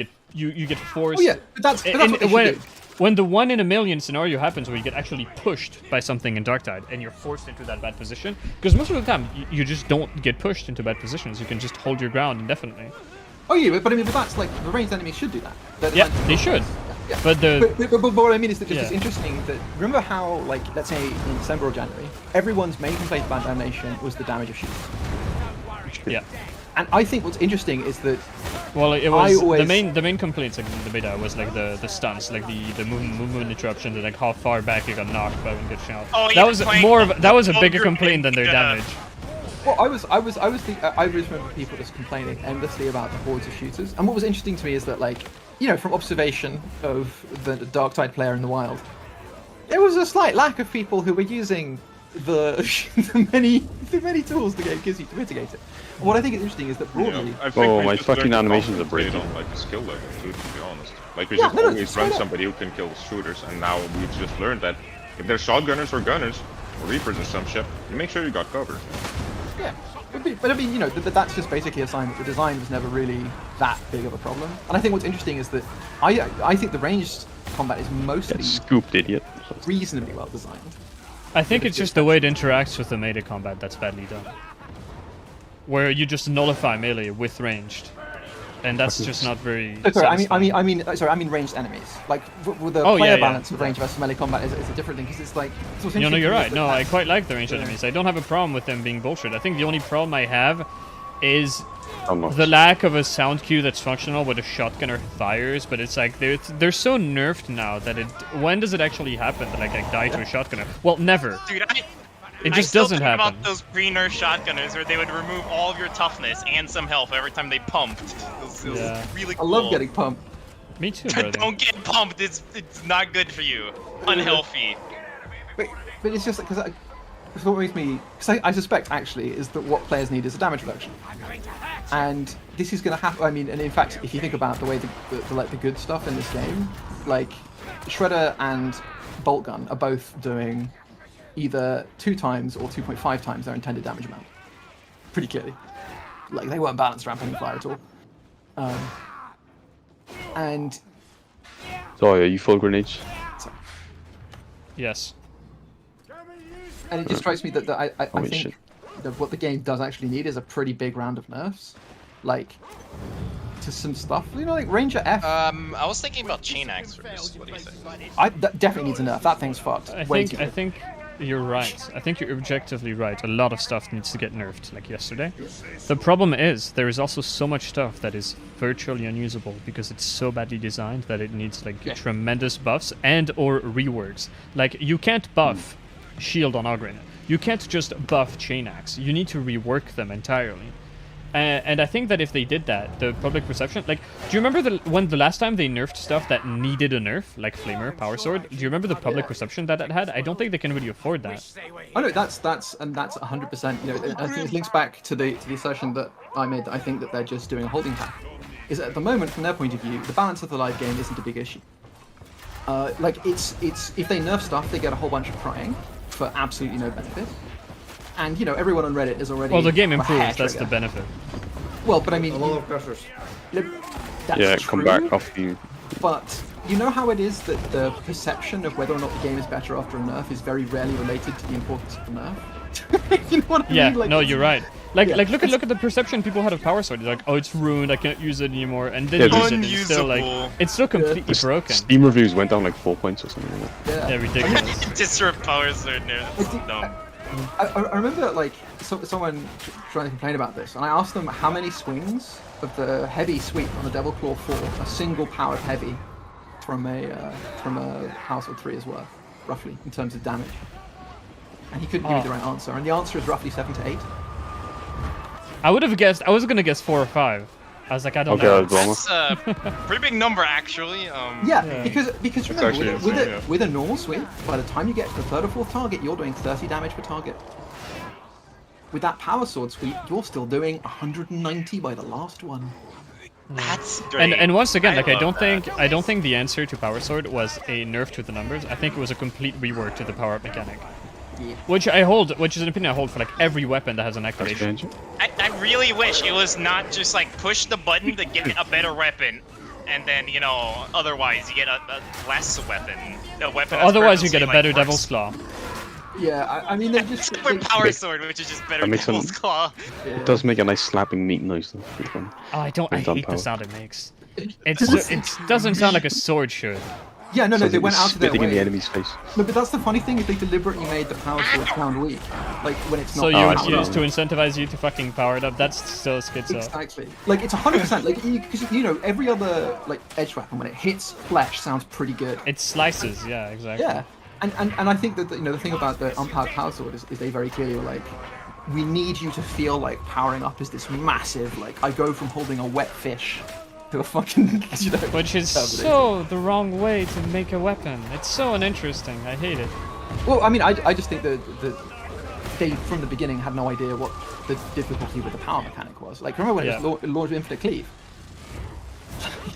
get forced. Oh yeah, but that's what they should do. When the 1 in a million scenario happens where you get actually pushed by something in Darktide and you're forced into that bad position, because most of the time you just don't get pushed into bad positions. You can just hold your ground indefinitely. Oh yeah, but I mean, but that's like the ranged enemies should do that. Yeah, they should. Yeah. But but what I mean is that just Yeah. it's interesting that remember how like let's say in December or January, everyone's main complaint about Damnation was the damage of shooters. Yeah. And I think what's interesting is that Well, it was always- the main complaints like, in the beta was like the stunts, like the movement interruptions, and like how far back you got knocked by one good shot. Oh, yeah, that was playing more of that was a Ogre bigger complaint than their yeah. damage. well, I just remember people just complaining endlessly about the hordes of shooters. And what was interesting to me is that like you know from observation of the Darktide player in the wild, there was a slight lack of people who were using the the many tools the game gives you to mitigate it. And what I think is interesting is that broadly, I think Oh, we my just learned fucking to animations are concentrate breaking. on like the skill level too, to be honest. Like we Yeah, just no, always straight run up. somebody who can kill the shooters, and now we've just learned that if they're shotgunners or gunners, or reapers or some shit, you make sure you got cover. yeah. But I mean, you know, that's just basically a sign that the design was never really that big of a problem. And I think what's interesting is that I think the ranged combat is mostly Scooped idiot. reasonably well designed. I think it's just the way it interacts with the melee combat that's badly done. Where you just nullify melee with ranged, and that's just not very. So, sorry, satisfying. I mean ranged enemies. Like with the Oh, player yeah, yeah. balance of range versus melee combat is a different thing because it's like. So what's No, interesting you're to me right. is No, that I quite like the ranged Yeah. enemies. I don't have a problem with them being bullshit. I think the only problem I have is Almost. the lack of a sound cue that's functional with a shotgunner fires. But it's like they're so nerfed now that when does it actually happen that like I die to a shotgunner? Well, never. Dude, It I just still doesn't think happen. about those pre-nerf shotgunners where they would remove all of your toughness and some health every time they pumped. It was Yeah. really I cool. love getting pumped. Me too, brother. Don't get pumped. It's not good for you. Unhealthy. But it's just because what makes me because I suspect actually is that what players need is a damage reduction, and this is going to happen. I mean, and in fact, if you think about the way the good stuff in this game, like Shredder and Bolt Gun are both doing either 2 times or 2.5 times their intended damage amount. Pretty clearly, like they weren't balanced around Penny Flyer at all. And So are you full grenades? Yes. And it just strikes me that I Oh, think shit. that what the game does actually need is a pretty big round of nerfs, like to some stuff. You know, like Ranger F. I was thinking about Chain Axe for this. What do you think? That definitely needs a nerf. That thing's fucked. I Way think too good. you're right. I think you're objectively right. A lot of stuff needs to get nerfed, like yesterday. The problem is there is also so much stuff that is virtually unusable because it's so badly designed that it needs like tremendous buffs and or reworks. Like you can't buff Shield on Oghren. You can't just buff Chain Axe. You need to rework them entirely. And I think that if they did that, the public perception, like, do you remember when the last time they nerfed stuff that needed a nerf, like Flamer, Power Sword? Do you remember the public perception that it had? I don't think they can really afford that. Oh no, that's 100%. You know, I think it links back to the assertion that I made. That I think that they're just doing a holding pattern. Is at the moment, from their point of view, the balance of the live game isn't a big issue. Like it's if they nerf stuff, they get a whole bunch of crying for absolutely no benefit. And you know, everyone on Reddit is already. Well, the game a hair improves. That's the trigger. benefit. Well, but I mean, A lot of pressures. that's Yeah, true, come back off you. But you know how it is that the perception of whether or not the game is better after a nerf is very rarely related to the importance of the nerf. You know what I Yeah, mean? Like, no, you're right. Like, Yeah. like look at the perception people had of Power Sword. It's like, oh, it's ruined. I can't use it anymore. And then Yeah, use it, and it's still like, it's still completely broken. Steam reviews went down like 4 points or something like that. Yeah, ridiculous. Disrupt Power Sword nerf. It's dumb. I remember like someone trying to complain about this, and I asked them how many swings of the heavy sweep on the Devil Claw 4, a single powered heavy from a Power Sword 3 is worth, roughly in terms of damage. And he couldn't give me the right answer, and the answer is roughly 7 to 8. I would have guessed. I was gonna guess 4 or 5. I was like, I don't know. That's a pretty big number, actually. Yeah, because remember, actually with insane, yeah. with a normal sweep, by the time you get to the third or fourth target, you're doing 30 damage per target. With that Power Sword sweep, you're still doing 190 by the last one. That's great. And once again, like I love don't think the answer to Power Sword was a nerf to the numbers. I think it was a complete rework to the power-up mechanic. Yeah. Which is an opinion I hold for like every weapon that has an activation. I really wish it was not just like push the button to get a better weapon, and then you know otherwise you get a less weapon. A weapon. that's Otherwise, you get a purposely, better like, Devil's Claw. Yeah, I mean, they're just... Super Power Sword, which is just better That makes Devil's Claw. It does make a nice slapping meat noise though. Pretty fun. Oh, I Well done, hate the Power. sound it makes. It doesn't sound like a sword should. Yeah, no, Sounds they like went you're out of their spitting in the way. enemy's face. No, but that's the funny thing is they deliberately made the Power Sword sound weak. Like, when it's not So you powered would use up. to incentivize you to fucking power it up. That's so schizo. Exactly. Like, it's 100%. Like, because, you know, every other, like, edge weapon, when it hits flesh, sounds pretty good. It slices, yeah, exactly. Yeah. And I think that, you know, the thing about the unpowered Power Sword is they very clearly were like, we need you to feel like powering up is this massive, like, I go from holding a wet fish to a fucking, you know... Which is so the wrong way to make a weapon. It's so uninteresting. I hate it. Well, I mean, I just think that they, from the beginning, had no idea what the difficulty with the power mechanic was. Like, remember when it was launched Infinite Cleave?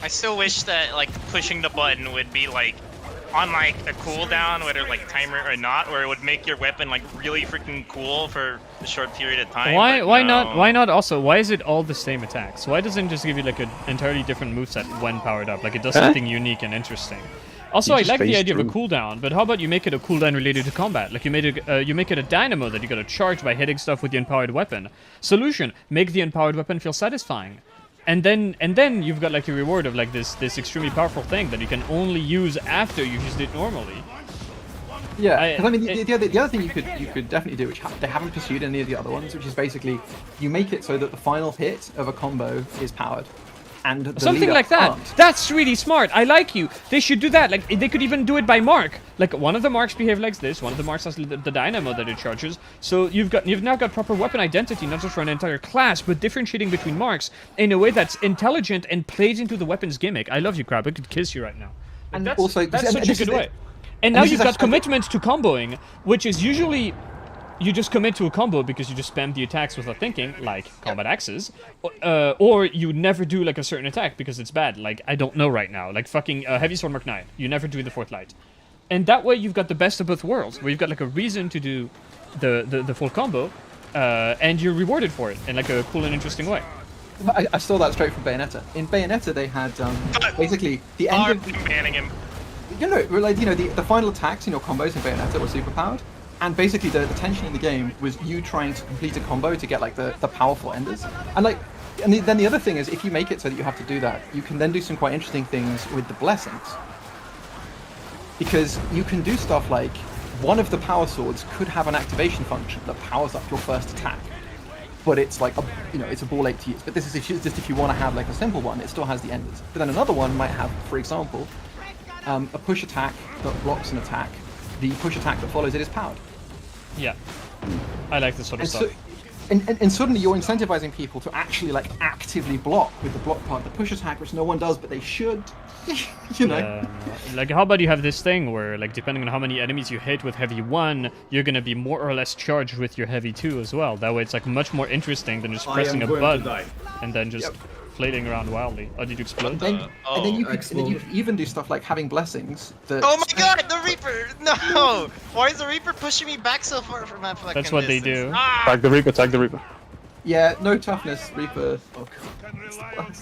I still wish that like pushing the button would be like on like a cooldown, whether like timer or not, where it would make your weapon like really freaking cool for a short period of time. Why? but Why no. not? Why not? Also, why is it all the same attacks? Why doesn't it just give you like an entirely different moveset when powered up? Like it does something unique and interesting. Also, You I just like the phase idea of a through. cooldown, but how about you make it a cooldown related to combat? Like you make it a dynamo that you gotta charge by hitting stuff with the empowered weapon. Solution: make the empowered weapon feel satisfying. And then you've got like the reward of like this extremely powerful thing that you can only use after you used it normally. Yeah, because I mean, the other thing you could definitely do, which they haven't pursued any of the other ones, which is basically you make it so that the final hit of a combo is powered, and the Something lead-up like that. aren't. That's really smart. I like you. They should do that. Like they could even do it by mark. Like one of the marks behave like this. One of the marks has the dynamo that it charges. So you've now got proper weapon identity, not just for an entire class, but differentiating between marks in a way that's intelligent and plays into the weapon's gimmick. I love you, Crab. I could kiss you right now. And that's, also, that's and such a this good is way. it. And And now this you've is got actually- commitment to comboing, which is usually you just commit to a combo because you just spam the attacks without thinking, like combat axes, or you never do like a certain attack because it's bad. Like I don't know right now, like fucking Heavy Sword Mark 9. You never do the fourth light, and that way you've got the best of both worlds, where you've got like a reason to do the full combo, and you're rewarded for it in like a cool and interesting way. I stole that straight from Bayonetta. In Bayonetta, they had basically the end of banning him. The final attacks in your combos in Bayonetta were superpowered, and basically the tension in the game was you trying to complete a combo to get like the powerful enders, and then the other thing is if you make it so that you have to do that, you can then do some quite interesting things with the blessings, because you can do stuff like one of the power swords could have an activation function that powers up your first attack. But it's like it's a ball ache to use. But this is just if you want to have like a simple one, it still has the enders. But then another one might have, for example, a push attack that blocks an attack. The push attack that follows it is powered. Yeah, I like this sort of And stuff. And suddenly you're incentivizing people to actually like actively block with the block part, the push attack, which no one does, but they should. You know. Like, how about you have this thing where, like, depending on how many enemies you hit with heavy 1, you're gonna be more or less charged with your heavy 2 as well. That way, it's like much more interesting than just pressing a button and then just flailing around wildly. Oh, did you explode? And then you could even do stuff like having blessings. That Oh my god, the Reaper! No! Why is the Reaper pushing me back so far from that fucking That's what they distance? do. Ah! Tag the Reaper, tag the Reaper. Yeah, no toughness, Reaper. Oh god.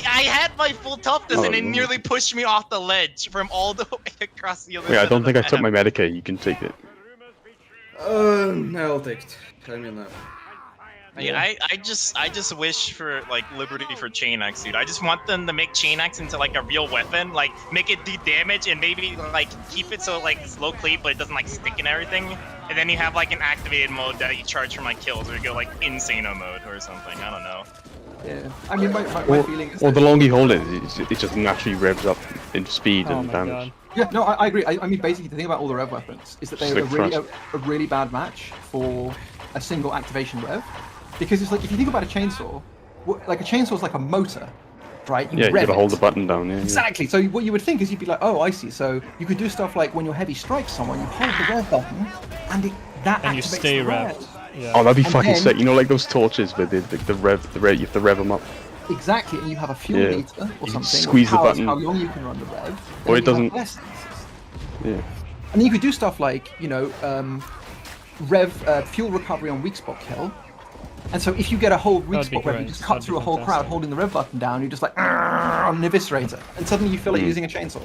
I had my full toughness and it no. nearly pushed me off the ledge from all the way across the other Wait, side. I don't of think the I took my map. Medicaid. You can take it. I'll take it. I mean, Yeah, I just wish for like liberty for Chain Axe, dude. I just want them to make Chain Axe into like a real weapon, like make it do damage and maybe like keep it so like it's low cleave but it doesn't like stick and everything. And then you have like an activated mode that you charge for like kills or you go like Insano mode or something. I don't know. Yeah. I mean, my feeling is Or that- the longer you hold it, it just naturally revs up in speed Oh and my damage. god. Yeah, no, I agree. I mean, basically, the thing about all the rev weapons is that they're Slick a really bad match for a single activation rev. Because it's like, if you think about a chainsaw, like a chainsaw is like a motor, right? Yeah, you rev gotta hold it. the button down. Yeah, Exactly. So what you would think is you'd be like, oh, I see. So you could do stuff like when your heavy strikes someone, you hold the rev button, and that And you activates stay the rev. revved. Yeah. Oh, that'd be And fucking then- sick. You know, like those torches with the rev, you have to rev them up. Exactly, and you have a fuel Yeah. meter or You something. squeeze that the powers button. How long you can run the rev. Or and it you have doesn't- lessons. Yeah. And then you could do stuff like, you know, fuel recovery on weak spot kill. And so if you get a whole weak That'd be spot rev, you great. just cut That'd through a be whole crowd fantastic. holding the rev button down, you're just like, on an eviscerator. And suddenly you feel like you're using a chainsaw.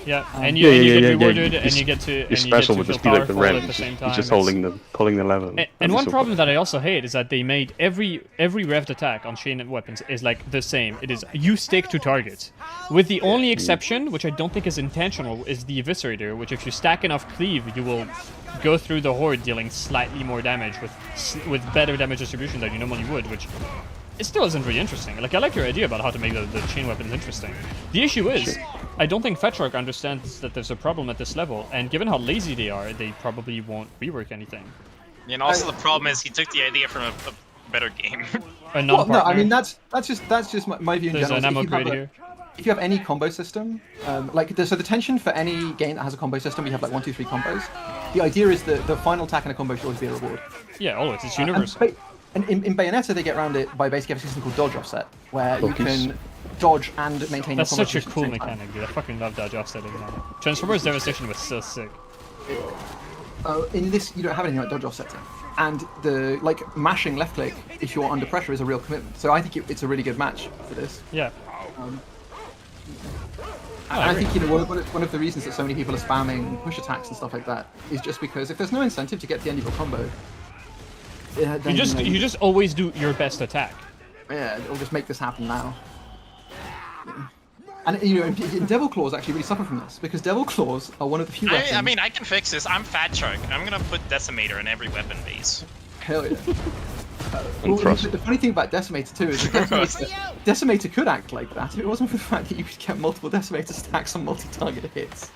Yeah, Um, and you get yeah. rewarded, Your and you get to Your and you get special to would feel just be like the powerful rev. at the same time. You're just It's- pulling the lever. And one problem that I also hate is that they made every revved attack on chain weapons is like the same. It is you stick to targets, with the only exception, which I don't think is intentional, is the Eviscerator, which if you stack enough cleave, you will go through the horde dealing slightly more damage with better damage distribution than you normally would, which it still isn't really interesting. Like, I like your idea about how to make the chain weapons interesting. The issue is, I don't think Fetrarch understands that there's a problem at this level, and given how lazy they are, they probably won't rework anything. And also the problem is he took the idea from a better game. A Well, no, I non-partner. mean that's just my view in There's general. an If ammo you have grid here. If you have any combo system, so the tension for any game that has a combo system, we have like 1, 2, 3 combos. The idea is that the final attack in a combo should always be a reward. Yeah, always. It's universal. And in Bayonetta, they get around it by basically having a system called dodge offset, where you Focus. can dodge and maintain That's your combo such a position at cool the same time. mechanic, dude. I fucking love dodge offsetting now. Transformers Devastation was so sick. In this, you don't have anything like dodge offsetting, and the mashing left click if you're under pressure is a real commitment. So I think it's a really good match for this. Yeah. I think one of the reasons that so many people are spamming push attacks and stuff like that is just because if there's no incentive to get to the end of your combo, then, You just always do your best attack. yeah, it'll just make this happen now. Yeah. And you know, in Devil Claws actually really suffer from this because Devil Claws are one of the few weapons. I mean, I can fix this. I'm Fat Shark. I'm gonna put Decimator in every weapon base. Hell yeah. And thrust. The funny thing about Decimator too is that Decimator could act like that if it wasn't for the fact that you could get multiple Decimator stacks on multi-target hits.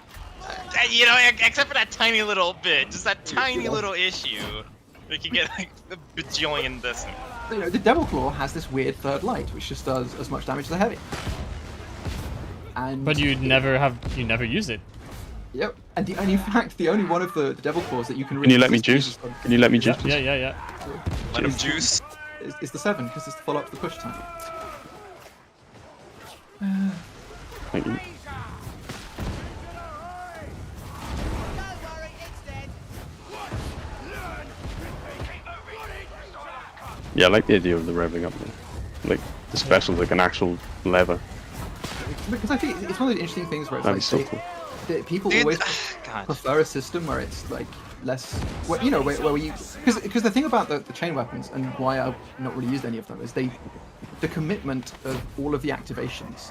You know, except for that tiny little bit, just that tiny little issue. We can get like a bajillion Decimator. You know, the Devil Claw has this weird third light, which just does as much damage as a heavy. And But you never use it. Yep. And in fact, the only one of the Devil Claws that you can really. Can you let me resist juice? Can you let me juice? Yeah, please? yeah. Let him juice. Is the 7 because it's the follow up to the push attack. Thank you. Yeah, I like the idea of the revving up there. Like the special's like an actual lever. Because I think it's one of the interesting things where it's That'd like be so they- cool. that people Dude, always God. prefer a system where it's like less, where you because the thing about the chain weapons and why I've not really used any of them is the commitment of all of the activations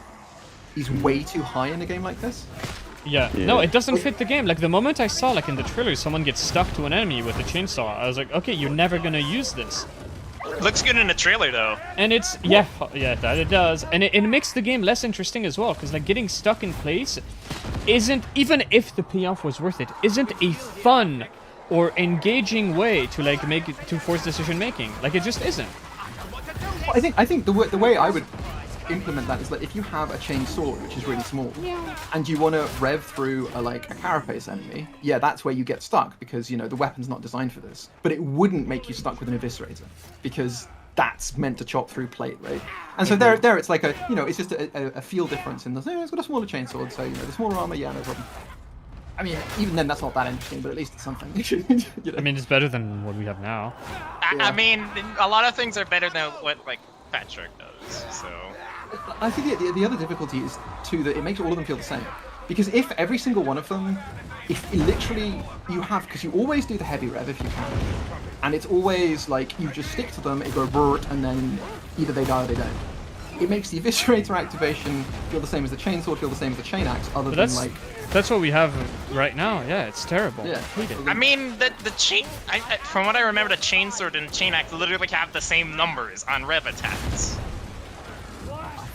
is way too high in a game like this. Yeah. No, it doesn't fit the game. Like the moment I saw, like in the trailer, someone gets stuck to an enemy with a chainsaw, I was like, okay, you're never gonna use this. Looks good in the trailer though. And it's that it does, and it makes the game less interesting as well, because like getting stuck in place isn't, even if the payoff was worth it, isn't a fun or engaging way to like make it to force decision making. Like it just isn't. Well, I think the way I would implement that is that if you have a chain sword which is really small and you want to rev through a carapace enemy, yeah, that's where you get stuck because you know the weapon's not designed for this. But it wouldn't make you stuck with an eviscerator because that's meant to chop through plate, right? And so there it's like a, you know, it's just a feel difference in the, it's got a smaller chain sword, so you know the smaller armor, yeah, no problem. I mean, even then that's not that interesting, but at least it's something. You know? I mean, it's better than what we have now. I mean, a lot of things are better than what like Patrick does. So I think the other difficulty is too that it makes all of them feel the same. Because if every single one of them, if literally you have, because you always do the heavy rev if you can, and it's always like you just stick to them, it go brrrt, and then either they die or they don't. It makes the eviscerator activation feel the same as the chainsaw, feel the same as the chain axe, other than like. That's what we have right now. Yeah, it's terrible. Yeah. I mean, the chain. From what I remember, the chainsword and chain axe literally have the same numbers on rev attacks.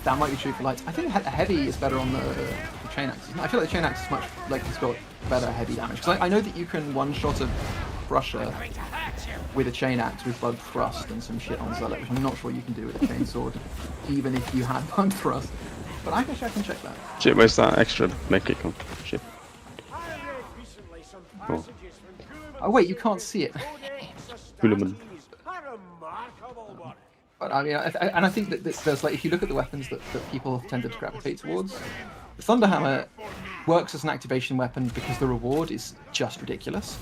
That might be true for lights. I think heavy is better on the chain axe. I feel like the chain axe is much like it's got better heavy damage because I know that you can one-shot a brusher with a chain axe with bug thrust and some shit on Zealot, which I'm not sure you can do with a chain sword, even if you had bug thrust. But I can check that. Shit, where's that extra make it come? Shit. Oh. Oh wait, you can't see it. Hulaman. But I mean, I think that there's like, if you look at the weapons that people have tended to gravitate towards, the Thunderhammer works as an activation weapon because the reward is just ridiculous.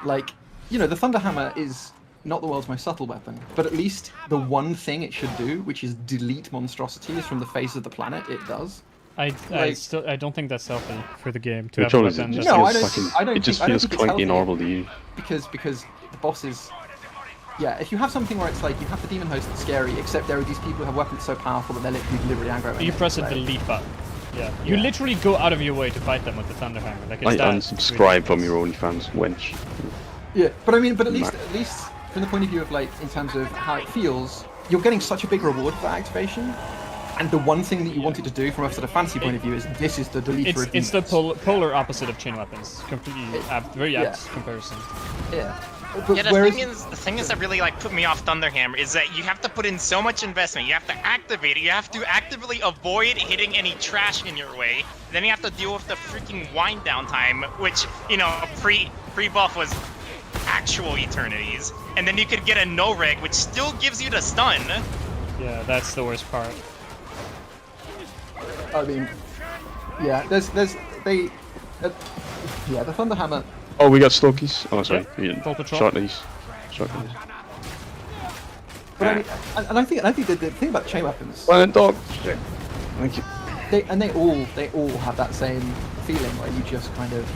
Like, you know, the Thunderhammer is not the world's most subtle weapon, but at least the one thing it should do, which is delete monstrosities from the face of the planet, it does. I don't think that's healthy for the game to The have trouble a is, it weapon. just No, feels I don't it just think feels it's clunky healthy. and horrible to use. Because the bosses, yeah, if you have something where it's like you have the demon host that's scary, except there are these people who have weapons so powerful that they're literally deliberately aggro. You press a delete button. Yeah. You literally go out of your way to fight them with the Thunderhammer. Like it's I that unsubscribe from your OnlyFans wench. Yeah, but I mean, but at least from the point of view of like, in terms of how it feels, you're getting such a big reward for that activation. And the one thing that you wanted to do from a sort of fancy point of view is this is the delete. It's the polar opposite of chain weapons. Completely very apt comparison. Yeah. But the thing is that really like put me off Thunderhammer is that you have to put in so much investment. You have to activate it. You have to actively avoid hitting any trash in your way. Then you have to deal with the freaking wind down time, which, you know, pre-buff was actual eternities. And then you could get a no-reg, which still gives you the stun. Yeah, that's the worst part. I mean, yeah, the Thunderhammer. Oh, we got Stokies. Oh, sorry. Full patrol. Shortleys. But I mean, and I think the thing about chain weapons. Well, dog. Thank you. They all have that same feeling where you just kind of,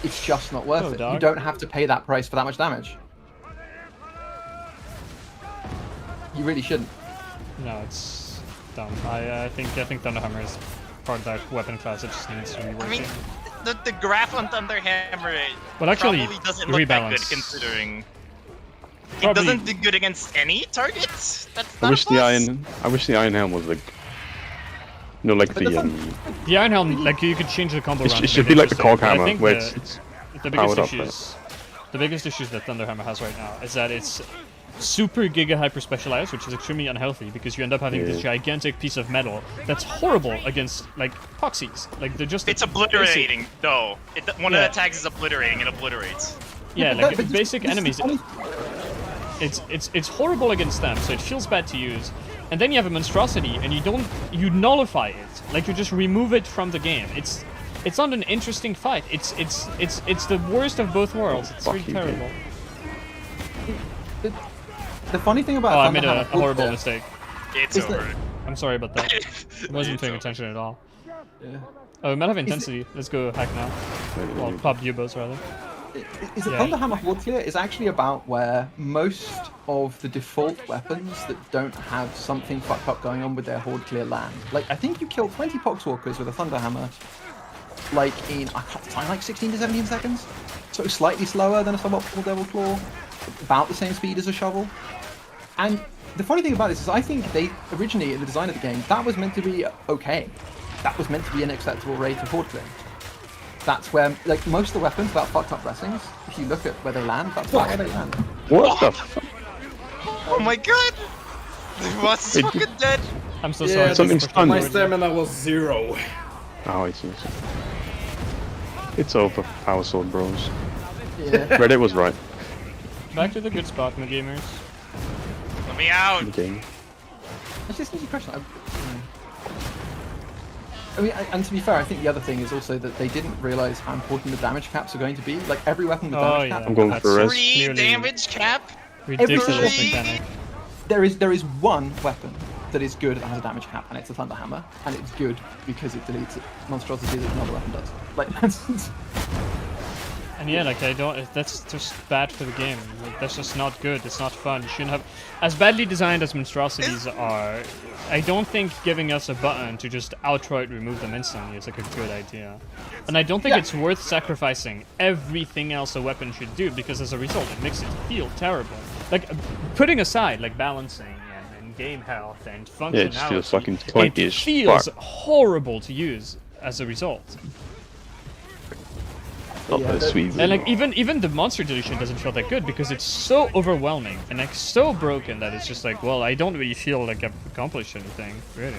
it's just not worth it. Dog. You don't have to pay that price for that much damage. You really shouldn't. No, it's dumb. I think Thunderhammer is part of that weapon class that just needs to be working. I mean, the graph on Thunderhammer actually, probably doesn't look that good rebalance. considering Probably- it doesn't do good against any targets. That's I not wish a the plus. Iron Helm was like, you know, like The Iron Helm, like you could change the combo around. it should be like the Cog I Hammer, think where the it's biggest powered up. the biggest issues that Thunderhammer has right now is that it's super giga hyper specialized, which is extremely unhealthy because you end up having this gigantic piece of metal that's horrible against like proxies. Like they're just It's obliterating, though. One of the tags is obliterating. It obliterates. Yeah, like basic enemies. It's horrible against them, so it feels bad to use. And then you have a monstrosity, and you nullify it. Like you just remove it from the game. It's not an interesting fight. It's the worst of both worlds. It's really terrible. The funny thing about I made a Thunderhammer horrible mistake. It's over. I'm sorry about that. I wasn't paying attention at all. Yeah. Oh, we might have intensity. Let's go hack now. Well, pop U-boats rather. Is the Thunderhammer Horde Clear is actually about where most of the default weapons that don't have something fucked up going on with their Horde Clear land. Like, I think you kill 20 Poxwalkers with a Thunderhammer, like in, I can't find, like 16 to 17 seconds. So slightly slower than a suboptimal Devil Claw, about the same speed as a shovel. And the funny thing about this is I think they originally, in the design of the game, that was meant to be okay. That was meant to be an acceptable rate of Horde Clear. that's where like most of the weapons without fucked up blessings. If you look at where they land, that's where they land. What the fuck? Oh my god! What's Wait, fucking dead? I'm so Yeah, sorry. something's this is fun. My frustrating. stamina was 0. Oh, it's over, Power Sword Bros. Yeah. Reddit was right. Back to the good spot, my gamers. Let me out! Okay. It's just an easy question. I mean, and to be fair, I think the other thing is also that they didn't realize how important the damage caps are going to be. Like every weapon with damage cap. I'm going that's for a rest. 3 clearly damage cap? Ridiculous Every- mechanic. There is one weapon that is good that has a damage cap, and it's a Thunder Hammer, and it's good because it deletes monstrosity that another weapon does. Like that's. And yeah, like I don't. That's just bad for the game. Like, that's just not good. It's not fun. You shouldn't have. As badly designed as monstrosities are, I don't think giving us a button to just outright remove them instantly is like a good idea. And I don't think it's worth sacrificing everything else a weapon should do because as a result it makes it feel terrible. Like putting aside like balancing and game health and functionality, Yeah, it just feels fucking it clunky as feels fuck. horrible to use as a result. Not that sweet. And like even the monster deletion doesn't feel that good because it's so overwhelming and like so broken that it's just like, well, I don't really feel like I've accomplished anything, really.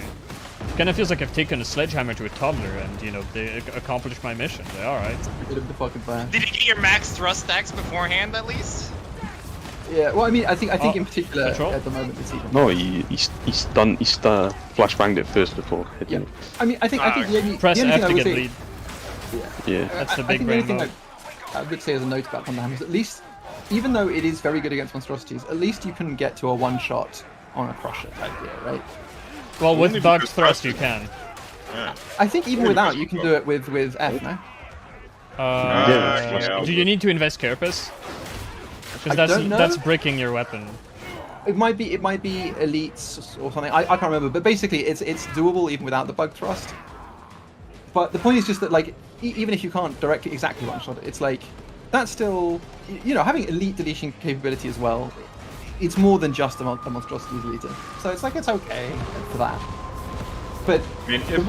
Kind of feels like I've taken a sledgehammer to a toddler and, you know, they accomplished my mission. They're alright. Rid of the fucking plan. Did you get your max thrust stacks beforehand at least? Yeah. Well, I mean, I think Oh, in particular control? at the moment it's even. No, he flashbanged it first before hitting Yeah. it. I mean, I think the only, Press the only F thing I to would get say, lead. Yeah. That's the I big think the brain only thing mode. I would say as a note about Thunder Hammer is at least, even though it is very good against monstrosities, at least you can get to a one-shot on a crusher type deal, right? Well, Only with bug because thrust thrust you is- can. Yeah. I think even Only without, because you can of do it with F, no? Yeah. Do you need to invest Carapace? I Because that's don't know. that's breaking your weapon. It might be elites or something. I can't remember, but basically it's doable even without the bug thrust. But the point is just that like even if you can't directly exactly one shot it, it's like that's still you know having elite deletion capability as well. It's more than just a monstrosity deleter, so it's like it's okay for that. But I mean, if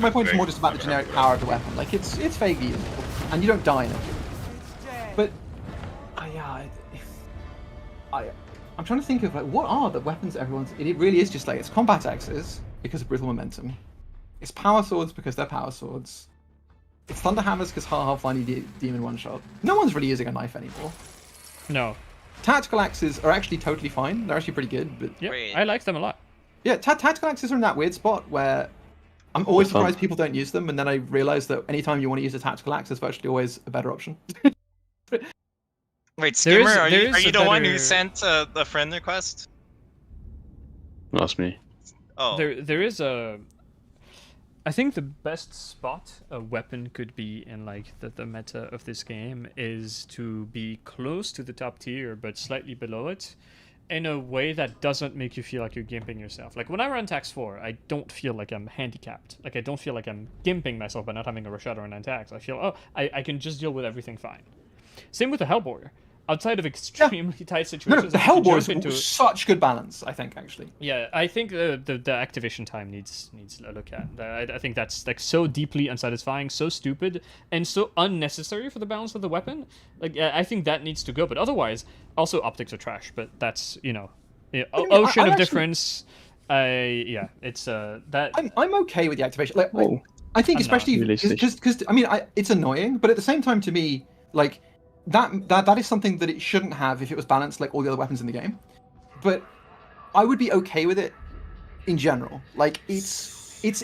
my point is more just about the generic power of the weapon. Like it's vaguely useful, and you don't die in it. But I'm trying to think of like what are the weapons everyone's. It really is just like it's combat axes because of brittle momentum. It's power swords because they're power swords. It's thunder hammers because finally demon one shot. No one's really using a knife anymore. No. Tactical axes are actually totally fine. They're actually pretty good. But Yeah, I like them a lot. yeah, tactical axes are in that weird spot where I'm always surprised people don't use them, and then I realize that anytime you want to use a tactical axe, it's virtually always a better option. Wait, There is- Skimmer, are there you, is are you a the one who better- sent the friend request? That's me. Oh. There is a. I think the best spot a weapon could be in like the meta of this game is to be close to the top tier but slightly below it, in a way that doesn't make you feel like you're gimping yourself. Like when I run Tax 4, I don't feel like I'm handicapped. Like I don't feel like I'm gimping myself by not having a Rashad or an Antax. I feel, oh, I can just deal with everything fine. Same with the Hellboy. Outside of extremely tight No, situations, the I can Hellboy jump into is such good balance, I think, actually. Yeah, I think the activation time needs a look at. I think that's like so deeply unsatisfying, so stupid, and so unnecessary for the balance of the weapon. Like, I think that needs to go. But otherwise, also optics are trash. But that's ocean of difference. Yeah, it's that. I'm okay with the activation. Like, I think I'm especially not. because I mean, it's annoying, but at the same time, to me, like. That is something that it shouldn't have if it was balanced like all the other weapons in the game. But I would be okay with it in general. Like it is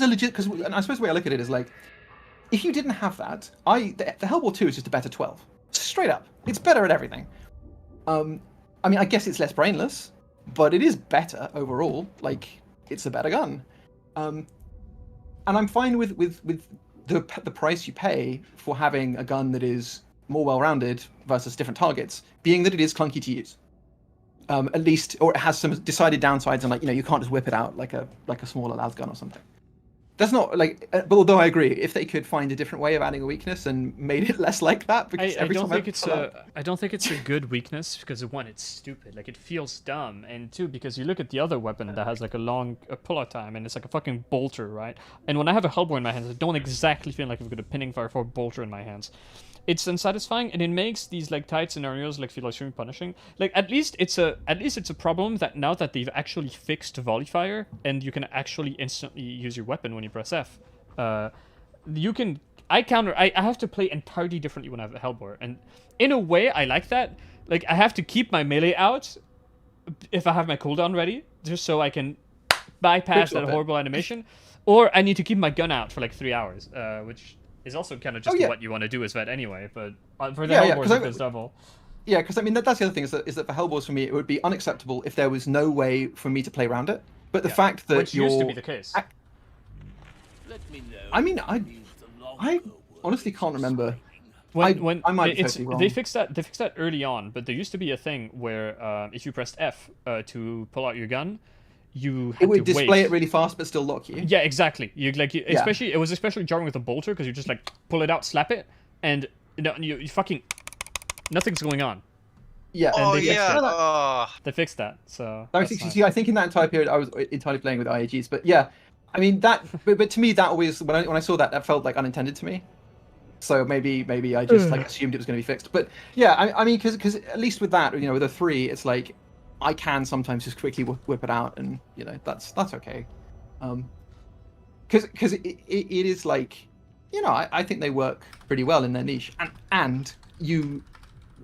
a legit because I suppose the way I look at it is like if you didn't have that, the Hellboy 2 is just a better 12. Straight up. It's better at everything. I mean I guess it's less brainless, but it is better overall. Like it's a better gun. And I'm fine with the price you pay for having a gun that is more well-rounded versus different targets, being that it is clunky to use. At least, or it has some decided downsides, and like you can't just whip it out like a smaller las gun or something. That's not like, but although I agree, if they could find a different way of adding a weakness and made it less like that, because I every don't time think it's I don't think it's a good weakness because one, it's stupid, like it feels dumb, and two, because you look at the other weapon that has like a long pull-out time and it's like a fucking bolter, right? And when I have a Hellbore in my hands, I don't exactly feel like I've got a pinning fire for a bolter in my hands. It's unsatisfying, and it makes these like tight scenarios like feel extremely punishing. Like at least it's a problem that now that they've actually fixed volley fire and you can actually instantly use your weapon when you press F. You can. I have to play entirely differently when I have a Hellbore, and in a way I like that. Like I have to keep my melee out if I have my cooldown ready, just so I can bypass that horrible animation, or I need to keep my gun out for like 3 hours, which is also kind of just what you want to do as Vet anyway, but for the Hellbores it's double. Yeah, because I mean that's the other thing is that for Hellbores for me it would be unacceptable if there was no way for me to play around it. But the fact that which used to be the case. I mean, I honestly can't remember. I might be totally wrong. They fixed that early on, but there used to be a thing where if you pressed F to pull out your gun, it would display it really fast but still lock you. Yeah, exactly. Especially it was especially jarring with the bolter because you just like pull it out, slap it, and you fucking nothing's going on. Yeah. They fixed that. So. See, I think in that entire period I was entirely playing with IAGs, but yeah, I mean that. But to me that always when I saw that felt like unintended to me. So maybe I just like assumed it was going to be fixed. But yeah, I mean because at least with that, with a 3, it's like. I can sometimes just quickly whip it out, and that's okay, because it is like, I think they work pretty well in their niche, and you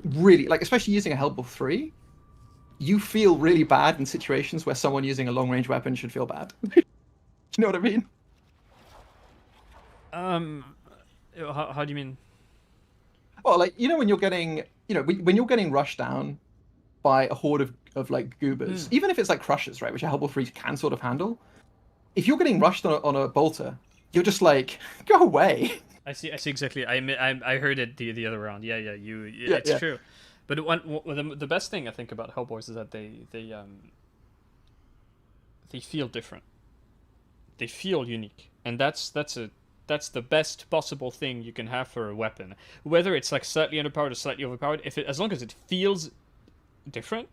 really like, especially using a Hellbore 3, you feel really bad in situations where someone using a long range weapon should feel bad. Do you know what I mean? How do you mean? Well, like when you're getting when you're getting rushed down by a horde of like goobers, even if it's like crushers, right, which a Hellbore 3 can sort of handle. If you're getting rushed on a bolter, you're just like, go away. I see exactly. I heard it the other round. Yeah. It's true. But the best thing I think about Hellbores is that they feel different. They feel unique, and that's the best possible thing you can have for a weapon. Whether it's like slightly underpowered or slightly overpowered, as long as it feels different,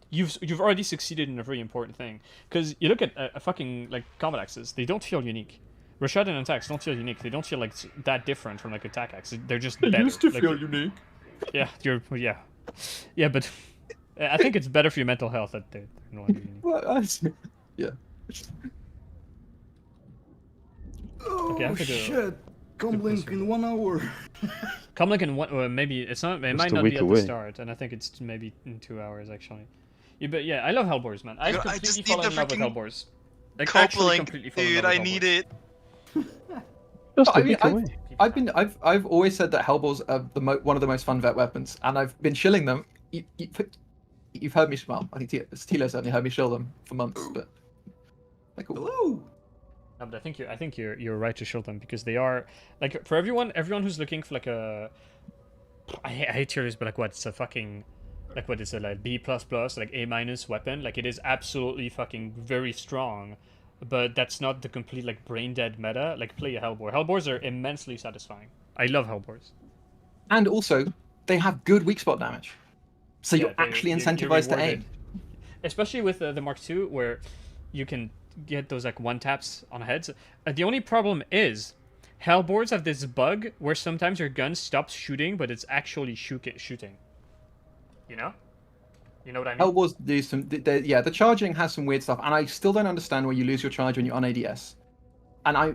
you've already succeeded in a very important thing. Because you look at a fucking like combat axes, they don't feel unique. Rashadin attacks don't feel unique. They don't feel like that different from like attack axes. They're just better. They used to feel unique. Yeah, yeah, but I think it's better for your mental health that they're not unique. Well, yeah. Oh okay, shit! Comlink in 1 hour. Comlink in one, maybe it's not. It might not be at the start, and I think it's maybe in 2 hours actually. Yeah, but yeah, I love Hellbores, man. I completely fall in love with Hellbores. Like actually completely fall in love with I need it. I mean, I've always said that Hellbores are one of the most fun vet weapons, and I've been shilling them. You've heard me. Well, I think Tilo certainly heard me shill them for months, but like, hello. No, but I think you're right to shill them because they are like for everyone who's looking for like a. I hate tier lists, but like what? It's a fucking. Like what is it, like B++, like A- weapon? Like it is absolutely fucking very strong, but that's not the complete like brain dead meta. Like play a Hellbore. Hellbores are immensely satisfying. I love Hellbores. And also, they have good weak spot damage, so you're actually incentivized to aim. Especially with the Mark II, where you can get those like one taps on heads. The only problem is, Hellbores have this bug where sometimes your gun stops shooting, but it's actually shooting. You know what I mean? Hellbores do some. The charging has some weird stuff, and I still don't understand why you lose your charge when you're on ADS. And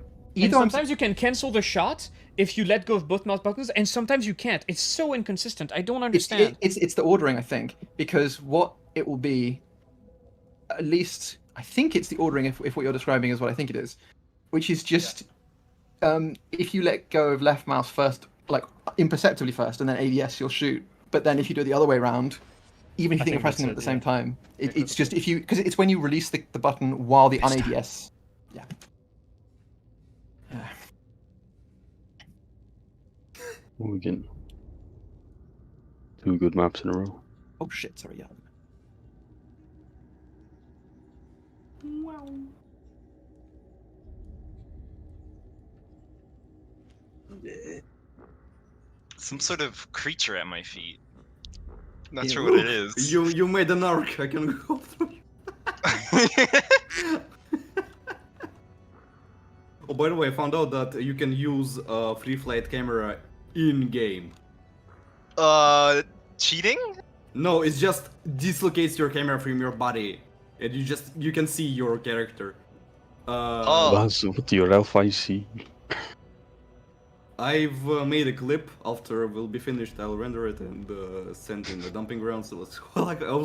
sometimes you can cancel the shot if you let go of both mouse buttons, and sometimes you can't. It's so inconsistent. I don't understand. It's the ordering, I think, because what it will be, at least I think it's the ordering. If what you're describing is what I think it is, which is just if you let go of left mouse first, like imperceptibly first, and then ADS, you'll shoot. But then if you do it the other way around, even if you think you're pressing them at the same time, it's just because it's when you release the button while the un-ADS. Yeah. We get 2 good maps in a row. Oh shit! Sorry, yeah. Wow. Some sort of creature at my feet. Not Yeah, sure what it look, is. You made an arc. I can go through. Oh, by the way, I found out that you can use a free flight camera in game. Cheating? No, it just dislocates your camera from your body, and you can see your character. That's what your LFIC. I've made a clip. After we'll be finished, I'll render it and send in the dumping grounds. I was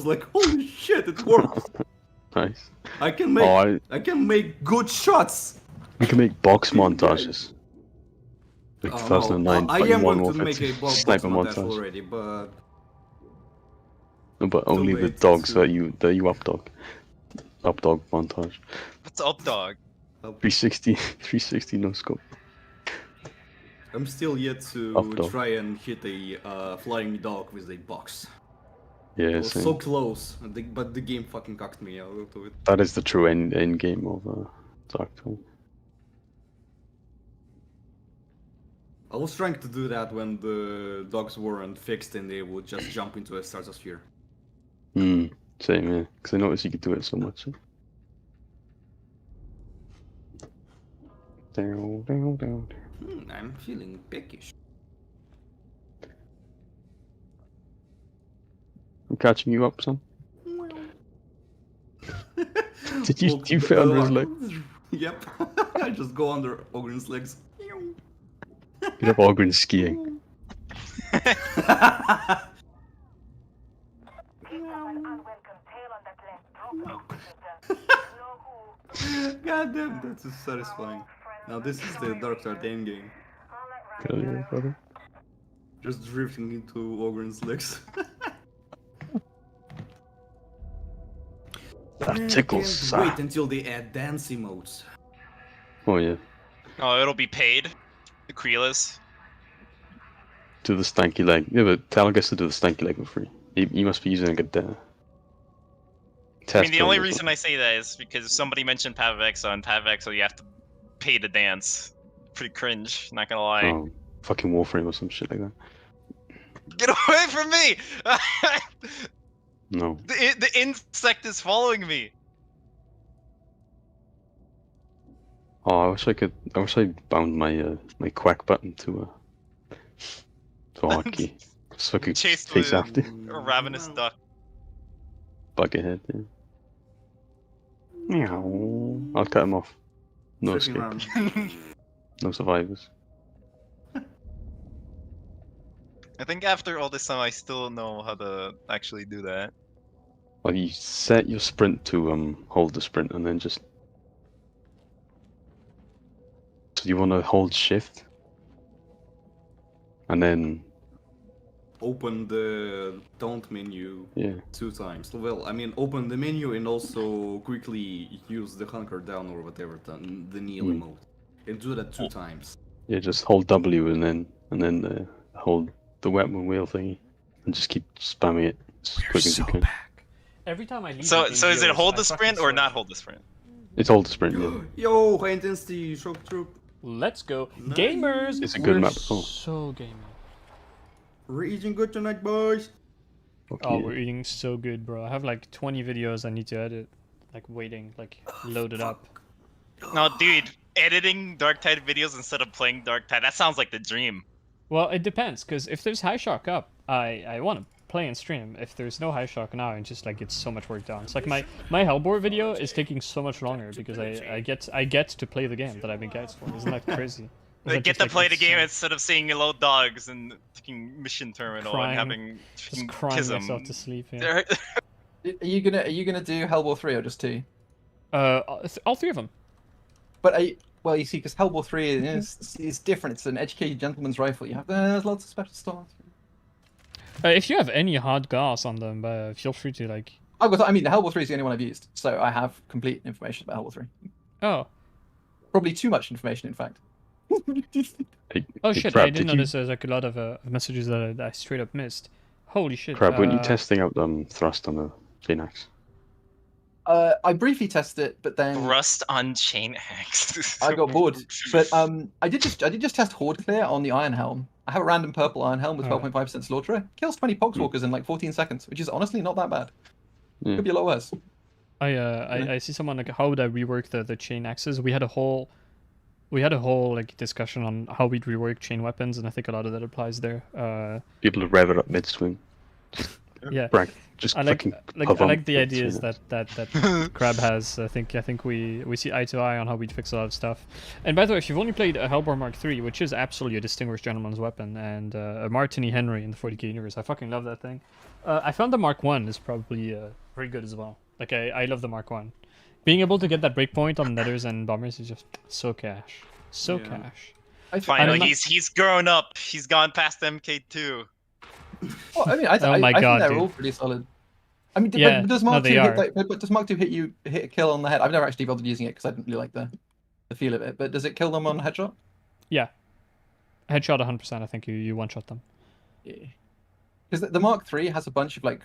like, holy shit, it works! Nice. I can make Oh, I can make good shots. We can make box montages. Like Oh, 2009 I am Modern going to Warfare make a 2 box sniper montage montage. already, but No, but only the late dogs to- that you updog. Updog montage. What's up, dog? 360 no scope. I'm still yet to Up dog. try and hit a flying dog with a box. Yeah, I was same. so close, but the game fucking cocked me out of it. That is the true end game of Dark Tide. I was trying to do that when the dogs weren't fixed and they would just jump into a stratosphere. Same, yeah. Because I noticed you could do it so much. Down. I'm feeling peckish. I'm catching you up, son. Did you fit under his leg? Yep. I just go under Ogren's legs. Get up Ogren skiing. God damn, that's so satisfying. Now this is the Dark Tide game. Hell yeah, brother. Just drifting into Ogren's legs. That tickles. Can't wait until they add dance emotes. Oh yeah. Oh, it'll be paid. The Creelas. Do the stanky leg. Yeah, but Tal gets to do the stanky leg for free. You must be using a good test. I mean, the only reason I say that is because somebody mentioned Pavexo, and Pavexo you have to pay to dance. Pretty cringe, not gonna lie. Oh, fucking Warframe or some shit like that. Get away from me! No. The insect is following me. Oh, I wish I bound my my quack button to a hotkey, so I could Chased chase with after. a ravenous duck. Bug ahead. Yeah. Meow. I'll cut him off. No Flipping escape. around. No survivors. I think after all this time, I still don't know how to actually do that. Well, you set your sprint to hold the sprint, and then just. So you want to hold shift, and then. Open the taunt menu Yeah. 2 times. Well, I mean, open the menu and also quickly use the hunker down or whatever, the kneel emote. And do that 2 times. Yeah, just hold W and then hold the weapon wheel thingy, and just keep spamming it as quick as you can. Every time I leave. So the is it videos, hold I the fucking sprint or swear. not hold the sprint? It's hold the sprint. Yeah. Yo, high intensity shock troop. Let's go, Nice. gamers. It's a good We're map. Oh. So gaming. We're eating good tonight, boys. Oh, we're eating so good, bro. I have like 20 videos I need to edit, like waiting, like loaded up. No, dude, editing Dark Tide videos instead of playing Dark Tide, that sounds like the dream. Well, it depends, because if there's High Shock up, I want to play and stream. If there's no High Shock now, it just like gets so much work done. It's like my Hellbore video is taking so much longer because I get to play the game that I've been guides for. Isn't that crazy? They get to play the game instead of seeing your load dogs and fucking mission terminal Crying, and having just fucking crying kism. myself to sleep. Yeah. Are you gonna do Hellbore 3 or just 2? All 3 of them. But well, you see, because Hellbore 3 is different. It's an educated gentleman's rifle. You have there's lots of special stuff. If you have any hard gas on them, feel free to like. I mean, the Hellbore 3 is the only one I've used, so I have complete information about Hellbore 3. Oh. Probably too much information, in fact. Oh shit! Crab, I didn't did you- notice there's like a lot of messages that I straight up missed. Holy shit! Crab, weren't you testing out thrust on the Phoenix? I briefly tested it, but then Rust on Chain X. I got bored. But I did just test Horde Clear on the Iron Helm. I have a random purple Iron Helm with 12.5% slaughter. Kills 20 Poxwalkers in like 14 seconds, which is honestly not that bad. Could be a lot worse. I see someone like, how would I rework the chain axes? We had a whole like discussion on how we'd rework chain weapons, and I think a lot of that applies there. People to rev it up mid swing. Yeah, just I like the ideas swing. that Crab has. I think we see eye to eye on how we'd fix a lot of stuff. And by the way, if you've only played a Hellbore Mark III, which is absolutely a distinguished gentleman's weapon, and a Martini Henry in the 40k universe, I fucking love that thing. I found the Mark I is probably pretty good as well. Like I love the Mark I. Being able to get that breakpoint on netters and bombers is just so cash, cash. Finally, he's grown up. He's gone past MK2. Well, I mean, I think they're all pretty solid. I mean, but does Mark II does Mark II hit a kill on the head? I've never actually bothered using it because I didn't really like the feel of it. But does it kill them on headshot? Yeah, headshot 100%. I think you one shot them. Yeah, because the Mark III has a bunch of like,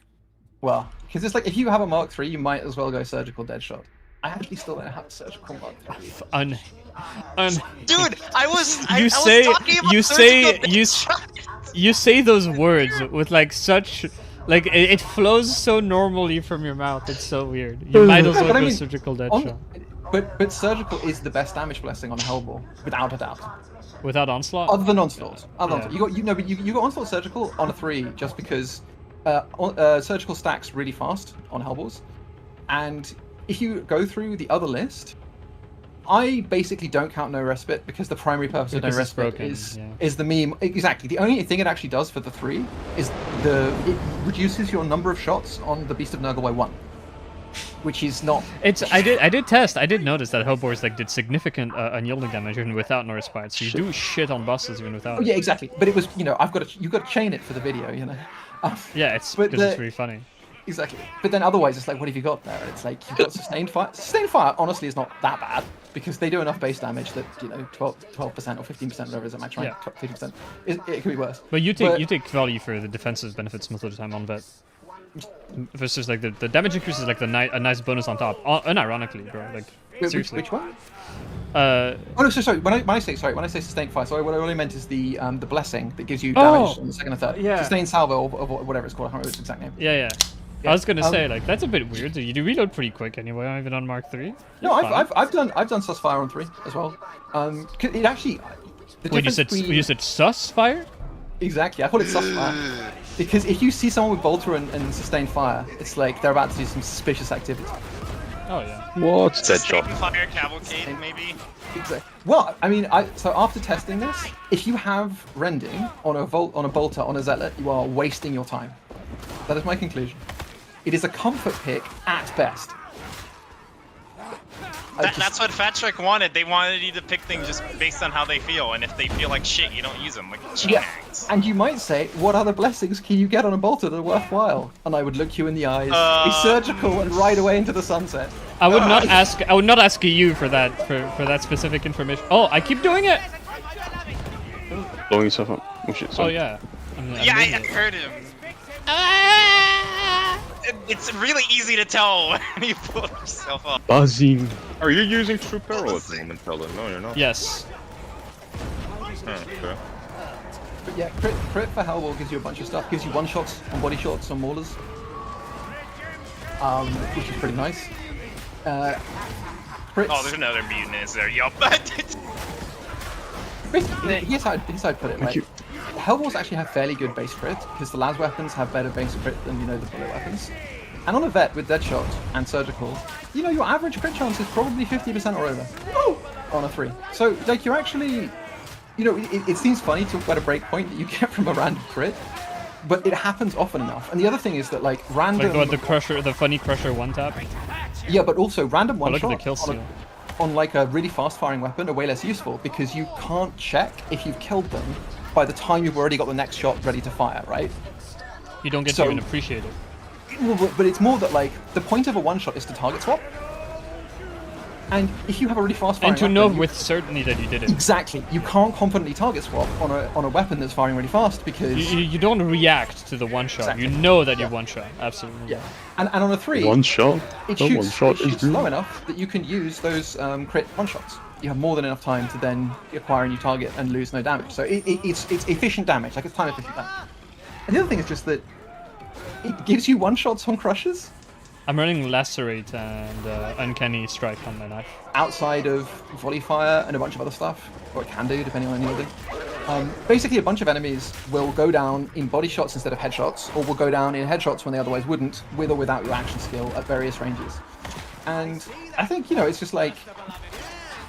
well, because it's like if you have a Mark III, you might as well go surgical dead shot. I actually still don't have a surgical Mark III. Dude, you say those words with like such, like it flows so normally from your mouth. It's so weird. You might as well go surgical dead shot. But surgical is the best damage blessing on a Hellbore, without a doubt. Without onslaught. Other than onslaught. You got onslaught surgical on a 3 just because surgical stacks really fast on Hellbores, and if you go through the other list, I basically don't count no respite because the primary purpose of no respite is the meme. Exactly. The only thing it actually does for the 3 is it reduces your number of shots on the Beast of Nurgle by 1, which is not. I did notice that Hellbores like did significant unyielding damage even without no respite. So you do shit on bosses even without. Oh yeah, exactly. But it was you've got to chain it for the video, Yeah, it's because it's really funny. Exactly. But then otherwise, it's like, what have you got there? It's like, you've got sustained fire. Sustained fire, honestly, is not that bad, because they do enough base damage that, 12% or 15%, whatever it is at max rank, 50%, it could be worse. But you take value for the defensive benefits most of the time on Vet. Versus, like, the damage increase is, like, a nice bonus on top. Unironically, bro. Like, seriously. Which one? Oh no, sorry. When I say sustained fire, sorry, what I really meant is the blessing that gives you damage on the second and third. Yeah. Sustained salvo or whatever it's called. I can't remember its exact name. Yeah. I was gonna say, like, that's a bit weird. You do reload pretty quick anyway, even on Mark III. No, I've done sus fire on 3 as well. It actually. Wait, you said sus fire? Exactly, I call it sus fire because if you see someone with bolter and sustained fire, it's like they're about to do some suspicious activity. Oh yeah. What's that job? Fire cavalcade, maybe. Exactly. Well, I mean, so after testing this, if you have rending on a bolter on a zealot, you are wasting your time. That is my conclusion. It is a comfort pick at best. That's what Fat Shrek wanted. They wanted you to pick things just based on how they feel, and if they feel like shit, you don't use them. Like chain axe. And you might say, what other blessings can you get on a bolter that are worthwhile? And I would look you in the eyes, be surgical, and ride away into the sunset. I would not ask you for that for that specific information. Oh, I keep doing it. Blowing yourself up. Oh shit. Sorry. Oh yeah. I heard him. It's really easy to tell when you pull yourself up. Buzzing. Are you using True Peril at the moment, Helen? No, you're not. Yes. Oh, okay. But yeah, crit for Hellbore gives you a bunch of stuff. Gives you one shots on body shots on maulers, which is pretty nice. Crits. Oh, there's another mutant, is there? Yup. Here's how I'd put it. Right? Hellbores actually have fairly good base crit because the las weapons have better base crit than the bullet weapons. And on a vet with Deadshot and surgical, your average crit chance is probably 50% or over on a 3. So like you're actually, it seems funny to talk about a breakpoint that you get from a random crit, but it happens often enough. And the other thing is that like random, like the funny crusher one tap. Yeah, but also random one look shot at the kill steal. On like a really fast firing weapon are way less useful because you can't check if you've killed them by the time you've already got the next shot ready to fire, right? You don't get to even appreciate it. Well, but it's more that like the point of a one shot is to target swap. And if you have a really fast firing And to know weapon, with certainty that you did it. exactly, you can't confidently target swap on a weapon that's firing really fast because You don't react to the one shot. Exactly. You know that you one shot. Absolutely. yeah, and on a 3, One shot. it No, shoots, one shot it is shoots good. low enough that you can use those crit one shots. You have more than enough time to then acquire a new target and lose no damage. So it's efficient damage, like it's time efficient damage. And the other thing is just that it gives you one shots on crushes I'm running Lacerate and Uncanny Strike on my knife. outside of volley fire and a bunch of other stuff, or it can do depending on any other. Basically, a bunch of enemies will go down in body shots instead of headshots, or will go down in headshots when they otherwise wouldn't, with or without your action skill at various ranges. And I think, you know, it's just like,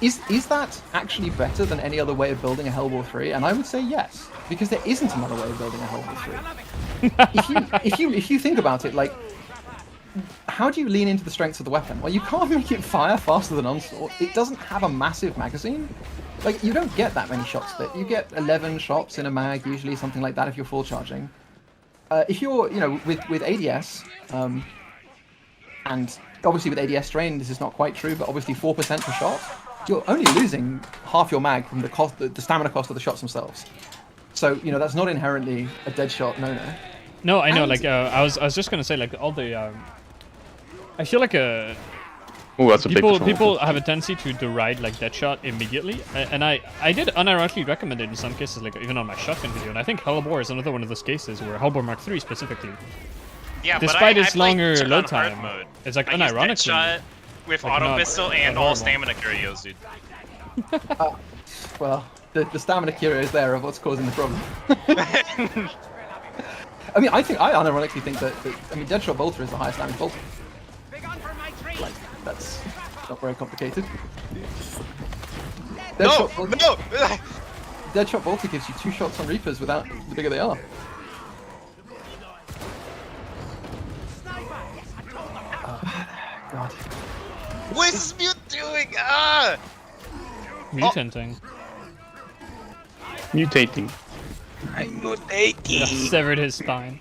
is that actually better than any other way of building a Hellball 3? And I would say yes, because there isn't another way of building a Hellball 3. if you think about it, like, how do you lean into the strengths of the weapon? Well, you can't make it fire faster than Onslaught. It doesn't have a massive magazine. Like, you don't get that many shots that you get 11 shots in a mag, usually something like that if you're full charging. If you're, you know, with ADS, and obviously with ADS strain, this is not quite true, but obviously 4% per shot, you're only losing half your mag from the cost, the stamina cost of the shots themselves. So, you know, that's not inherently a dead shot no-no. No, I know. And- Like, I was just gonna say, like, all the. I feel like Oh, that's a big people performance. have a tendency to deride like Deadshot immediately, and I did unironically recommend it in some cases, like even on my shotgun video. And I think Hellbore is another one of those cases where Hellbore Mark III specifically, Yeah, despite but its I played longer Deadshot load on hard time, mode. it's like I used unironically. Deadshot with like, auto not pistol and normal. all stamina curios, dude. Well, the stamina curios there are what's causing the problem. I mean, I unironically think that I mean, Deadshot Bolter is the highest damage bolter. Like, that's not very complicated. No, Bolter, no! Deadshot Bolter gives you 2 shots on Reapers without the bigger they are. God. What is this mute doing? Ah! Mutating. Mutating. I'm Yeah, mutating. severed his spine.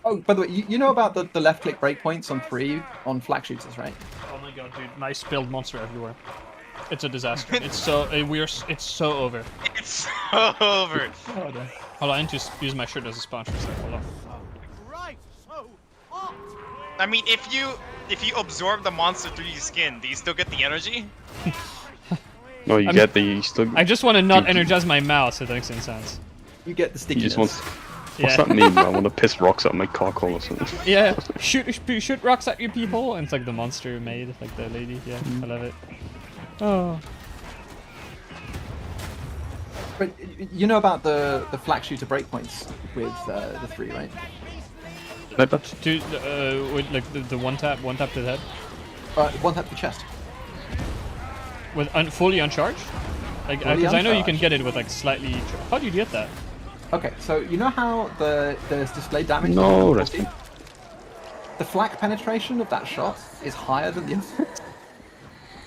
Oh, by the way, you know about the left-click breakpoints on 3 on flak shooters, right? Oh my god, dude! Nice spilled monster everywhere. It's a disaster. It's so it's so over. It's so over. Hold on, I need to use my shirt as a sponsor. So hold on. I mean, if you absorb the monster through your skin, do you still get the energy? No, you I'm- get the you still. I just want to not you- energize my mouth, so that makes any sense. You get the You stickiness. just want. What's Yeah. that mean? I want to piss rocks out my cock hole or something. Yeah, shoot rocks at you people, and it's like the monster made, like the lady. Yeah, I love it. Oh. But you know about the flak shooter breakpoints with the 3, right? Like that? Dude, with like the one tap to the head, One tap to the chest. with fully uncharged. Like, Fully because I know you can uncharged. get it with like slightly. How do you get that? Okay, so you know how there's displayed damage? No, on the rest- 40? The flak penetration of that shot is higher than the other.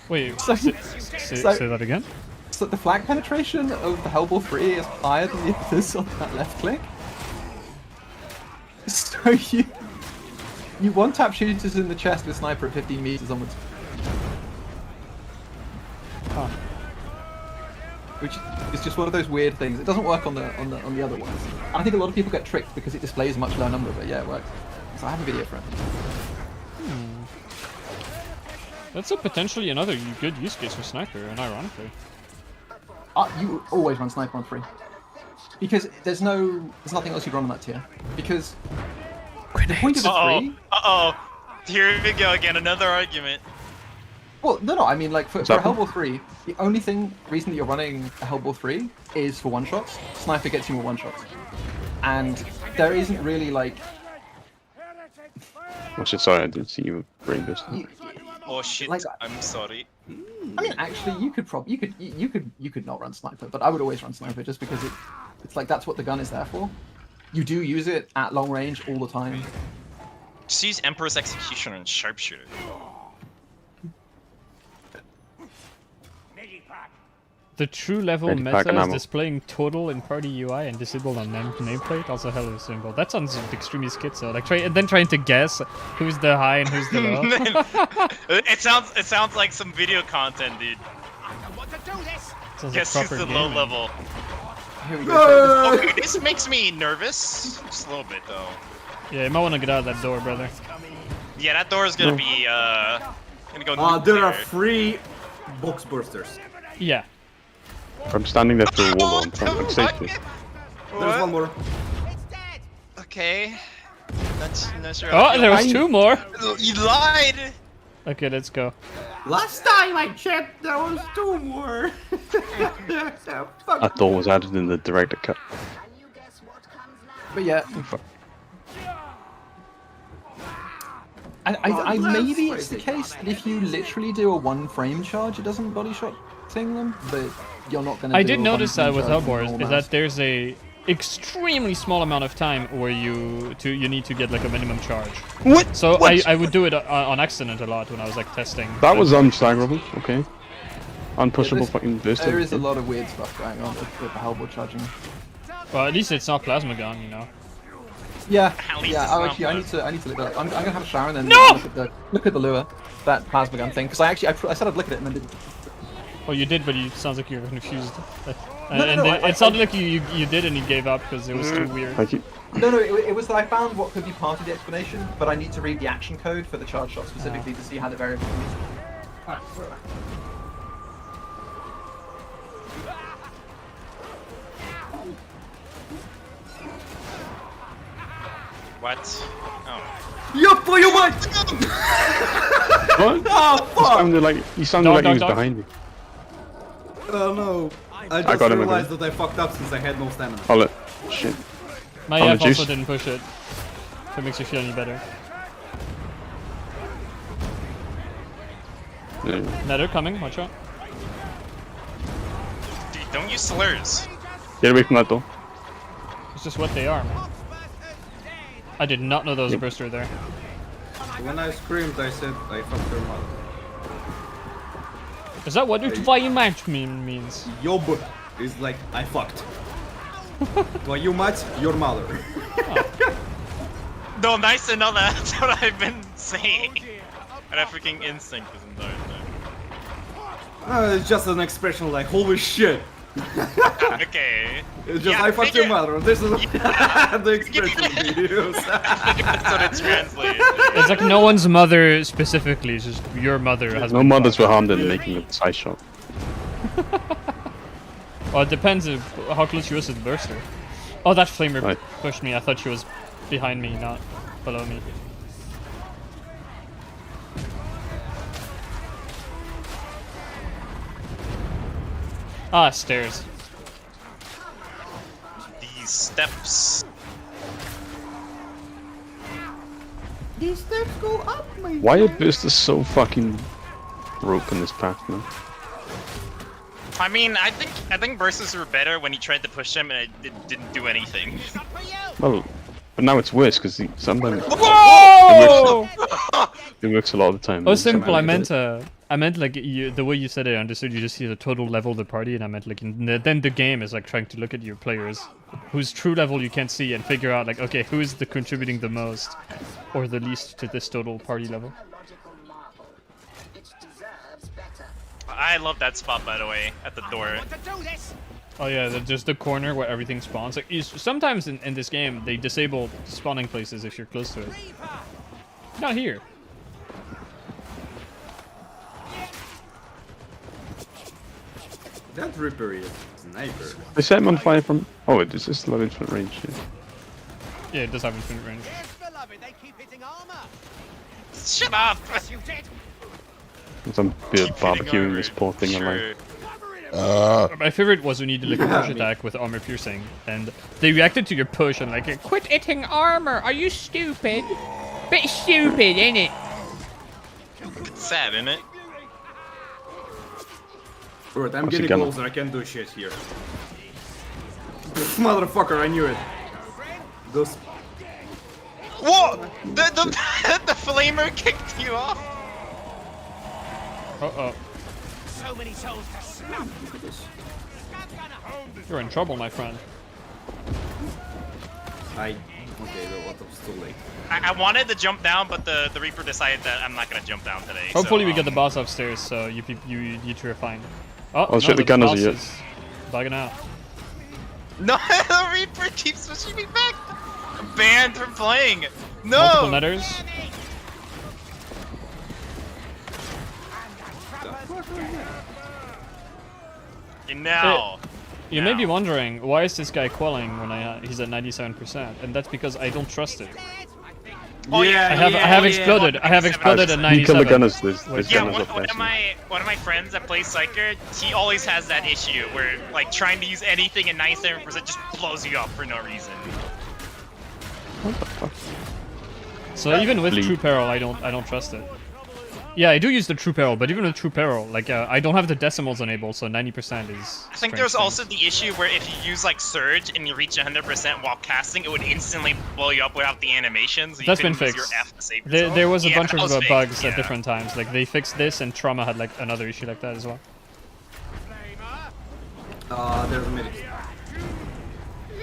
Wait, So- say so- that again. So the flak penetration of the Hellball 3 is higher than the others on that left click. So you one tap shooters in the chest with sniper at 15 meters onwards. Huh. Which is just one of those weird things. It doesn't work on the other ones. I think a lot of people get tricked because it displays a much lower number, but yeah, it works. So I have a video for it. That's a potentially another good use case for sniper, and ironically. You always run sniper on 3. Because there's nothing else you'd run on that tier. Because the point of the 3. Uh-oh. Here we go again, another argument. Well, no, I mean, like, for a Exactly. Hellball 3, the only reason that you're running a Hellball 3 is for one-shots. Sniper gets you more one-shots. And there isn't really, like... Oh shit! Sorry, I didn't see you brain burst. Oh shit, Like- I'm sorry. I mean, actually, you could not run Sniper, but I would always run Sniper just because it's like, that's what the gun is there for. You do use it at long range all the time. Just use Emperor's Executioner and Sharpshooter. The true level Ready, pack meta and is ammo. displaying total in party UI and disabled on nameplate. Also hella symbol. That sounds extremely schizo. Like and then trying to guess who's the high and who's the low. It sounds like some video content, dude. Sounds Guess like who's proper the low gaming. level? Here we go. Okay, this makes me nervous. Just a little bit though. Yeah, you might want to get out of that door, brother. Yeah, that door is gonna be gonna go. There are nuclear. 3 box bursters. Yeah. I'm standing there through a wall. I'm trying to safety. There's one more. Okay. That's sure. Oh, there was 2 more. You lied. Okay, let's go. Last time I checked, there was 2 more. That door was added in the director cut. But yeah. Fuck. I maybe it's the case that if you literally do a 1 frame charge, it doesn't body shot thing them, but you're not gonna. I do did a notice 1 that frame with charge Hellbores, normal is mouse. that there's a extremely small amount of time where you need to get like a minimum charge. What? So What? I would do it on accident a lot when I was like testing. That was unstaggerable. Okay. Unpushable there's- fucking boost. There is a lot of weird stuff going on with the Hellboy charging. Well, at least it's not plasma gun, you know. Yeah, At least yeah. it's Oh, not actually, I need to look at that. I'm gonna have a shower and then No! look at the lure, that plasma gun thing. Because I said I'd look at it and then didn't. Oh, you did, but it sounds like you're confused. No, And no, it sounded like you did and you gave up because it was too weird. Thank you. No, it was that I found what could be part of the explanation, but I need to read the action code for the charge shot specifically to see how the variable is. What? Oh. Yup, for you might! What? Oh, You fuck! sounded like he Dog, was dog. behind me. Oh no. I just got him realized that I fucked up since I had no stamina. Hold it. Shit. My Oh, the F also juice. didn't push it. If it makes you feel any better. Yeah. Nether coming, watch out. Dude, don't use slurs. Get away from that door. It's just what they are. I did not know there was a burster there. When I screamed, I said I fucked her mother. Is that what твою мать means? Yob is like, I fucked. Твою мать, your mother. No, nice to know that. That's what I've been saying. And I freaking instinct this entire time. It's just an expression like, holy shit. Okay. It's just, Yeah, I fucked your figure- mother. This is the expression we use. That's what it translated. It's like no one's mother specifically, it's just your mother has No been mothers fucked. were harmed in making a side shot. Well, it depends if, how close you was to the burster. Oh, that flamer Right. pushed me. I thought she was behind me, not below me. Ah, stairs. These steps. These steps go up, my Why are boosters so fucking broken this pack, man? I mean, I think bursters were better when he tried to push him and it didn't do anything. Well, but now it's worse because sometimes Whoa! it works a lot of the time. Oh, and simple. I sometimes meant like the way you said it. I understood. You just see the total level of the party, and I meant like then the game is like trying to look at your players, whose true level you can't see, and figure out like, okay, who is the contributing the most or the least to this total party level. I love that spot, by the way, at the door. Oh yeah, just the corner where everything spawns. Like sometimes in this game they disable spawning places if you're close to it. Not here. That Ripper is sniper. They set him on fire from. Oh, it is just low infinite range. Yeah. Yeah, it does have infinite range. Shut up! Some bit barbecuing this poor thing alive. My favorite was when you did like a push attack with armor piercing, and they reacted to your push and like, quit hitting armor. Are you stupid? Bit stupid, ain't it? It's sad, isn't it? Alright, I'm What's he getting gonna- closer, I can't do shit here. Motherfucker, I knew it. Those... Whoa! The flamer kicked you off. Uh-oh. You're in trouble, my friend. Okay, that was too late. I wanted to jump down, but the Reaper decided that I'm not gonna jump down today. Hopefully so, we get the boss upstairs, so you two are fine. Oh, Oh shit, the gunners are boss here. is bugging out. No, the Reaper keeps pushing me back. I'm banned from playing. Multiple No. netters. Now. You may be wondering, why is this guy quelling when he's at 97%? And that's because I don't trust it. Oh, yeah, I have exploded. I have exploded at 97. You kill the gunners. There's Yeah, gunners up one there. of my friends that plays Psyker, he always has that issue where like trying to use anything at 97% just blows you up for no reason. So even with True Peril, I don't trust it. Yeah, I do use the True Peril, but even with True Peril, like I don't have the decimals enabled, so 90% is. I think there's also the issue where if you use like Surge and you reach 100% while casting, it would instantly blow you up without the animations. So That's been fixed. Your F to save yourself. There was a Yeah, bunch that of was fixed, bugs yeah. at different times. Like they fixed this, and Trauma had like another issue like that as well. There's a medic.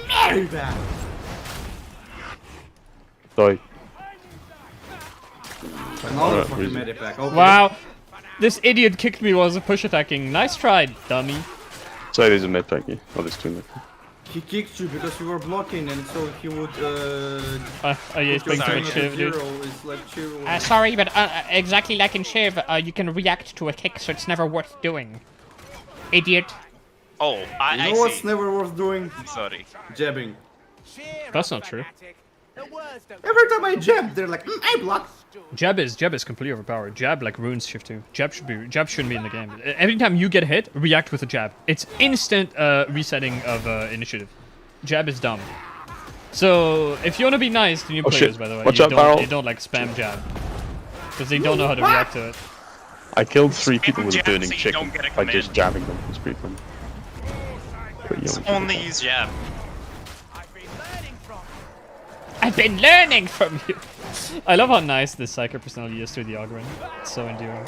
Very bad. Sorry. Another fucking medic back. Okay. Wow, this idiot kicked me while I was push attacking. Nice try, dummy. Sorry, there's a med pack here. Oh, there's two med. He kicked you because you were blocking, and so he would. Yeah, it's put playing too your much team Shiv, at dude. zero. It's like chill. Sorry, but exactly like in Shiv, you can react to a kick, so it's never worth doing. Idiot. Oh, I You know what's never worth doing? Sorry. Jabbing. That's not true. Every time I jab, they're like, I block. Jab is completely overpowered. Jab like ruins Shiv 2. Jab shouldn't be in the game. Every time you get hit, react with a jab. It's instant resetting of initiative. Jab is dumb. So if you want to be nice to new Oh, players, shit. by the way, Watch you out, Barrel. don't like spam jab because they don't know how to react to it. I killed 3 people with a jab burning so you chicken don't get a by just command. jabbing them. It's pretty funny. But, Just yeah, only use jab. I've been learning from you. I love how nice this Psyker personality is to the Ogryn. It's so endearing.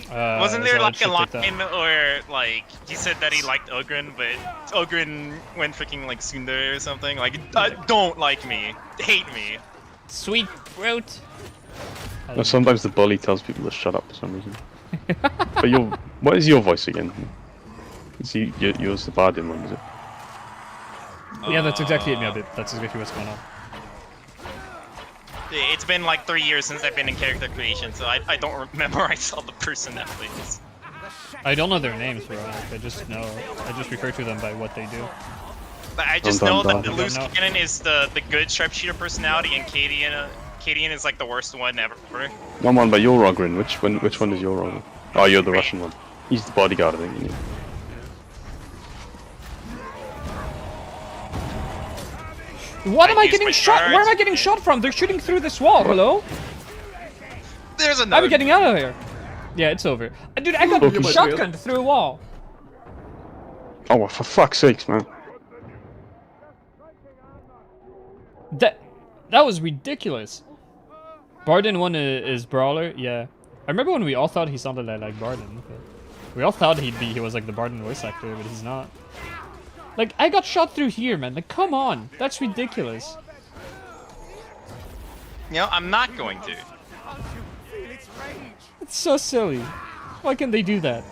Wasn't so there I like a should take that. line where like he said that he liked Ogryn, but Ogryn went freaking like Tsundere or something? Like, don't like me, hate me. Sweet fruit. No, sometimes the bully tells people to shut up for some reason. But what is your voice again? Is yours the Bardin one, is it? Yeah, that's exactly it, Meowbit. That's exactly what's going on. It's been like 3 years since I've been in character creation, so I don't memorize all the person that plays. I don't know their names, bro. Like, I just refer to them by what they do. But I just Dun, know dun, that the dun. loose cannon is the good sharpshooter personality, and Cadian is like the worst one ever. One by your Ogryn. Which one is your Ogryn? Oh, you're the Russian one. He's the bodyguard, I think. Isn't he? What am I use getting my shot? Where am I charge. getting shot from? They're shooting through this wall. Hello? There's another. I'm getting out of here. Yeah, it's over. Dude, I got Okay. shotgunned through a wall. Oh, well, for fuck's sakes, man. That was ridiculous. Bardin 1 is Brawler, yeah. I remember when we all thought he sounded like Bardin. We all thought he was like the Bardin voice actor, but he's not. Like, I got shot through here, man. Like, come on. That's ridiculous. You know, I'm not going to. It's so silly. Why can't they do that?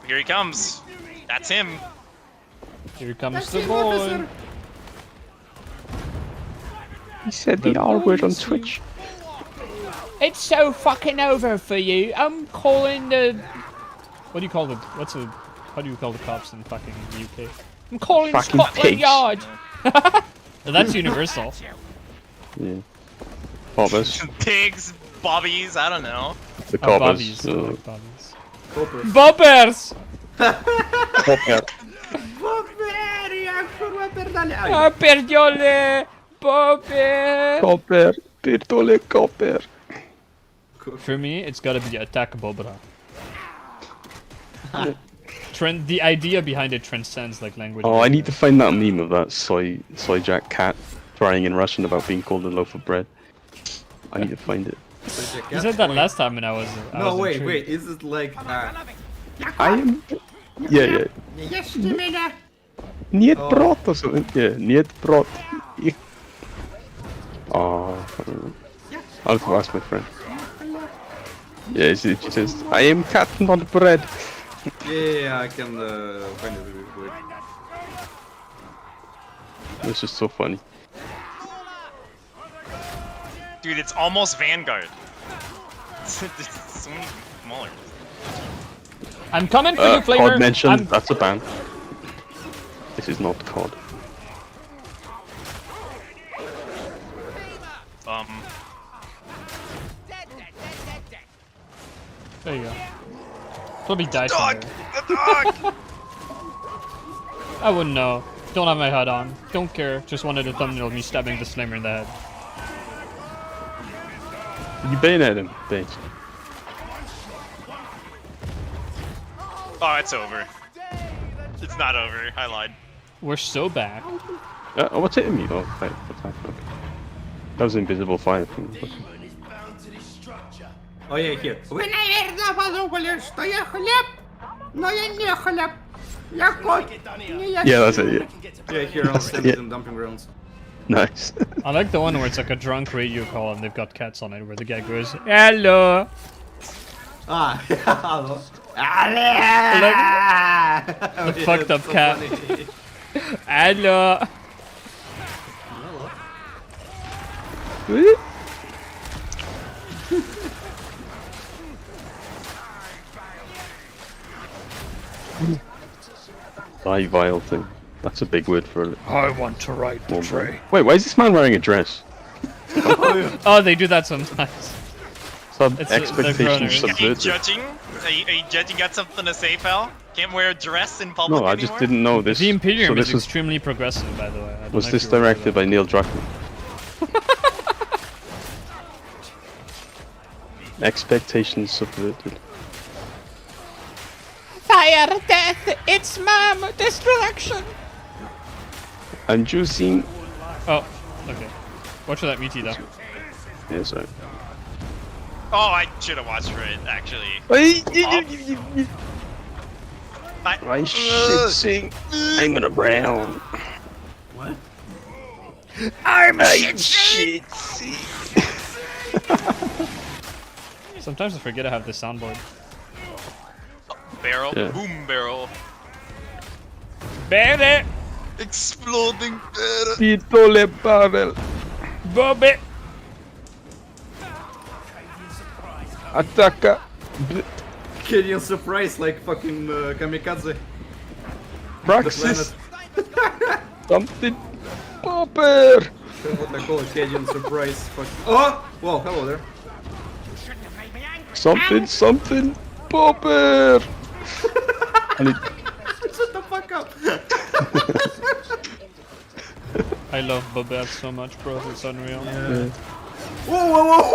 Here he comes. That's him. Here comes the boy. He said the R word on Twitch. It's so fucking over for you. I'm calling the... What do you call the... How do you call the cops in fucking UK? I'm calling Fucking Scotland pigs. Yard. That's universal. Yeah. Bobbers. Pigs, bobbies, I don't know. The Oh, coppers. bobbies. I like bobbies. Copper. Bobbers! Copper. Ah, perdiole! Bobber! Copper. Pirtole copper. For me, it's gotta be Attack Bobra. the idea behind it transcends like language. Oh, I need to find that meme of that soy jack cat crying in Russian about being called a loaf of bread. I need to find it. You said that last time when I was. No, wait, is it like? I am. Yeah. Niet brot or something. Yeah, niet brot. Oh, I'll have to ask my friend. Yeah, it says, I am cat, not bread. Yeah, I can find it really quick. It's just so funny. Dude, it's almost Vanguard. It's so many smaller. I'm coming for you, Flamer. COD mentioned, that's a ban. This is not COD. There you go. Probably died. I wouldn't know. Don't have my HUD on. Don't care. Just wanted a thumbnail of me stabbing the Slimer in the head. You bayonet him, thanks. Oh, it's over. It's not over. I lied. We're so back. Oh, what's hitting me? Oh, right, what's happening? Okay. That was invisible fire. Oh yeah, here. Вы, наверное, подумали, что я хлеб, но я не хлеб. Я кот. Yeah, that's it, yeah. Yeah, here I'll send it in dumping grounds. Nice. I like the one where it's like a drunk radio call and they've got cats on it, where the guy goes, "Hello." Ah, hello. The fucked up cat. Hello. Die vile thing. That's a big word for it. I want to ride the train. Wait, why is this man wearing a dress? Oh, they do that sometimes. Some It's expectations Are you subverted. judging? Are you judging? Got something to say, pal? Can't wear a dress in public No, I anymore? just didn't know this. The Imperium so this is was, extremely progressive, by the way. I don't was know if this you remember directed by Neil Druckmann? Expectations subverted. Fire, death, it's mom, destruction. I'm juicing. Oh, okay. Watch for that meaty though. Yeah, sorry. Oh, I should have watched for it actually. I should sing. I'm in a brown. What? I'm a shit. Sometimes I forget I have this soundboard. Barrel, Yeah. boom barrel, Baby! exploding barrel. Pitole barrel. Bobby! Attacka. Canadian surprise like fucking kamikaze. Praxis. Something. Popper. What I call it, Canadian surprise. Fuck. Oh! Whoa, hello there. Something. Popper. Shut the fuck up! I love Bobette so much, bro. It's unreal. Yeah. Whoa!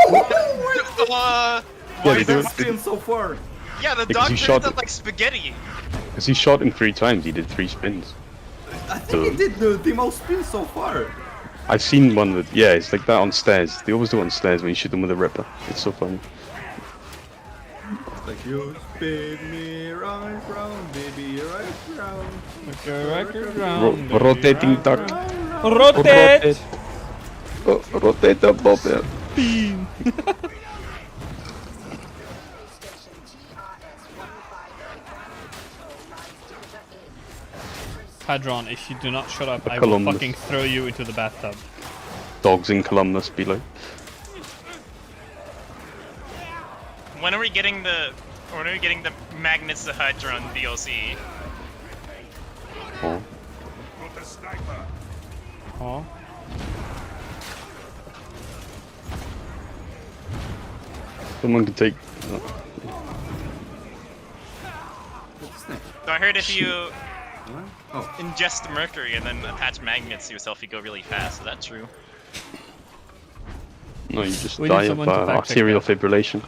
Why they is do that it- spin so far? Yeah, the Because dog he turns shot out it. like spaghetti. Because he shot him 3 times, he did 3 spins. I think he did the most spin so far. I've seen one that, yeah, it's like that on stairs. They always do it on stairs when you shoot them with a ripper. It's so funny. It's like you spin me right round, baby, right round. Rotating duck. Rotate! Rotate the bobber. Beam! Hadron, if you do not shut up, I will Columbus. fucking throw you into the bathtub. Dogs in Columbus be like. When are we getting the magnets to Hadron DLC? Oh. Oh. Someone can take. So I heard if you Oh. ingest mercury and then attach magnets to yourself, you go really fast. Is that true? No, you just We need die of someone to fact check arterial that. fibrillation.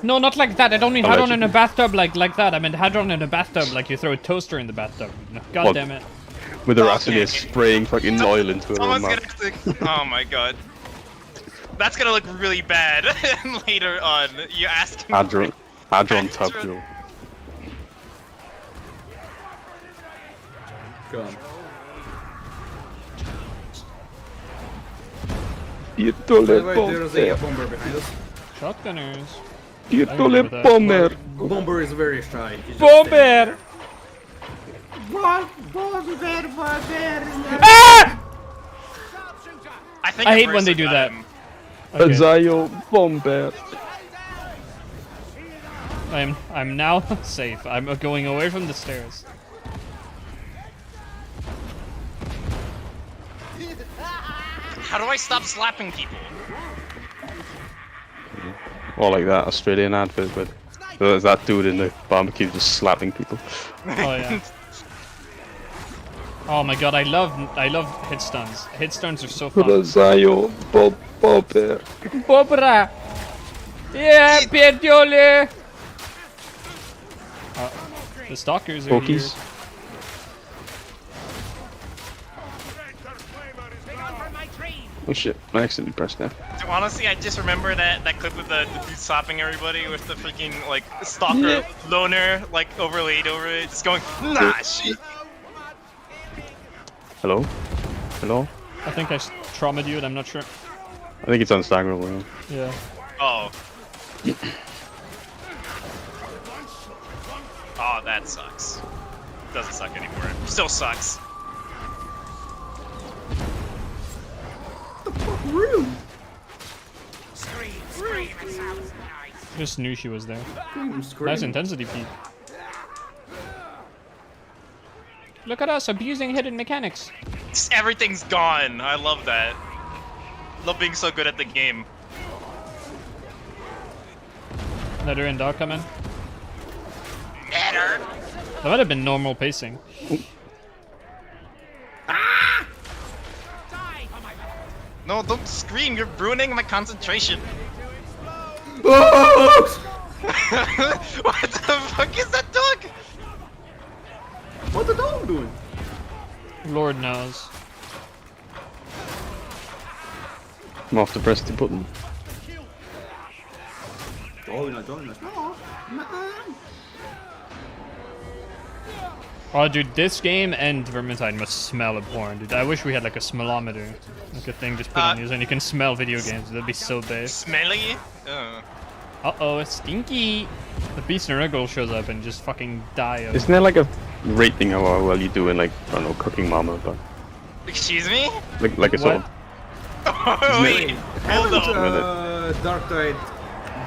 No, not like that. I don't mean hadron in a Allegedly. bathtub like that. I meant hadron in a bathtub like you throw a toaster in the bathtub. God Well, damn it. With Aracilia spraying fucking oil into her own Someone's mouth. gonna have to. Oh my god. That's gonna look really bad later on. You ask him. Hadron tub drill. Come. Dietto le By the way, there's a bomber. bomber behind us. Shotgunners. Dietto le remember that. bomber. Bomber is very shy. He's just Bomber! I think I at hate first when they I do got that. him. Okay. Zayo bomber. I'm now safe. I'm going away from the stairs. How do I stop slapping people? Or like that Australian advert with there's that dude in the barbecue just slapping people. Oh yeah. Oh my god, I love hit stuns. Hit stuns are so fun. Zayo bomber. Bobra! Yeah, Piediole! The stalkers are here. Pokies. Oh shit, I accidentally pressed F. So honestly, I just remember that clip of the dude slapping everybody with the freaking like stalker loner like overlaid over it, just going nah shit. Hello? Hello? I think I traumatized you and I'm not sure. I think it's unstaggerable. Yeah. Oh. Oh, that sucks. Doesn't suck anymore. Still sucks. Just knew she was there. Scream. Nice intensity peak. Look at us abusing hidden mechanics. Just everything's gone. I love that. Love being so good at the game. Nether and dog coming. Nether. That might have been normal pacing. No, don't scream. You're ruining my concentration. Oh! What the fuck is that dog? What the dog doing? Lord knows. I'm off to press the button. Join us. Oh, dude, this game and Vermintide must smell abhorrent, dude. I wish we had like a smellometer, like a thing just put on you and you can smell video games. That'd be so base. Smelly? Uh-oh, it's stinky. The Beast Nurgle shows up and just fucking die of... Isn't there like a rating of how well you do in like, I don't know, Cooking Mama, but Excuse me? like a sort of Oh, wait, hold Haven't on. Dark Tide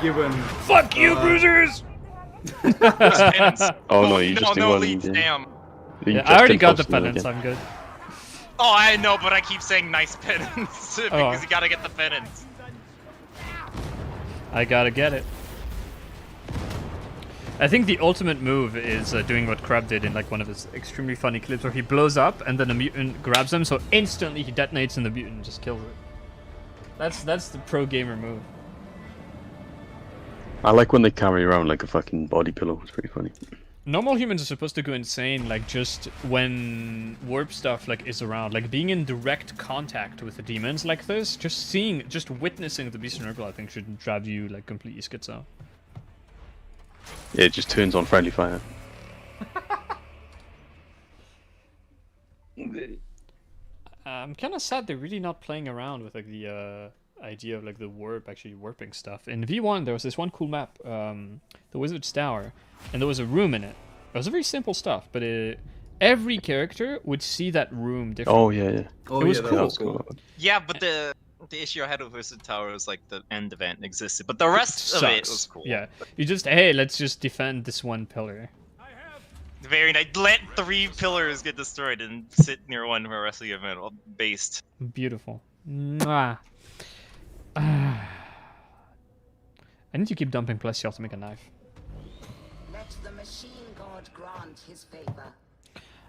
given... Fuck you, bruisers! Oh no, you just do no one. leads, damn. You Yeah, just I already did got the post another penance, game. I'm good. Oh, I know, but I keep saying nice penance because Oh. you gotta get the penance. I gotta get it. I think the ultimate move is doing what Crab did in like one of his extremely funny clips where he blows up and then a mutant grabs him, so instantly he detonates and the mutant just kills it. That's the pro gamer move. I like when they carry around like a fucking body pillow. It's pretty funny. Normal humans are supposed to go insane like just when warp stuff like is around, like being in direct contact with the demons like this, just witnessing the Beast Nurgle I think should drive you like completely schizo. Yeah, it just turns on friendly fire. I'm kind of sad they're really not playing around with like the idea of like the warp actually warping stuff. In V1 there was this one cool map, the Wizard's Tower, and there was a room in it. It was very simple stuff, but every character would see that room differently. Oh yeah, yeah. Oh, It was yeah, cool. that was cool. Yeah, but the issue I had with Wizard Tower was like the end event existed, but the rest of it was cool. Yeah, you just hey, let's just defend this one pillar. Very nice. Let 3 pillars get destroyed and sit near one for the rest of the event based. Beautiful. Mwah. I need to keep dumping Plesiel to make a knife. Let the machine god grant his favor.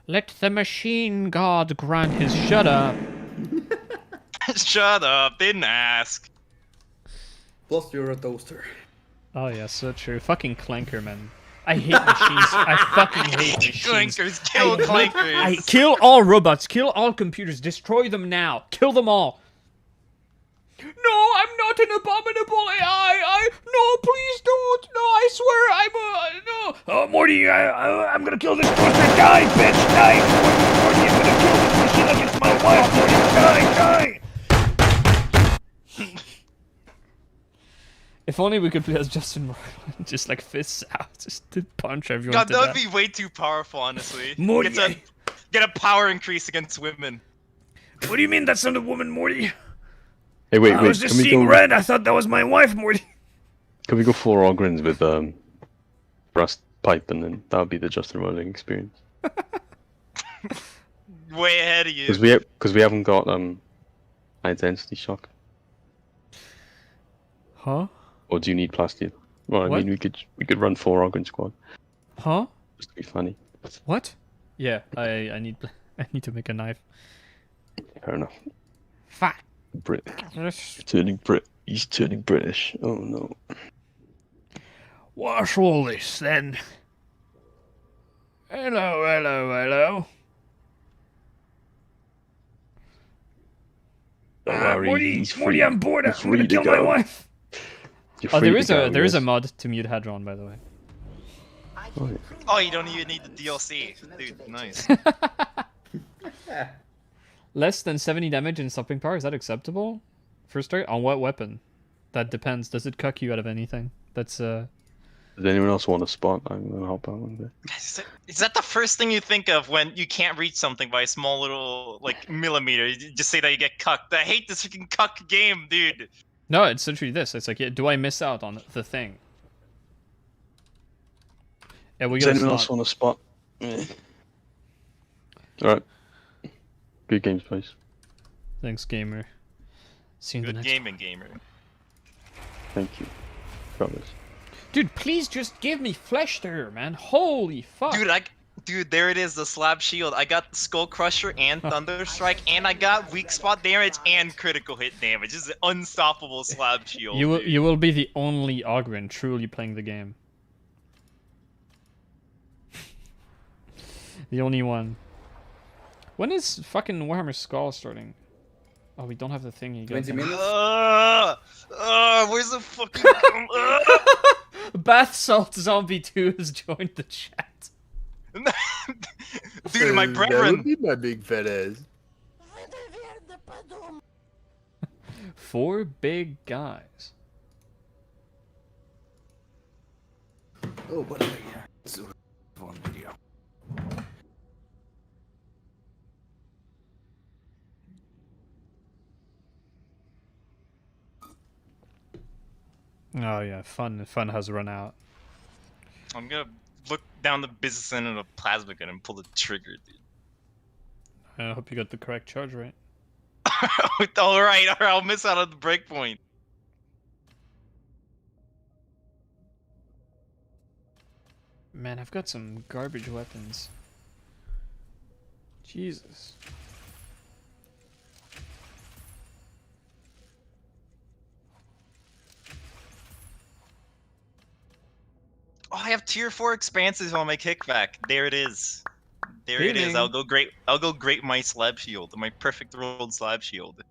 Let the machine god grant his shut up. Shut up, didn't ask. Plus you're a toaster. Oh yeah, so true. Fucking Clanker, man. I hate machines. I fucking hate machines. Clankers, kill clankers. I kill all robots. Kill all computers. Destroy them now. Kill them all. No, I'm not an abominable AI. No, please don't. No, I swear, no. Oh, Morty, I'm gonna kill this fucker. Die, bitch, die. Morty, I'm gonna kill this machine against my wife. Morty, die. If only we could play as Justin Roiland, just like fists out, just to punch everyone. God, to that would death. be way too powerful, honestly. Morty. Get a power increase against women. What do you mean that's not a woman, Morty? Hey, wait, I was just can we seeing go? red. I thought that was my wife, Morty. Can we go 4 Ogrins with Rust Pipe, and then that would be the Justin Roiland experience? Way ahead of you. Because we haven't got Identity Shock. Huh? Or do you need Plasteel? Well, I What? mean, we could run 4 Ogren squad Huh? just to be funny. What? Yeah, I need to make a knife. Fair enough. Fuck. Brit. He's turning British. Oh no. What's all this then? Hello. Morty, I'm bored. I'm gonna kill my wife. You're Oh, free there to go, is a yes. mod to mute Hadron, by the way. Oh, you don't even need the DLC. Dude, nice. Less than 70 damage in stopping power, is that acceptable? First start? On what weapon? That depends. Does it cuck you out of anything? That's Does anyone else want a spot? I'm gonna help out one bit. Is that the first thing you think of when you can't reach something by a small little, like, millimeter? You just say that you get cucked. I hate this freaking cuck game, dude. No, it's literally this. It's like, yeah, do I miss out on the thing? Yeah, we Does got anyone else want a spot? Alright. Good game, Space. Thanks, gamer. See you in the Good next gaming, gamer. Thank you. Got this. Dude, please just give me flesh there, man. Holy fuck. Dude, there it is, the slab shield. I got Skull Crusher and Thunder Strike, and I got weak spot damage and critical hit damage. This is an unstoppable slab shield. You will be the only Ogren truly playing the game. The only one. When is fucking Warhammer Skull starting? Oh, we don't have the thing you got. 20 minutes? Where's the fucking... Bath Salt Zombie 2 has joined the chat. Dude, my brethren. That would be my big fat ass. 4 big guys. Oh, but it's a fun video. Oh yeah, fun has run out. I'm gonna look down the business end of a plasma gun and pull the trigger, dude. I hope you got the correct charge right. Alright, I'll miss out on the breakpoint. Man, I've got some garbage weapons. Jesus. Oh, I have tier 4 expanses on my kickback. There it is. There it is. Feeling. I'll go great my slab shield, my perfect rolled slab shield.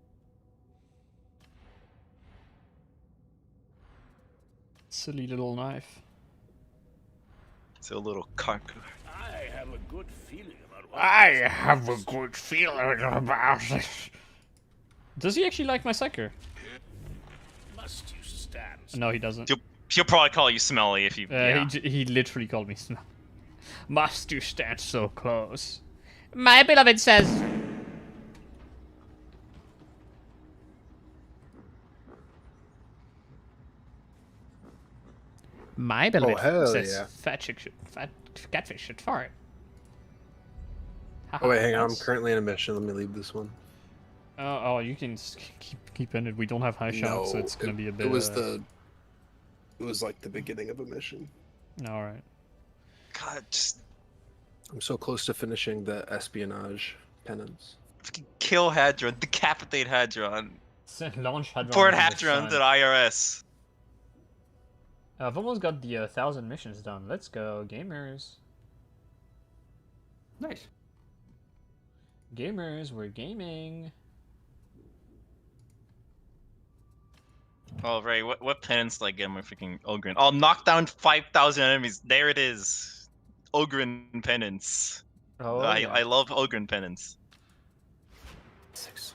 Silly little knife. It's a little cock. I have a good feeling about this. Does he actually like my Psyker? Must you stand? No, he doesn't. He'll probably call you smelly if you. Yeah. He literally called me smelly. Must you stand so close? My beloved says. My beloved hell says yeah. catfish should fart. Oh wait, hang on. I'm currently in a mission. Let me leave this one. Oh, you can just keep in it. We don't have high shot, so it's gonna be a bit. It was like the beginning of a mission. All right. God, just I'm so close to finishing the espionage penance. kill Hadron, decapitate Hadron, Launch Hadron. port into the Hadron sun. to the IRS. I've almost got the 1,000 missions done. Let's go, gamers. Nice. Gamers, we're gaming. Oh, right. What penance do I get my freaking Ogren? Oh, knock down 5,000 enemies. There it is. Ogren penance. Oh, I love Ogren penance. 6.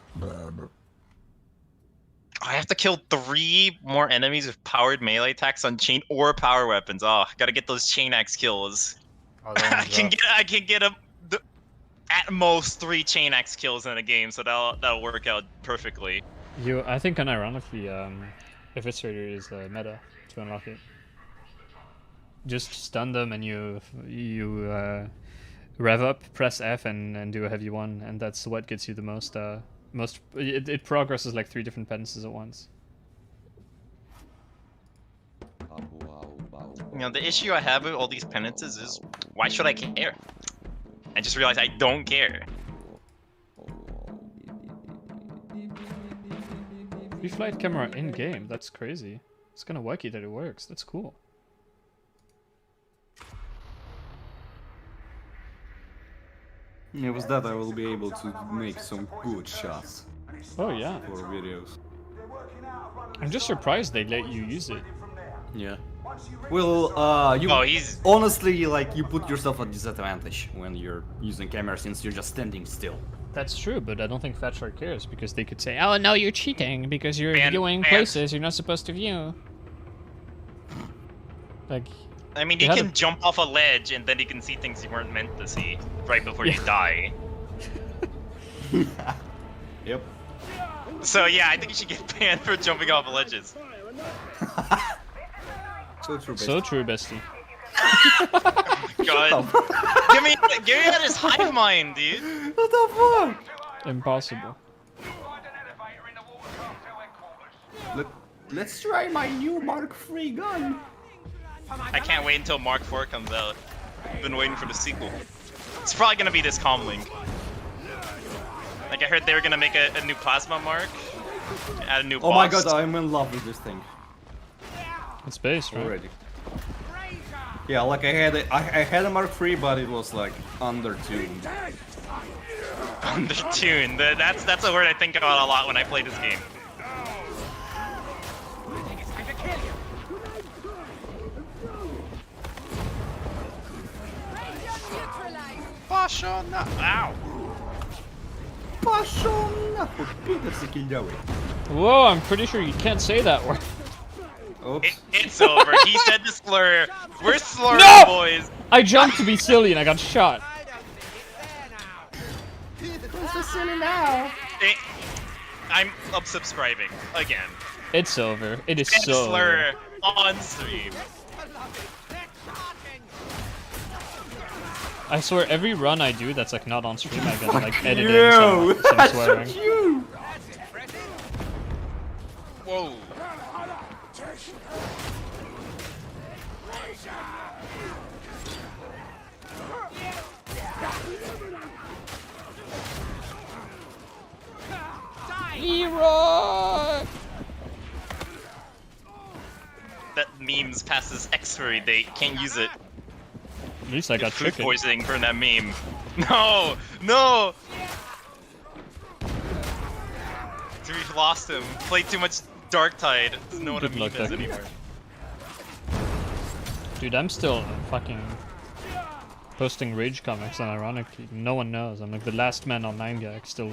I have to kill 3 more enemies with powered melee attacks on chain or power weapons. Oh, gotta get those chain axe kills. Oh, I can get at most 3 chain axe kills in a game, so that'll work out perfectly. I think unironically, Eviscerator is meta to unlock it. Just stun them and you rev up, press F and do a heavy one, and that's what gets you the most. It progresses like 3 different penances at once. You know, the issue I have with all these penances is, why should I care? I just realized I don't care. Free flight camera in game. That's crazy. It's kind of wacky that it works. That's cool. Yeah, with that I will be able to make some good shots. Oh yeah. For videos. I'm just surprised they let you use it. Yeah. Well, honestly, like, you put yourself at disadvantage when you're using camera since you're just standing still. That's true, but I don't think Fatshark cares because they could say, "Oh no, you're cheating because you're viewing man. places you're not supposed to view." Like, I mean, you can jump off a ledge and then you can see things you weren't meant to see right before you die. Yep. So yeah, I think you should get banned for jumping off ledges. So true, bestie. So true, bestie. God. give me that as hive mind, dude. What the fuck? Impossible. Let's try my new Mark III gun. I can't wait until Mark IV comes out. I've been waiting for the sequel. It's probably gonna be this comlink. Like, I heard they were gonna make a new plasma Mark, add a new boss. Oh my god, I'm in love with this thing. It's based, right? Already. Yeah, like I had a Mark III, but it was like undertuned. Undertuned. That's a word I think about a lot when I play this game. Paszona! Ow! Paszona! Whoa, I'm pretty sure you can't say that word. It's over. He said the slur. We're slurring, No! boys. I jumped to be silly and I got shot. What's so silly now? I'm unsubscribing again. It's over. It is And so slur over. on stream. I swear, every run I do that's like not on stream, I get like edited you! some swearing. You! Whoa. Leroy! That meme's past its expiry date. Can't use it. At least I got food chicken. poisoning from that meme. No! No! Dude, we've lost him. Played too much Darktide. Doesn't know what a Good meme luck, is Doug. anymore. Dude, I'm still fucking posting Rage comics, and ironically, no one knows. I'm like the last man on 9gag still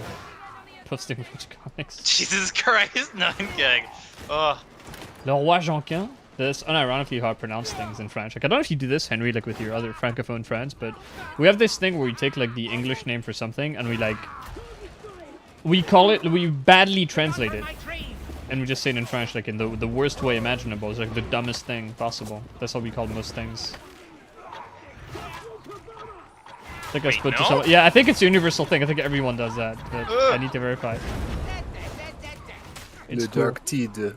posting Rage comics. Jesus Christ, 9gag. Ugh. Le Roi Jonquin. That's unironically how I pronounce things in French. Like, I don't know if you do this, Henry, like with your other francophone friends, but we have this thing where we take like the English name for something and we badly translate it. And we just say it in French, like in the worst way imaginable. It's like the dumbest thing possible. That's how we call most things. I think I spoke to someone. Yeah, I think it's a universal thing. I think everyone does that. But I need to verify. Le Dark Tide.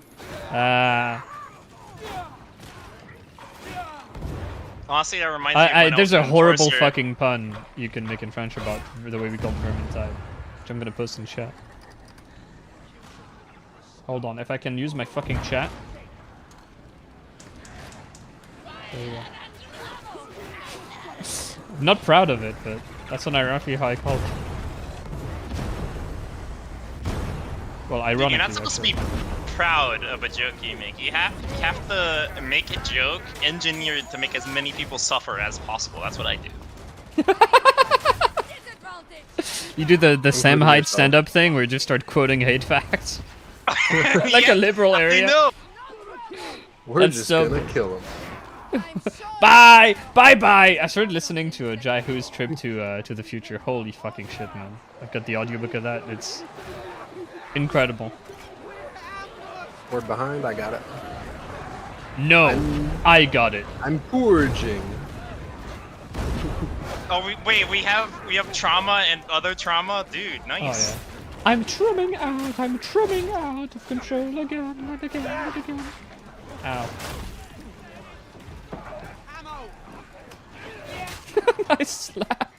Honestly, that reminds me of when there's I a was in horrible Enforcer. fucking pun you can make in French about the way we call Vermintide, which I'm gonna post in chat. Hold on, if I can use my fucking chat. There you go. I'm not proud of it, but that's not ironically how I call it. Well, ironically. Dude, you're not supposed to be proud of a joke you make. You have to make a joke engineered to make as many people suffer as possible. That's what I do. You do the Sam Hyde stand-up thing where you just start quoting hate facts. Like a liberal area. No. We're just gonna kill him. Bye! Bye! I started listening to a Jai Who's trip to the future. Holy fucking shit, man. I've got the audiobook of that. It's incredible. We're behind, I got it. No, I got it. I'm purging. Oh, wait, we have trauma and other trauma? Dude, nice. Oh, yeah. I'm trimming out of control again and again and again. Ow. Nice slap.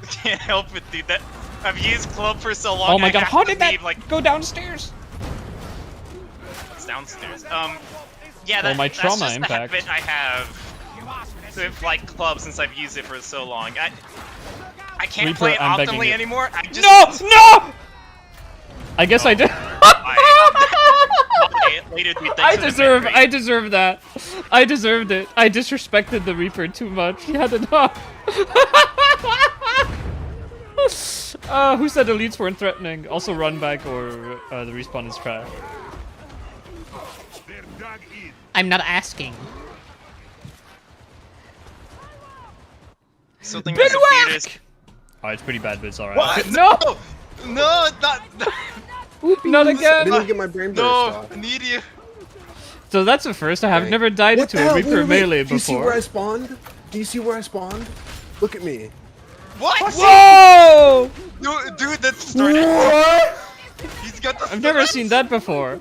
Can't help it, dude. I've used club for so long. Oh my god, I how have did to that leave, like, go downstairs? It's downstairs. Yeah, Well, my trauma that's just impact. the habit I have with like club since I've used it for so long. I can't Reaper, play it I'm begging optimally you. anymore. I just No! I guess I did. Later, dude, I deserve that. I deserved it. I disrespected the Reaper too much. He had enough. Who said elites weren't threatening? Also run back or the respawn is trash. I'm not asking. Something that's the weirdest. Oh, it's pretty bad, but it's alright. What? No! No, it's not. Not again! I didn't get my brain burst off. I need you. So that's a first. I have never died What to the a hell? Reaper Wait. melee Do you see where before. I spawned? Do you see where I spawned? Look at me. What? Whoa! Dude, that's starting. What? He's got the. I've never seen that before.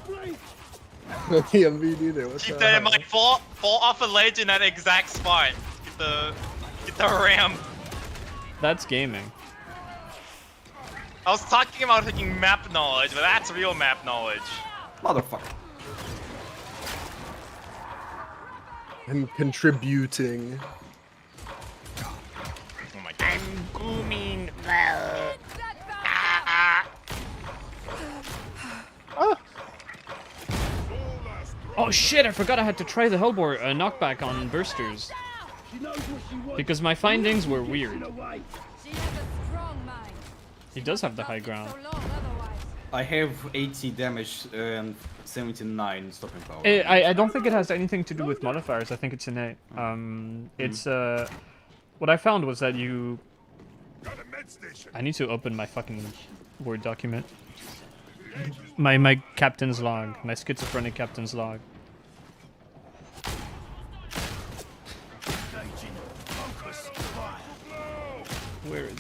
Yeah, me neither. What Keep the that in hell? mind. Fall off a ledge in that exact spot. Get the ram. That's gaming. I was talking about taking map knowledge, but that's real map knowledge. Motherfucker. I'm contributing. Oh my god. I'm booming. Oh shit! I forgot I had to try the Hellbore knockback on bursters because my findings were weird. He does have the high ground. I have 80 damage and 79 stopping power. I don't think it has anything to do with modifiers. I think it's innate. It's what I found was that you. I need to open my fucking Word document. My captain's log, my schizophrenic captain's log. Where is it?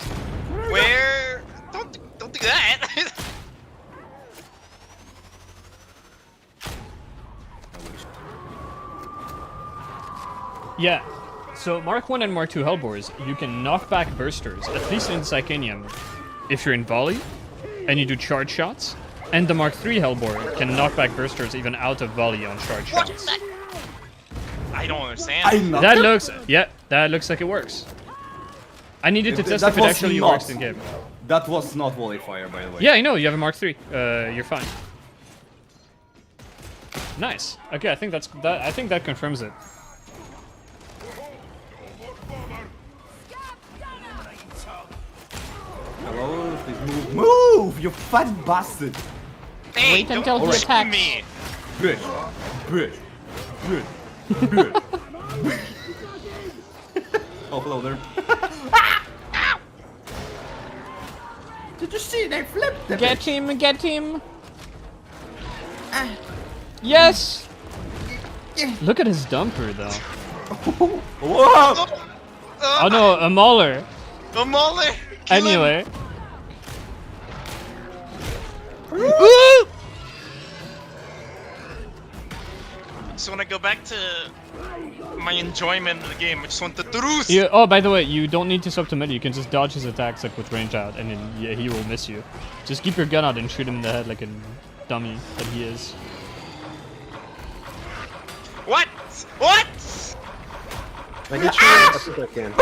Where? Don't do that. Yeah. So Mark 1 and Mark 2 Hellbores, you can knock back bursters, at least in Psychanium, if you're in volley, and you do charge shots. And the Mark 3 Hellbore can knock back bursters even out of volley on charge shots. I don't understand. That looks like it works. I needed to test if it actually works in game. That was not volley fire, by the way. Yeah, I know, you have a Mark 3. You're fine. Nice. Okay, I think that confirms it. Hello, please move. Move, you fat bastard! Hey, Wait until he don't attacks. me. Good. Oh, hello there. Did you see they flipped the Get him, get him! Yes! Look at his dumper, though. Whoa! Oh no, a Mauler. The Mauler! Anyway. Just want to go back to my enjoyment of the game. I just want the truth. Oh, by the way, you don't need to sub to mid. You can just dodge his attacks like with range out, and then yeah, he will miss you. Just keep your gun out and shoot him in the head like a dummy that he is. What? What? I get you. I think I can.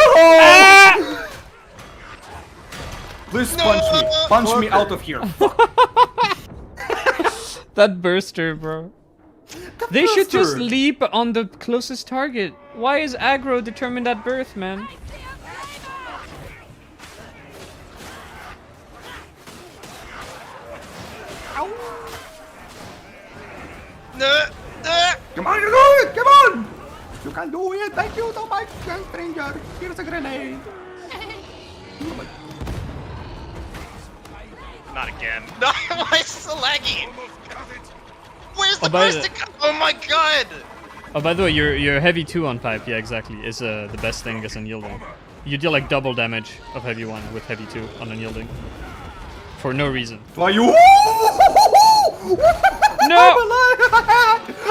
Please punch me out of here. That burster, bro. They should just leap on the closest target. Why is aggro determined at birth, man? Come on, you do it! Come on! You can do it! Thank you so much, stranger. Here's a grenade. Not again. No, why is it so laggy? Where's the Oh, by burst to go? Oh my god! Oh, by the way, your heavy 2 on pipe, yeah, exactly, is the best thing as unyielding. You deal like double damage of heavy 1 with heavy 2 on unyielding. For no reason. Why you? No! I'm alive!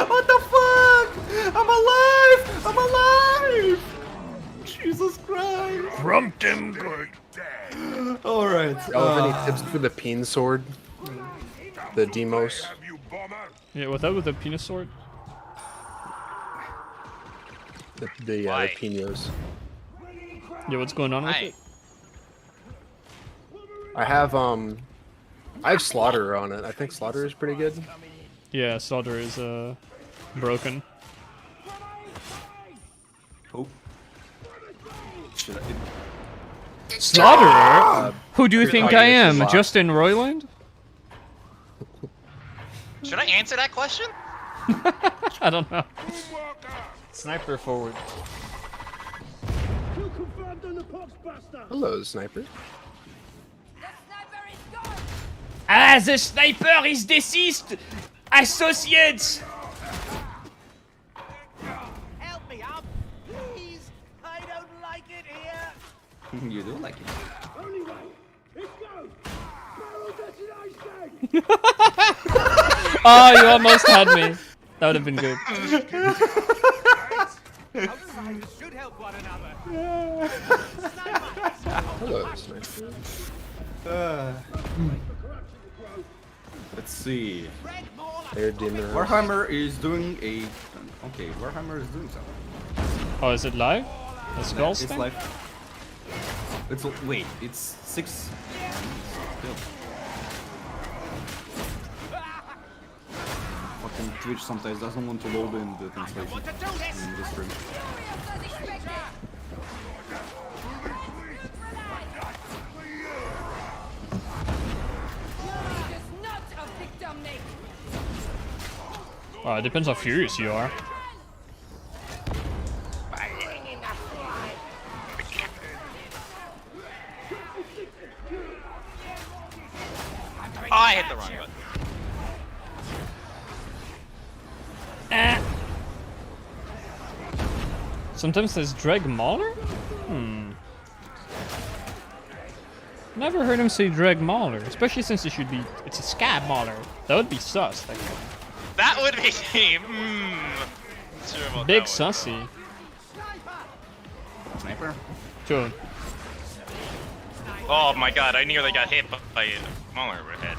What the fuck? I'm alive! I'm alive! Jesus Christ! Grumped him good. Alright. Y'all have any tips for the peen sword? The Demos? Yeah, with that, with the penis sword? The Pinos. Yeah, what's going on with it? I have Slaughter on it. I think Slaughter is pretty good. Yeah, Slaughter is broken. Oh. Slaughter? Who do you think I am? Justin Roiland? Should I answer that question? I don't know. Sniper forward. Hello, Sniper. Ah, the sniper is deceased! Associates! Help me up, please. I don't like it here. You do like it. Oh, you almost had me. That would have been good. Should help one another. Hello, Sniper. Let's see. There, Demos. Warhammer is doing a. Okay, Warhammer is doing something. Oh, is it live? The Skulls It's thing? live. It's wait. It's 6. Still. Fucking Twitch sometimes doesn't want to load in the translation in the stream. It depends how furious you are. Oh, I hit the wrong button. Sometimes there's Dreg Mauler? Never heard him say Dreg Mauler, especially since it's a Scab Mauler. That would be sus. That would be sure about Big that sussy. Sniper? Two. Oh my god, I nearly got hit by a Mauler overhead.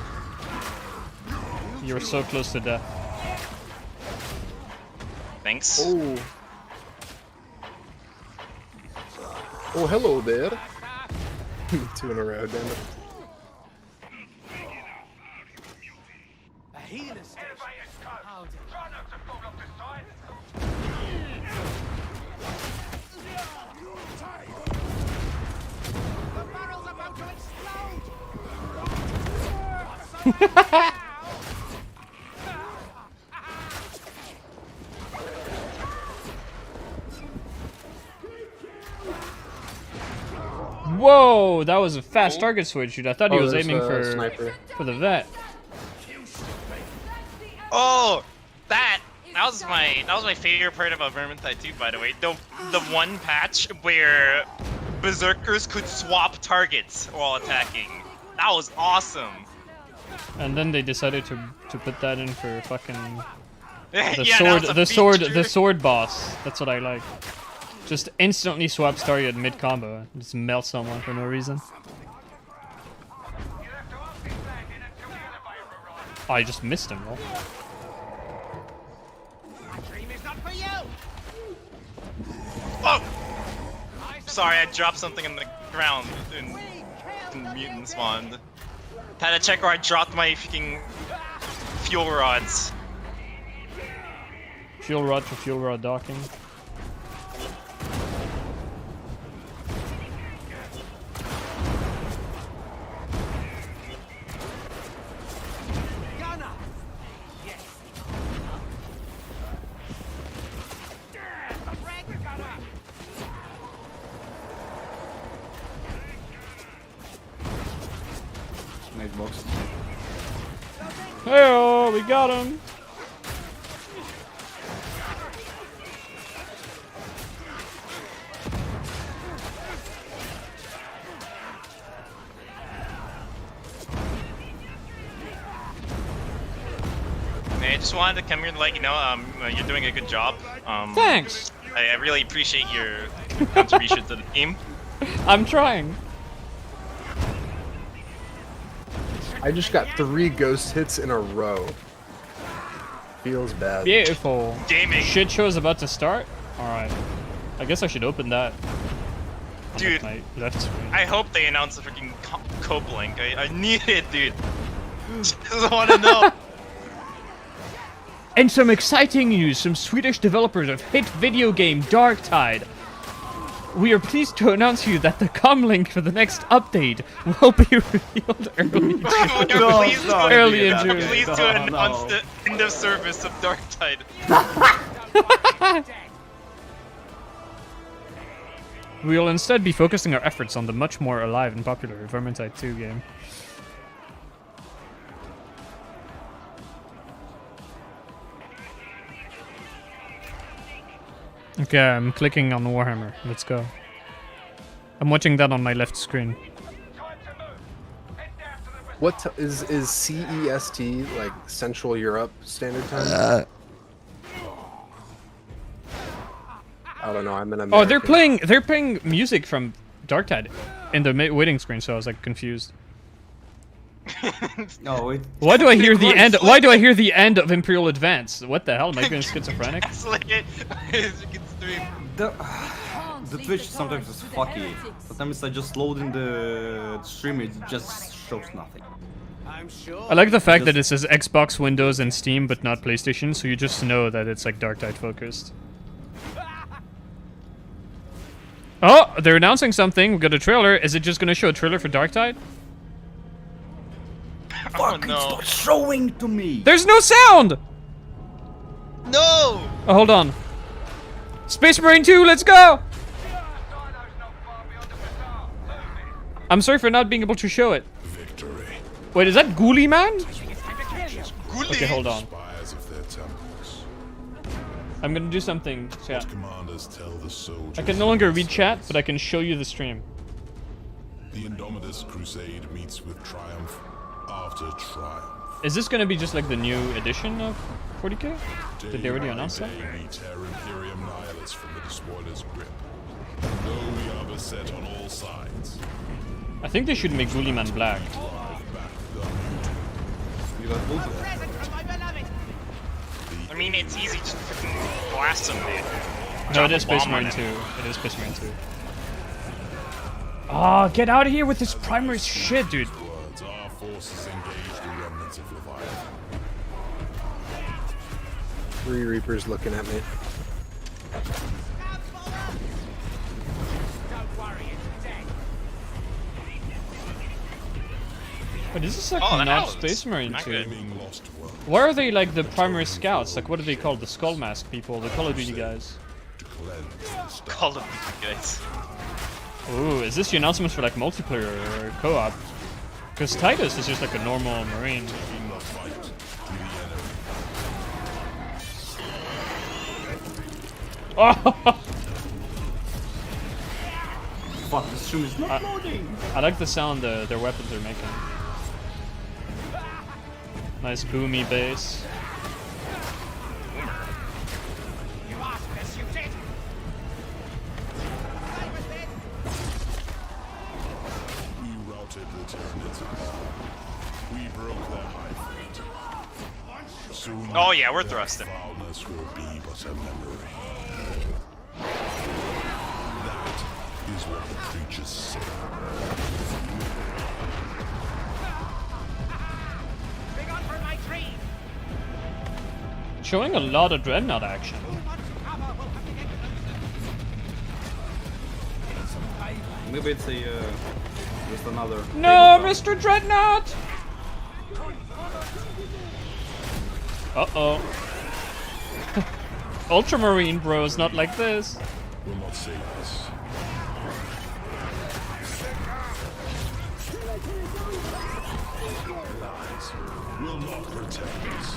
You were so close to death. Thanks. Oh. Oh, hello there. 2 in a row, damn it. A healer station. The barrel's about to explode. Whoa, that was a fast target switch, dude. I thought he was there's aiming a sniper. for the vet. Oh, that was my favorite part about Vermintide 2, by the way. The one patch where berserkers could swap targets while attacking. That was awesome. And then they decided to put that in for fucking the Yeah, sword, that was a the sword boss. That's what I like. Just instantly swaps target mid combo. Just melt someone for no reason. Oh, I just missed him, though. My dream is not for you. sorry, I dropped something in the ground and mutant spawned. Had to check where I dropped my freaking fuel rods. Fuel rod for fuel rod docking. Nice box. Hey, we got him. Hey, I just wanted to come here and let you know, you're doing a good job. Thanks. I really appreciate your contribution to the team. I'm trying. I just got 3 ghost hits in a row. Feels bad. Beautiful. Gaming. Shit show is about to start. All right. I guess I should open that. Dude, My left screen. I hope they announce the freaking cope link. I need it, dude. Just want to know. And some exciting news, some Swedish developers of hit video game Darktide. We are pleased to announce to you that the comlink for the next update will be revealed early in June. Early in June. I'm pleased to announce the end of service of Darktide. We will instead be focusing our efforts on the much more alive and popular Vermintide 2 game. Okay, I'm clicking on Warhammer. Let's go. I'm watching that on my left screen. What is CEST like Central Europe Standard Time? I don't know. I'm an American. Oh, they're playing music from Darktide in the waiting screen, so I was like confused. No, wait. Why do I hear the end? Why do I hear the end of Imperial Advance? What the hell? Am I going schizophrenic? The Twitch sometimes is fucky. Sometimes I just load in the stream, it just shows nothing. I like the fact that it says Xbox, Windows, and Steam, but not PlayStation, so you just know that it's like Darktide focused. Oh, they're announcing something. We got a trailer. Is it just going to show a trailer for Darktide? Fuck, it's not showing to me! There's no sound! No! Oh, hold on. Space Marine 2, let's go! I'm sorry for not being able to show it. Wait, is that Ghoulie Man? Okay, hold on. I'm gonna do something, chat. I can no longer read chat, but I can show you the stream. The Indomitus Crusade meets with triumph after triumph. Is this gonna be just like the new edition of 40k? Did they already announce that? We tear Imperium Nihilus from the despoiler's grip. Though we are beset on all sides. I think they should make Ghoulie Man black. I mean, it's easy to freaking blast them, dude. No, it is Space Marine 2. It is Space Marine 2. Oh, get out of here with this primary shit, dude. Our forces engage the remnants of Leviathan. 3 Reapers looking at me. But this is like Oh, that not helps. Space Marine Not 2. good. Why are they like the primary scouts? Like, what are they called? The Skull Mask people, the Call of Duty guys. Call of Duty guys. Ooh, is this the announcement for like multiplayer or co-op? Because Titus is just like a normal Marine. Oh! Fuck, this stream is not loading! I like the sound their weapons are making. Nice boomy bass. We routed the Tyranids. We broke their high fleet. Soon Oh yeah, we're their thrusting. foulness will be but a memory. That is what the creatures say. Big on for my tree. Showing a lot of Dreadnought action. Maybe it's a just another. No, Mr. Dreadnought! Uh-oh. Ultramarine bros, not like this. Will not save us. Lies will not protect us.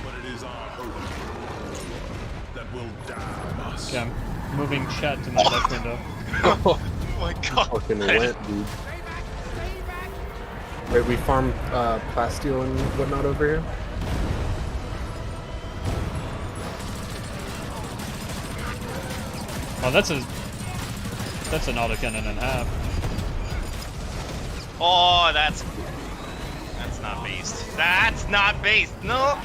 But it is our hope that will damn us. Okay, I'm moving chat to my left window. Oh my god. Fucking wet, dude. Wait, we farm plasteel and whatnot over here? Oh, that's an autocannon and a half. Oh, that's not based. That's not based. No.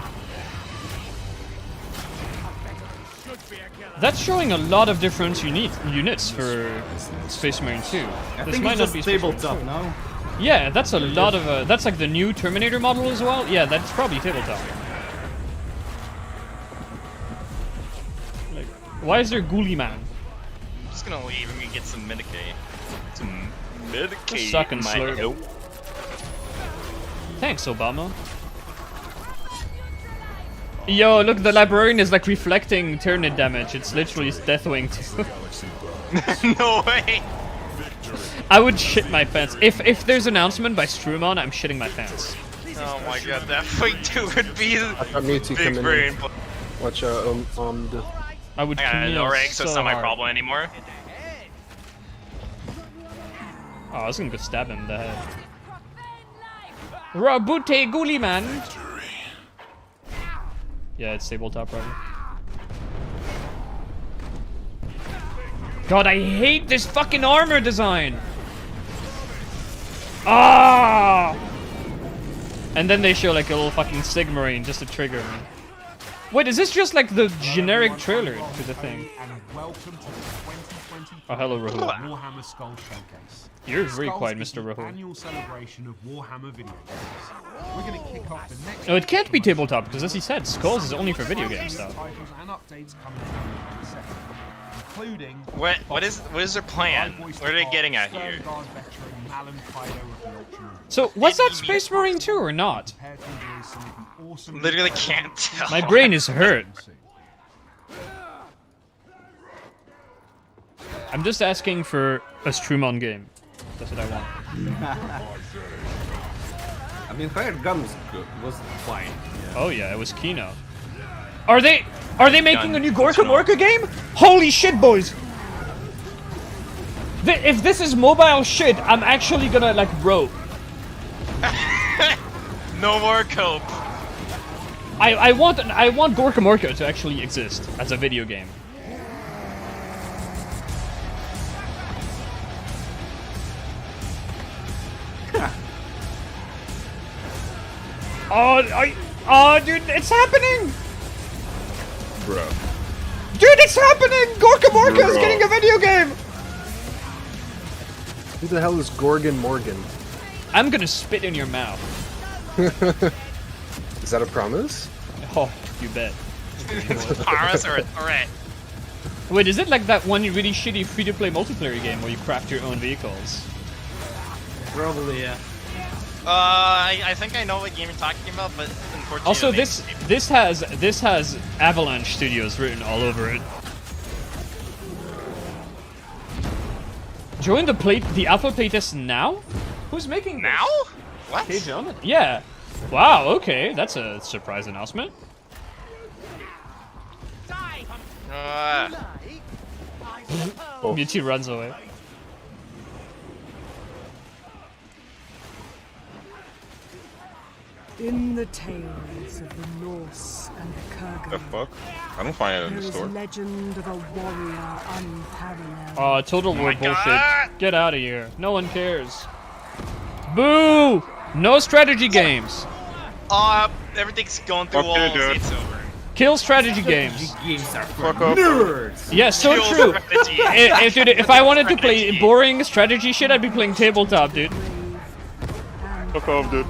That's showing a lot of different units for Space Marine 2. I This think might it's not just be Space Marine tabletop 2. now. Yeah, that's a lot of. That's like the new Terminator model as well. Yeah, that's probably tabletop. Like, why is there Ghoulie Man? I'm just gonna leave and get some Medicaid. Some Medicaid. Suck and in my slurp. nope. Thanks, Obama. Yo, look, the librarian is like reflecting Tyranid damage. It's literally Deathwing 2. No way. I would shit my pants. If there's an announcement by Strumon, I'm shitting my pants. Oh my god, that fight too would be I thought Mewtwo big coming brain. in. Watch I would I got no kneel rank, so it's not my hard. problem anymore. Oh, I was gonna go stab him in the head. Rabute Ghoulie Man! Yeah, it's tabletop probably. God, I hate this fucking armor design! Ah! And then they show like a little fucking Sigmarine just to trigger me. Wait, is this just like the generic trailer to the thing? Oh, hello, Rahul. Warhammer Skull Showcase. You're very Skulls quiet, is Mr. the Rahul. annual celebration of Warhammer video games. We're going to kick off the next. No, it can't be tabletop because, as he said, Skulls is only for video game stuff. Titles and updates coming down in a second, including What is their plan? What are they getting at here? Guard veteran Malin Fido of the Ultramarine. So, was that Space Marine 2 or not? Prepare to enjoy some of the awesome Literally can't tell. My brain is hurt. I'm just asking for a Strumon game. That's what I want. I mean, Hired Gun was fine. Yeah. Oh yeah, it was Kino. Are they making a new Gorka Morka game? Holy shit, boys! If this is mobile shit, I'm actually gonna like rope. No more cope. I want Gorka Morka to actually exist as a video game. Oh, dude, it's happening! Bro. Dude, it's happening! Gorka Morka is getting a video game! Who the hell is Gorgon Morgan? I'm gonna spit in your mouth. Is that a promise? Oh, you bet. Paras or a threat? Wait, is it like that one really shitty free-to-play multiplayer game where you craft your own vehicles? Probably, yeah. I think I know what game you're talking about, but unfortunately. Also, the name- this has Avalanche Studios written all over it. Join the alpha playtest now? Who's making this? Now? What? Hey, gentlemen. Yeah. Wow. Okay, that's a surprise announcement. Mewtwo runs away. In the tales of the Norse and the Kurgan, The fuck? I don't find it in there the is store. legend of a warrior unparalleled. Oh, total war my bullshit. God. Get out of here. No one cares. Boo! No strategy games. Everything's going through Fuck you, walls. dude. It's over. Kill strategy games. Games are for Fuck off. nerds. Yeah, so Kill true. strategy. If I wanted to play boring strategy shit, I'd be playing tabletop, dude. Fuck off, dude.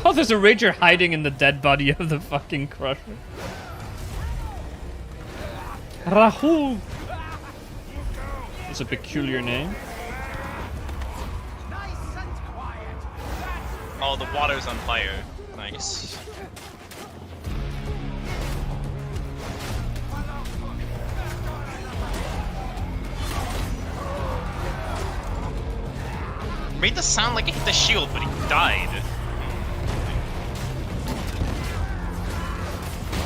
Oh, there's a rager hiding in the dead body of the fucking Crusher. Rahul. It's a peculiar name. Oh, the water's on fire. Nice. Made this sound like he hit the shield, but he died.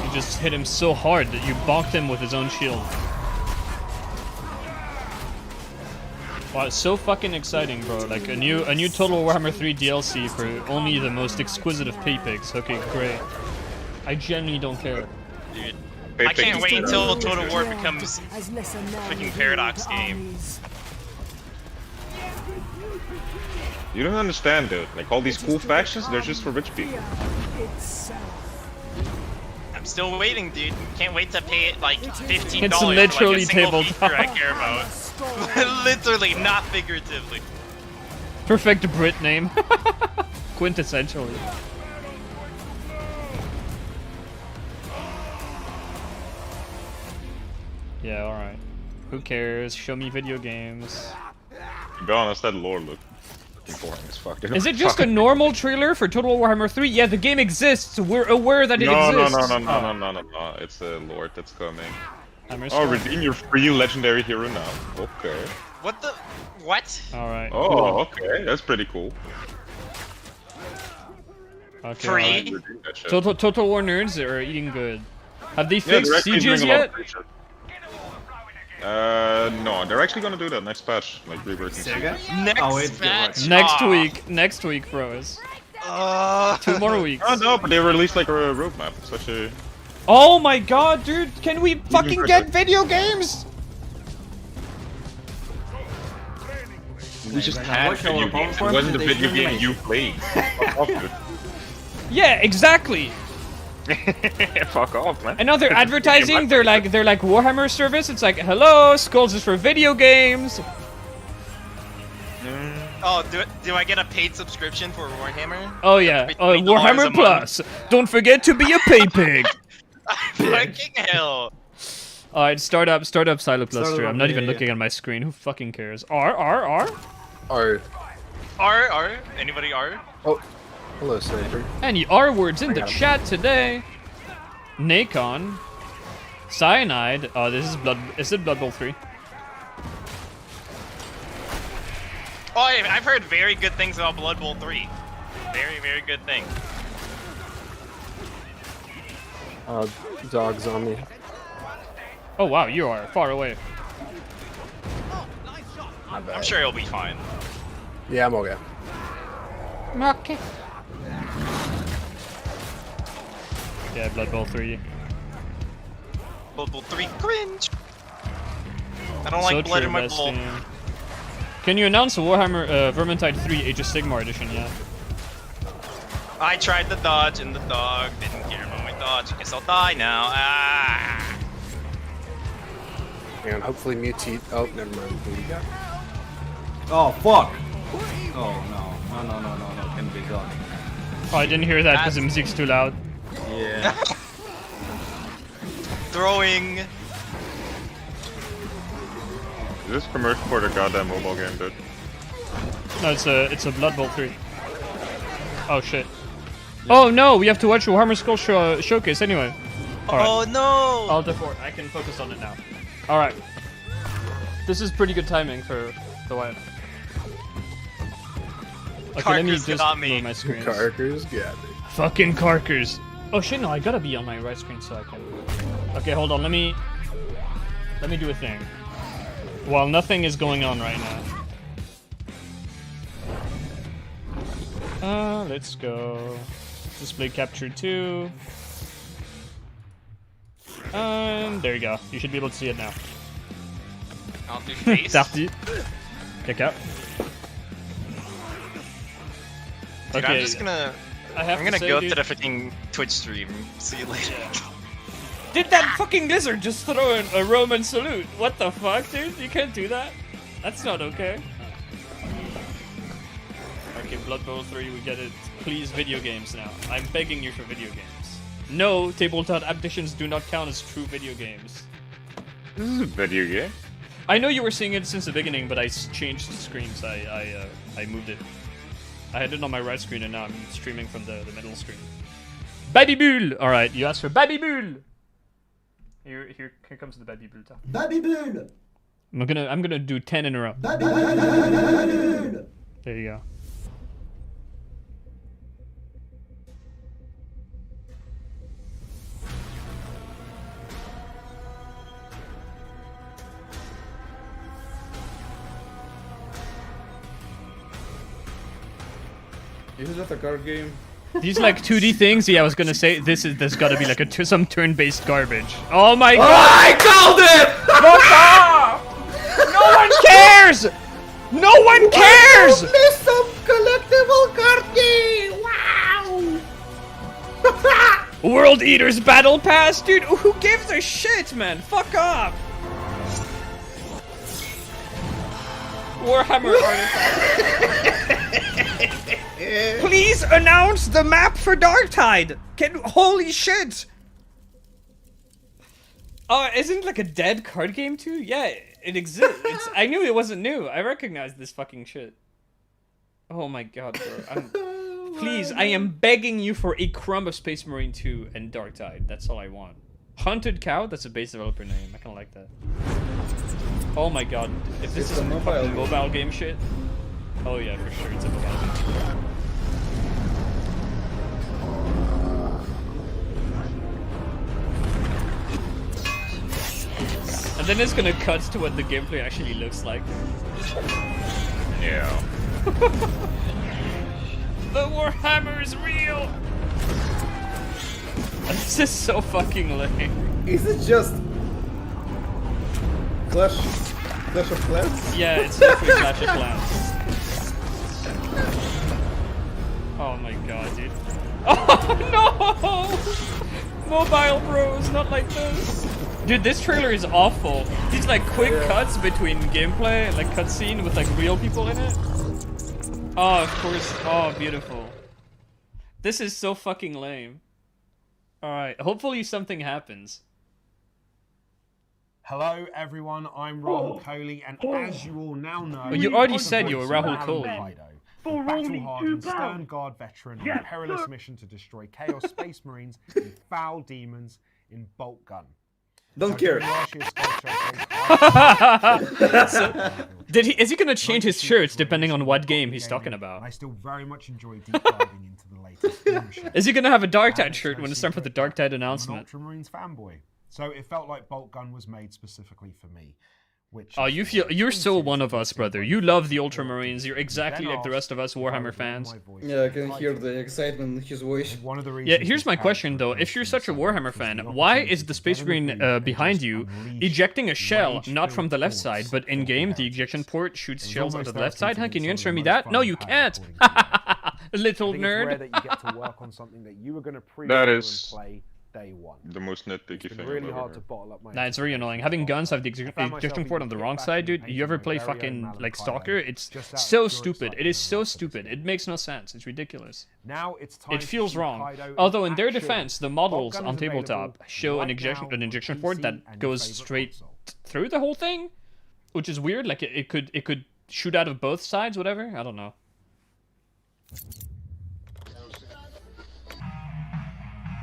You just hit him so hard that you bonked him with his own shield. Wow, it's so fucking exciting, bro. Like a new Total Warhammer 3 DLC for only the most exquisite of pay pigs. Okay, great. I genuinely don't care. Dude, I can't wait until Total War becomes a freaking Paradox game. You don't understand, dude. Like all these cool factions, they're just for rich people. I'm still waiting, dude. Can't wait to pay it like $15 It's for literally like a single tabletop. feature I care about. Literally, not figuratively. Perfect Brit name. Quintessentially. Yeah, alright. Who cares? Show me video games. To be honest, that lore looked boring as fuck. Is it just a normal trailer for Total Warhammer 3? Yeah, the game exists. We're aware that it exists. No. It's the lore that's coming. Hammer Oh, Strike. redeem your free legendary hero now. Okay. What the? What? Alright. Oh, okay. That's pretty cool. Okay, Free? alright. Redeem that shit. Total War nerds are eating good. Have they Yeah, fixed they're actually sieges doing a lot yet? of free shit. No, they're actually gonna do that next patch, like reworking Sega? sieges. Next Oh, wait, match. Next week, bros. 2 more weeks. Oh no, but they released like a roadmap. Such a. Oh my god, dude! Can we fucking for get that. video games? We just had video games. It wasn't a video game you played. Fuck off, dude. Yeah, exactly. Fuck off, man. And now they're advertising. They're like Warhammer service. It's like, hello, Skulls is for video games. Oh, do I get a paid subscription for Warhammer? Oh yeah, $20 a Warhammer month. Plus. Don't forget to be a pay pig. Fucking hell. Alright, start up Silopluster. Start I'm not up, even yeah. looking at my screen. Who fucking cares? R. Alright. Anybody R? Oh, hello, Sniper. Any R words in the got 'em. chat today? Nacon. Cyanide. Oh, this is Blood. Is it Blood Bowl 3? Oh, I've heard very good things about Blood Bowl 3. Very, very good things. Dogs on me. Oh wow, you are far away. I'm sure he'll be fine. Yeah, I'm okay. Okay. Yeah, Blood Bowl 3. Blood Bowl 3 cringe. I don't like blood in my bowl. Can you announce Warhammer Vermintide 3 Age of Sigmar edition yet? I tried the dodge and the dog didn't care about my dodge. Guess I'll die now. Ah. And hopefully mutate. Oh, never mind. What do you got? Oh, fuck! Oh, no. Can be done. Oh, I didn't hear that because the music's too loud. Yeah. Throwing. Is this commercial for the goddamn mobile game, dude? No, it's a Blood Bowl 3. Oh shit. Oh no, we have to watch Warhammer Skull Showcase anyway. Oh no! Alt F4. I can focus on it now. Alright. This is pretty good timing for the wife. Okay, let me Carkers just got me. move my screen. Carkers got me. Fucking Carkers. Oh shit, no, I gotta be on my right screen so I can... Okay, hold on, let me do a thing. While nothing is going on right now. Let's go. Display capture 2. There you go. You should be able to see it now. I'll do face. Parti. Caca. Dude, Okay, I'm just gonna. I'm gonna say, go dude, to the freaking Twitch stream. See you later. Did that fucking lizard just throw in a Roman salute? What the fuck, dude? You can't do that. That's not okay. Okay, Blood Bowl 3, we get it. Please, video games now. I'm begging you for video games. No, tabletop adaptations do not count as true video games. This is a video game. I know you were seeing it since the beginning, but I changed screens. I moved it. I had it on my right screen, and now I'm streaming from the middle screen. Baby Bull! Alright, you asked for Baby Bull! Here comes the Baby Bull talk. Baby Bull! I'm gonna do 10 in a row. Baby Bull! There you go. Isn't that a card game? These like 2D things. Yeah, I was gonna say there's gotta be like some turn-based garbage. Oh my god! I called it! Fuck off! No one cares! No one cares! Some collectible card game! Wow! World Eaters Battle Pass, dude. Who gives a shit, man? Fuck off! Warhammer artifact. Please announce the map for Darktide! Holy shit! Oh, isn't it like a dead card game too? Yeah, it exists. I knew it wasn't new. I recognized this fucking shit. Oh my god, bro. Please, I am begging you for a crumb of Space Marine 2 and Darktide. That's all I want. Hunted Cow? That's a base developer name. I kinda like that. Oh my god. If this is a mobile game shit. Oh yeah, for sure, it's a mobile game. And then it's gonna cut to what the gameplay actually looks like. Yeah. The Warhammer is real! This is so fucking lame. Is it just Clash of Clans? Yeah, it's definitely Clash of Clans. Oh my god, dude. Oh no! Mobile Bros, not like this. Dude, this trailer is awful. These like quick cuts between gameplay and like cutscene with like real people in it. Oh, of course. Oh, beautiful. This is so fucking lame. Alright, hopefully something happens. Hello everyone, I'm Rahul Kohli, and as you all now know... Well, you already said you were Rahul Kohli. For battle-hardened Stern Guard veteran on a perilous mission to destroy Chaos Space Marines and foul demons in Bolt Gun. Don't care. So, is he gonna change his shirts depending on what game he's talking about? I still very much enjoy deep diving into the latest game show. Is he gonna have a Darktide shirt when it's time for the Darktide announcement? I'm an Ultramarines fanboy, so it felt like Bolt Gun was made specifically for me. Oh, you're so one of us, brother. You love the Ultramarines. You're exactly like the rest of us Warhammer fans. Yeah, I can hear the excitement in his voice. Yeah, here's my question though. If you're such a Warhammer fan, why is the Space Marine behind you ejecting a shell not from the left side, but in game the ejection port shoots shells out of the left side? Huh? Can you answer me that? No, you can't. Little nerd. That is the most nitpicky thing. Really hard to bottle up my. Nah, it's very annoying. Having guns have the ejection port on the wrong side, dude. You ever play fucking like Stalker? It's so stupid. It is so stupid. It makes no sense. It's ridiculous. Now it's time. It feels wrong. Although in their defense, the models on tabletop show an ejection port that goes straight through the whole thing, which is weird. Like it could shoot out of both sides, whatever. I don't know.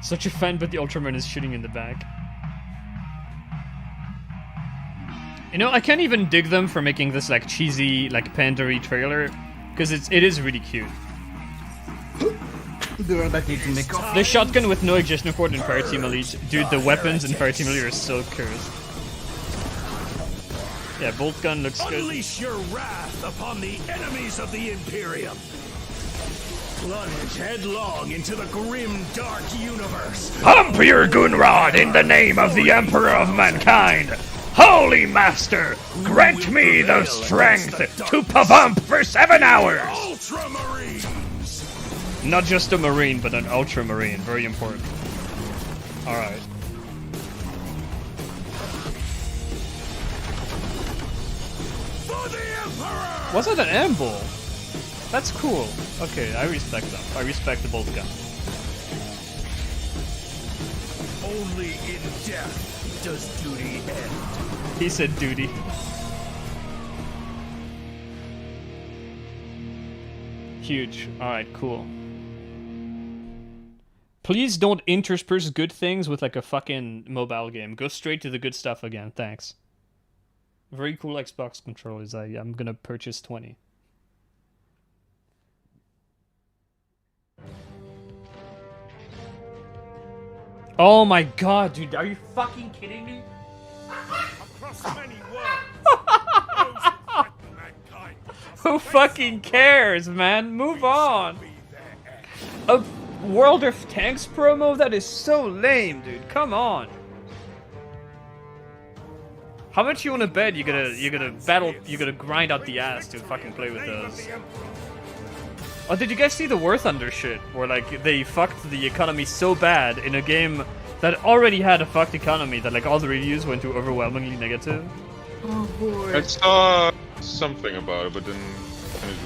Such a fan, but the Ultraman is shooting in the back. You know, I can't even dig them for making this like cheesy, like pandery trailer, because it is really cute. The shotgun with no ejection port in Fireteam Elite, dude. The weapons in Fireteam Elite are so cursed. Yeah, bolt gun looks good. Unleash your wrath upon the enemies of the Imperium. Plunge headlong into the grim, dark universe. Hump your Gunrod in the name of the Emperor of Mankind! Holy Master, grant me the strength to pump for 7 hours! Ultramarines! Not just a Marine, but an Ultramarine. Very important. Alright. Was it an amble? That's cool. Okay, I respect them. I respect the bolt gun. Only in death does duty end. He said duty. Huge. Alright, cool. Please don't intersperse good things with like a fucking mobile game. Go straight to the good stuff again. Thanks. Very cool Xbox controllers. I'm gonna purchase 20. Oh my god, dude, are you fucking kidding me? Across many worlds, Who fucking cares, man? Move on. A World of Tanks promo? That is so lame, dude. Come on. How much you wanna bet you're gonna grind out the ass to fucking play with those? Oh, did you guys see the War Thunder shit? Where like they fucked the economy so bad in a game that already had a fucked economy that like all the reviews went to overwhelmingly negative. Oh boy. I saw something about it, but then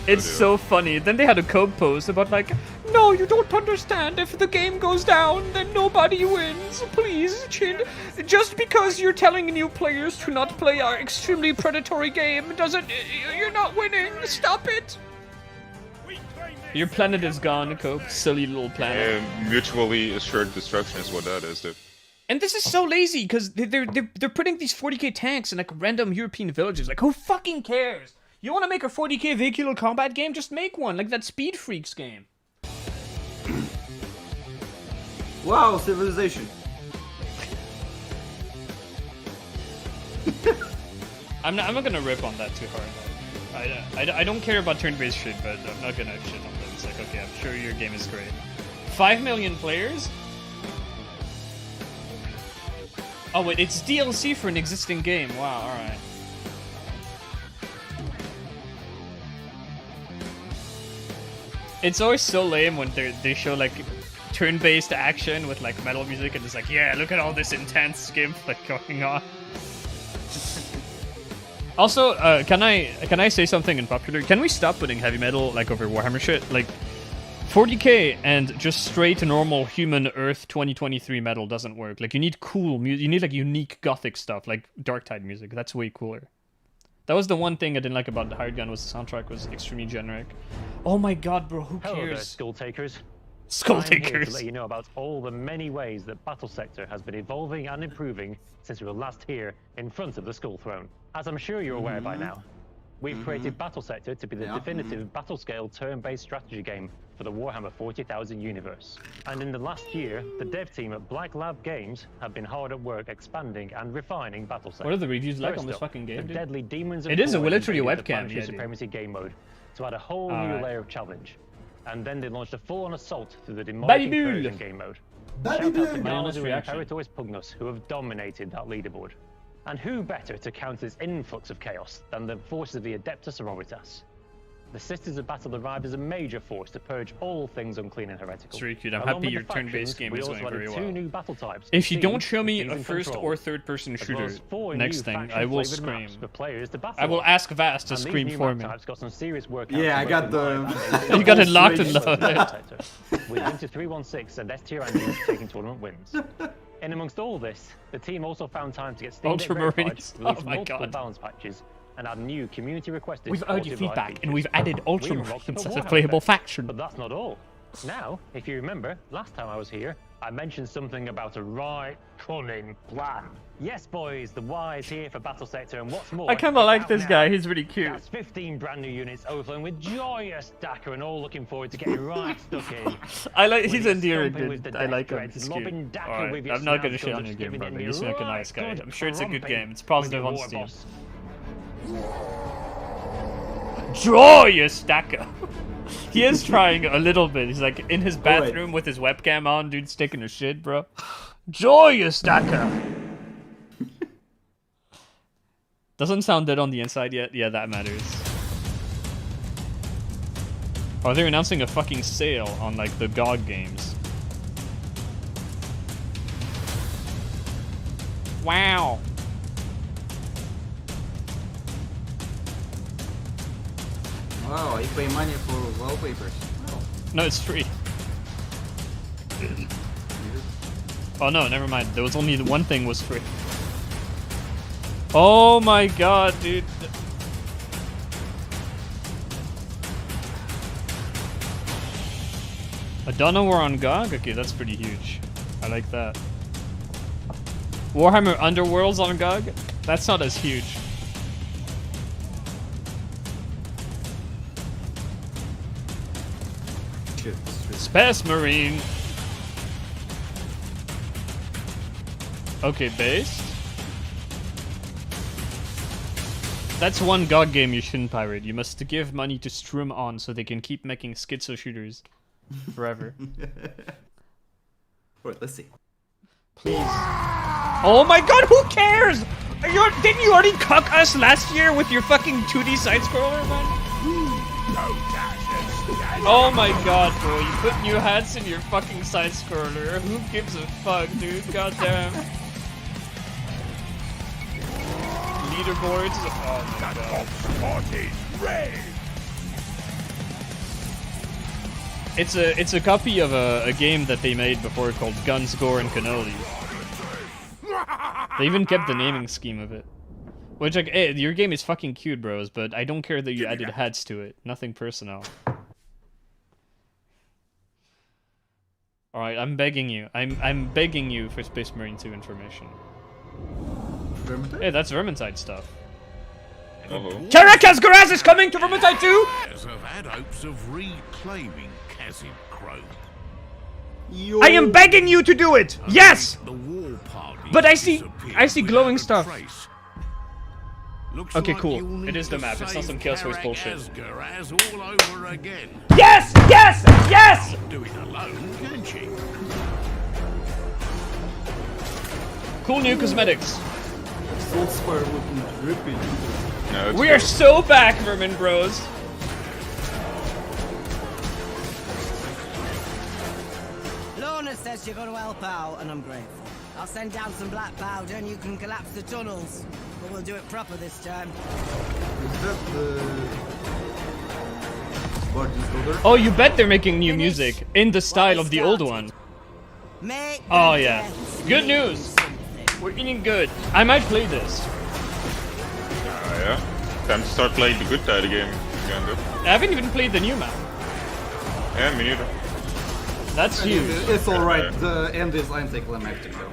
It's so funny. Then they had a code post about like, no, you don't understand. If the game goes down, then nobody wins. Please, Chin. Just because you're telling new players to not play our extremely predatory game doesn't... You're not winning. Stop it. Your planet is gone, Cope. Silly little planet. Mutually assured destruction is what that is, dude. And this is so lazy because they're putting these 40k tanks in like random European villages. Like, who fucking cares? You want to make a 40k vehicular combat game? Just make one, like that Speed Freaks game. Wow, civilization. I'm not gonna rip on that too hard. I don't care about turn-based shit, but I'm not gonna shit on them. It's like, okay, I'm sure your game is great. 5 million players? Oh wait, it's DLC for an existing game. Wow, alright. It's always so lame when they show like turn-based action with like metal music and it's like, yeah, look at all this intense gameplay going on. Also, can I say something in popular? Can we stop putting heavy metal like over Warhammer shit? Like 40k and just straight normal human Earth 2023 metal doesn't work. Like you need cool music. You need like unique gothic stuff, like Darktide music. That's way cooler. That was the one thing I didn't like about the Hired Gun, was the soundtrack was extremely generic. Oh my god, bro, who cares? Hello there, Skull Takers. Skull I'm here Takers. to let you know about all the many ways that Battle Sector has been evolving and improving since we were last here in front of the Skull Throne. As I'm sure you're aware by now, we've created Battle Sector to be the definitive battle-scale turn-based strategy game for the Warhammer 40,000 universe. And in the last year, the dev team at Black Lab Games have been hard at work expanding and refining Battle Sector. What are the reviews like First on this up, fucking game, the dude? Deadly Demons of It is War literally a invaded the webcam, Planetary yeah, dude. Supremacy game mode to add a whole Alright. new layer of challenge. And then they launched a full-on assault through the demonic Baby incursion Bull. game mode. Baby Shout out to Bull. Galdu and reaction. Imperators Pugnus, who have dominated that leaderboard. And who better to counter this influx of chaos than the forces of the Adeptus Sororitas? The Sisters of Battle arrived as a major force to purge all things unclean and heretical. It's really cute. I'm Along happy with your the turn-based factions, game we is also going added very two well. new battle types, If you don't Siege show me and a Season first Control, or third-person as well shooter as 4 next new thing, I will faction-flavored scream. maps for players to battle I will on. ask Vast to And these scream new for map me. types got some serious work Yeah, out I for got both the... You got it locked and Battle loaded. Sector, with Winter 316 and S tier engines taking tournament wins. In amongst all this, the team also found time to get Steam Deck verified, Ultramarines. release Oh my multiple god. balance patches, and add new community requested. We've heard your supported live feedback, and we've features. added We unlocked Ultramarines the as a Warhammer playable effect. faction. But that's not all. Now, if you remember, last time I was here, I mentioned something about a right cunning plan. Yes, boys, the Y is here for Battle Sector, and what's more, I kind of like it's this out guy. now. He's really cute. That's 15 brand new units overflowing with joyous Dakar and all looking forward to getting right stuck in. I like. With He's your endearing, stomping with dude. the I death like him. threats, He's lobbing cute. Dakar Alright, with your I'm not gonna snouts, shit on just your game, giving bro. it But you your seem like a right nice guy. good I'm sure it's a good crumping game. It's with positive your on war Steam. boss. Joyous Daka. He is trying a little bit. He's like in his bathroom with his webcam on, dude, sticking a shit, bro. Joyous Daka. Doesn't sound dead on the inside yet. Yeah, that matters. Oh, they're announcing a fucking sale on like the GOG games. Wow. Wow, you pay money for wallpapers. No, it's free. Oh no, never mind. There was only the one thing was free. Oh my god, dude. A Dawn of War on GOG? Okay, that's pretty huge. I like that. Warhammer Underworlds on GOG? That's not as huge. Space Marine! Okay, based. That's one GOG game you shouldn't pirate. You must give money to Strum On so they can keep making schizo shooters forever. Wait, let's see. Please. Oh my god, who cares? Didn't you already cuck us last year with your fucking 2D side-scroller, man? Oh my god, bro, you put new hats in your fucking side-scroller. Who gives a fuck, dude? Goddamn. Leaderboards? Oh my god. It's a copy of a game that they made before called Guns, Gore, and Cannoli. They even kept the naming scheme of it. Which, like, hey, your game is fucking cute, bros, but I don't care that you added hats to it. Nothing personal. Alright, I'm begging you. I'm begging you for Space Marine 2 information. Vermintide? Hey, that's Vermintide stuff. Caracas Garaz is coming to Vermintide 2! Have had hopes of reclaiming Kazim Crow. I am begging you to do it! Yes! But I see glowing stuff. Okay, cool. It is the map. It's not some Chaos Force bullshit. Yes! Yes! Yes! Do it alone, can't you? Cool new cosmetics. Soulspire looking drippy. No, We are so back, Vermin Bros. Lorna says you're going to help out, and I'm grateful. I'll send down some black powder and you can collapse the tunnels. But we'll do it proper this time. Is that the Spartan's brother? Oh, you bet they're making new music in the style of the old one. Oh yeah. Good news. We're eating good. I might play this. Yeah. Time to start playing the good side of the game again, dude. I haven't even played the new map. Yeah, me neither. That's huge. It's alright. The end is anticlimactic though.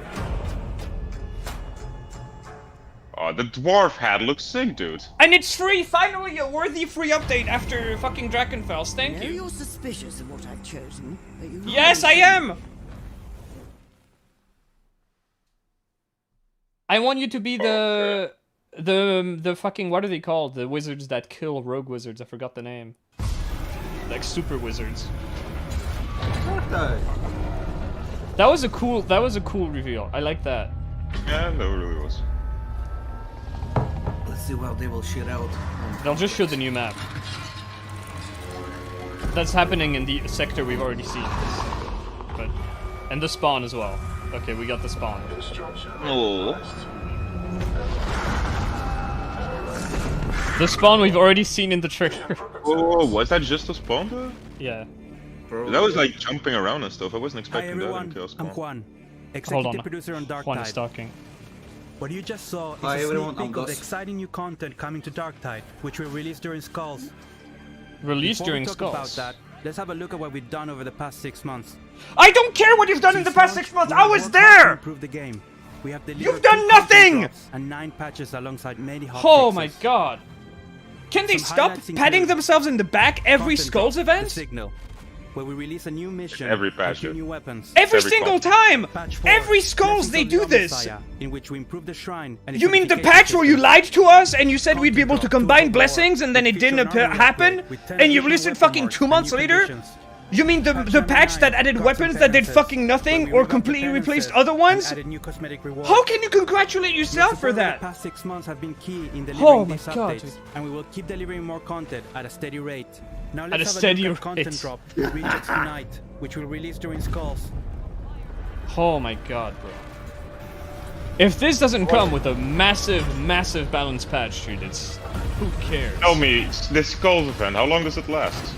Oh, the dwarf hat looks sick, dude. And it's free! Finally a worthy free update after fucking Drakenfels. Thank you. You're suspicious of what I've chosen. But you Yes, I am! I want you to be the fucking, what are they called? The wizards that kill rogue wizards. I forgot the name. Like super wizards. That was a cool reveal. I like that. Yeah, no, it really was. Let's see what they will shit out. They'll just show the new map. That's happening in the sector we've already seen. But and the spawn as well. Okay, we got the spawn. Oh. The spawn we've already seen in the trailer. Oh, was that just a spawn though? Yeah. That was like jumping around and stuff. I wasn't expecting that in Chaos Spawn. I'm Juan, Hold executive on. producer on Dark Juan Tide. is talking. What you just saw is Hi, a everyone, sneak I'm peek of the Gus. exciting new content coming to Dark Tide, which will release during Skulls. Released Before during we talk Skulls. about that, let's have a look at what we've done over the past 6 months. I don't care what you've done in the past 6 months. I was Worked hard to there. improve the game. We have delivered You've done 2 content nothing! drops and 9 patches alongside many hot Oh fixes. my god. Can they Some stop highlights patting include themselves in the back every Content Skulls drop, The event? Signal, where we release a new mission Every and patch, few dude. new weapons. Every single time! Patch 4, Every Skulls Blessings they of do the this! Messiah, in which we improve the shrine and its You mean the notification patch where you system. lied to us and you said we'd be able to Content drop, combine Total blessings War, and then it feature didn't an army happen? upgrade with 10 And you additional released it weapon fucking marks 2 and months new later? conditions. You mean the patch that added weapons that did fucking nothing or completely replaced other ones? How can you congratulate yourself for that? The past 6 months have been key in Oh delivering my these God. updates, and we will keep delivering more content at a steady rate. Now At let's a have steady a look at content rate. drop for Rejects Tonight, which will release during Skulls. Oh my god, bro. If this doesn't come with a massive, massive balance patch, dude, it's... Who cares? Tell me, this Skulls event, how long does it last?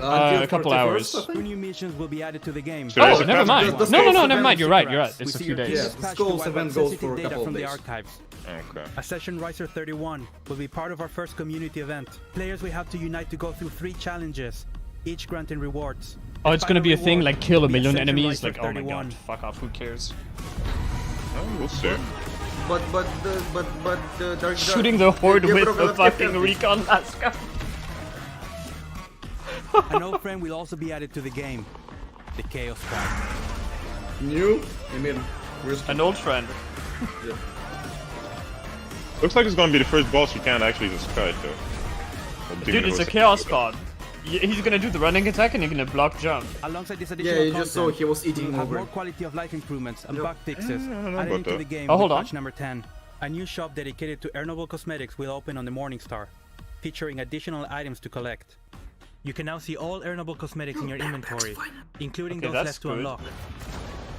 A couple hours. 2 new missions will be added to the game. So there's Oh, a never patch- mind. No, never mind. You're right. It's a few days. Yes, the Skulls event goes for a data couple of from the days. archives. Okay. Ascension Riser 31 will be part of our first community event. Players will have to unite to go through 3 challenges, each granting rewards. Oh, it's gonna be a thing like kill a million Ascension enemies. Riser Like, oh my 31. god, fuck off. Who cares? Oh, we'll see. But Shooting the horde with a fucking recon Laska. An old friend will also be added to the game, the Chaos Pact. New? I mean, An old friend. Yeah. Looks like it's gonna be the first boss you can't actually just kite though. Dude, it's a chaos pod. He's gonna do the running attack and you're gonna block jump. Alongside this Yeah, additional you just saw content, he was eating we'll have over. more quality of life improvements and Yep. bug fixes I don't know added about into that. the game Oh, with hold on. patch number 10. A new shop dedicated to Ernoble Cosmetics will open on the Morningstar, featuring additional items to collect. You can now see all Ernoble Cosmetics in your inventory, including Okay, those that's left to good. unlock.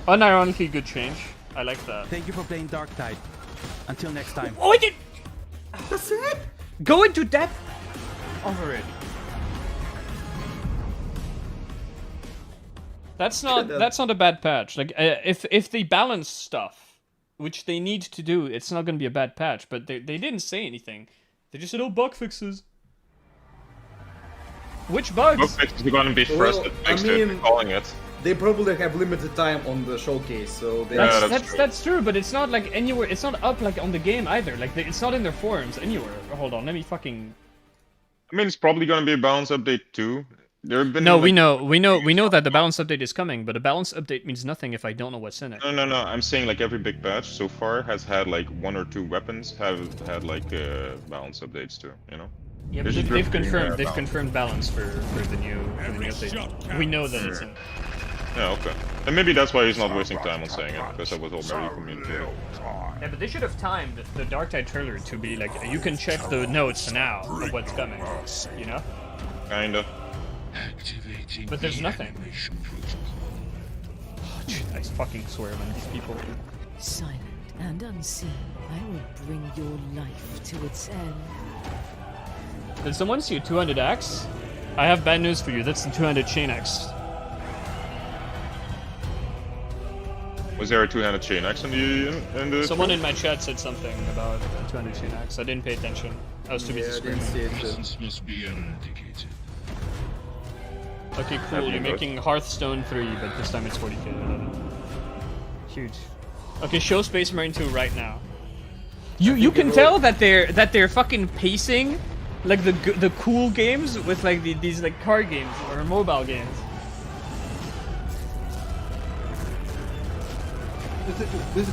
Unironically good change. I like that. Thank you for playing Darktide. Until next time. Oh, I did. That's it. Go into depth over it. That's not a bad patch. Like if they balance stuff, which they need to do, it's not gonna be a bad patch. But they didn't say anything. They just said, "Oh, bug fixes." Which bugs? Bug fixes are gonna be first at fixed it, they're calling it. They probably have limited time on the showcase, so they That's true, but it's not like anywhere. It's not up like on the game either. Like it's not in their forums anywhere. Hold on, let me fucking. I mean, it's probably gonna be a balance update too. There have been No, like, we know that the balance update is coming, but a balance update means nothing if I don't know what's in it. No. I'm saying like every big patch so far has had like 1 or 2 weapons have had like balance updates too. You know. Yeah, but they've confirmed balance for the new update. We know that it's in. Yeah, okay. And maybe that's why he's not wasting time on saying it, because that was all very communicated. Yeah, but they should have timed the Darktide trailer to be like, you can check the notes now of what's coming, you know? Kinda. But there's nothing. Oh, dude, I fucking swear, man, these people. Silent and unseen, I will bring your life to its end. Did someone see a 200 axe? I have bad news for you, that's the 200 chain axe. Was there a 200 chain axe in the Someone in my chat said something about a 200 chain axe. I didn't pay attention. I was too busy screaming. Okay, cool. You're making Hearthstone 3, but this time it's 40k. I love it. Huge. Okay, show Space Marine 2 right now. You can tell that they're fucking pacing like the cool games with like these like card games or mobile games.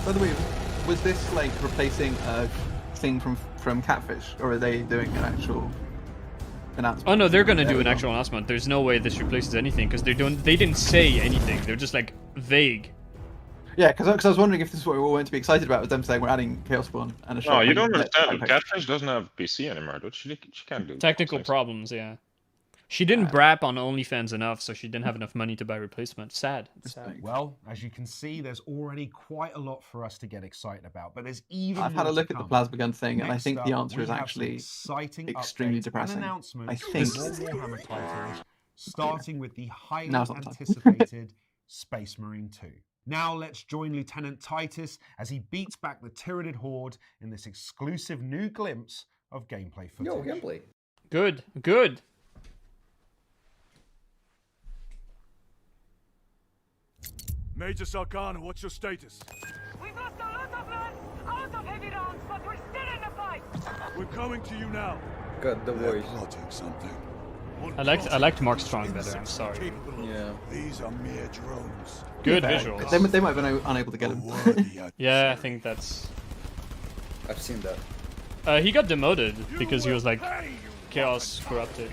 By the way, was this like replacing a thing from Catfish, or are they doing an actual announcement? Oh no, they're gonna do an actual announcement. There's no way this replaces anything because they didn't say anything. They're just like vague. Yeah, because I was wondering if this is what we were meant to be excited about with them saying we're adding Chaos Spawn and a shop. No, you don't understand. Catfish doesn't have PC anymore, dude. She can't do Technical problems, yeah. She didn't brap on OnlyFans enough, so she didn't have enough money to buy replacement. Sad. Well, as you can see, there's already quite a lot for us to get excited about, but there's even I've had a more look to at the come. Plasma Gun thing, and I Next think the up, answer we is have some actually exciting extremely updates depressing. and announcements I think. for more Warhammer titles, starting with the highly Now's not the time. anticipated Space Marine 2. Now let's join Lieutenant Titus as he beats back the Tyranid Horde in this exclusive new glimpse of gameplay footage. Yo, gameplay. Good, good. Major Sarkana, what's your status? We've lost a lot of land, out of heavy rounds, but we're still in the fight. We're coming to you now. Got the voice. Plotting something. I liked Mark Strong better. I'm sorry. Yeah. These are mere drones. Good Yeah, visuals. They might have been unable to get him. Yeah, I think that's. I've seen that. He got demoted because he was like Chaos corrupted.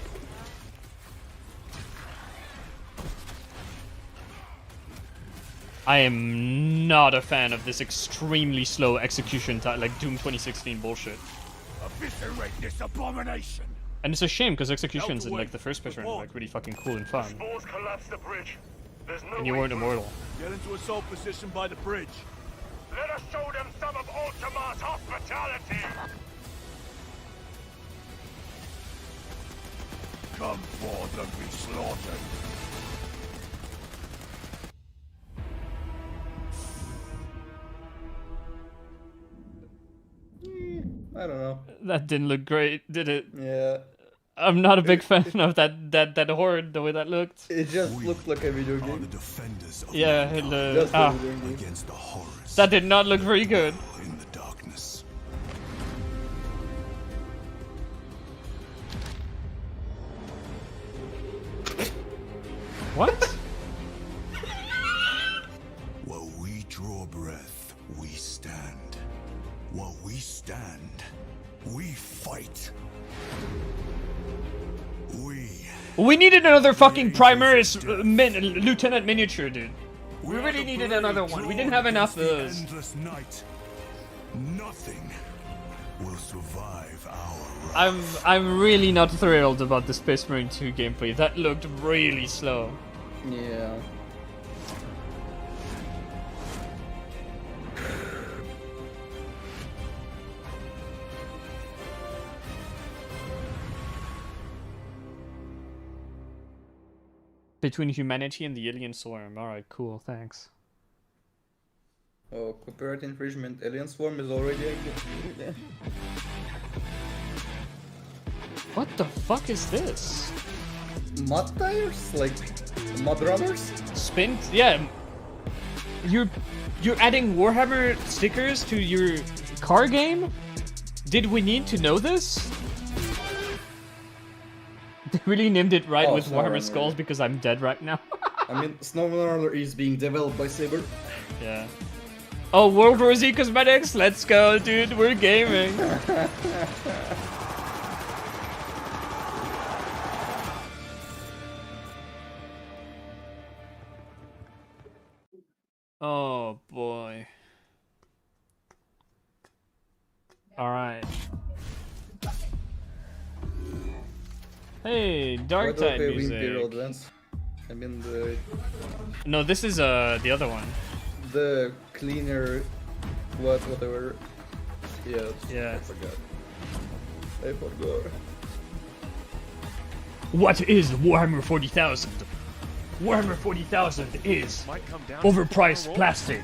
I am not a fan of this extremely slow execution time, like Doom 2016 bullshit. Eviscerate this abomination. And it's a shame because executions in like the first person are like really fucking cool and fun. Collapse the bridge. There's no And you weren't immortal. Get into assault position by the bridge. Let us show them some of Ultima's hospitality. Come forth and be slaughtered. I don't know. That didn't look great, did it? Yeah. I'm not a big fan of that horde, the way that looked. It just looked like a video game. Yeah, Just a video game. That did not look very good. What? While we draw breath, we stand. While we stand, we fight. We needed another fucking Primaris Lieutenant Miniature, dude. We really needed another one. We didn't have enough of those. Endless night. Nothing will survive our I'm really not thrilled about the Space Marine 2 gameplay. That looked really slow. Yeah. Between humanity and the alien swarm. Alright, cool, thanks. Oh, copyright infringement. Alien Swarm is already a game. What the fuck is this? Mud tires? Like mud runners? Spin? Yeah. You're adding Warhammer stickers to your car game? Did we need to know this? They really named it right with Warhammer Skulls because I'm dead right now. I mean, Snowrunner is being developed by Saber. Yeah. Oh, World War Z Cosmetics? Let's go, dude. We're gaming. Oh, boy. Alright. Hey, Dark Tide music. Imperial Advance. I mean the... No, this is the other one. The cleaner... whatever. Yeah. Yeah. I forgot. I forgot. What is Warhammer 40,000? Warhammer 40,000 is overpriced plastic,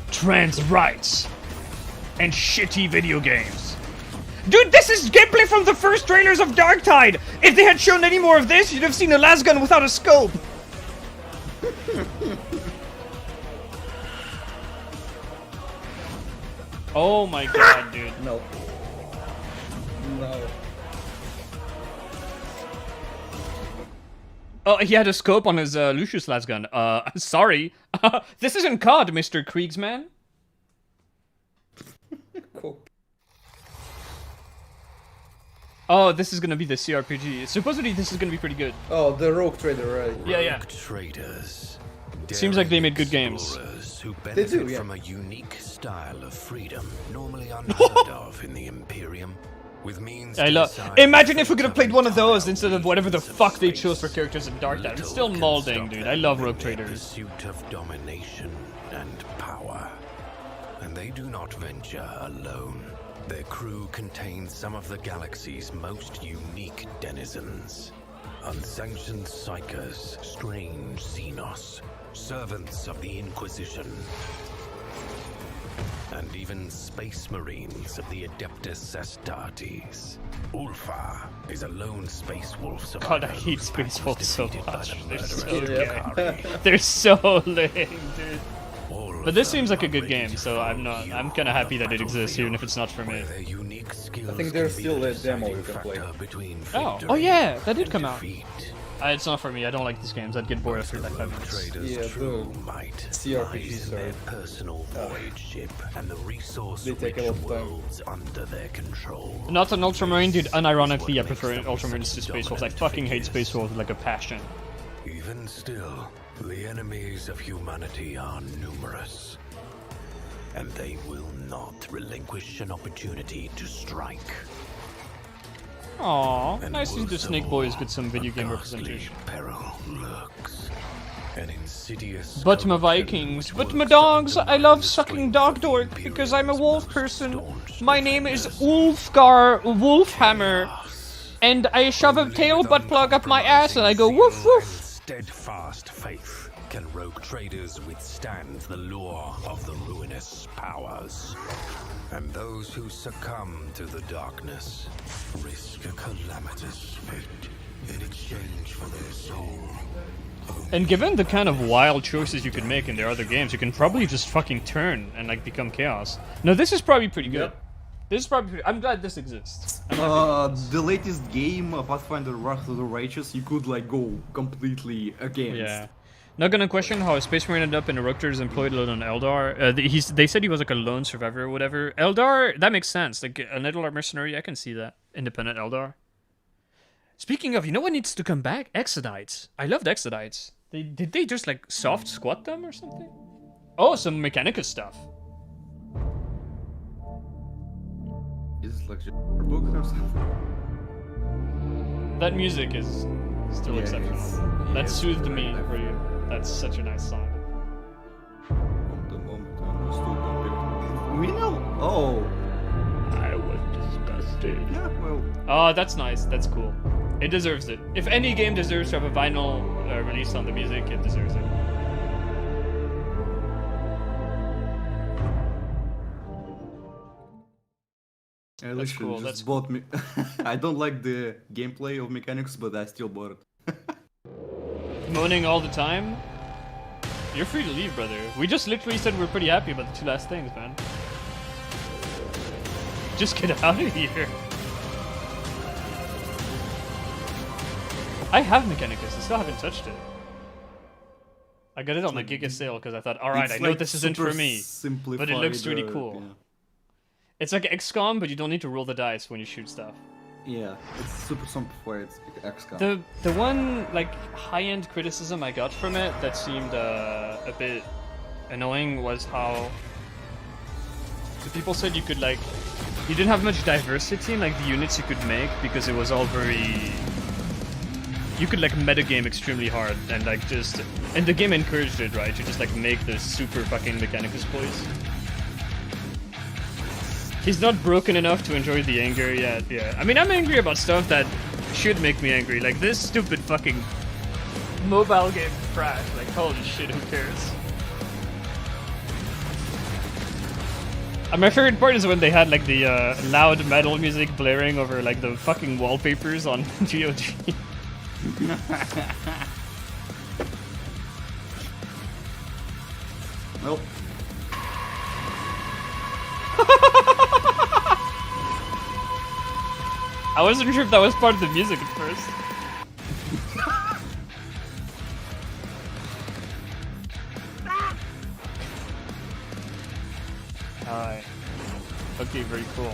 trans rights, and shitty video games. Dude, this is gameplay from the first trailers of Darktide! If they had shown any more of this, you'd have seen a lasgun without a scope! Oh my god, dude. No. No. Oh, he had a scope on his Lucius lasgun. Sorry. This isn't COD, Mr. Kriegsman. Cool. Oh, this is gonna be the CRPG. Supposedly this is gonna be pretty good. Oh, the Rogue Trader, right? Yeah, yeah. Traders. Seems like they made good games. Who They benefit do, yeah. from a unique style of freedom, normally unheard of in the Imperium. With means I to love. decide Imagine if we could have played one of those instead of whatever the fuck they chose for characters in Dark Tide. It's still molding, dude. I love Rogue Traders. pursuit of domination and power. And they do not venture alone. Their crew contains some of the galaxy's most unique denizens. Unsanctioned psychers, strange Xenos, servants of the Inquisition, and even space marines of the Adeptus Astartes. Ulfa is a lone space wolf survivor. God, I hate Space Wolves so much. They're so Yeah. good. They're so lame, dude. But this seems like a good game, so I'm kind of happy that it exists, even if it's not for me. I think there's still a demo you can play. Oh yeah, that did come out. It's not for me. I don't like these games. I'd get bored after like 5 minutes. Yeah, the CRPGs are... personal void ship and the resource They take a lot of time. worlds under their control. Not an Ultramarine, dude. Unironically, I prefer Ultramarines to Space Wolves. I fucking hate Space Wolves with like a passion. Even still, The enemies of humanity are numerous, and they will not relinquish an opportunity to strike. Aww, nice to see the Snake Boys get some video game representation. Peril lurks. An insidious. But my Vikings, but my dogs, I love sucking dog dork because I'm a wolf person. My name is Ulfgar Wolfhammer, and I shove a tail butt plug up my ass and I go woof woof. Steadfast faith can rogue traders withstand the lure of the ruinous powers. And those who succumb to the darkness risk a calamitous fate in exchange for their soul. And given the kind of wild choices you could make in their other games, you can probably just fucking turn and like become chaos. No, this is probably pretty good. Yep. This is probably I'm glad this exists. The latest game, Pathfinder Wrath of the Righteous, you could like go completely against. Yeah. Not gonna question how a Space Marine ended up in a Rook Trader's employed alone on Eldar. They said he was like a lone survivor or whatever. Eldar, that makes sense. Like an Eldar mercenary, I can see that. Independent Eldar. Speaking of, you know what needs to come back? Exodites. I loved Exodites. Did they just like soft squat them or something? Oh, some Mechanicus stuff. Is it like a book or something? That music is still exceptional. That soothed me for you. That's such a nice song. We know. Oh. I was disgusted. Yeah, well. Oh, that's nice. That's cool. It deserves it. If any game deserves to have a vinyl release on the music, it deserves it. I That's cool. Just bought me. I don't like the gameplay of mechanics, but I still bought it. Moaning all the time? You're free to leave, brother. We just literally said we're pretty happy about the two last things, man. Just get out of here. I have Mechanicus, I still haven't touched it. I got it on the Giga sale because I thought, alright, I know like this isn't for me, but it looks really cool. Yeah. It's like XCOM, but you don't need to roll the dice when you shoot stuff. Yeah, it's super simplified XCOM. The one like high-end criticism I got from it that seemed a bit annoying was how the people said you could like you didn't have much diversity in like the units you could make because it was all very you could like metagame extremely hard and like just and the game encouraged it, right? You just like make the super fucking Mechanicus boys. He's not broken enough to enjoy the anger yet, yeah. I mean, I'm angry about stuff that should make me angry. Like this stupid fucking mobile game crash. Like, holy shit, who cares? My favorite part is when they had like the loud metal music blaring over like the fucking wallpapers on GOG. Nope. I wasn't sure if that was part of the music at first. Alright. Okay, very cool.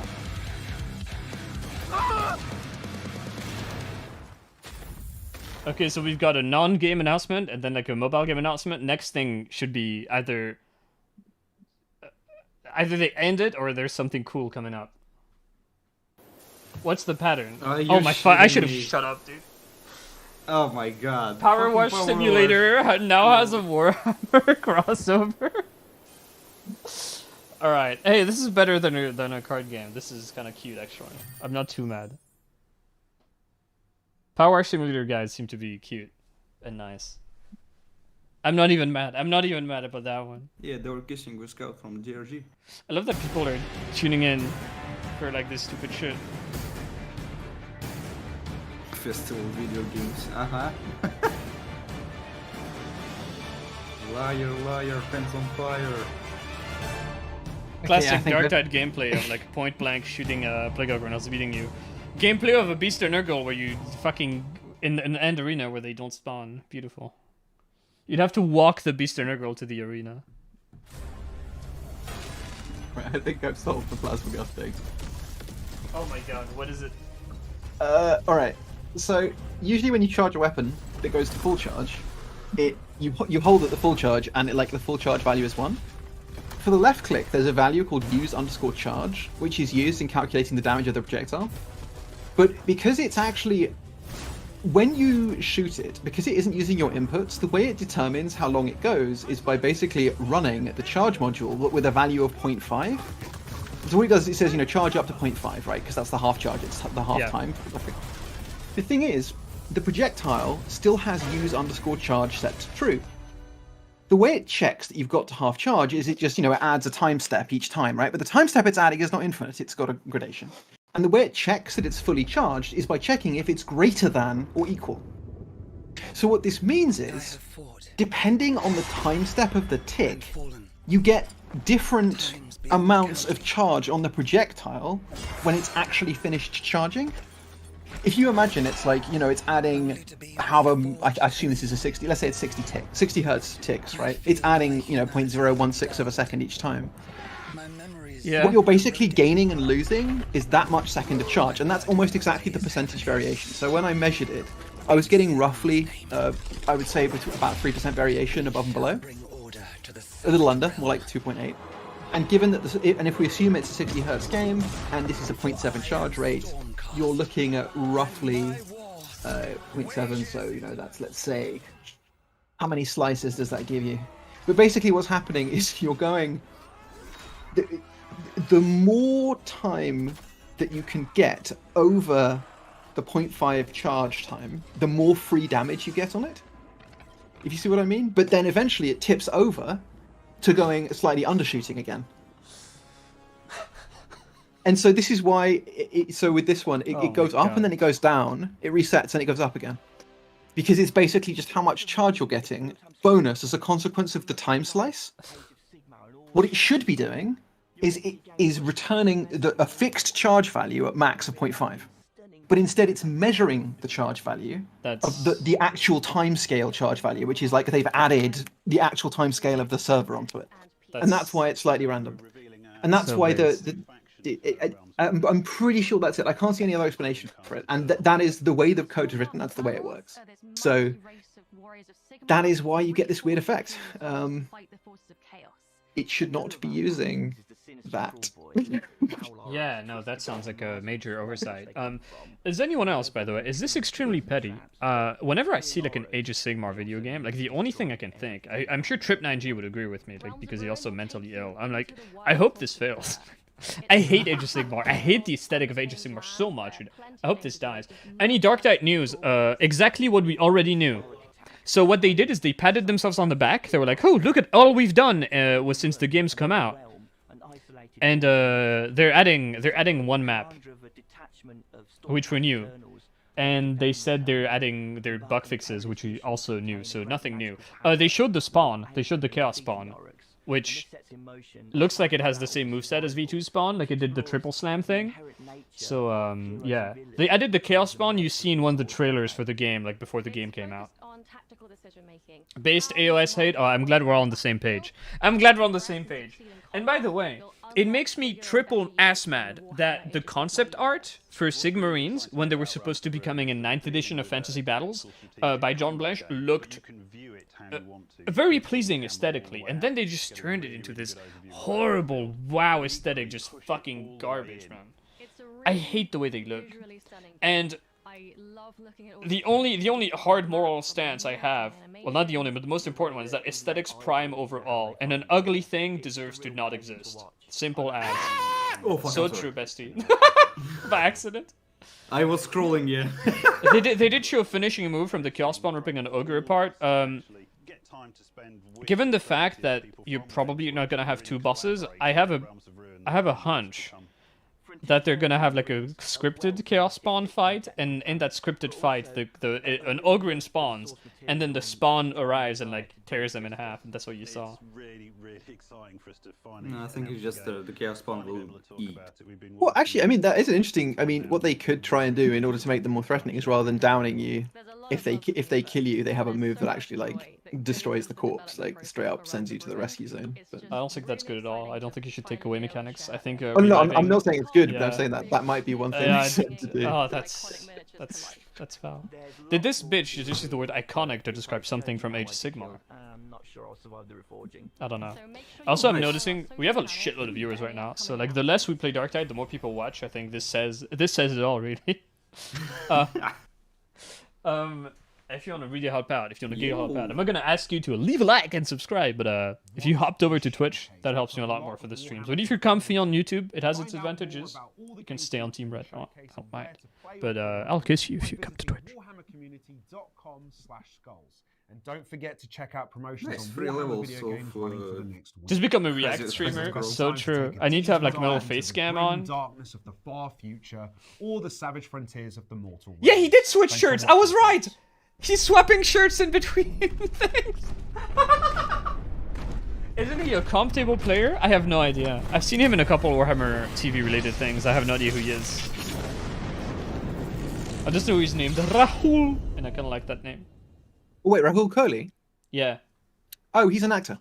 Okay, so we've got a non-game announcement and then like a mobile game announcement. Next thing should be either they end it or there's something cool coming up. What's the pattern? Oh my I should have shut up, dude. Oh my god. Power Wash Simulator now has a Warhammer crossover. Alright. Hey, this is better than a card game. This is kind of cute, actually. I'm not too mad. Power Wash Simulator guys seem to be cute and nice. I'm not even mad. I'm not even mad about that one. Yeah, they were kissing with Scout from DRG. I love that people are tuning in for like this stupid shit. Festival video games. Liar, liar, pants on fire. Classic Dark Tide gameplay of like point blank shooting a Plague Ogre when I was beating you. Gameplay of a Beast or Nurgle where you fucking in an end arena where they don't spawn. Beautiful. You'd have to walk the Beast or Nurgle to the arena. Right, I think I've solved the Plasma Gust thing. Oh my god, what is it? Alright. So, usually when you charge a weapon that goes to full charge, it you hold at the full charge, and the full charge value is 1. For the left click, there's a value called use_charge, which is used in calculating the damage of the projectile. But because it's actually, when you shoot it, because it isn't using your inputs, the way it determines how long it goes is by basically running the charge module with a value of 0.5. So what it does is it says, charge up to 0.5, right? Because that's the half charge, it's the half time. The thing is, the projectile still has use_charge set to true. The way it checks that you've got to half charge is it just, it adds a time step each time, right? But the time step it's adding is not infinite, it's got a gradation. And the way it checks that it's fully charged is by checking if it's greater than or equal. So what this means is, depending on the time step of the tick, you get different amounts of charge on the projectile when it's actually finished charging. If you imagine it's it's adding however, I assume this is a 60, let's say it's 60 hertz ticks, right? It's adding, 0.016 of a second each time. Yeah. What you're basically gaining and losing is that much second of charge, and that's almost exactly the percentage variation. So when I measured it, I was getting roughly, I would say about 3% variation above and below. A little under, more like 2.8. And given that, and if we assume it's a 60 hertz game, and this is a 0.7 charge rate, you're looking at roughly 0.7, so, that's, let's say, how many slices does that give you? But basically what's happening is you're going, the more time that you can get over the 0.5 charge time, the more free damage you get on it, if you see what I mean. But then eventually it tips over to going slightly undershooting again. And so this is why, so with this one, it goes up and then it goes down, it resets and it goes up again. Because it's basically just how much charge you're getting, bonus as a consequence of the time slice. What it should be doing is returning a fixed charge value at max of 0.5. But instead it's measuring the charge value of the actual timescale charge value, which is they've added the actual timescale of the server onto it. And that's why it's slightly random. And that's why I'm pretty sure that's it. I can't see any other explanation for it. And that is the way the code is written, that's the way it works. So that is why you get this weird effect. It should not be using that. Yeah, no, that sounds like a major oversight. Is anyone else, by the way, is this extremely petty? Whenever I see an Age of Sigmar video game, the only thing I can think, I'm sure Trip9G would agree with me, because he's also mentally ill. I'm I hope this fails. I hate Age of Sigmar. I hate the aesthetic of Age of Sigmar so much. I hope this dies. Any Dark Knight news? Exactly what we already knew. So what they did is they patted themselves on the back. They were like, "Oh, look at all we've done since the game's come out." And they're adding one map, which we knew. And they said they're adding their bug fixes, which we also knew. So nothing new. They showed the spawn. They showed the Chaos spawn, which looks like it has the same moveset as V2 spawn, like it did the triple slam thing. So yeah, they added the Chaos spawn you see in one of the trailers for the game, before the game came out. Based AOS hate? Oh, I'm glad we're all on the same page. I'm glad we're on the same page. And by the way, it makes me triple ass mad that the concept art for Sigmarines, when they were supposed to be coming in 9th edition of Fantasy Battles, by John Blanche, looked very pleasing aesthetically, and then they just turned it into this horrible WoW aesthetic, just fucking garbage, man. I hate the way they look. And the only hard moral stance I have, well, not the only, but the most important one, is that aesthetics prime over all, and an ugly thing deserves to not exist. Simple as. Oh, so true, bestie. By accident. I was scrolling, yeah. They did show a finishing move from the Chaos Spawn ripping an ogre apart. Given the fact that you're probably not gonna have 2 bosses, I have a hunch that they're gonna have a scripted Chaos Spawn fight, and in that scripted fight, an Ogryn spawns, and then the spawn arrives and tears them in half, and that's what you saw. No, I think it's just the Chaos Spawn will eat. Well, actually, I mean, that is an interesting. I mean, what they could try and do in order to make them more threatening is rather than downing you, if they kill you, they have a move that actually destroys the corpse, straight up sends you to the rescue zone. But I don't think that's good at all. I don't think you should take away mechanics. I think. No, I'm not saying it's good, but I'm saying that might be one thing to do. Oh, that's That's foul. Did this bitch just use the word iconic to describe something from Age of Sigmar? I'm not sure I'll survive the reforging. I don't know. Also, I'm noticing we have a shitload of viewers right now. So like, the less we play Dark Tide, the more people watch. I think this says it all, really. If you want to really help out, if you want to help out, I'm not gonna ask you to leave a like and subscribe, but if you hopped over to Twitch, that helps me a lot more for the streams. But if you're comfy on YouTube, it has its advantages. You can stay on Team Red. I don't mind. But I'll kiss you if you come to Twitch. WarhammerCommunity.com/skulls. And don't forget to check out promotions Nice, on 3 Warhammer levels Video Games of, running for the next week. Just become a React streamer. So true. I need to have like a little face cam on. Darkness of the far future, or the savage frontiers of the mortal world. Yeah, he did switch shirts. I was right. He's swapping shirts in between things. Isn't he a comp table player? I have no idea. I've seen him in a couple Warhammer TV related things. I have no idea who he is. I just know he's named Rahul, and I kind of like that name. Oh, wait, Rahul Kohli? Yeah. Oh, he's an actor.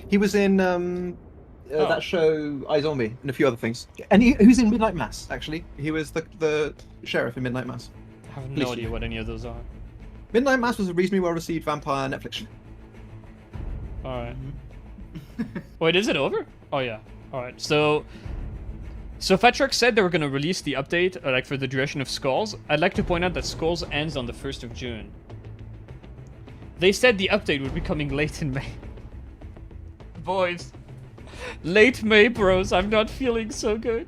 He was in that show iZombie and a few other things. And he was in Midnight Mass, actually. He was the sheriff in Midnight Mass. I have no idea what any of those are. Midnight Mass was a reasonably well-received vampire Netflix show. Alright. Wait, is it over? Oh yeah. Alright, so Fetrix said they were going to release the update like for the duration of Skulls. I'd like to point out that Skulls ends on the 1st of June. They said the update would be coming late in May. Boys. Late May, bros. I'm not feeling so good.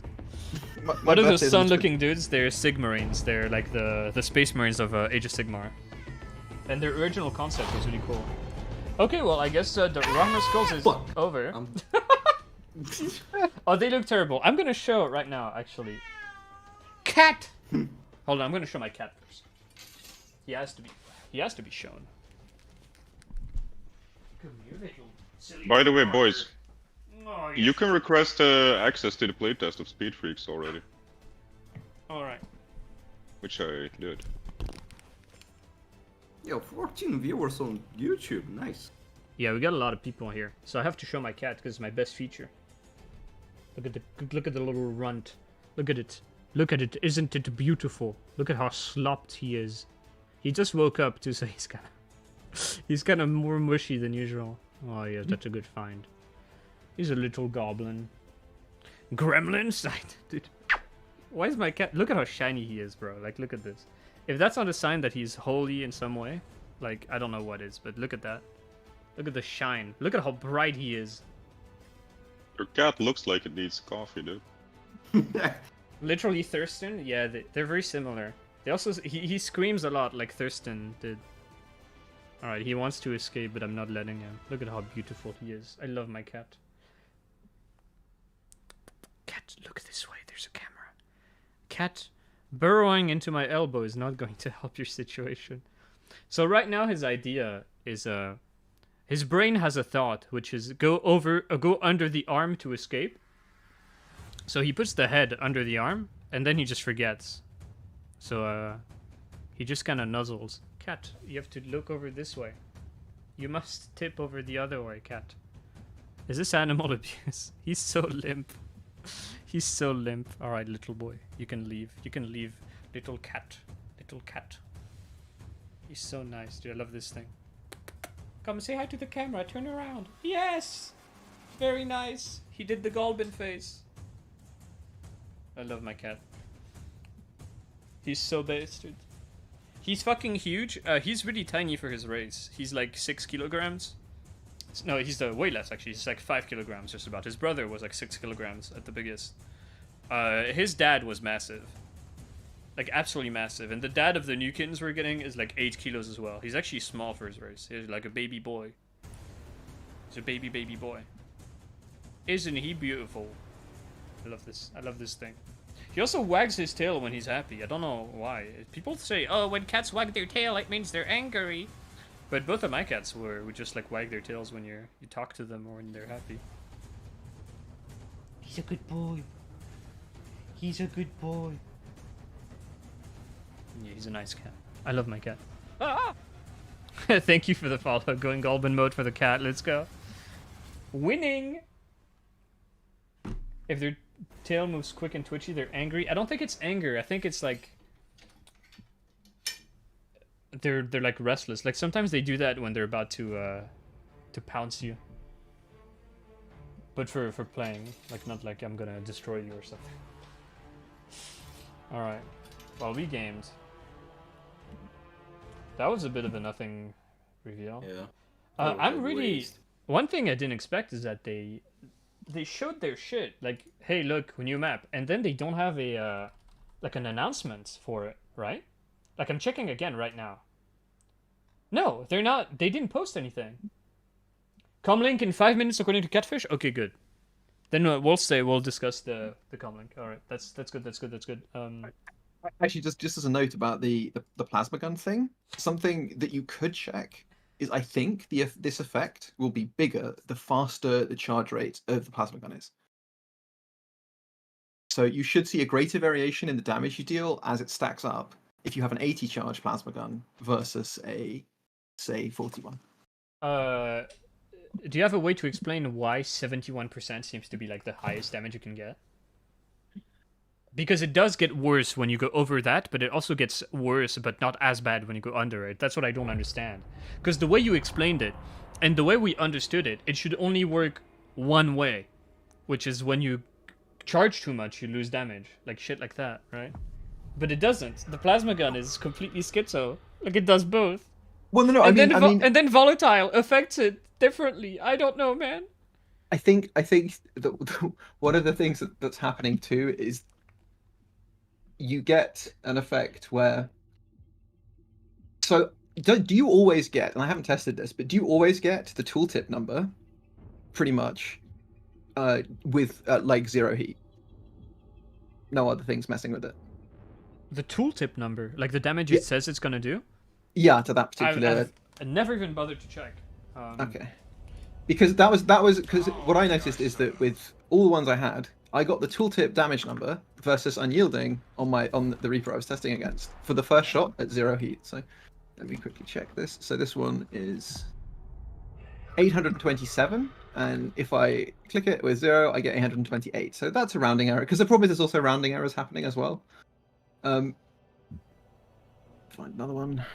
What are those sun-looking dudes? They're Sigmarines. They're like the Space Marines of Age of Sigmar. And their original concept was really cool. Okay, well, I guess the Warhammer Skulls is over. Oh, they look terrible. I'm gonna show it right now, actually. Cat! Hold on, I'm gonna show my cat first. He has to be shown. Come here, little silly By the way, boys, oh, yes. you can request access to the playtest of Speed Freaks already. Alright. Which I did. Yo, 14 viewers on YouTube, nice. Yeah, we got a lot of people here, so I have to show my cat because it's my best feature. Look at the little runt. Look at it. Look at it. Isn't it beautiful? Look at how slopped he is. He just woke up too, so he's kind of more mushy than usual. Oh yeah, that's a good find. He's a little goblin. Gremlin sight, dude. Why is my cat? Look at how shiny he is, bro. Like, look at this. If that's not a sign that he's holy in some way, like, I don't know what is, but look at that. Look at the shine. Look at how bright he is. Your cat looks like it needs coffee, dude. Literally Thurston? Yeah, they're very similar. They also, he screams a lot like Thurston did. Alright, he wants to escape, but I'm not letting him. Look at how beautiful he is. I love my cat. Cat, look this way. There's a camera. Cat, burrowing into my elbow is not going to help your situation. So right now his idea is his brain has a thought, which is go under the arm to escape. So he puts the head under the arm, and then he just forgets. So he just kind of nuzzles. Cat, you have to look over this way. You must tip over the other way, cat. Is this animal abuse? He's so limp. He's so limp. Alright, little boy. You can leave. You can leave. Little cat. Little cat. He's so nice, dude. I love this thing. Come say hi to the camera. Turn around. Yes! Very nice. He did the Golbin face. I love my cat. He's so bastard. He's fucking huge. He's really tiny for his race. He's like 6 kilograms. No, he's way less actually. He's like 5 kilograms just about. His brother was like 6 kilograms at the biggest. His dad was massive. Like absolutely massive. And the dad of the new kittens we're getting is like 8 kilos as well. He's actually small for his race. He's like a baby boy. He's a baby boy. Isn't he beautiful? I love this. I love this thing. He also wags his tail when he's happy. I don't know why. People say, oh, when cats wag their tail, it means they're angry. But both of my cats would just like wag their tails when you talk to them or when they're happy. He's a good boy. He's a good boy. Yeah, he's a nice cat. I love my cat. Ah! Thank you for the follow. Going Golbin mode for the cat. Let's go. Winning! If their tail moves quick and twitchy, they're angry. I don't think it's anger. I think it's like... they're like restless. Like sometimes they do that when they're about to pounce you. But for playing, like not like I'm gonna destroy you or something. All right. Well, we gamed. That was a bit of a nothing reveal. Yeah. I'm really. One thing I didn't expect is that they showed their shit. Like, hey, look, new map, and then they don't have a like an announcement for it, right? Like I'm checking again right now. No, they're not. They didn't post anything. Comlink in 5 minutes according to Catfish. Okay, good. Then we'll discuss the comlink. All right, that's good. That's good. Actually, just as a note about the plasma gun thing, something that you could check is I think this effect will be bigger the faster the charge rate of the plasma gun is. So you should see a greater variation in the damage you deal as it stacks up if you have an 80 charge plasma gun versus a, say, 41. Do you have a way to explain why 71% seems to be like the highest damage you can get? Because it does get worse when you go over that, but it also gets worse, but not as bad when you go under it. That's what I don't understand. Because the way you explained it, and the way we understood it, it should only work one way. Which is when you charge too much, you lose damage. Like shit like that, right? But it doesn't. The plasma gun is completely schizo. Like it does both. Well, no, and and then volatile affects it differently. I don't know, man. I think that one of the things that's happening too is you get an effect where. So do you always get? And I haven't tested this, but do you always get the tooltip number, pretty much, with like 0 heat? No other things messing with it. The tooltip number, like the damage it says it's gonna do. Yeah, to that particular. I never even bothered to check. Okay. Because that was because what I noticed is that with all the ones I had, I got the tooltip damage number versus unyielding on the Reaper I was testing against for the first shot at 0 heat. So let me quickly check this. So this one is 827, and if I click it with 0, I get 828. So that's a rounding error. Because the problem is there's also rounding errors happening as well. Find another one.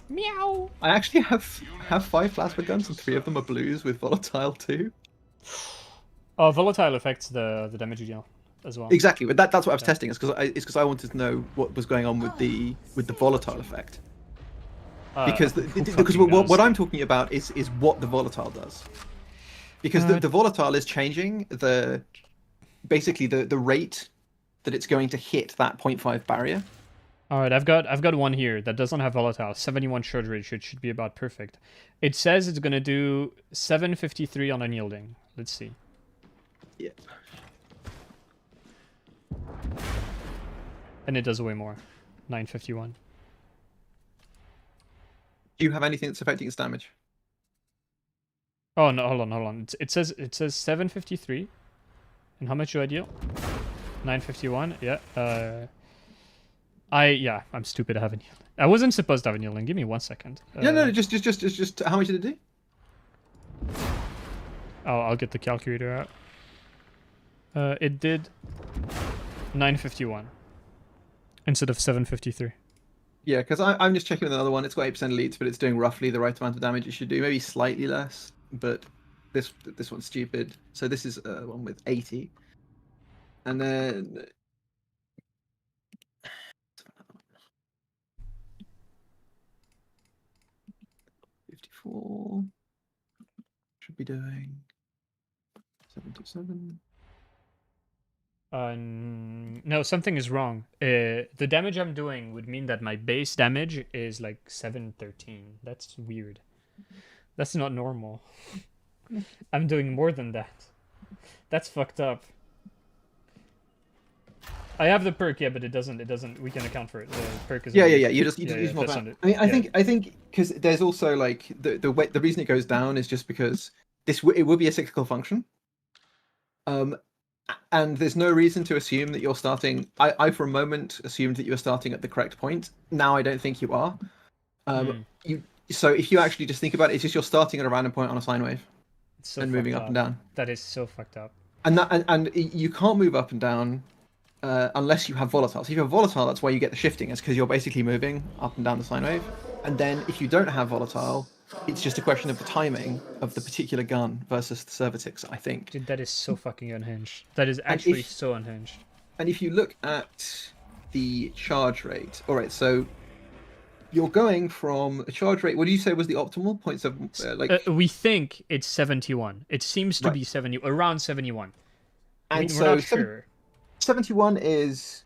Meow. I actually have 5 plasma guns and 3 of them are blues with volatile too. Oh, volatile affects the damage you deal as well. Exactly, but that's what I was testing. It's because I wanted to know what was going on with the volatile effect. Because what I'm talking about is what the volatile does. Because the volatile is changing basically the rate that it's going to hit that 0.5 barrier. All right, I've got one here that doesn't have volatile. 71 charge rate should be about perfect. It says it's gonna do 753 on unyielding. Let's see. Yeah. And it does way more. 951. Do you have anything that's affecting its damage? Oh no! Hold on. It says 753. And how much do I deal? 951. Yeah. I'm stupid. I have a kneeling. I wasn't supposed to have a kneeling. Give me 1 second. No. Just how much did it do? Oh, I'll get the calculator out. It did 951 instead of 753. Yeah, because I'm just checking with another one. It's got 8% elites, but it's doing roughly the right amount of damage it should do. Maybe slightly less, but this one's stupid. So this is one with 80, and then. 54 should be doing 77. No, something is wrong. The damage I'm doing would mean that my base damage is like 713. That's weird. That's not normal. I'm doing more than that. That's fucked up. I have the perk, yeah, but it doesn't. We can account for it. The perk is. Yeah. You just use more. I think because there's also like the reason it goes down is just because it would be a cyclical function. And there's no reason to assume that you're starting. I for a moment assumed that you were starting at the correct point. Now I don't think you are. So if you actually just think about it, it's just you're starting at a random point on a sine wave, and moving up and down. That is so fucked up. And you can't move up and down unless you have volatile. So if you have volatile, that's why you get the shifting. It's because you're basically moving up and down the sine wave. And then if you don't have volatile, it's just a question of the timing of the particular gun versus the Servitix, I think. Dude, that is so fucking unhinged. That is actually so unhinged. And if you look at the charge rate, all right, so you're going from a charge rate. What do you say was the optimal? 0.7. We think it's 71. It seems to be around 71. And we're so not sure. 71 is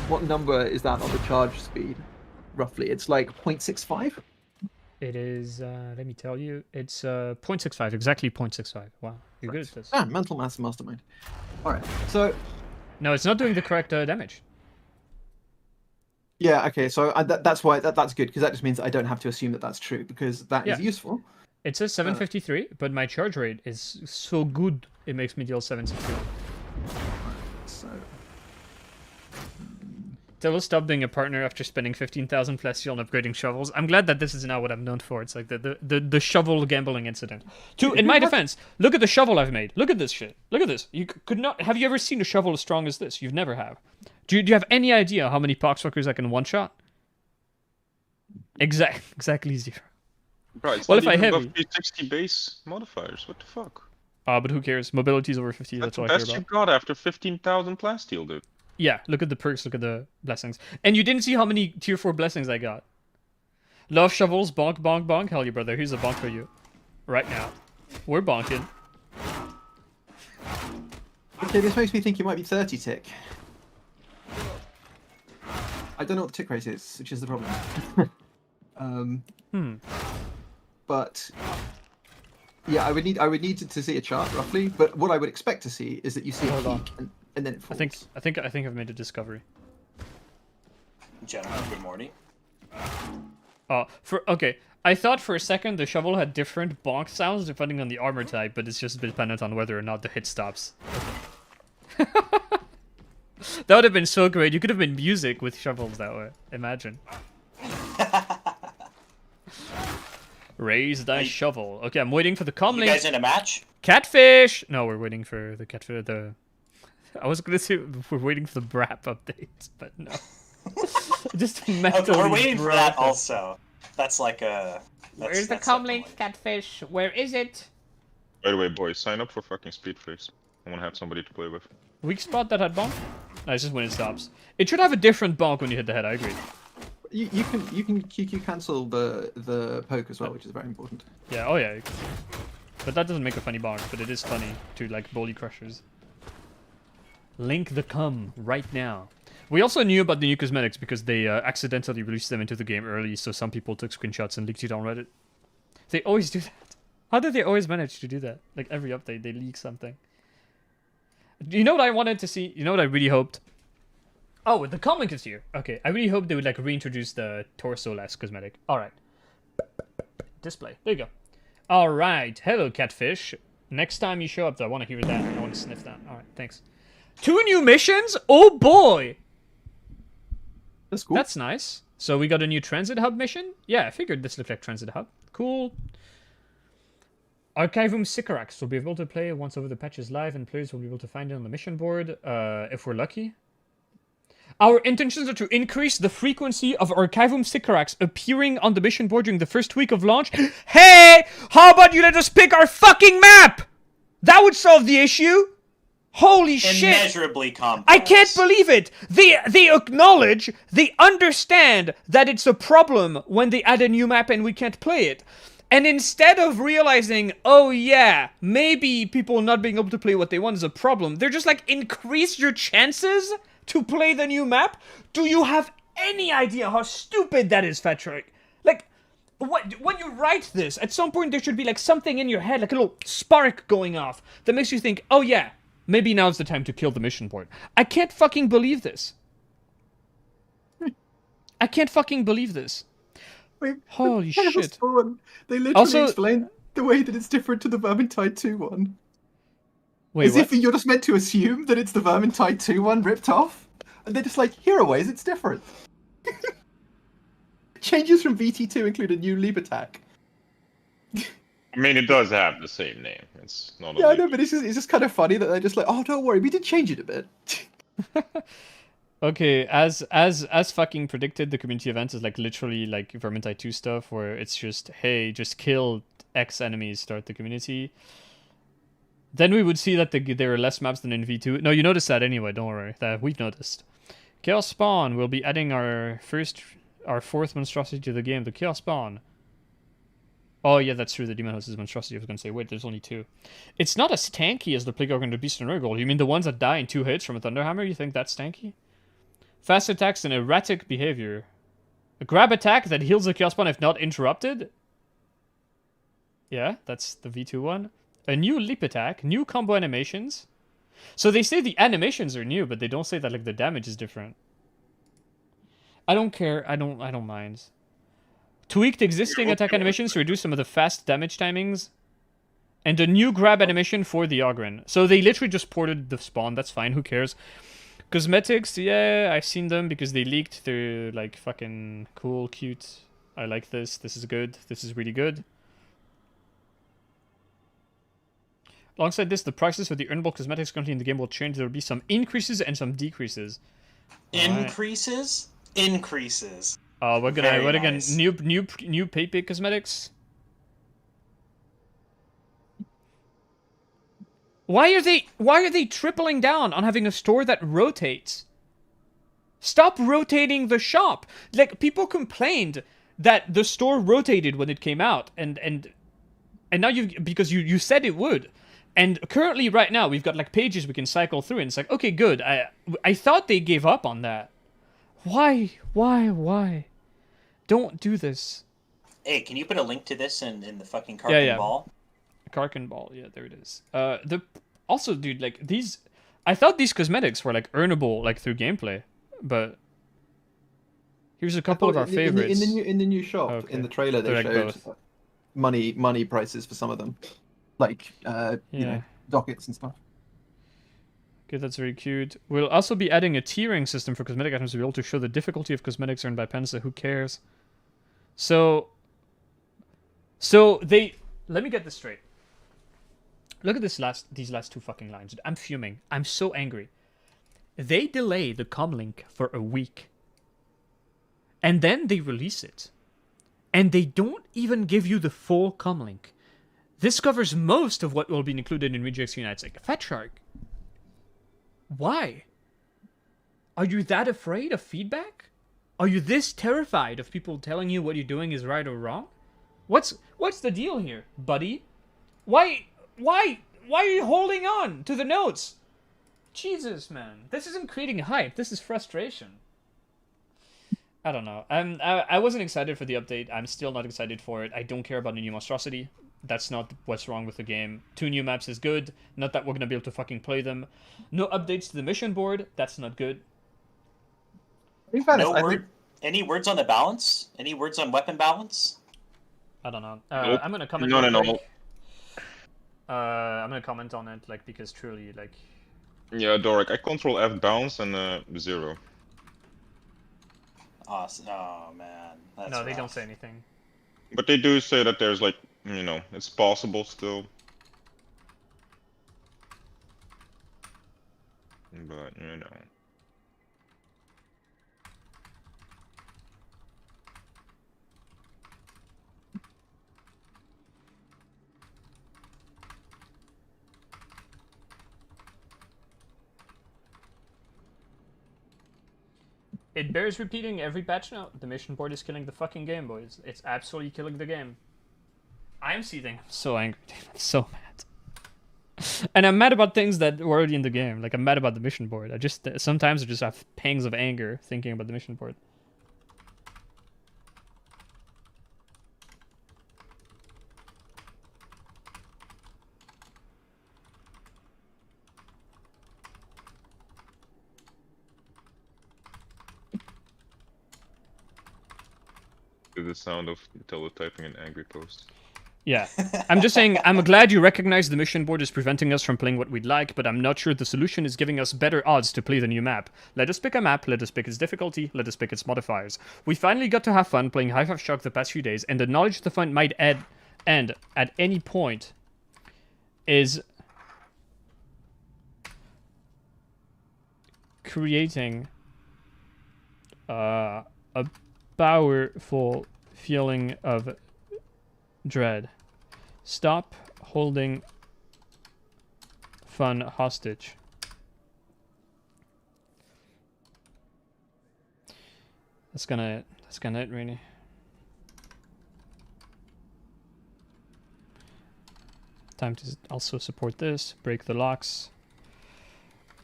what number is that on the charge speed? Roughly, it's like 0.65. It is. Let me tell you, it's 0.65. Exactly 0.65. Wow, you're good at this. Ah, mental maths mastermind. All right, so no, it's not doing the correct damage. Yeah, okay, so that's why that's good, because that just means that I don't have to assume that that's true, because that is useful. It says 753, but my charge rate is so good, it makes me deal 762. So... They will stop being a partner after spending 15,000 plus on upgrading shovels. I'm glad that this is now what I'm known for. It's like the shovel gambling incident. In my defense, look at the shovel I've made. Look at this shit. Look at this. You could not... Have you ever seen a shovel as strong as this? You've never have. Do you have any idea how many poxfuckers I can one-shot? Exactly 0. Bro, it's what not if I even heavy? above 360 base modifiers. What the fuck? But who cares? Mobility's over 50. That's the what I care best about. you got after 15,000 plasteel, dude. Yeah, look at the perks, look at the blessings. And you didn't see how many tier 4 blessings I got. Love shovels, bonk, bonk, bonk. Hell yeah, brother. Here's a bonk for you. Right now. We're bonking. Okay, this makes me think you might be 30 tick. I don't know what the tick rate is, which is the problem. But yeah, I would need to see a chart roughly. But what I would expect to see is that you see a peak and then it falls. I think I've made a discovery. Gentlemen, good morning. Okay. I thought for a second the shovel had different bonk sounds depending on the armor type, but it's just dependent on whether or not the hit stops. Okay. That would have been so great. You could have been music with shovels that way. Imagine. Raise thy shovel. Okay, I'm waiting for the comlink. You guys in a match? Catfish! No, we're waiting for the catfish. I was gonna say we're waiting for the BRAP update, but no. Just mentally. We're waiting for that also. That's like a... Where's the comlink, catfish? Where is it? By the way, boys, sign up for fucking Speed Freeze. I want to have somebody to play with. Weak spot that had bonk? No, it's just when it stops. It should have a different bonk when you hit the head, I agree. You can QQ cancel the poke as well, which is very important. Yeah, oh yeah. But that doesn't make a funny bonk, but it is funny to like bully crushers. Link the cum right now. We also knew about the new cosmetics because they accidentally released them into the game early, so some people took screenshots and leaked it on Reddit. They always do that. How did they always manage to do that? Like every update, they leak something. You know what I wanted to see? You know what I really hoped? Oh, the comlink is here. Okay, I really hope they would like reintroduce the torso-less cosmetic. Alright. Display. There you go. Alright. Hello, catfish. Next time you show up, though, I want to hear that. I want to sniff that. Alright, thanks. 2 new missions? Oh boy! That's cool. That's nice. So we got a new transit hub mission? Yeah, I figured this looked like transit hub. Cool. Archivum Sycorax will be able to play once over the patch is live, and players will be able to find it on the mission board if we're lucky. Our intentions are to increase the frequency of Archivum Sycorax appearing on the mission board during the first week of launch. Hey! How about you let us pick our fucking map? That would solve the issue! Holy shit! Immeasurably complex. I can't believe it! They acknowledge, they understand that it's a problem when they add a new map and we can't play it. And instead of realizing, oh yeah, maybe people not being able to play what they want is a problem, they're just like, increase your chances to play the new map? Do you have any idea how stupid that is, Fatrick? Like, when you write this, at some point there should be like something in your head, like a little spark going off, that makes you think, oh yeah, maybe now's the time to kill the mission board. I can't fucking believe this. I can't fucking believe this. Wait, holy shit. They literally Also, explain the way that it's different to the Vermintide 2 one. Wait, As if you're just meant to assume that it's the Vermintide 2 one ripped off. And they're just like, here are ways it's different. Changes from VT2 include a new leap attack. I mean, it does have the same name. It's not. Yeah, I know, but it's just kind of funny that they're just like, oh, don't worry, we did change it a bit. Okay, as fucking predicted, the community event is like literally like Vermintide 2 stuff, where it's just, hey, just kill X enemies, start the community. Then we would see that there are less maps than in V2. No, you noticed that anyway, don't worry. That we've noticed. Chaos Spawn will be adding our fourth monstrosity to the game, the Chaos Spawn. Oh yeah, that's true, the Demon Host is monstrosity. I was gonna say, wait, there's only 2. It's not as tanky as the Plague Ogre and the Beast and Urgle. You mean the ones that die in 2 hits from a Thunderhammer? You think that's tanky? Fast attacks and erratic behavior. A grab attack that heals the Chaos Spawn if not interrupted? Yeah, that's the V2 one. A new leap attack, new combo animations. So they say the animations are new, but they don't say that like the damage is different. I don't care. I don't mind. Tweaked existing attack animations to reduce some of the fast damage timings. And a new grab animation for the Ogren. So they literally just ported the spawn. That's fine. Who cares? Cosmetics, yeah, I've seen them because they leaked. They're like fucking cool, cute. I like this. This is good. This is really good. Alongside this, the prices for the earnable cosmetics currently in the game will change. There will be some increases and some decreases. Increases? Increases. We're gonna Very what again? nice. New PayPay cosmetics. Why are they tripling down on having a store that rotates? Stop rotating the shop. Like people complained that the store rotated when it came out, and now because you said it would. And currently, right now, we've got like pages we can cycle through, and it's like, okay, good. I thought they gave up on that. Why? Don't do this. Hey, can you put a link to this in the fucking Karkin Ball? Karkin Ball, yeah, there it is. Also, dude, like these, I thought these cosmetics were like earnable, like through gameplay, but here's a couple of our favorites. In the new shop, in the trailer, they showed money prices for some of them, like you know, dockets and stuff. Okay, that's very cute. We'll also be adding a tiering system for cosmetic items to be able to show the difficulty of cosmetics earned by Pensa. Who cares? So they, let me get this straight. Look at these last 2 fucking lines. I'm fuming. I'm so angry. They delay the comlink for a week. And then they release it. And they don't even give you the full comlink. This covers most of what will be included in Regex Unites. Like Fat Shark. Why? Are you that afraid of feedback? Are you this terrified of people telling you what you're doing is right or wrong? What's the deal here, buddy? Why are you holding on to the notes? Jesus, man. This isn't creating hype. This is frustration. I don't know. I wasn't excited for the update. I'm still not excited for it. I don't care about the new monstrosity. That's not what's wrong with the game. 2 new maps is good. Not that we're gonna be able to fucking play them. No updates to the mission board. That's not good. Any words on the balance? Any words on weapon balance? I don't know. Nope. I'm gonna comment. No. I'm gonna comment on it, like, because truly, like. Yeah, Doric, I control F bounce and 0. Awesome. Oh man. That's no, they rough. don't say anything. But they do say that there's like, you know, it's possible still. But, you know. It bears repeating every patch note. The mission board is killing the fucking game, boys. It's absolutely killing the game. I'm seething. I'm so angry. I'm so mad. And I'm mad about things that were already in the game. Like, I'm mad about the mission board. Sometimes I just have pangs of anger thinking about the mission board. The sound of teletyping an angry post. Yeah. I'm just saying, I'm glad you recognize the mission board is preventing us from playing what we'd like, but I'm not sure the solution is giving us better odds to play the new map. Let us pick a map, let us pick its difficulty, let us pick its modifiers. We finally got to have fun playing Hive of Shock the past few days, and the knowledge the fun might add and at any point is creating a powerful feeling of dread. Stop holding fun hostage. That's gonna it really. Time to also support this. Break the locks.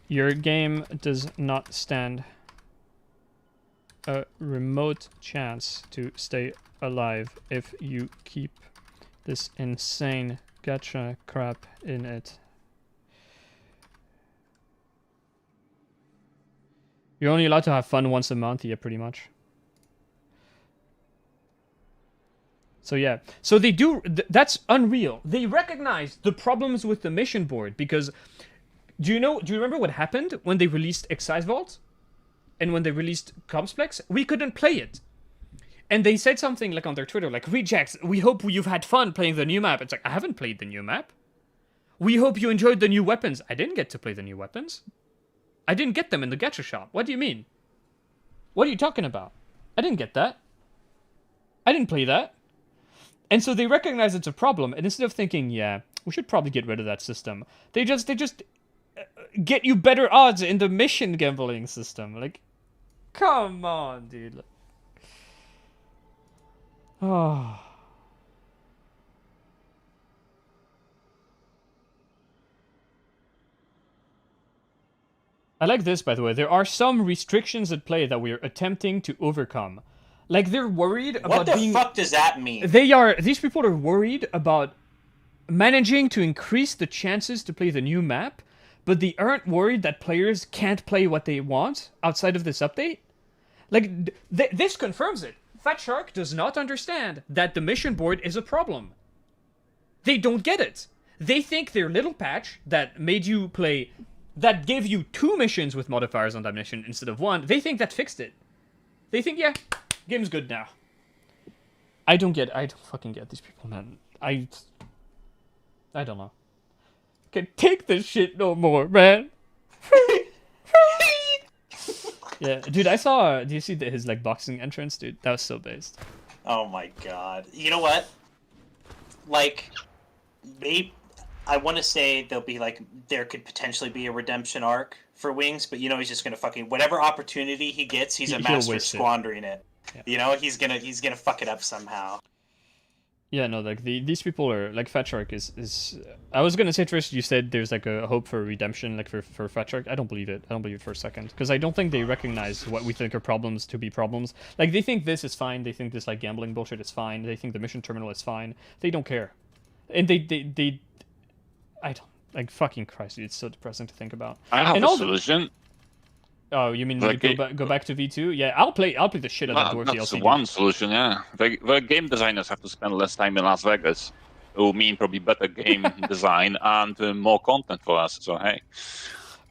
Your game does not stand a remote chance to stay alive if you keep this insane gacha crap in it. You're only allowed to have fun once a month, yeah, pretty much. So yeah, so they do, that's Unreal. They recognize the problems with the mission board because, do you remember what happened when they released Excise Vault? And when they released Complex? We couldn't play it. And they said something like on their Twitter, like, Rejects, we hope you've had fun playing the new map. It's like, I haven't played the new map. We hope you enjoyed the new weapons. I didn't get to play the new weapons. I didn't get them in the gacha shop. What do you mean? What are you talking about? I didn't get that. I didn't play that. And so they recognize it's a problem, and instead of thinking, yeah, we should probably get rid of that system, they just get you better odds in the mission gambling system. Like, come on, dude. Oh. I like this, by the way. There are some restrictions at play that we are attempting to overcome. Like, they're worried about being... What the fuck does that mean? These people are worried about managing to increase the chances to play the new map, but they aren't worried that players can't play what they want outside of this update. Like, this confirms it. Fat Shark does not understand that the mission board is a problem. They don't get it. They think their little patch that made you play... that gave you 2 missions with modifiers on that mission instead of 1, they think that fixed it. They think, yeah, game's good now. I don't fucking get these people, man. I don't know. Can take this shit no more, man. Yeah, dude, I saw, do you see his, like, boxing entrance, dude? That was so based. Oh my god. You know what? Like, maybe... I want to say there'll be like there could potentially be a redemption arc for Wings, but you know he's just gonna fucking whatever opportunity he gets, he's a master squandering it. Yeah. You know he's gonna fuck it up somehow. Yeah, no, like these people are like Fat Shark is. I was gonna say first you said there's like a hope for redemption like for Fat Shark. I don't believe it. I don't believe it for a second because I don't think they recognize what we think are problems to be problems. Like they think this is fine. They think this like gambling bullshit is fine. They think the mission terminal is fine. They don't care, and they I don't, like, fucking Christ, dude, it's so depressing to think about. I have a solution. Oh, you mean like, go back to V2? Yeah, I'll play the shit out of Dwarf DLC. That's one solution, yeah. The game designers have to spend less time in Las Vegas. It will mean probably better game design and more content for us, so hey.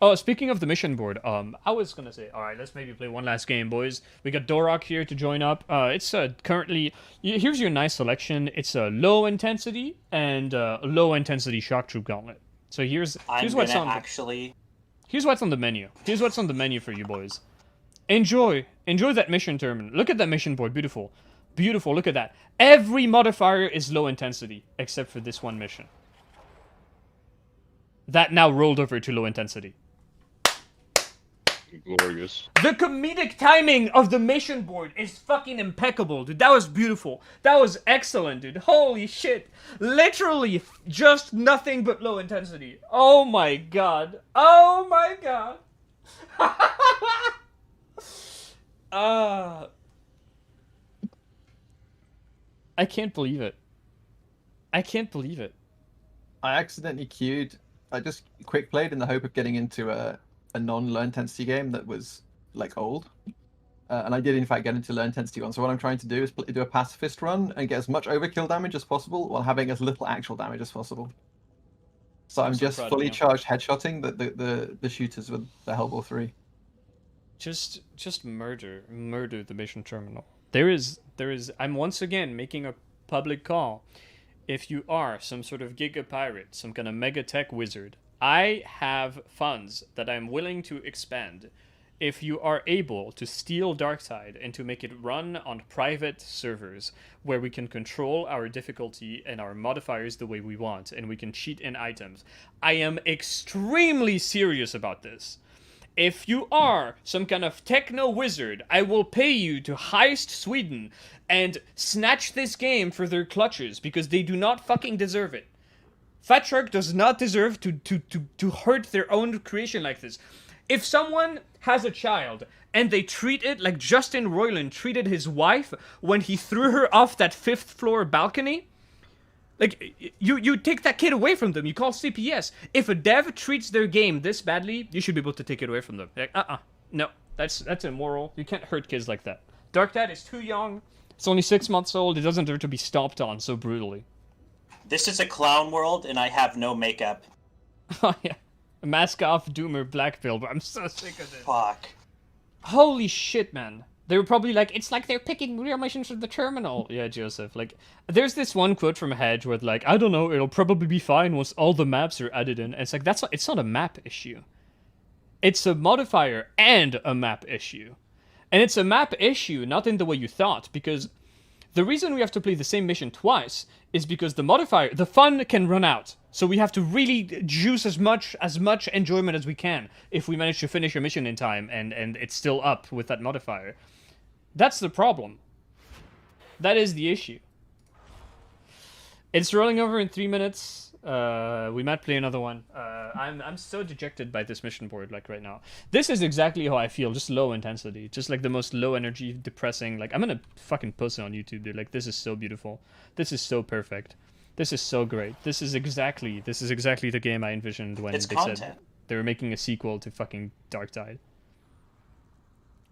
Oh, speaking of the mission board, I was gonna say, alright, let's maybe play one last game, boys. We got Dorok here to join up. It's currently, here's your nice selection. It's a low intensity and low intensity shock troop gauntlet. So here's what's on here's what's on the menu. Here's what's on the menu for you boys. Enjoy that mission terminal. Look at that mission board, beautiful, beautiful. Look at that. Every modifier is low intensity except for this one mission. That now rolled over to low intensity. Glorious. The comedic timing of the mission board is fucking impeccable, dude. That was beautiful. That was excellent, dude. Holy shit. Literally just nothing but low intensity. Oh my god. Oh my god. I can't believe it. I can't believe it. I accidentally queued. I just quick played in the hope of getting into a non-low intensity game that was like old, and I did in fact get into low intensity one. So what I'm trying to do is do a pacifist run and get as much overkill damage as possible while having as little actual damage as possible. So I'm just fully charged headshotting the shooters with the Hellbore 3. Just murder the mission terminal. There is. I'm once again making a public call. if you are some sort of giga pirate, some kind of mega tech wizard, I have funds that I'm willing to expend if you are able to steal Darktide and to make it run on private servers where we can control our difficulty and our modifiers the way we want, and we can cheat in items. I am extremely serious about this. If you are some kind of techno wizard, I will pay you to heist Sweden and snatch this game for their clutches because they do not fucking deserve it. Fat Shark does not deserve to hurt their own creation like this. If someone has a child and they treat it like Justin Roiland treated his wife when he threw her off that 5th floor balcony, like, you take that kid away from them. You call CPS. If a dev treats their game this badly, you should be able to take it away from them. Like, no, that's immoral. You can't hurt kids like that. Darktide is too young. It's only 6 months old. It doesn't deserve to be stomped on so brutally. This is a clown world, and I have no makeup. Oh, yeah. Mask off, Doomer, Black Pill, but I'm so sick of this. Fuck. Holy shit, man. They were probably like, it's like they're picking real missions from the terminal. Yeah, Joseph. Like, there's this one quote from Hedge where, like, I don't know, it'll probably be fine once all the maps are added in. And it's like, it's not a map issue. It's a modifier and a map issue. And it's a map issue, not in the way you thought, because the reason we have to play the same mission twice is because the modifier, the fun can run out. So we have to really juice as much enjoyment as we can if we manage to finish a mission in time and it's still up with that modifier. That's the problem. That is the issue. It's rolling over in 3 minutes. We might play another one. I'm so dejected by this mission board like right now. This is exactly how I feel, just low intensity. Just like the most low energy, depressing, like I'm gonna fucking post it on YouTube, dude. Like this is so beautiful. This is so perfect. This is so great. This is exactly the game I envisioned when they said they were making a sequel to fucking Darktide.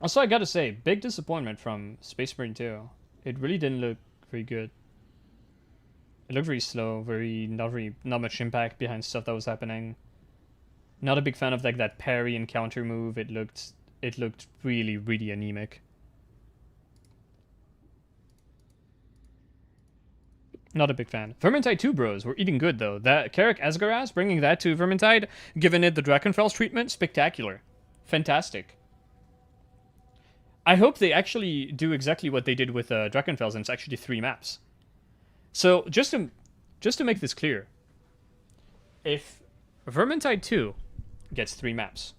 Also, I gotta say, big disappointment from Space Marine 2. It really didn't look very good. It looked very slow, not much impact behind stuff that was happening. Not a big fan of like that parry and counter move. It looked really, really anemic. Not a big fan. Vermintide 2 bros were eating good though. That Karak Asgaraz, bringing that to Vermintide, giving it the Drakenfels treatment, spectacular. Fantastic. I hope they actually do exactly what they did with Drakenfels, and it's actually 3 maps. So, just to make this clear, if Vermintide 2 gets 3 maps,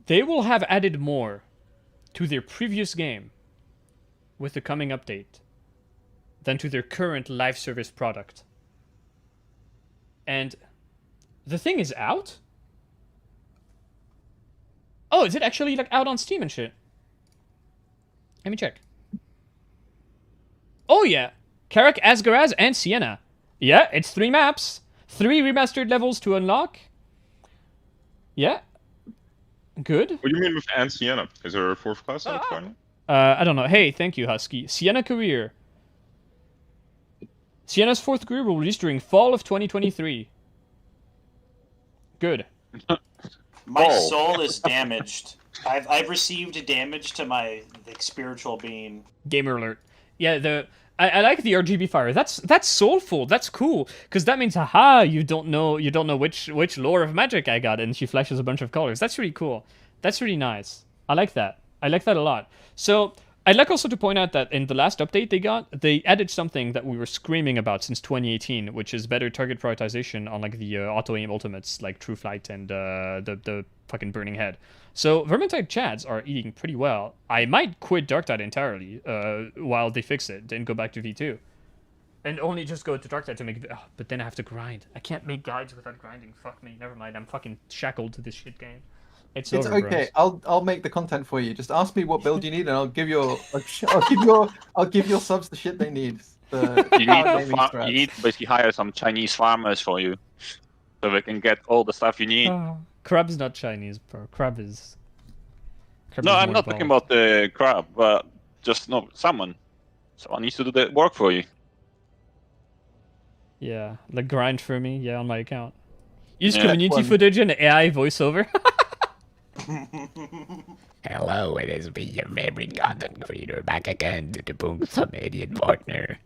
they will have added more to their previous game with the coming update than to their current live service product. And the thing is out? Oh, is it actually like out on Steam and shit? Let me check. Oh yeah, Karak, Asgaraz, and Sienna. Yeah, it's 3 maps. 3 remastered levels to unlock. Yeah. Good. What do you mean with and Sienna? Is there a 4th class that's going? I don't know. Hey, thank you, Husky. Sienna Career. Sienna's 4th career will release during fall of 2023. Good. My soul is damaged. I've received damage to my spiritual being. Gamer alert. Yeah, I like the RGB fire. That's soulful. That's cool. Because that means, haha, you don't know which lore of magic I got, and she flashes a bunch of colors. That's really cool. That's really nice. I like that. I like that a lot. So I'd like also to point out that in the last update they added something that we were screaming about since 2018, which is better target prioritization on like the auto-aim ultimates like True Flight and the fucking Burning Head. So Vermintide Chads are eating pretty well. I might quit Darktide entirely while they fix it and go back to V2. And only just go to Darktide to make... Oh, but then I have to grind. I can't make guides without grinding. Fuck me. Never mind. I'm fucking shackled to this shit game. It's over, okay. bros. I'll make the content for you. Just ask me what build you need, and I'll give your subs the shit they need. You need to basically hire some Chinese farmers for you, so they can get all the stuff you need. Crab's not Chinese, bro. Crab is No, I'm not talking about the crab, but just someone. Someone needs to do the work for you. Yeah, like grind for me. Yeah, on my account. Use Yeah. community footage and AI voiceover. Hello, it is me, your favorite content creator, back again to the Boom Some Idiot partner.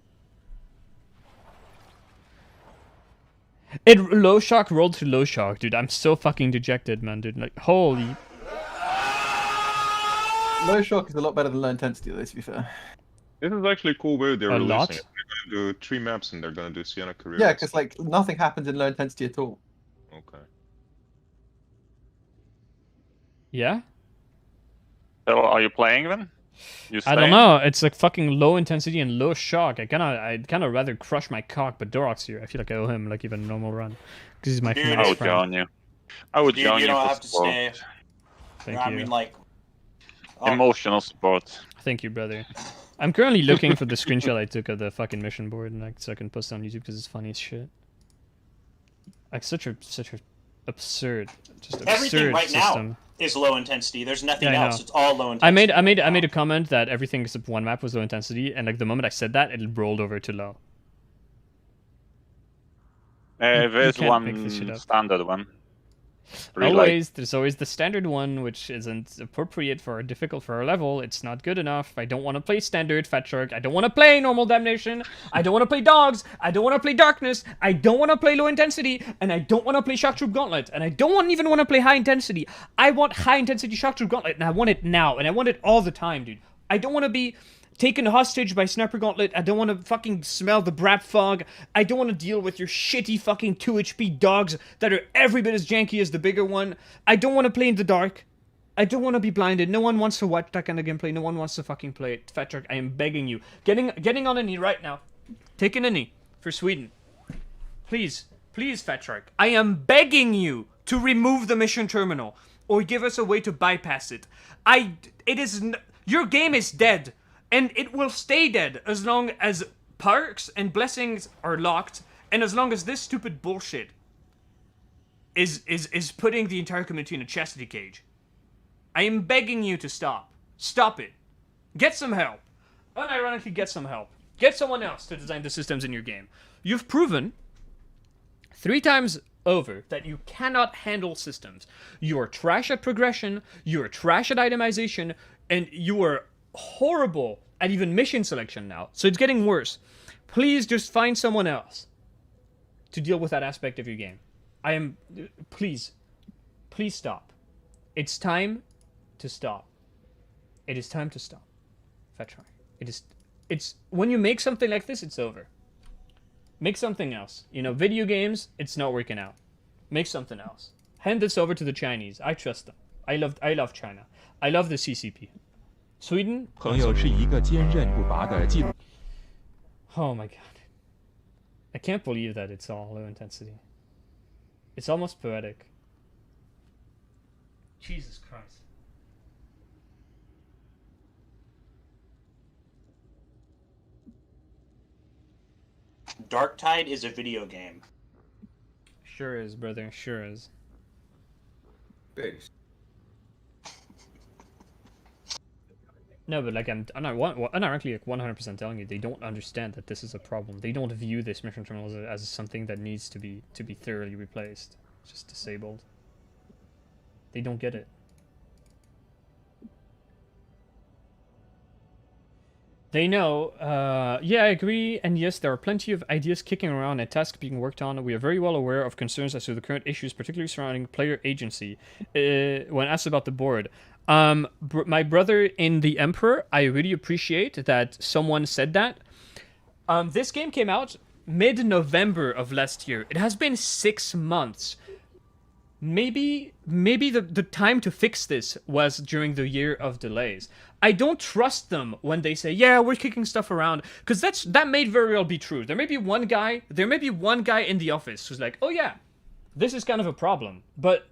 It low shock rolled to low shock, dude. I'm so fucking dejected, man, dude. Like, holy. Low shock is a lot better than low intensity, though, to be fair. This is actually a cool way they're A releasing lot? it. They're gonna do 3 maps and they're gonna do Sienna Career. Yeah, because like nothing happens in low intensity at all. Okay. Yeah? So are you playing then? You I don't staying? know. It's like fucking low intensity and low shock. I'd kind of rather crush my cock, but Dorok's here. I feel like I owe him like even a normal run because he's my Dude, friend. I would join you. I would Dude, join you you don't for have to support. stay. Thank I you. mean, like, Emotional support. Thank you, brother. I'm currently looking for the screenshot I took of the fucking mission board, and like so I can post it on YouTube because it's funny as shit. Like such a absurd, just absurd everything right system. now is low intensity. There's nothing Yeah, I else. know. It's all low intensity. I made a comment that everything except one map was low intensity, and like the moment I said that, it rolled over to low. There's can't make this shit one up. standard one. Relay. There's always the standard one, which isn't appropriate for difficult for our level. It's not good enough. I don't want to play standard, Fat Shark. I don't want to play normal damnation. I don't want to play dogs. I don't want to play darkness. I don't want to play low intensity, and I don't want to play Shock Troop Gauntlet, and I don't even want to play high intensity. I want high intensity Shock Troop Gauntlet, and I want it now, and I want it all the time, dude. I don't want to be taken hostage by Sniper Gauntlet. I don't want to fucking smell the Brap Fog. I don't want to deal with your shitty fucking 2 HP dogs that are every bit as janky as the bigger one. I don't want to play in the dark. I don't want to be blinded. No one wants to watch that kind of gameplay. No one wants to fucking play it. Fat Shark, I am begging you. Getting on a knee right now. Taking a knee for Sweden. Please, please, Fat Shark. I am begging you to remove the mission terminal or give us a way to bypass it. Your game is dead. And it will stay dead as long as perks and blessings are locked, and as long as this stupid bullshit is putting the entire community in a chastity cage. I am begging you to stop. Stop it. Get some help. Unironically, get some help. Get someone else to design the systems in your game. You've proven 3 times over that you cannot handle systems. You are trash at progression, you are trash at itemization, and you are horrible at even mission selection now. So it's getting worse. Please just find someone else to deal with that aspect of your game. Please stop. It's time to stop. It is time to stop. Fat Shark. It's when you make something like this, it's over. Make something else. You know, video games, it's not working out. Make something else. Hand this over to the Chinese. I trust them. I love China. I love the CCP. Sweden? Oh my god. I can't believe that it's all low intensity. It's almost poetic. Jesus Christ. Darktide is a video game. Sure is, brother. Sure is. No, but like I'm unironically like 100% telling you, they don't understand that this is a problem. They don't view this mission terminal as something that needs to be thoroughly replaced. It's just disabled. They don't get it. They know, yeah, I agree, and yes, there are plenty of ideas kicking around and tasks being worked on. We are very well aware of concerns as to the current issues, particularly surrounding player agency. When asked about the board, my brother in the Emperor, I really appreciate that someone said that. This game came out mid-November of last year. It has been 6 months. Maybe the time to fix this was during the year of delays. I don't trust them when they say, yeah, we're kicking stuff around, because that may very well be true. There may be one guy in the office who's like, oh yeah, this is kind of a problem, but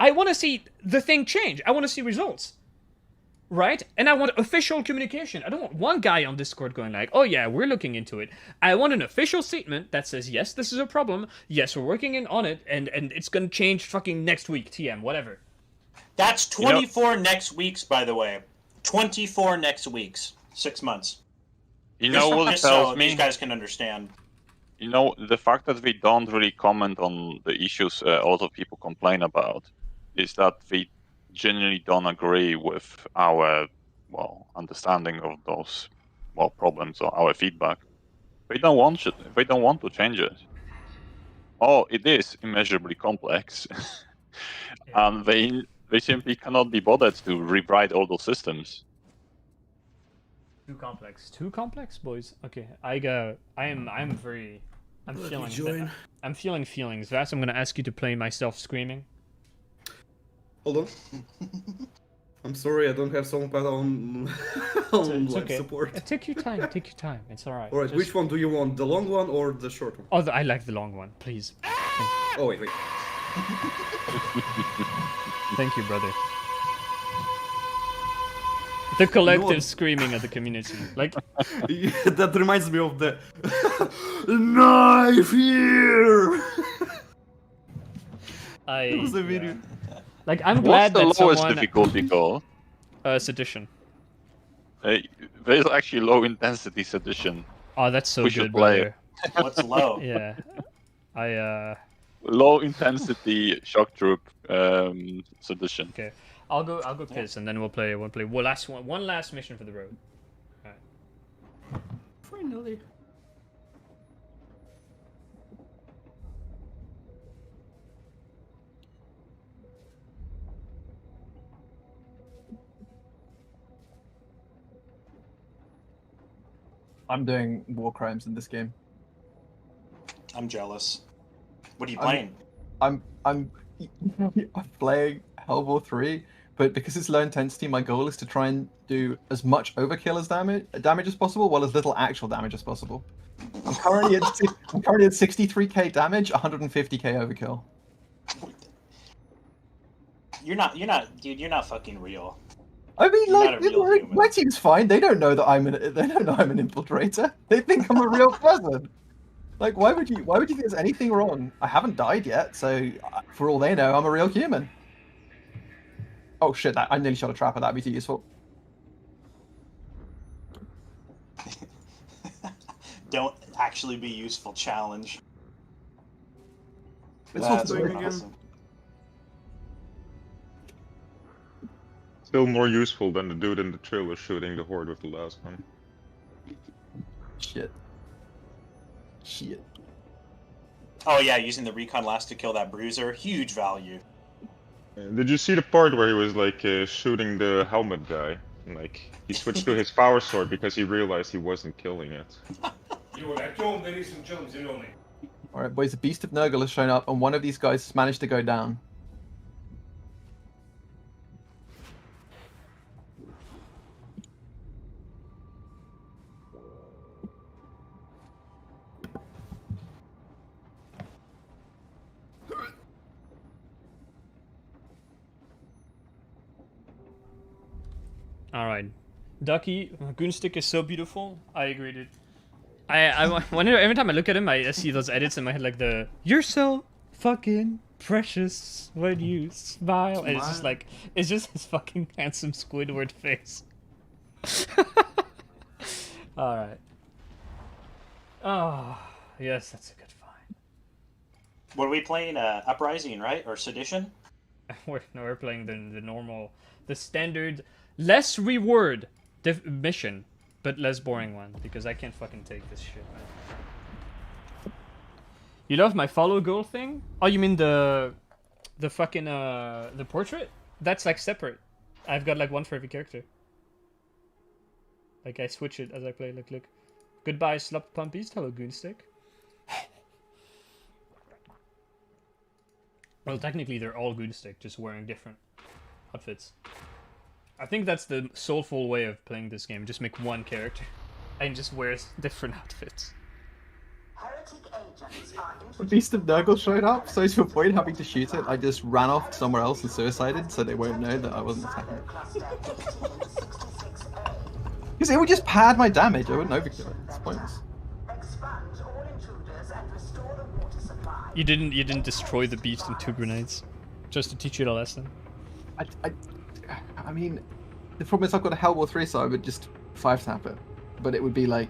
I want to see the thing change. I want to see results. Right? And I want official communication. I don't want one guy on Discord going like, oh yeah, we're looking into it. I want an official statement that says, yes, this is a problem. Yes, we're working on it, and it's gonna change fucking next week, TM, whatever. That's 24 next weeks, by the way. 24 next weeks. 6 months. You know what just tells so me? these guys can understand. You know, the fact that we don't really comment on the issues a lot of people complain about is that we genuinely don't agree with our, understanding of those, problems or our feedback. They don't want to change it. oh, it is immeasurably complex, and they simply cannot be bothered to rewrite all those systems. Too complex. Too complex, boys. Okay, I'm feeling. I'm feeling feelings. Vas, I'm gonna ask you to play myself screaming. Hold on. I'm sorry, I don't have songpad on It's live okay. support. Take your time. Take your time. It's alright. Alright, which one do you want? The long one or the short one? Oh, I like the long one. Please. Oh wait. Thank you, brother. The collective screaming of the community, like Yeah, that reminds me of the knife here. It was a video. Like I'm glad What's that the lowest someone difficulty called? Sedition. There's actually low intensity sedition. Oh, that's so We should good, play brother. What's low? Yeah, Low intensity shock troop sedition. Okay, I'll go piss and then we'll play one last mission for the road. Alright. Finally. I'm doing war crimes in this game. I'm jealous. What are you playing? I'm playing Hellbore 3, but because it's low intensity, my goal is to try and do as much overkill as damage as possible, while as little actual damage as possible. I'm currently at 63k damage, 150k overkill. You're not fucking real. I mean, You're like, not a real human. my team's fine. They don't know that I'm an infiltrator. They think I'm a real person. Like, why would you think there's anything wrong? I haven't died yet, so for all they know, I'm a real human. Oh shit! I nearly shot a trapper. That'd be too useful. Don't actually be useful challenge. It's That's not doing awesome. Still more useful than the dude in the trailer shooting the horde with the last one. Shit. Oh yeah, using the recon last to kill that bruiser, huge value. Did you see the part where he was like shooting the helmet guy? Like he switched to his power sword because he realized he wasn't killing it. Alright, boys, the Beast of Nurgle has shown up, and one of these guys has managed to go down. Alright. Ducky, Goonstick is so beautiful. I agree, dude. I wonder, every time I look at him, I see those edits in my head, like the, "You're so fucking precious when you smile." And it's just like, it's just his fucking handsome Squidward face. Alright. Oh, yes, that's a good find. What are we playing? Uprising, right? Or Sedition? We're playing the normal, the standard, less reward mission, but less boring one, because I can't fucking take this shit, man. You love my follow goal thing? Oh, you mean the fucking, the portrait? That's like separate. I've got like one for every character. Like I switch it as I play, look. Goodbye, Slop Pumpies. Hello, Goonstick. Well, technically they're all Goonstick, just wearing different outfits. I think that's the soulful way of playing this game. Just make one character and just wears different outfits. The Beast of Nurgle showed up, so to avoid having to shoot it, I just ran off somewhere else and suicided, so they won't know that I wasn't attacking it. Because it would just pad my damage, I wouldn't overkill it. It's pointless. You didn't destroy the beast in 2 grenades, just to teach you a lesson. I mean, the problem is I've got a Hellbore 3, so I would just 5-tap it. But it would be like,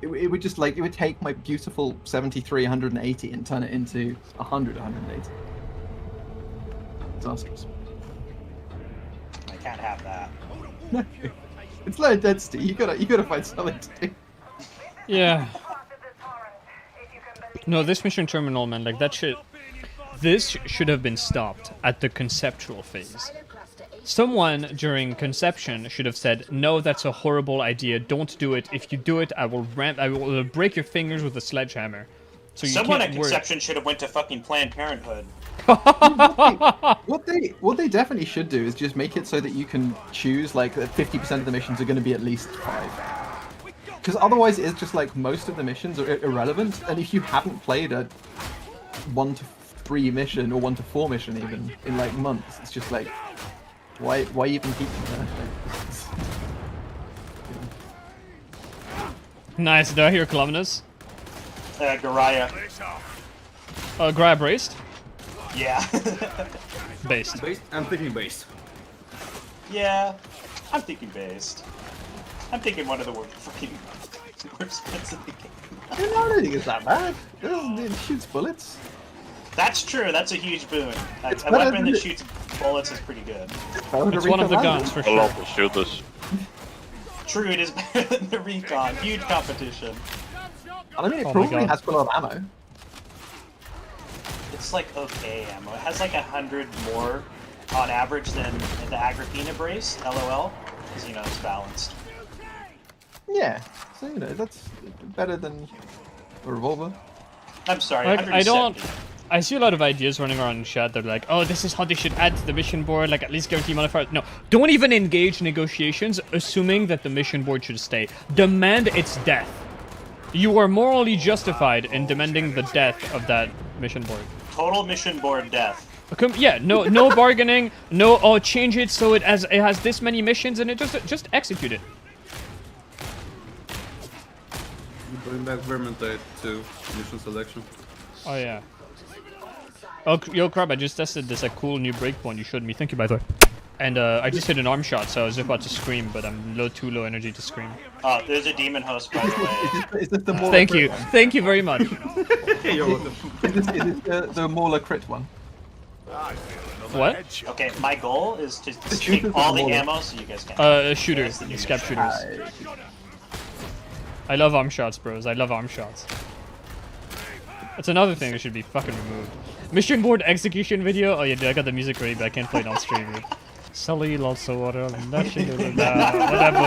it would just like, it would take my beautiful 73, 180 and turn it into 100, 180. Disastrous. I can't have that. No, it's low intensity. You gotta find something to do. Yeah. No, this mission terminal, man, like that shit. This should have been stopped at the conceptual phase. Someone during conception should have said, "No, that's a horrible idea. Don't do it. If you do it, I will break your fingers with a sledgehammer." So you Someone can't at work. conception should have went to fucking Planned Parenthood. What they definitely should do is just make it so that you can choose like that 50% of the missions are going to be at least 5. Because otherwise it's just like most of the missions are irrelevant, and if you haven't played a 1 to 3 mission or 1 to 4 mission even in like months, it's just like why even keep them there? Nice. Do I hear kilometers? Garaya. Garaya braced? Yeah. Based. I'm thinking based. Yeah, I'm thinking based. I'm thinking one of the fucking worst guns in the game. I don't think it's that bad. It shoots bullets. That's true. That's a huge boon. A better weapon than that it- shoots bullets is pretty good. It's one of the guns for A sure. lot of shooters. True, it is better than the recon. Huge competition. I mean, it Oh my probably God. has quite a lot of ammo. It's like okay ammo. It has like 100 more on average than the Agrippina brace. LOL, because you know it's balanced. Yeah, so you know that's better than a revolver. I'm sorry. Like, I 170. don't. I see a lot of ideas running around in chat. They're like, "Oh, this is how they should add to the mission board. Like, at least guarantee modifiers." No, don't even engage negotiations, assuming that the mission board should stay. Demand its death. You are morally justified in demanding the death of that mission board. Total mission board death. Yeah, no bargaining. No, oh, change it so it has this many missions and it just execute it. Bring back Vermintide to mission selection. Oh yeah. Oh, yo, Crab, I just tested this cool new breakpoint you showed me. Thank you, by the way. And I just hit an arm shot, so I was about to scream, but I'm too low energy to scream. Oh, there's a demon host, by the way. Is this the Mauler Thank crit you. one? Thank you very much. Hey, you're welcome. Is this the Mauler crit one? What? Okay, my goal is to shooters take all or the Mauler? ammo so you guys can. Shooters. That's the Scap demon shooters. I love arm shots, bros. I love arm shots. That's another thing that should be fucking removed. Mission board execution video. Oh yeah, dude, I got the music ready, but I can't play it on stream, dude. Sali loso wara wala bod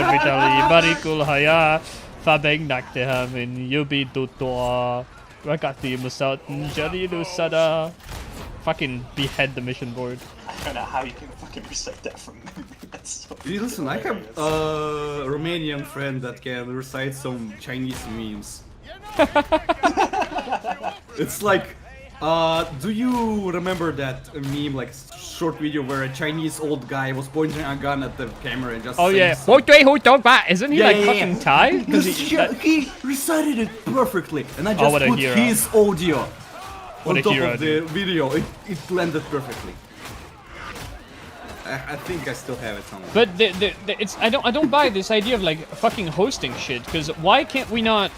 vitali barikul haya fabeng nakte min yubi tutoa rakati musat jadi lusada. Fucking behead the mission board. I don't know how you can fucking recite that from memory. That's so Hey, listen, I have hilarious. a Romanian friend that can recite some Chinese memes. It's like, do you remember that meme, like short video where a Chinese old guy was pointing a gun at the camera and just Oh saying yeah. something? Isn't he like fucking Thai? He recited it perfectly, and I Oh, just what a put hero. his audio What on a top hero, of the video. It blended perfectly. I think I still have it somewhere. But it's I don't buy this idea of like fucking hosting shit, because why can't we not,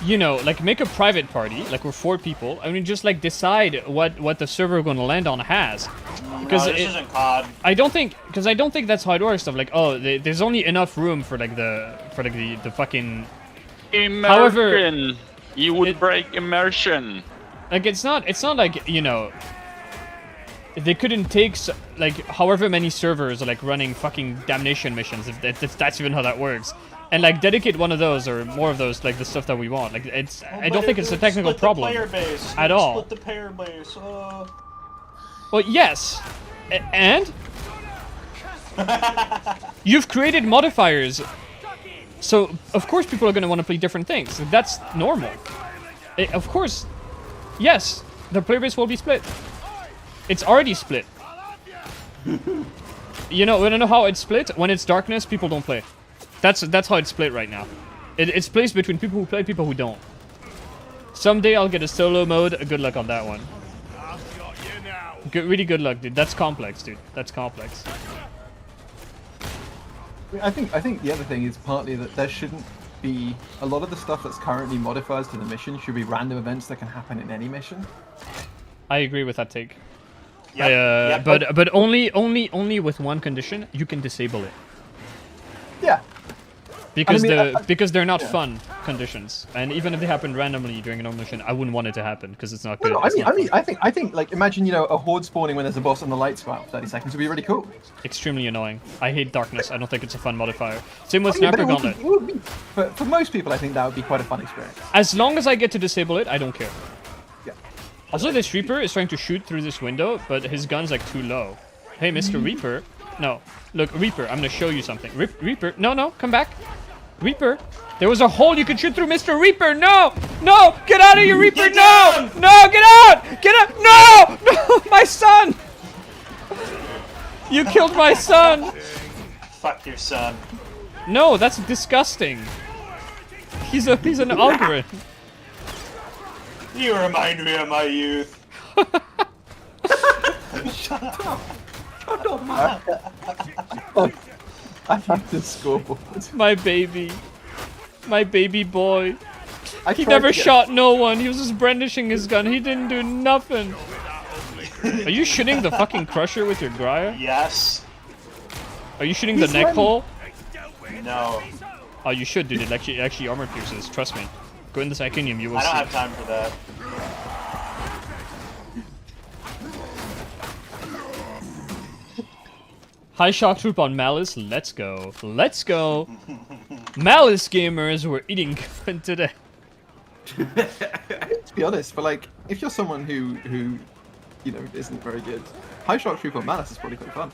you know, like make a private party, like we're 4 people, I mean just like decide what the server we're gonna land on has. Because No, this isn't COD. I don't think that's how it works. Stuff like, oh, there's only enough room for like the fucking. Immersion. However, you would break immersion. Like it's not like, you know, they couldn't take like however many servers are like running fucking damnation missions, if that's even how that works, and like dedicate one of those or more of those, like the stuff that we want. Like it's I don't think it's a technical Split problem the player base. at all. Split the player base. Well, yes, and you've created modifiers, so of course people are going to want to play different things. That's normal. Of course, yes, the player base will be split. It's already split. You know, wanna know how it's split? When it's darkness, people don't play. That's how it's split right now. It's placed between people who play, people who don't. Someday I'll get a solo mode. Good luck on that one. Really good luck, dude. That's complex, dude. That's complex. I think the other thing is partly that there shouldn't be a lot of the stuff that's currently modifiers to the mission should be random events that can happen in any mission. I agree with that take. Yep, But only with one condition: you can disable it. Yeah. Because I mean, because they're not fun conditions, and even if they happen randomly during a normal mission, I wouldn't want it to happen because it's not good. No, I think, like, imagine, you know, a horde spawning when there's a boss and the lights go out for 30 seconds would be really cool. Extremely annoying. I hate darkness. I don't think it's a fun modifier. Same with I mean, but Sniper it would Gauntlet. be- it would be- for most people, I think that would be quite a fun experience. As long as I get to disable it, I don't care. Yeah. Also, this Reaper is trying to shoot through this window, but his gun's like too low. Hey, Mr. Reaper. No. Look, Reaper, I'm gonna show you something. Reaper, no, come back. Reaper, there was a hole you could shoot through, Mr. Reaper. No, get out of here, Reaper. No, get out, no, my son. You killed my son. Fuck your son. No, that's disgusting. He's an ogre. You remind me of my youth. Shut up. Shut up, man. I have the scoreboard. My baby boy. He tried never to get- shot no one. He was just brandishing his gun. He didn't do nothing. Are you shooting the fucking crusher with your Grya? Yes. Are you shooting the neck hole? No. Oh, you should, dude. It actually armor pierces. Trust me. Go in the Psychonium, you will I don't see. have time for that. High shock troop on Malice. Let's go. Let's go. Malice gamers were eating good today. To be honest, but like, if you're someone who you know, isn't very good, High Shock Troop on Malice is probably quite fun.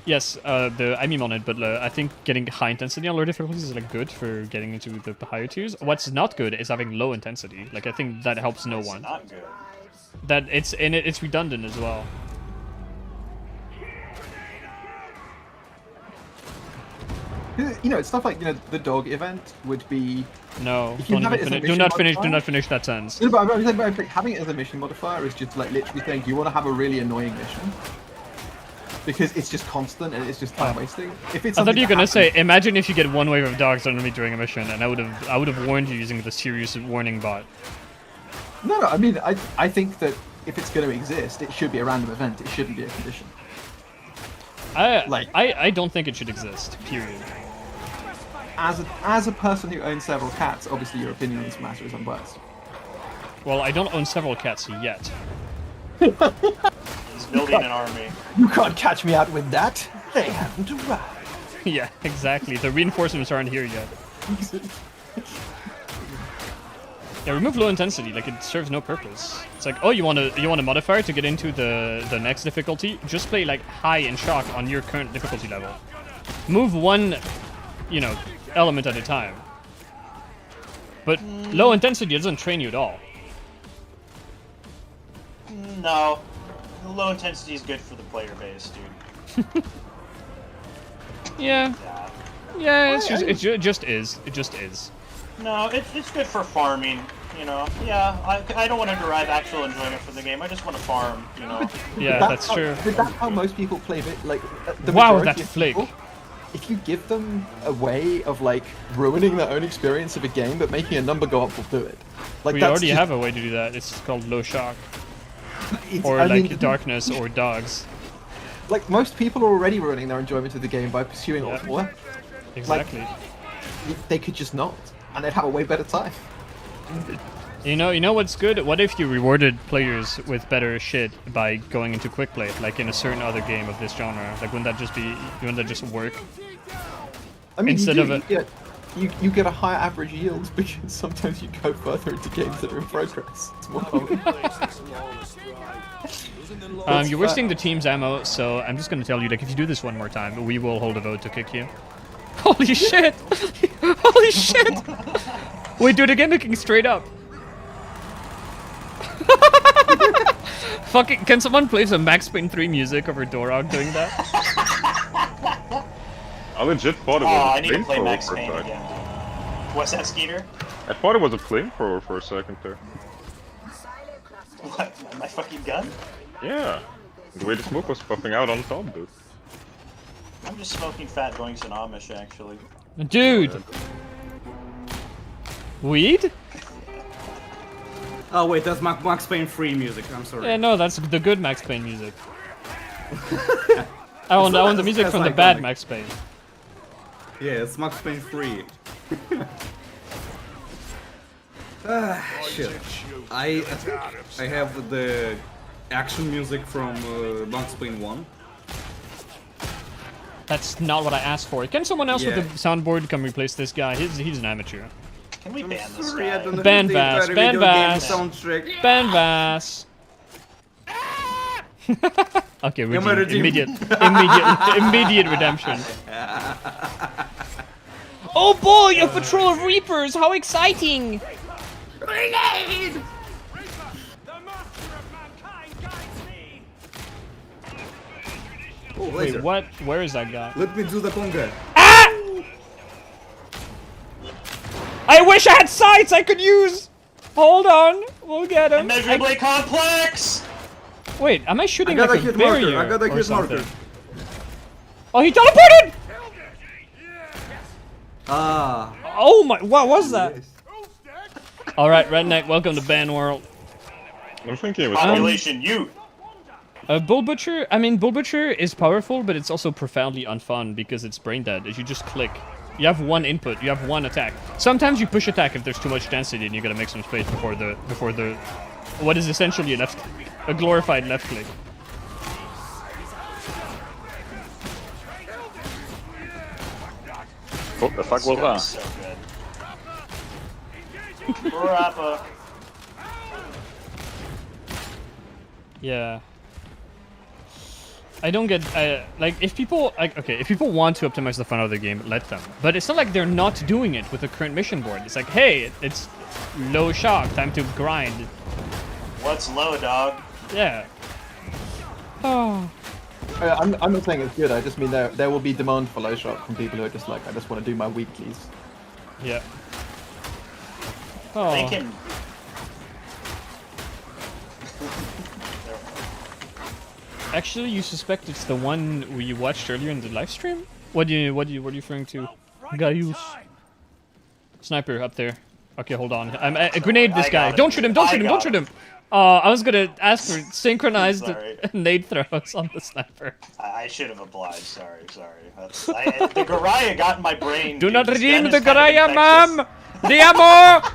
Yes, I meme on it, but I think getting high intensity on lower difficulties is like good for getting into the higher tiers. What's not good is having low intensity. Like, I think that helps no one. Not good. That it's redundant as well. You know, it's stuff like, you know, the dog event would be. No, If you don't have even it as a finish. Do mission not finish. Do modifier- not finish that sentence. No, but I'm saying, like, having it as a mission modifier is just like literally saying, do you want to have a really annoying mission? Because it's just constant and it's just time wasting. If it's I thought something you were that gonna say, happens- imagine if you get one wave of dogs on me during a mission, and I would have warned you using the serious warning bot. No, I mean, I think that if it's going to exist, it should be a random event. It shouldn't be a condition. I don't think it should exist. Period. As a person who owns several cats, obviously your opinion on this matter is unbiased. Well, I don't own several cats yet. He's building an army. You can't catch me out with that. They haven't arrived. Yeah, exactly. The reinforcements aren't here yet. Yeah, remove low intensity. Like, it serves no purpose. It's like, oh, you want a modifier to get into the next difficulty? Just play like high and shock on your current difficulty level. Move one, you know, element at a time. But low intensity doesn't train you at all. No. Low intensity is good for the player base, dude. Yeah. Yeah, it just is. It just is. No, it's good for farming, you know. Yeah, I don't want to derive actual enjoyment from the game. I just want to farm, you know. Yeah, that's true. But that's how most people play it. Like, the Wow, majority that of flick. people, if you give them a way of like ruining their own experience of a game, but making a number go up will do it. Like, We that's already just- have a way to do that. It's called low shock. It's- Or I like mean- darkness or dogs. Like, most people are already ruining their enjoyment of the game by pursuing ultimate weapons. Exactly. They could just not, and they'd have a way better time. You know what's good? What if you rewarded players with better shit by going into quick play, like in a certain other game of this genre? Like, wouldn't that just work? I mean, Instead you, of do, a- you get a higher average yield because sometimes you go further into games that are in progress. It's more common. You're wasting the team's ammo, so I'm just gonna tell you, like, if you do this one more time, we will hold a vote to kick you. Holy shit! Holy shit! Wait, do it again, looking straight up. Fucking, can someone play some Max Payne 3 music over Dorog doing that? I legit thought it Oh, was I a need to play flamethrower Max for a Payne second. again. What's that, Skeeter? I thought it was a flamethrower for a second there. What? My fucking gun? Yeah. The way the smoke was puffing out on top, dude. I'm just smoking fat doinks and Amish, actually. Dude! Weed? Oh wait, that's Max Payne free music. I'm sorry. Yeah, no, that's the good Max Payne music. I want the music from the bad Max Payne. Yeah, it's Max Payne free. Shit. I have the action music from Max Payne 1. That's not what I asked for. Can someone else with Yeah. the soundboard come replace this guy? He's an amateur. Can we ban this Sorry, I guy? don't know Ban anything Vass, about ban video game Vass. soundtrack. Ban Vass. Okay, Am I redeemed? immediate redemption. Oh boy, a patrol of Reapers! How exciting! Grenade! Oh, Wait, laser. what? Where is that guy? Let me do the conga. I wish I had sights I could use! Hold on, we'll get him. Immeasurably complex! Wait, am I shooting I got like a a hit marker. barrier I got a or hit something? marker. Oh, he teleported! Ah. Oh my, what was that? Alright, Redneck, welcome to Ban World. I'm thinking it was Population youth. Bull Butcher, I mean, Bull Butcher is powerful, but it's also profoundly unfun because it's brain dead. As you just click. You have one input, you have one attack. Sometimes you push attack if there's too much density and you gotta make some space before the what is essentially a glorified left click. What the fuck was that? So good. Rappa. Yeah. I don't get like if people if people want to optimize the fun of the game, let them. But it's not like they're not doing it with the current mission board. It's like, hey, it's low shock, time to grind. What's low, dog? Yeah. Oh. I'm not saying it's good. I just mean there will be demand for low shot from people who are just like, I just want to do my weeklies. Yeah. Oh. Thinking. Actually, you suspect it's the one we watched earlier in the live stream? What are you referring to? Gaius. Sniper up there. Okay, hold on. I grenade this guy. Don't shoot him! Don't shoot him! Don't shoot him! I was gonna ask for synchronized nade throws on the sniper. I should have obliged. Sorry. The Garaya got in my brain. Do dude. not This redeem gun the is kind of Garaya, infectious. ma'am!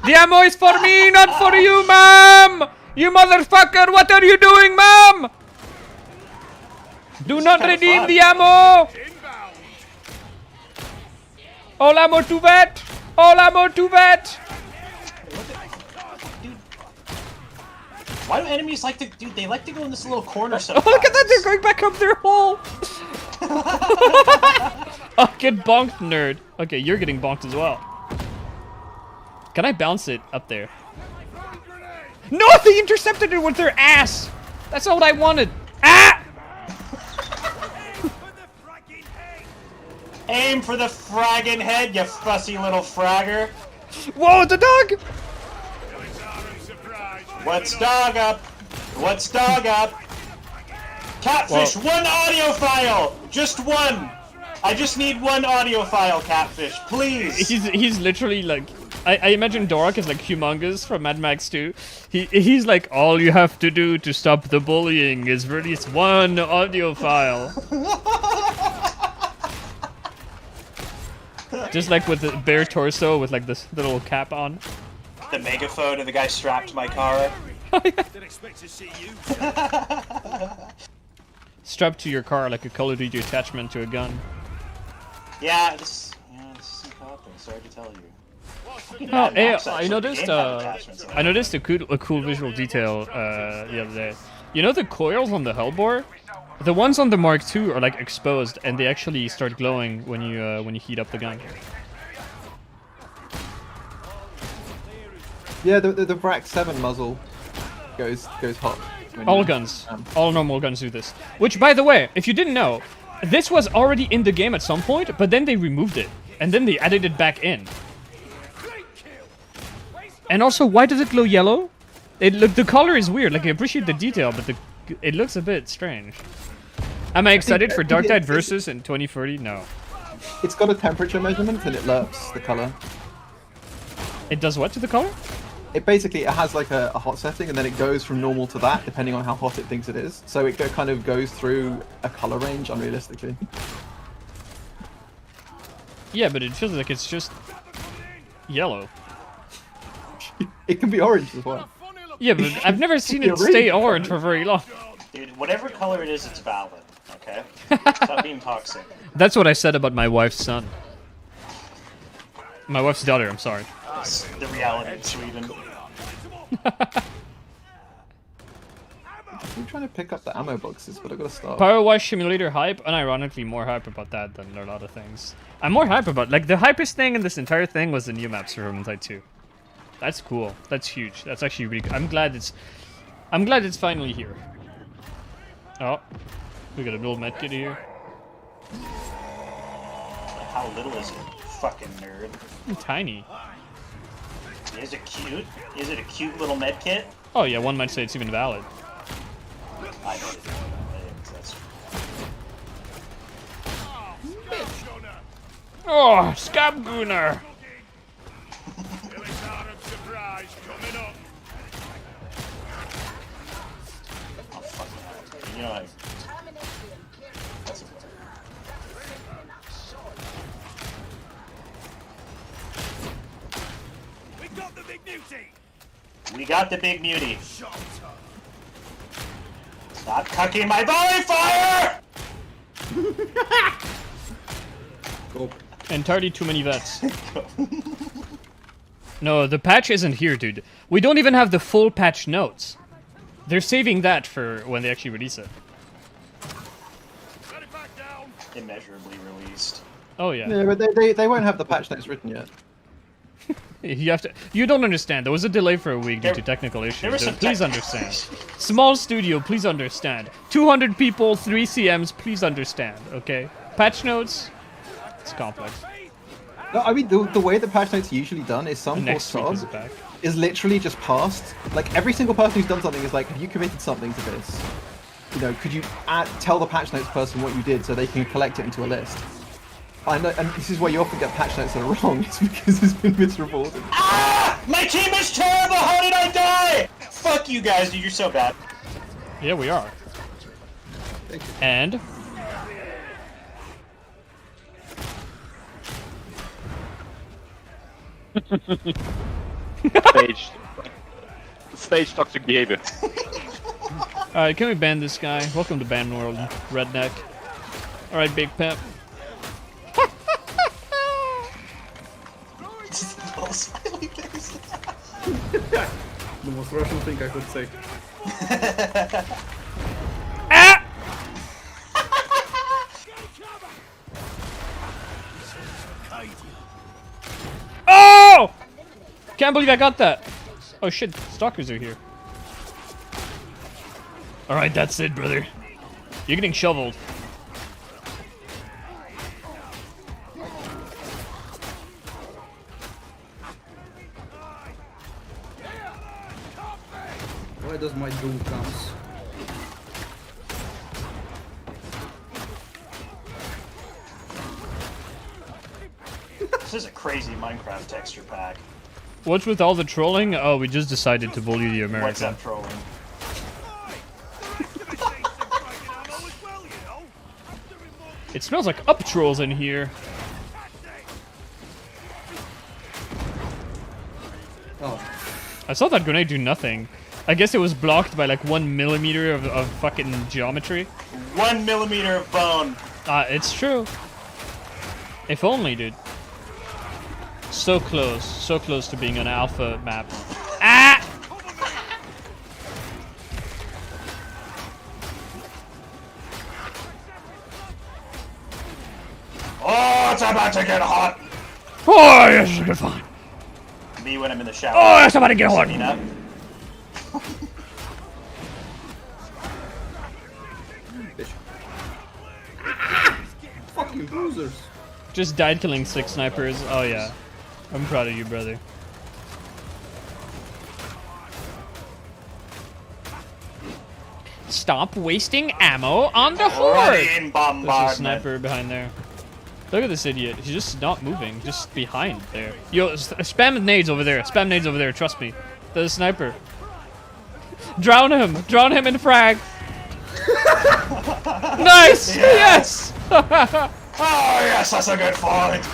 The ammo is for me, not for you, ma'am! You motherfucker, what are you doing, ma'am? Do not redeem the ammo! All ammo to vet! All ammo to vet! Why do enemies like to, dude? They like to go in this little corner Oh, sometimes. look at that, they're going back up their hole! Oh, get bonked, nerd. Okay, you're getting bonked as well. Can I bounce it up there? No, they intercepted it with their ass! That's not what I wanted. Ah! Aim for the fragging head, you fussy little fragger. Whoa, the dog! What's dog up? What's dog up? Catfish, one audio file! Just one! I just need one audio file, Catfish, please! He's literally like... I imagine Dorak is like humongous from Mad Max 2. He's like, all you have to do to stop the bullying is release one audio file. Just like with the bare torso with like this little cap on. The megaphone of the guy strapped to my car. Didn't expect to see you. Strapped to your car like a Call of Duty attachment to a gun. Yeah, this is important. Sorry to tell you. Oh, hey, I noticed a cool visual detail the other day. You know the coils on the Hellbore? The ones on the Mark II are like exposed, and they actually start glowing when you heat up the gun. Yeah, the Vrak 7 muzzle goes hot. All guns, all normal guns do this. Which, by the way, if you didn't know, this was already in the game at some point, but then they removed it, and then they added it back in. And also, why does it glow yellow? The color is weird. Like, I appreciate the detail, but it looks a bit strange. Am I excited for Dark Tide Versus in 2030? No. It's got a temperature measurement and it lerps the color. It does what to the color? It basically has like a hot setting, and then it goes from normal to that depending on how hot it thinks it is. So it kind of goes through a color range unrealistically. Yeah, but it feels like it's just Yellow. It can be orange as well. Yeah, but I've never seen it stay orange for very long. Dude, whatever color it is, it's valid. Okay. Stop being toxic. That's what I said about my wife's son. My wife's daughter. I'm sorry. It's the reality of Sweden. I'm trying to pick up the ammo boxes, but I gotta stop. Power Wash Simulator hype, unironically more hype about that than a lot of things. I'm more hype about, like, the hypest thing in this entire thing was the new maps for Vermintide 2. That's cool. That's huge. That's actually really. I'm glad it's finally here. Oh, we got a little medkit here. How little is it, fucking nerd? Tiny. Is it cute? Is it a cute little med kit? Oh yeah, one might say it's even valid. I know it's Oh, Scabgooner! You know, like, that's a... We got the big beauty. We got the big mutie. Stop cucking my volley fire! Entirely too many vets. No, the patch isn't here, dude. We don't even have the full patch notes. They're saving that for when they actually release it. Immeasurably released. Oh yeah. Yeah, but they won't have the patch notes written yet. You have to. You don't understand. There was a delay for a week due to technical issues. some Please understand. Small studio, please understand. 200 people, 3 CMs, please understand. Okay. Patch notes. It's complex. No, I mean the way the patch notes are usually done is some poor Next week is sod back. is literally just passed. Like every single person who's done something is like, have you committed something to this? You know, could you tell the patch notes person what you did so they can collect it into a list? I know, and this is why you often get patch notes that are wrong. It's because it's been misreported. Ah! My team is terrible! How did I die? Fuck you guys, dude, you're so bad. Yeah, we are. And Stage toxic behavior. alright, can we ban this guy? Welcome to ban world, redneck. Alright, big pimp. The most Russian thing I could say. Oh! Can't believe I got that. Oh shit, stalkers are here. Alright, that's it, brother. You're getting shoveled. Why does my doom comes? This is a crazy Minecraft texture pack. What's with all the trolling? Oh, we just decided to bully the American. What's up, trolling? It smells like up trolls in here. Oh. I saw that grenade do nothing. I guess it was blocked by like 1 millimeter of fucking geometry. 1 millimeter of bone. It's true. If only, dude. So close to being an alpha map. Ah! Oh, it's about to get hot. Oh, yes, it's fine. Me when I'm in the shower. Oh, it's about to get hot. Setting up. Fucking losers. Just died killing 6 snipers. Oh yeah. I'm proud of you, brother. Stop wasting ammo on the horde! Rain bombardment. There's a sniper behind there. Look at this idiot. He's just not moving. Just behind there. Yo, spam nades over there. Spam nades over there. Trust me. There's a sniper. Drown him. Drown him in frag. Nice! Yes! Oh, yes, that's a good fight.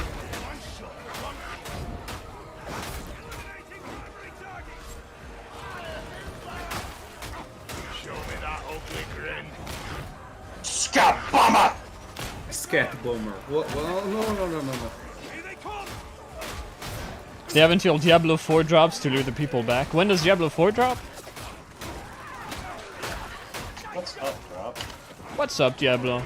Cat Bomber. Well, no. They have until Diablo 4 drops to lure the people back. When does Diablo 4 drop? What's up, drop? What's up, Diablo?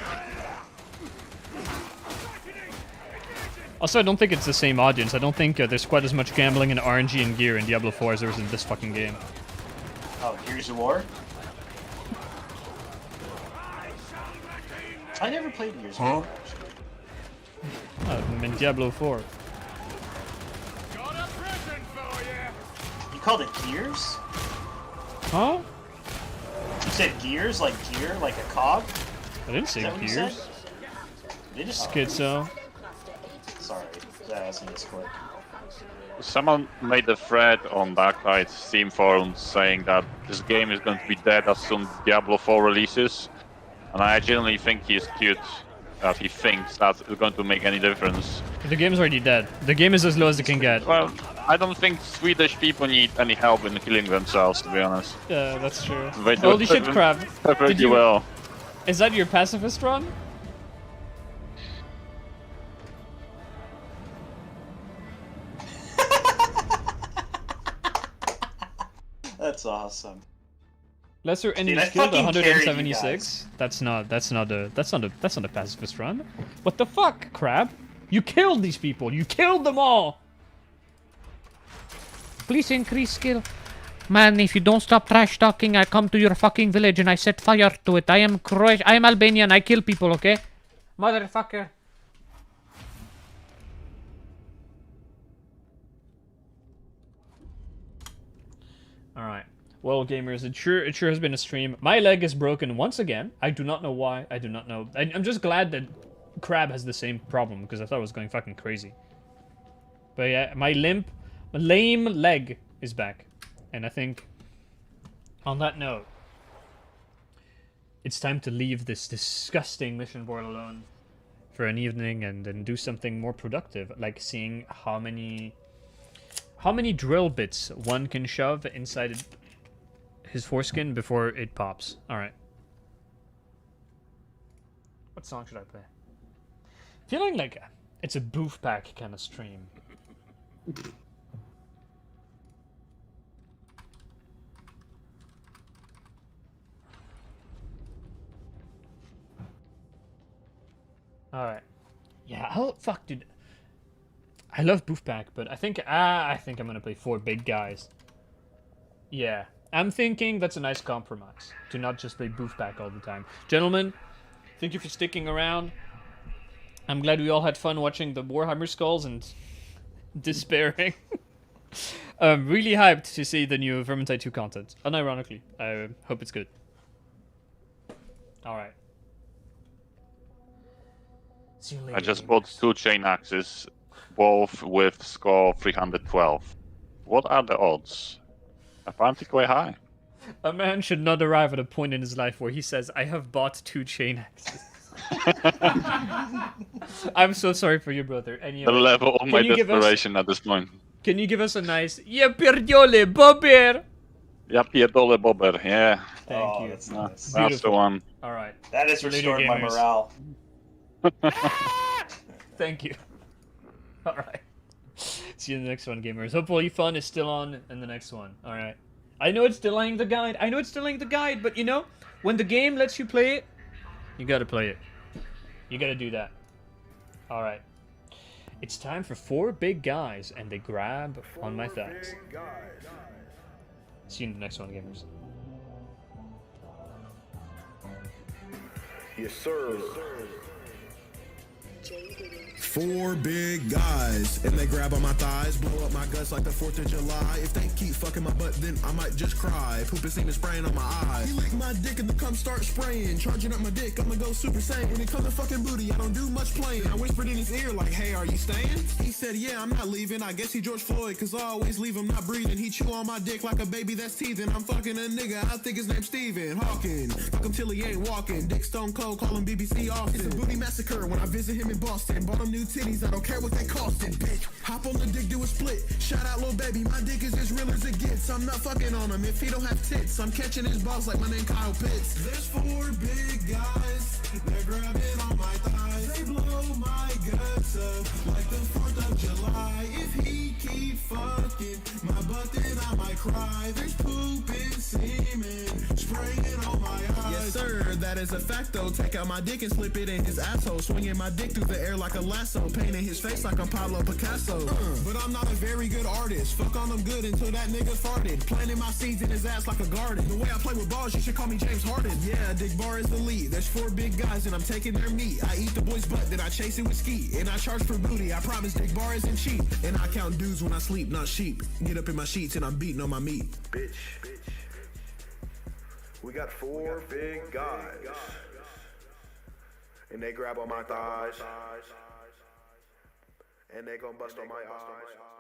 Also, I don't think it's the same audience. I don't think there's quite as much gambling and RNG and gear in Diablo 4 as there is in this fucking game. Oh, Gears of War? I never played Gears of War. I'm in Diablo 4. You called it Gears? Huh? You said Gears, like gear, like a cog? I didn't say Gears. Did you? Schizo. Sorry, that's in Discord. Someone made a thread on Darktide Steam forums saying that this game is going to be dead as soon as Diablo 4 releases, and I genuinely think he is cute that he thinks that's going to make any difference. The game's already dead. The game is as low as it can get. Well, I don't think Swedish people need any help in killing themselves, to be honest. Yeah, that's true. They do Holy shit, Crab. perfectly well. Is that your pacifist run? That's awesome. Lesser enemies Dude, I killed fucking carried you 176. That's not a pacifist run. What the fuck, Crab? You killed these people. You killed them all. Please increase skill. Man, if you don't stop trash talking, I come to your fucking village and I set fire to it. I am Croatian. I am Albanian. I kill people, okay? Motherfucker. Alright. Well, gamers, it sure has been a stream. My leg is broken once again. I do not know why. I do not know. I'm just glad that Crab has the same problem, because I thought it was going fucking crazy. But yeah, my lame leg is back. And I think, on that note, it's time to leave this disgusting mission board alone for an evening and then do something more productive, like seeing how many drill bits one can shove inside his foreskin before it pops. Alright. What song should I play? Feeling like it's a boof pack kind of stream. Alright. Yeah, fuck, dude. I love boof pack, but I think I'm gonna play 4 big guys. Yeah. I'm thinking that's a nice compromise, to not just play boof pack all the time. Gentlemen, thank you for sticking around. I'm glad we all had fun watching the Warhammer skulls and despairing. I'm really hyped to see the new Vermintide 2 content. Unironically, I hope it's good. Alright. See you later. I just bought 2 chain axes, both with score 312. What are the odds? Apparently quite high. A man should not arrive at a point in his life where he says, I have bought 2 chain axes. I'm so sorry for you, brother. The level of my desperation at this point. Can you give us a nice "Ja pierdolę, bobber"? Ja pierdolę, bobber, yeah. Thank you. That's nice. That's the one. Alright. That has restored my gamers. morale. Thank you. Alright. See you in the next one, gamers. Hopefully fun is still on in the next one. Alright. I know it's delaying the guide. But you know, when the game lets you play it, you gotta play it. You gotta do that. Alright. It's time for 4 big guys, and they grab on my thighs. See you in the next one, gamers. Yes, sir. 4 big guys, and they grab on my thighs, blow up my guts like the 4th of July. If they keep fucking my butt, then I might just cry. Pooping semen spraying on my eyes. He lick my dick and the cum start spraying. Charging up my dick, I'ma go super saiyan. When it comes to fucking booty, I don't do much playing. I whispered in his ear like, hey, are you staying? He said, yeah, I'm not leaving. I guess he George Floyd, cause I always leave him not breathing. He chew on my dick like a baby that's teething. I'm fucking a nigga, I think his name's Stephen Hawking. Fuck him till he ain't walking. Dick stone cold, call him BBC Austin. It's a booty massacre when I visit him in in Boston. Bought them new titties, I don't care what they costin', bitch. Hop on the dick, do a split. Shout out, little baby, my dick is as real as it gets. I'm not fucking on him if he don't have tits. I'm catching his balls like my name Kyle Pitts. There's 4 big guys, they're grabbing on my thighs. They blow my guts up like the 4th of July. If he keep fucking my butt, then I might cry. There's poop and semen spraying on my eyes. Yes, sir, that is a fact though. Take out my dick and slip it in his asshole. Swinging my dick through the air like a lasso. Painting his face like I'm Pablo Picasso. But I'm not a very good artist. Fuck on him good until that nigga farted. Planting my seeds in his ass like a garden. The way I play with balls, you should call me James Harden. Yeah, Dick Bar is the lead. There's 4 big guys and I'm taking their meat. I eat the boy's butt, then I chase it with ski. And I charge for booty. I promise Dick Bar isn't cheap. And I count dudes when I sleep, not sheep. Get up in my sheets and I'm beating on my meat. Bitch. We got 4 big guys. And they grab on my thighs. And they gon' bust on my eyes.